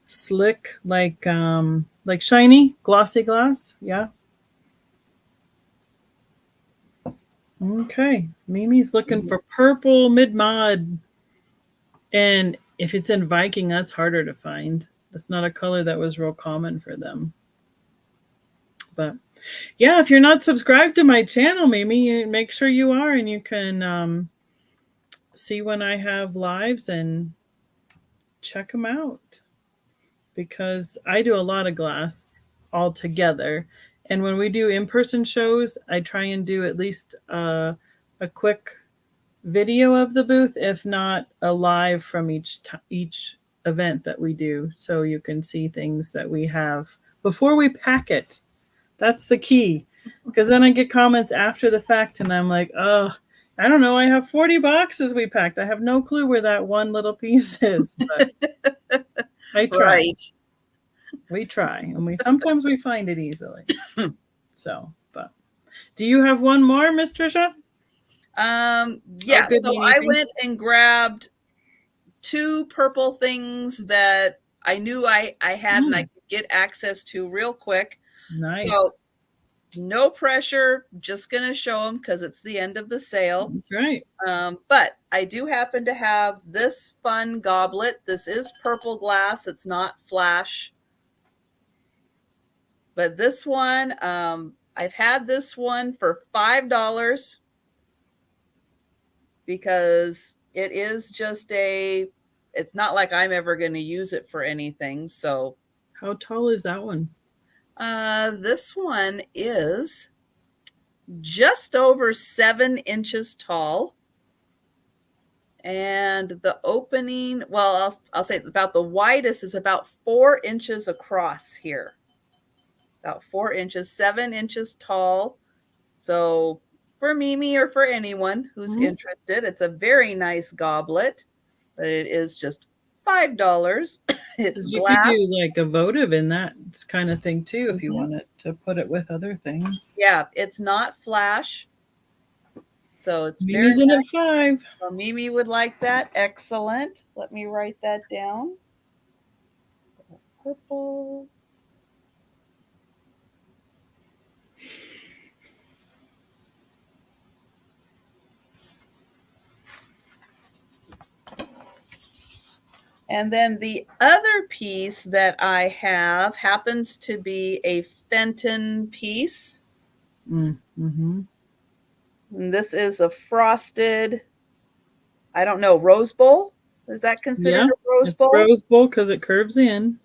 slick, like shiny, glossy glass. Yeah. Okay. Mimi's looking for purple mid-mod. And if it's in Viking, that's harder to find. That's not a color that was real common for them. But yeah, if you're not subscribed to my channel, Mimi, make sure you are, and you can see when I have lives and check them out. Because I do a lot of glass all together. And when we do in-person shows, I try and do at least a quick video of the booth, if not a live from each event that we do, so you can see things that we have before we pack it. That's the key, because then I get comments after the fact and I'm like, oh, I don't know, I have 40 boxes we packed. I have no clue where that one little piece is, but I try. Right. We try, and sometimes we find it easily. So, but do you have one more, Miss Trisha? Yeah, good so I went and grabbed 2 purple things that I knew I had and I could get access to real quick. Nice. So no pressure, just gonna show them because it's the end of the sale. That's right. But I do happen to have this fun goblet. This is purple glass, it's not flash. But this one, I've had this one for $5 because it is just it's not like I'm ever going to use it for anything. So how tall is that one? This one is just over 7 inches tall. And the opening, well, I'll say about the widest is about 4 inches across here. About 4 inches, 7 inches tall. So for Mimi or for anyone who's interested, it's a very nice goblet, but it is just $5. It's you glass. could do like a votive in that kind of thing too, if you wanted to put it with other things. Yeah, it's not flash. So it's Mimi's very in nice. at 5. Well, Mimi would like that. Excellent. Let me write that down. Purple. And then the other piece that I have happens to be a Fenton piece. Mm-hmm. And this is a frosted, I don't know, rose bowl? Is that considered a rose bowl? Rose bowl because it curves in.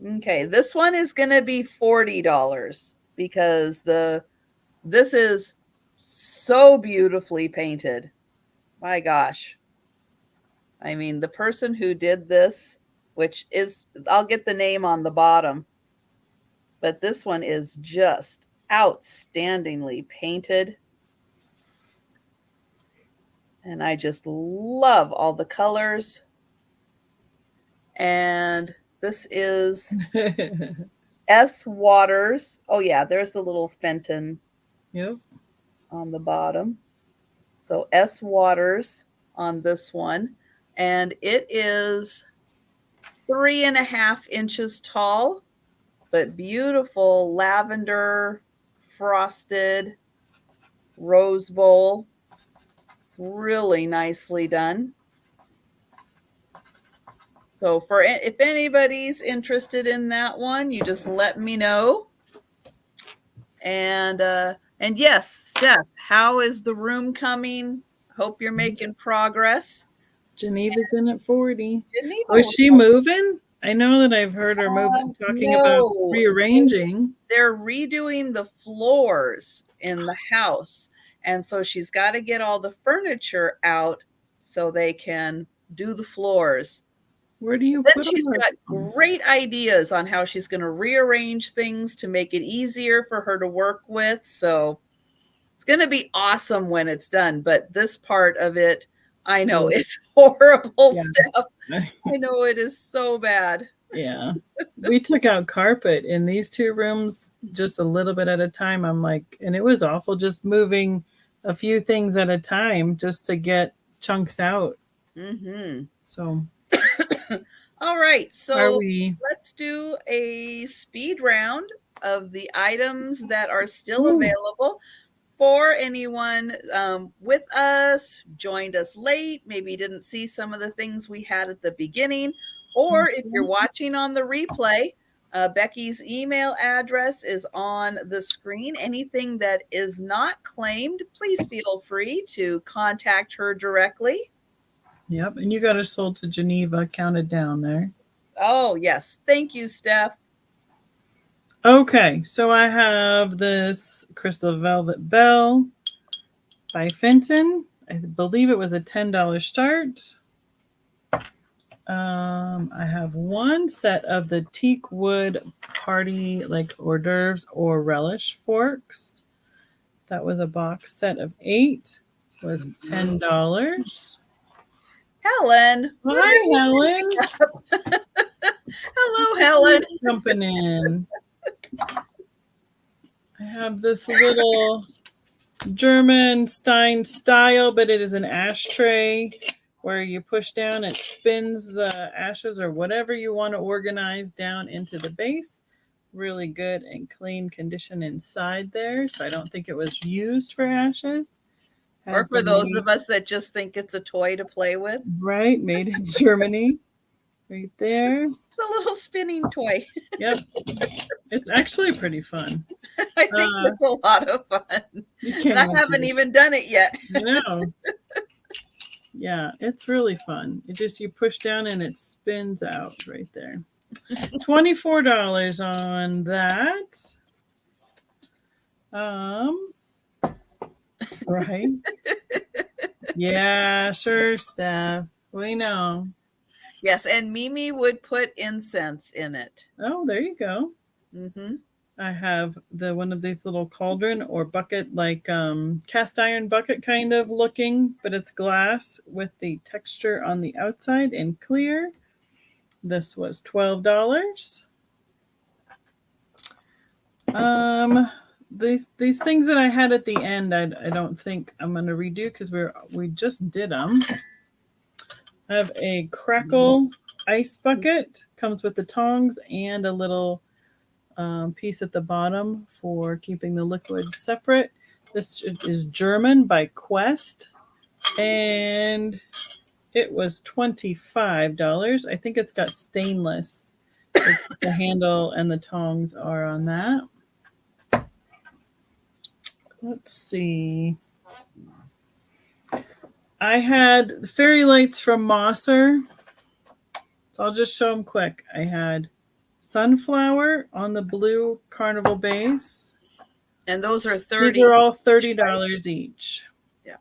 Okay, this one is going to be $40 because this is so beautifully painted. My gosh. I mean, the person who did this, which is, I'll get the name on the bottom, but this one is just outstandingly painted. And I just love all the colors. And this is S. Waters. Oh, yeah, there's the little Fenton on the bottom. So S. Waters on this one. And it is 3.5 inches tall, but beautiful lavender frosted rose bowl. Really nicely done. So if anybody's interested in that one, you just let me know. And yes, Steph, how is the room coming? Hope you're making progress. Geneva's in at 40. Geneva, oh, is she moving? I know that I've heard her talking about rearranging. They're redoing the floors in the house. And so she's got to get all the furniture out so they can do the floors. Where do you then she's got great ideas on how she's going to rearrange things to make it easier for her to work with. So it's going to be awesome when it's done. But this part of it, I know it's horrible stuff. I know it is so bad. Yeah. We took out carpet in these 2 rooms just a little bit at a time. I'm like, and it was awful just moving a few things at a time just to get chunks out. Mm-hmm. So. All right. So let's do a speed round of the items that are still available. For anyone with us, joined us late, maybe didn't see some of the things we had at the beginning, or if you're watching on the replay, Becky's email address is on the screen. Anything that is not claimed, please feel free to contact her directly. Yep, and you got her sold to Geneva counted down there. Oh, yes. Thank you, Steph. Okay, so I have this Crystal Velvet Bell by Fenton. I believe it was a $10 start. I have one set of the teak wood party like hors d'oeuvres or relish forks. That was a box set of 8. Was $10. Helen. What are Hi, you Helen. picking up? Hello, Helen. Jumping in. I have this little German Stein style, but it is an ashtray where you push down, it spins the ashes or whatever you want to organize down into the base. Really good and clean condition inside there. So I don't think it was used for ashes. Or for those of us that just think it's a toy to play with. Right, made in Germany. Right there. It's a little spinning toy. Yep. It's actually pretty fun. I think it's a lot of fun. And I haven't even done it yet. No. Yeah, it's really fun. It just, you push down and it spins out right there. $24 on that. Right. Yeah, sure, Steph. We know. Yes, and Mimi would put incense in it. Oh, there you go. Mm-hmm. I have one of these little cauldron or bucket, like cast iron bucket kind of looking, but it's glass with the texture on the outside and clear. This was $12. These things that I had at the end, I don't think I'm going to redo because we just did them. I have a crackle ice bucket. Comes with the tongs and a little piece at the bottom for keeping the liquid separate. This is German by Quest, and it was $25. I think it's got stainless. The handle and the tongs are on that. Let's see. I had fairy lights from Mosser. So I'll just show them quick. I had sunflower on the blue carnival base. And those are 30. These are all $30 each. Yeah.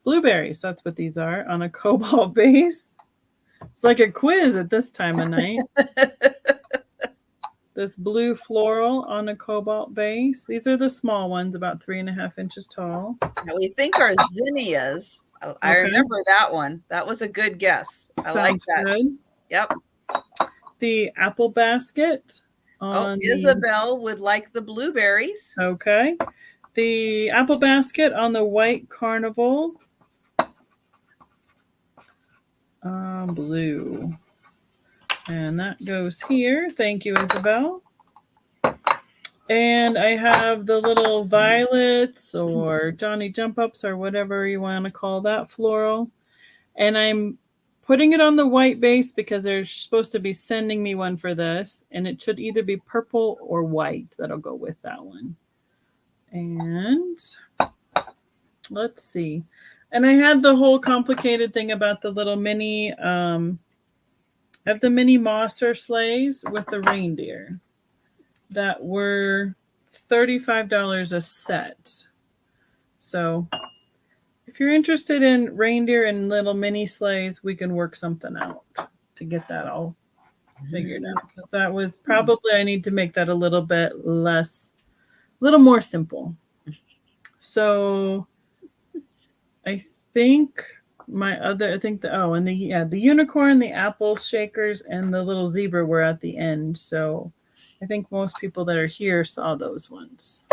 Blueberries, that's what these are, on a cobalt base. It's like a quiz at this time of night. This blue floral on a cobalt base. These are the small ones, about 3.5 inches tall. Now we think are zinnias. I remember that one. That was a good guess. I like that. Good. Yep. The apple basket. Isabel would like the blueberries. Okay. The apple basket on the white carnival. Blue. And that goes here. Thank you, Isabel. And I have the little violets or Johnny Jump Ups or whatever you want to call that floral. And I'm putting it on the white base because they're supposed to be sending me one for this. And it should either be purple or white. That'll go with that one. And let's see. And I had the whole complicated thing about the little mini... I have the mini Mosser sleighs with the reindeer that were $35 a set. So if you're interested in reindeer and little mini sleighs, we can work something out to get that all figured out. Because that was probably, I need to make that a little bit less, a little more simple. So I think... the unicorn, the apple shakers, and the little zebra were at the end. So I think most people that are here saw those ones.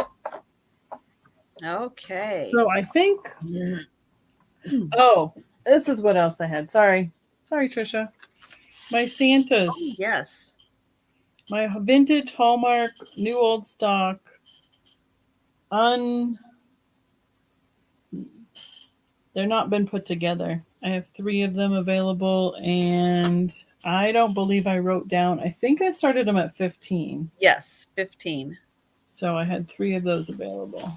Okay. So I think, this is what else I had. Sorry, Trisha. My Santas. Oh, yes. My vintage Hallmark, new old stock, they're not been put together. I have 3 of them available, and I don't believe I wrote down. I think I started them at 15. Yes, 15. So I had 3 of those available.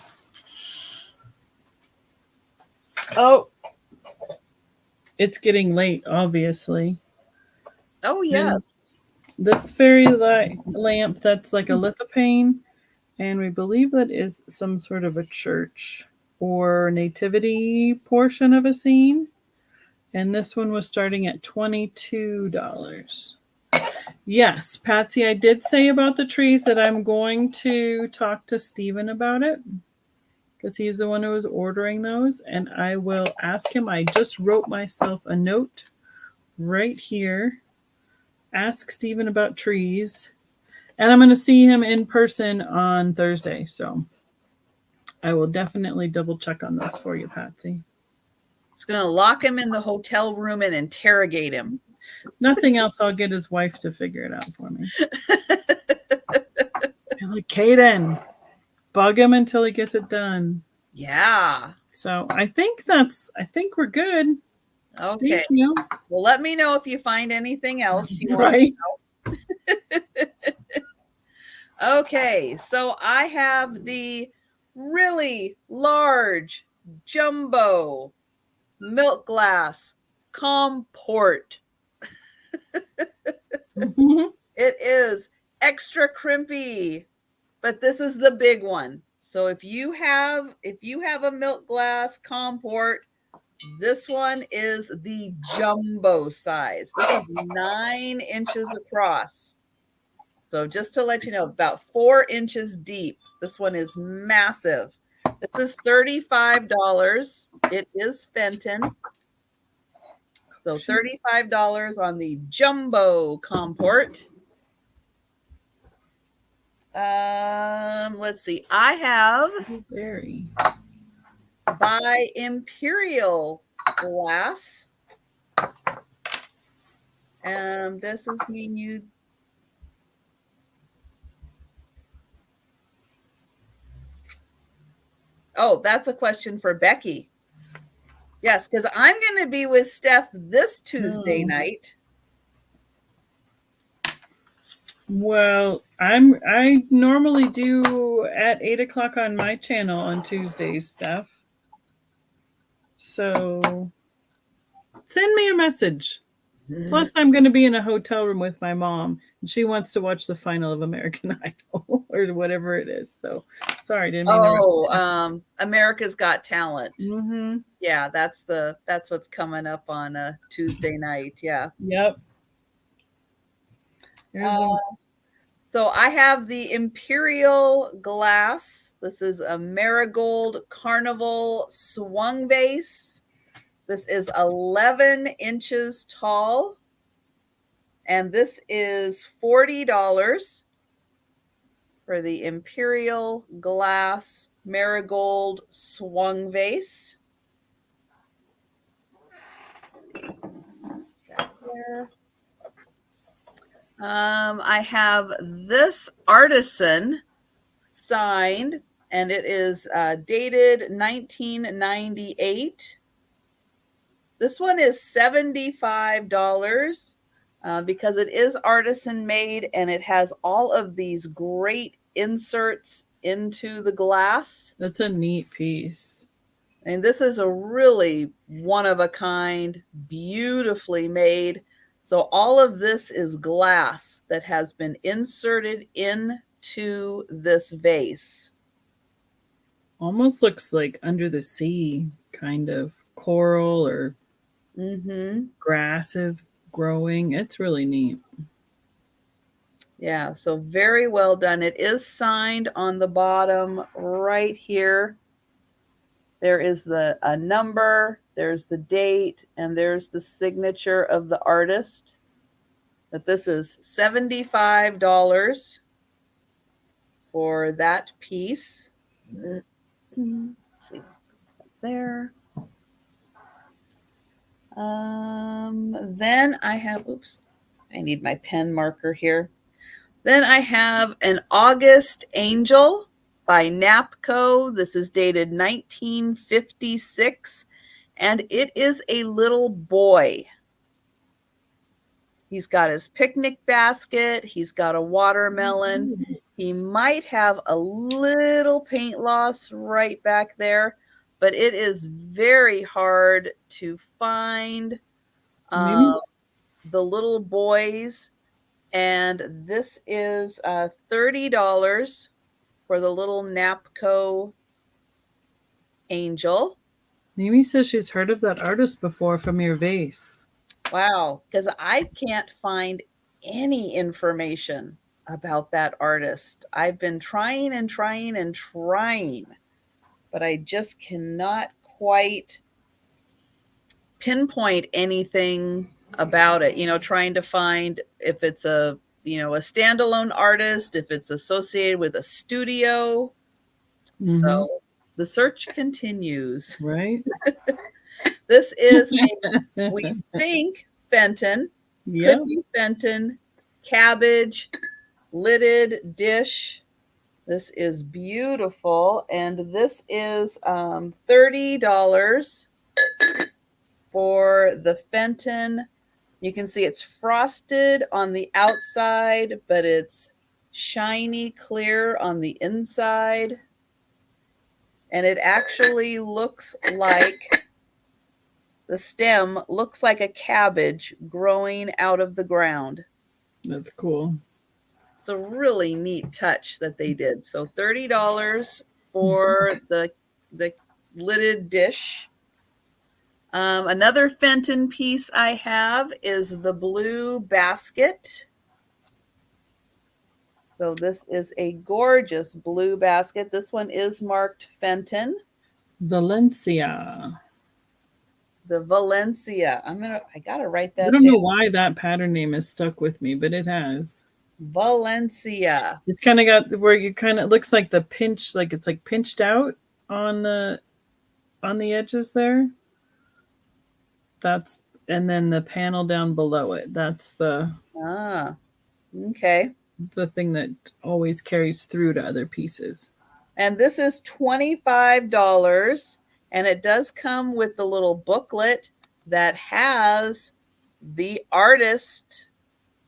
Oh, it's getting late, obviously. Oh, yes. And this fairy lamp that's like a lithopane, and we believe that is some sort of a church or nativity portion of a scene. And this one was starting at $22. Yes, Patsy, I did say about the trees that I'm going to talk to Steven about it because he's the one who was ordering those. And I will ask him. I just wrote myself a note right here. Ask Steven about trees. And I'm going to see him in person on Thursday. So I will definitely double check on those for you, Patsy. It's going to lock him in the hotel room and interrogate him. Nothing else, I'll get his wife to figure it out for me. I'm like, Kaden, bug him until he gets it done. Yeah. So I think we're good. Okay. Thank you. Well, let me know if you find anything else you Right. want to know. Okay, so I have the really large jumbo milk glass comport. It is extra crimpy, but this is the big one. So if you have a milk glass comport, this one is the jumbo size. This is 9 inches across. So just to let you know, about 4 inches deep. This one is massive. This is $35. It is Fenton. So $35 on the jumbo comport. Let's see. I have by Imperial glass. This is menu. Oh, that's a question for Becky. Yes, because I'm going to be with Steph this Tuesday night. Well, I normally do at 8:00 on my channel on Tuesdays, Steph. So send me a message. Plus, I'm going to be in a hotel room with my mom, and she wants to watch the final of American Idol or whatever it is. So, sorry, didn't mean to. America's Got Talent. Mm-hmm. Yeah, that's what's coming up on a Tuesday night. Yeah. Yep. So I have the Imperial glass. This is a Marigold Carnival swung vase. This is 11 inches tall, and this is $40 for the Imperial glass Marigold swung vase. I have this artisan signed, and it is dated 1998. This one is $75 because it is artisan made, and it has all of these great inserts into the glass. That's a neat piece. And this is a really one-of-a-kind, beautifully made. So all of this is glass that has been inserted into this vase. Almost looks like under the sea, kind of coral or grasses growing. It's really neat. Yeah, so very well done. It is signed on the bottom right here. There is a number, there's the date, and there's the signature of the artist. But this is $75 for that piece. Let's see there. Then I have, oops, I need my pen marker here. Then I have an August Angel by Napco. This is dated 1956, and it is a little boy. He's got his picnic basket. He's got a watermelon. He might have a little paint loss right back there, but it is very hard to find the little boys. And this is $30 for the little Napco Angel. Mimi says she's heard of that artist before from your vase. Wow, because I can't find any information about that artist. I've been trying and trying and trying, but I just cannot quite pinpoint anything about it. Trying to find if it's a standalone artist, if it's associated with a studio. So the search continues. Right? This is we think Fenton. Yep. Could be Fenton, cabbage, lidded dish. This is beautiful. And this is $30 for the Fenton. You can see it's frosted on the outside, but it's shiny clear on the inside. And it actually looks like the stem looks like a cabbage growing out of the ground. That's cool. It's a really neat touch that they did. So $30 for the lidded dish. Another Fenton piece I have is the blue basket. So this is a gorgeous blue basket. This one is marked Fenton. Valencia. The Valencia. I gotta write that I don't down. know why that pattern name is stuck with me, but it has. Valencia. It's kind of got where you kind of looks like the pinch, like it's like pinched out on the edges there. And then the panel down below it. That's the okay. The thing that always carries through to other pieces. And this is $25. And it does come with the little booklet that has the artist.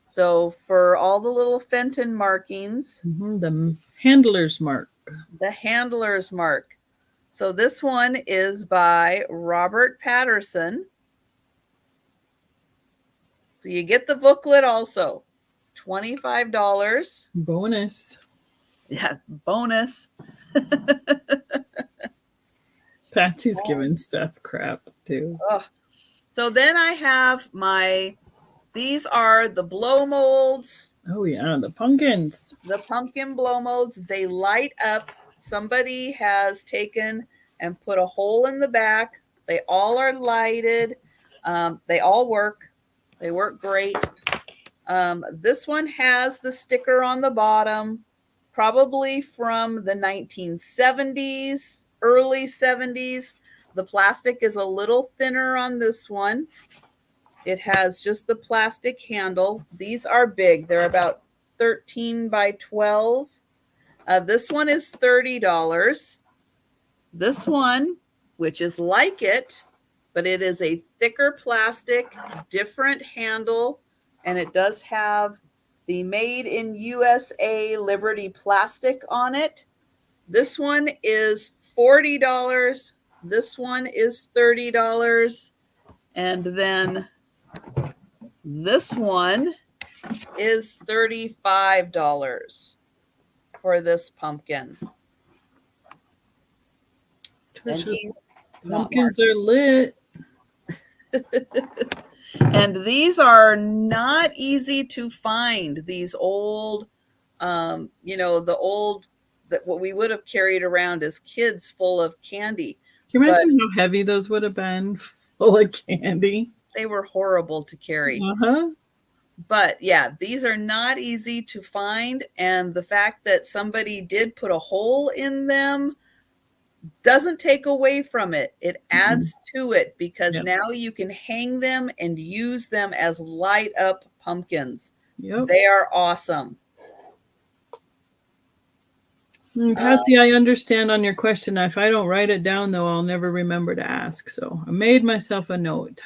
So for all the little Fenton markings. The handler's mark. The handler's mark. So this one is by Robert Patterson. So you get the booklet also. $25. Bonus. Yeah, bonus. Patsy's giving stuff crap too. So then I have these are the blow molds. Oh yeah, the pumpkins. The pumpkin blow molds. They light up. Somebody has taken and put a hole in the back. They all are lighted. They all work. They work great. This one has the sticker on the bottom, probably from the 1970s. Early 70s. The plastic is a little thinner on this one. It has just the plastic handle. These are big. They're about 13 by 12. This one is $30. This one, which is like it, but it is a thicker plastic, different handle, and it does have the Made in USA Liberty plastic on it. This one is $40. This one is $30. And then this one is $35 for this pumpkin. And these pumpkins are lit. And these are not easy to find. These old, the old that what we would have carried around as kids full of candy. Can you imagine how heavy those would have been full of candy? They were horrible to carry. But yeah, these are not easy to find. And the fact that somebody did put a hole in them doesn't take away from it. It adds to it because now you can hang them and use them as light up pumpkins. They are awesome. Patsy, I understand on your question. If I don't write it down, though, I'll never remember to ask. So I made myself a note.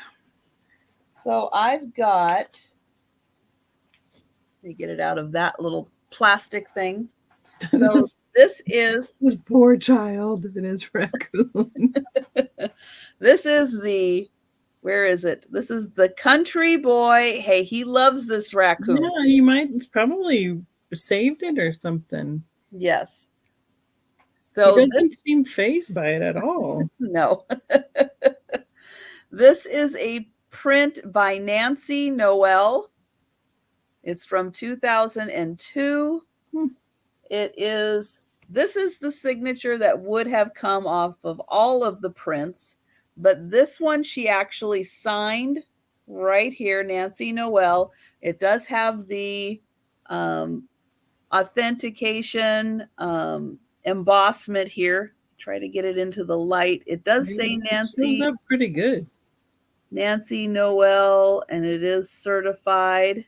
So I've got, let me get it out of that little plastic thing. So this is this poor child and his raccoon. This is where is it? This is the country boy. Hey, he loves this raccoon. Yeah, he might probably saved it or something. Yes. So doesn't this, seem fazed by it at all. no. This is a print by Nancy Noel. It's from 2002. This is the signature that would have come off of all of the prints, but this one she actually signed right here, Nancy Noel. It does have the authentication embossment here. Try to get it into the light. It does say Nancy. It shows up pretty good. Nancy Noel, and it is certified.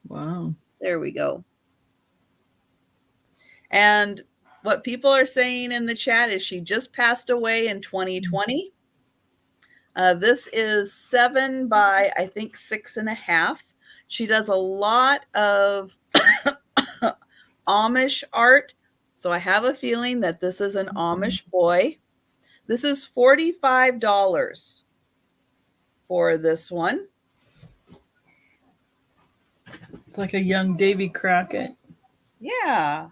Wow. There we go. And what people are saying in the chat is she just passed away in 2020. This is 7 by, I think, 6.5. She does a lot of Amish art. So I have a feeling that this is an Amish boy. This is $45 for this one. It's like a young Davy Crockett. Yeah.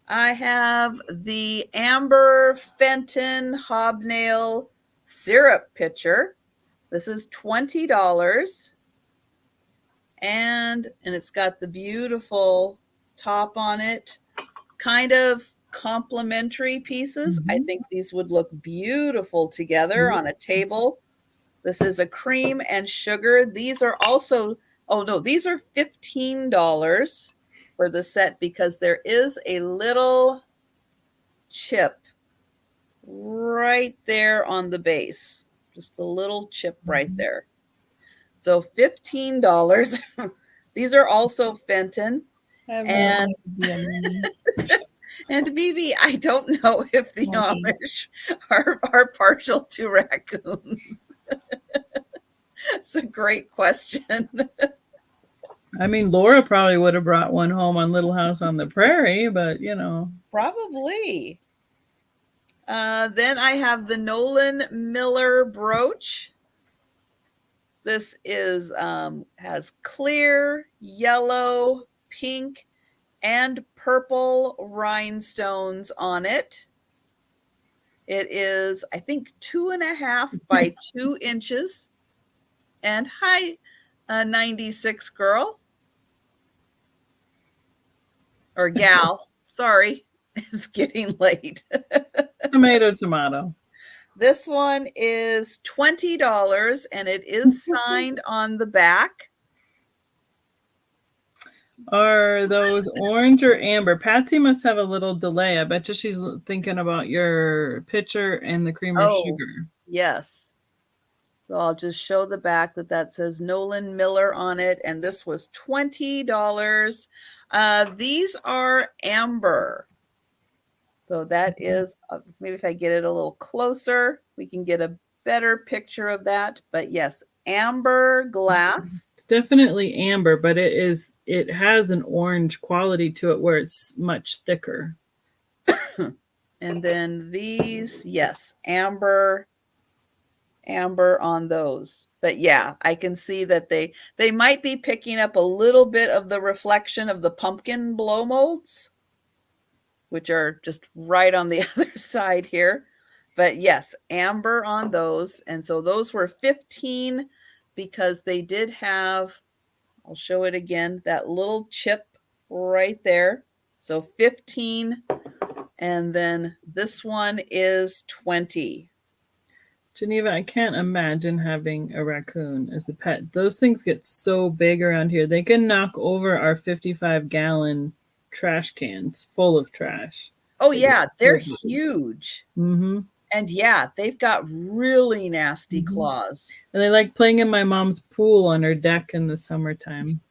I have the Amber Fenton Hobnail Syrup Pitcher. This is $20. And it's got the beautiful top on it. Kind of complementary pieces. I think these would look beautiful together on a table. This is a cream and sugar. These are also, oh no, these are $15 for the set because there is a little chip right there on the base. Just a little chip right there. So $15. These are also Fenton. And and Vivi, I don't know if the Amish are partial to raccoons. It's a great question. I mean, Laura probably would have brought one home on Little House on the Prairie, but you know. Probably. Then I have the Nolan Miller brooch. This is has clear, yellow, pink, and purple rhinestones on it. It is, I think, 2.5 by 2 inches. And hi, 96 girl. Or gal. Sorry. It's getting late. Tomato, tomato. This one is $20 and it is signed on the back. Are those orange or amber? Patsy must have a little delay. I bet you she's thinking about your pitcher and the cream of sugar. Yes. So I'll just show the back that says Nolan Miller on it. And this was $20. These are amber. So that is, maybe if I get it a little closer, we can get a better picture of that. But yes, amber glass. Definitely amber, but it has an orange quality to it where it's much thicker. And then these, yes, amber on those. But yeah, I can see that they might be picking up a little bit of the reflection of the pumpkin blow molds, which are just right on the other side here. But yes, amber on those. And so those were 15 because they did have, I'll show it again, that little chip right there. So 15. And then this one is 20. Geneva, I can't imagine having a raccoon as a pet. Those things get so big around here. They can knock over our 55-gallon trash cans full of trash. Oh yeah, they're huge. Mm-hmm. And yeah, they've got really nasty claws. And they like playing in my mom's pool on her deck in the summertime.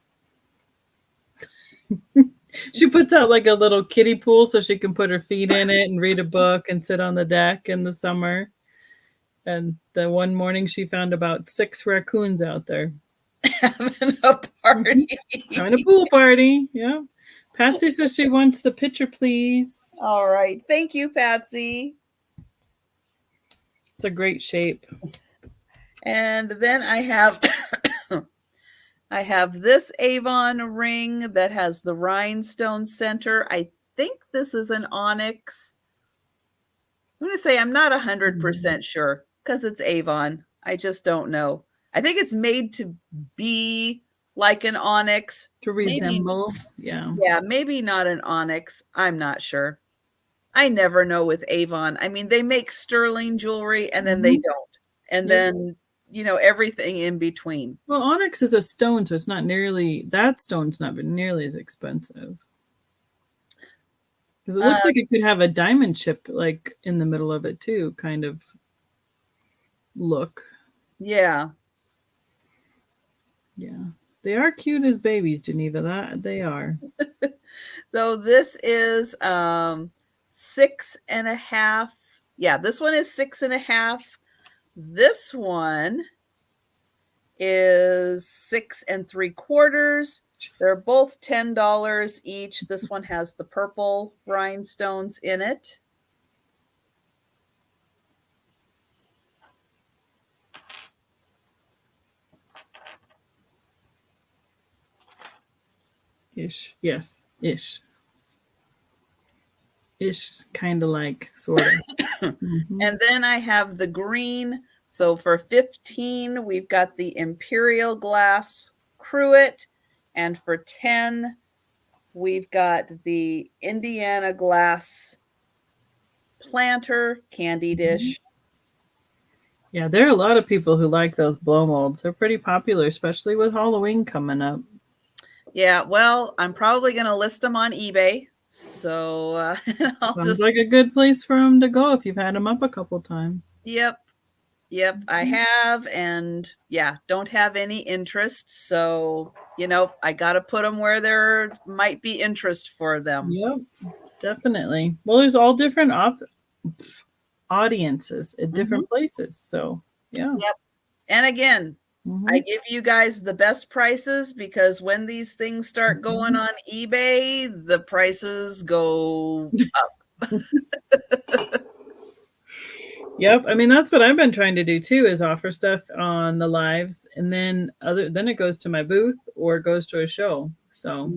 She puts out like a little kiddie pool so she can put her feet in it and read a book and sit on the deck in the summer. And the one morning she found about 6 raccoons out there. Having a party. Having a pool party, yeah. Patsy says she wants the picture, please. All right. Thank you, Patsy. It's a great shape. And then I have I have this Avon ring that has the rhinestone center. I think this is an onyx. I'm going to say I'm not 100% sure because it's Avon. I just don't know. I think it's made to be like an onyx. To resemble. Yeah. Yeah, maybe not an onyx. I'm not sure. I never know with Avon. I mean, they make sterling jewelry and then they don't. And then, you know, everything in between. Well, onyx is a stone, so it's not nearly, that stone's not nearly as expensive. Because it looks like it could have a diamond chip like in the middle of it too, kind of look. Yeah. Yeah. They are cute as babies, Geneva. That they are. So this is 6.5. Yeah, this one is 6.5. This one is 6 3/4. They're both $10 each. This one has the purple rhinestones in it. Ish. Yes. Ish. Ish, kind of like, sort of. And then I have the green. So for 15, we've got the Imperial Glass Cruet. And for 10, we've got the Indiana Glass Planter Candy Dish. Yeah, there are a lot of people who like those blow molds. They're pretty popular, especially with Halloween coming up. Yeah, well, I'm probably going to list them on eBay. So Sounds like a good place for them to go if you've had them up a couple times. Yep, I have. And yeah, don't have any interest. So, you know, I got to put them where there might be interest for them. Yep, definitely. Well, there's all different audiences at different places. So, yeah. Yep. And again, I give you guys the best prices because when these things start going on eBay, the prices go up. Yep. I mean, that's what I've been trying to do too, is offer stuff on the lives, and then it goes to my booth or it goes to a show. So,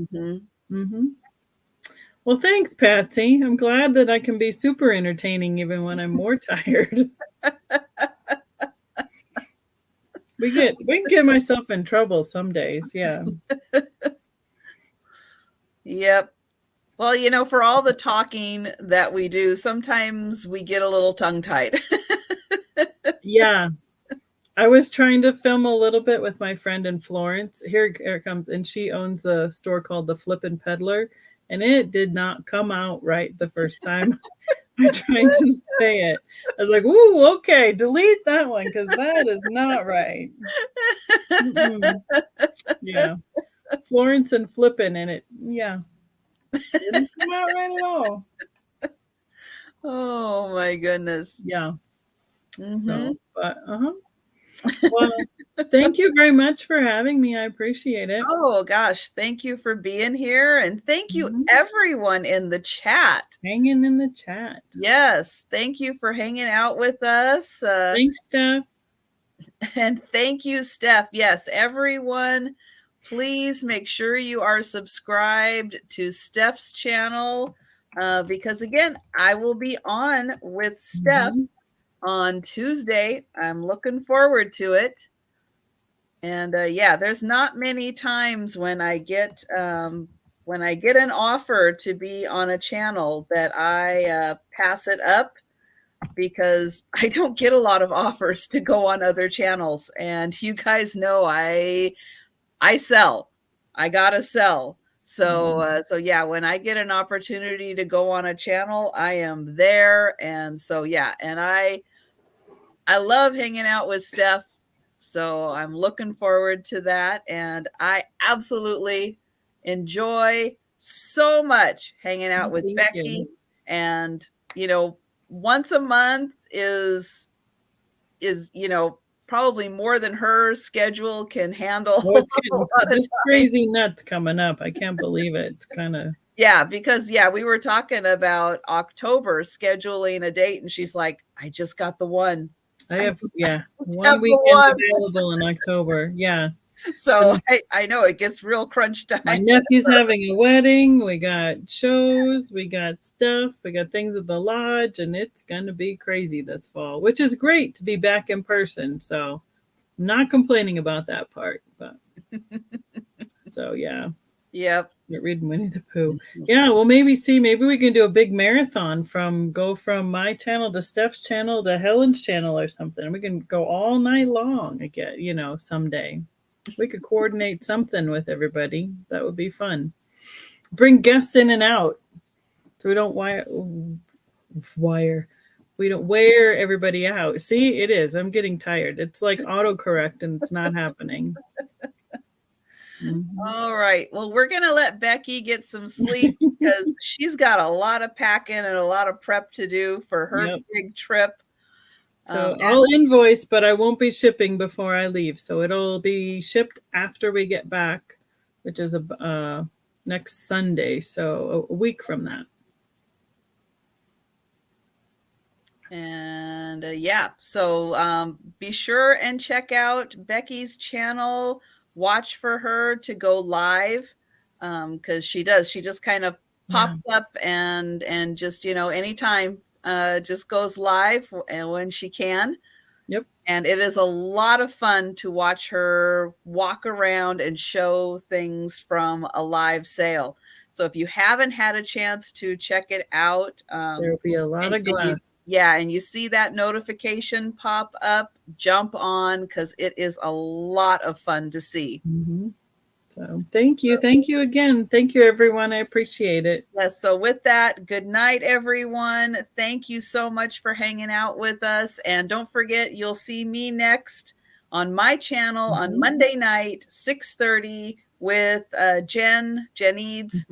Well, thanks, Patsy. I'm glad that I can be super entertaining even when I'm more tired. We can get myself in trouble some days. Yeah. Yep. Well, you know, for all the talking that we do, sometimes we get a little tongue-tied. Yeah. I was trying to film a little bit with my friend in Florence. Here it comes. And she owns a store called the Flippin' Peddler. And it did not come out right the first time I tried to say it. I was like, ooh, okay, delete that one because that is not right. Yeah. Florence and Flippin' and it, yeah. Didn't come out right at all. Oh my goodness. Yeah. So, but well, thank you very much for having me. I appreciate it. Oh gosh, thank you for being here, and thank you everyone in the chat. Hanging in the chat. Yes, thank you for hanging out with us. Thanks, Steph. And thank you, Steph. Yes, everyone, please make sure you are subscribed to Steph's channel because again, I will be on with Steph on Tuesday. I'm looking forward to it. And yeah, there's not many times when I get an offer to be on a channel that I pass it up because I don't get a lot of offers to go on other channels. And you guys know I sell. I gotta sell. So so yeah, when I get an opportunity to go on a channel, I am there. And so yeah, and I love hanging out with Steph. So I'm looking forward to that. And I absolutely enjoy so much hanging out with Becky. And, you know, once a month is, you know, probably more than her schedule can handle. This crazy nuts coming up. I can't believe it. It's kind of. Yeah, because we were talking about October scheduling a date and she's like, I just got the one. I have, one weekend available in October. Yeah. So I know it gets real crunch time. My nephew's having a wedding. We got shows. We got stuff. We got things at the lodge, and it's going to be crazy this fall, which is great to be back in person. So I'm not complaining about that part. But so, yeah. Yep. You're reading Winnie the Pooh. Yeah, well, maybe we can do a big marathon go from my channel to Steph's channel to Helen's channel or something. We can go all night long again, someday. We could coordinate something with everybody. That would be fun. Bring guests in and out. So we don't we don't wear everybody out. See, it is. I'm getting tired. It's like autocorrect and it's not happening. All right. Well, we're going to let Becky get some sleep because she's got a lot of packing and a lot of prep to do for her big trip. So I'll invoice, but I won't be shipping before I leave. So it'll be shipped after we get back, which is next Sunday. So a week from that. And so be sure and check out Becky's channel. Watch for her to go live because she just kind of pops up and just anytime just goes live when she can. Yep. And it is a lot of fun to watch her walk around and show things from a live sale. So if you haven't had a chance to check it out, there'll be a lot of glass. And you see that notification pop up, jump on because it is a lot of fun to see. Mm-hmm. So thank you. Thank you again. Thank you, everyone. I appreciate it. Yes. So with that, good night, everyone. Thank you so much for hanging out with us. And don't forget, you'll see me next on my channel on Monday night, 6:30 with Jen Eads.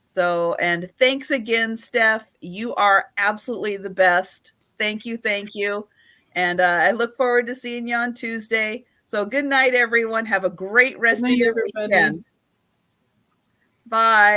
So, and thanks again, Steph. You are absolutely the best. Thank you. Thank you. And I look forward to seeing you on Tuesday. So good night, everyone. Have a great rest of your weekend. Bye.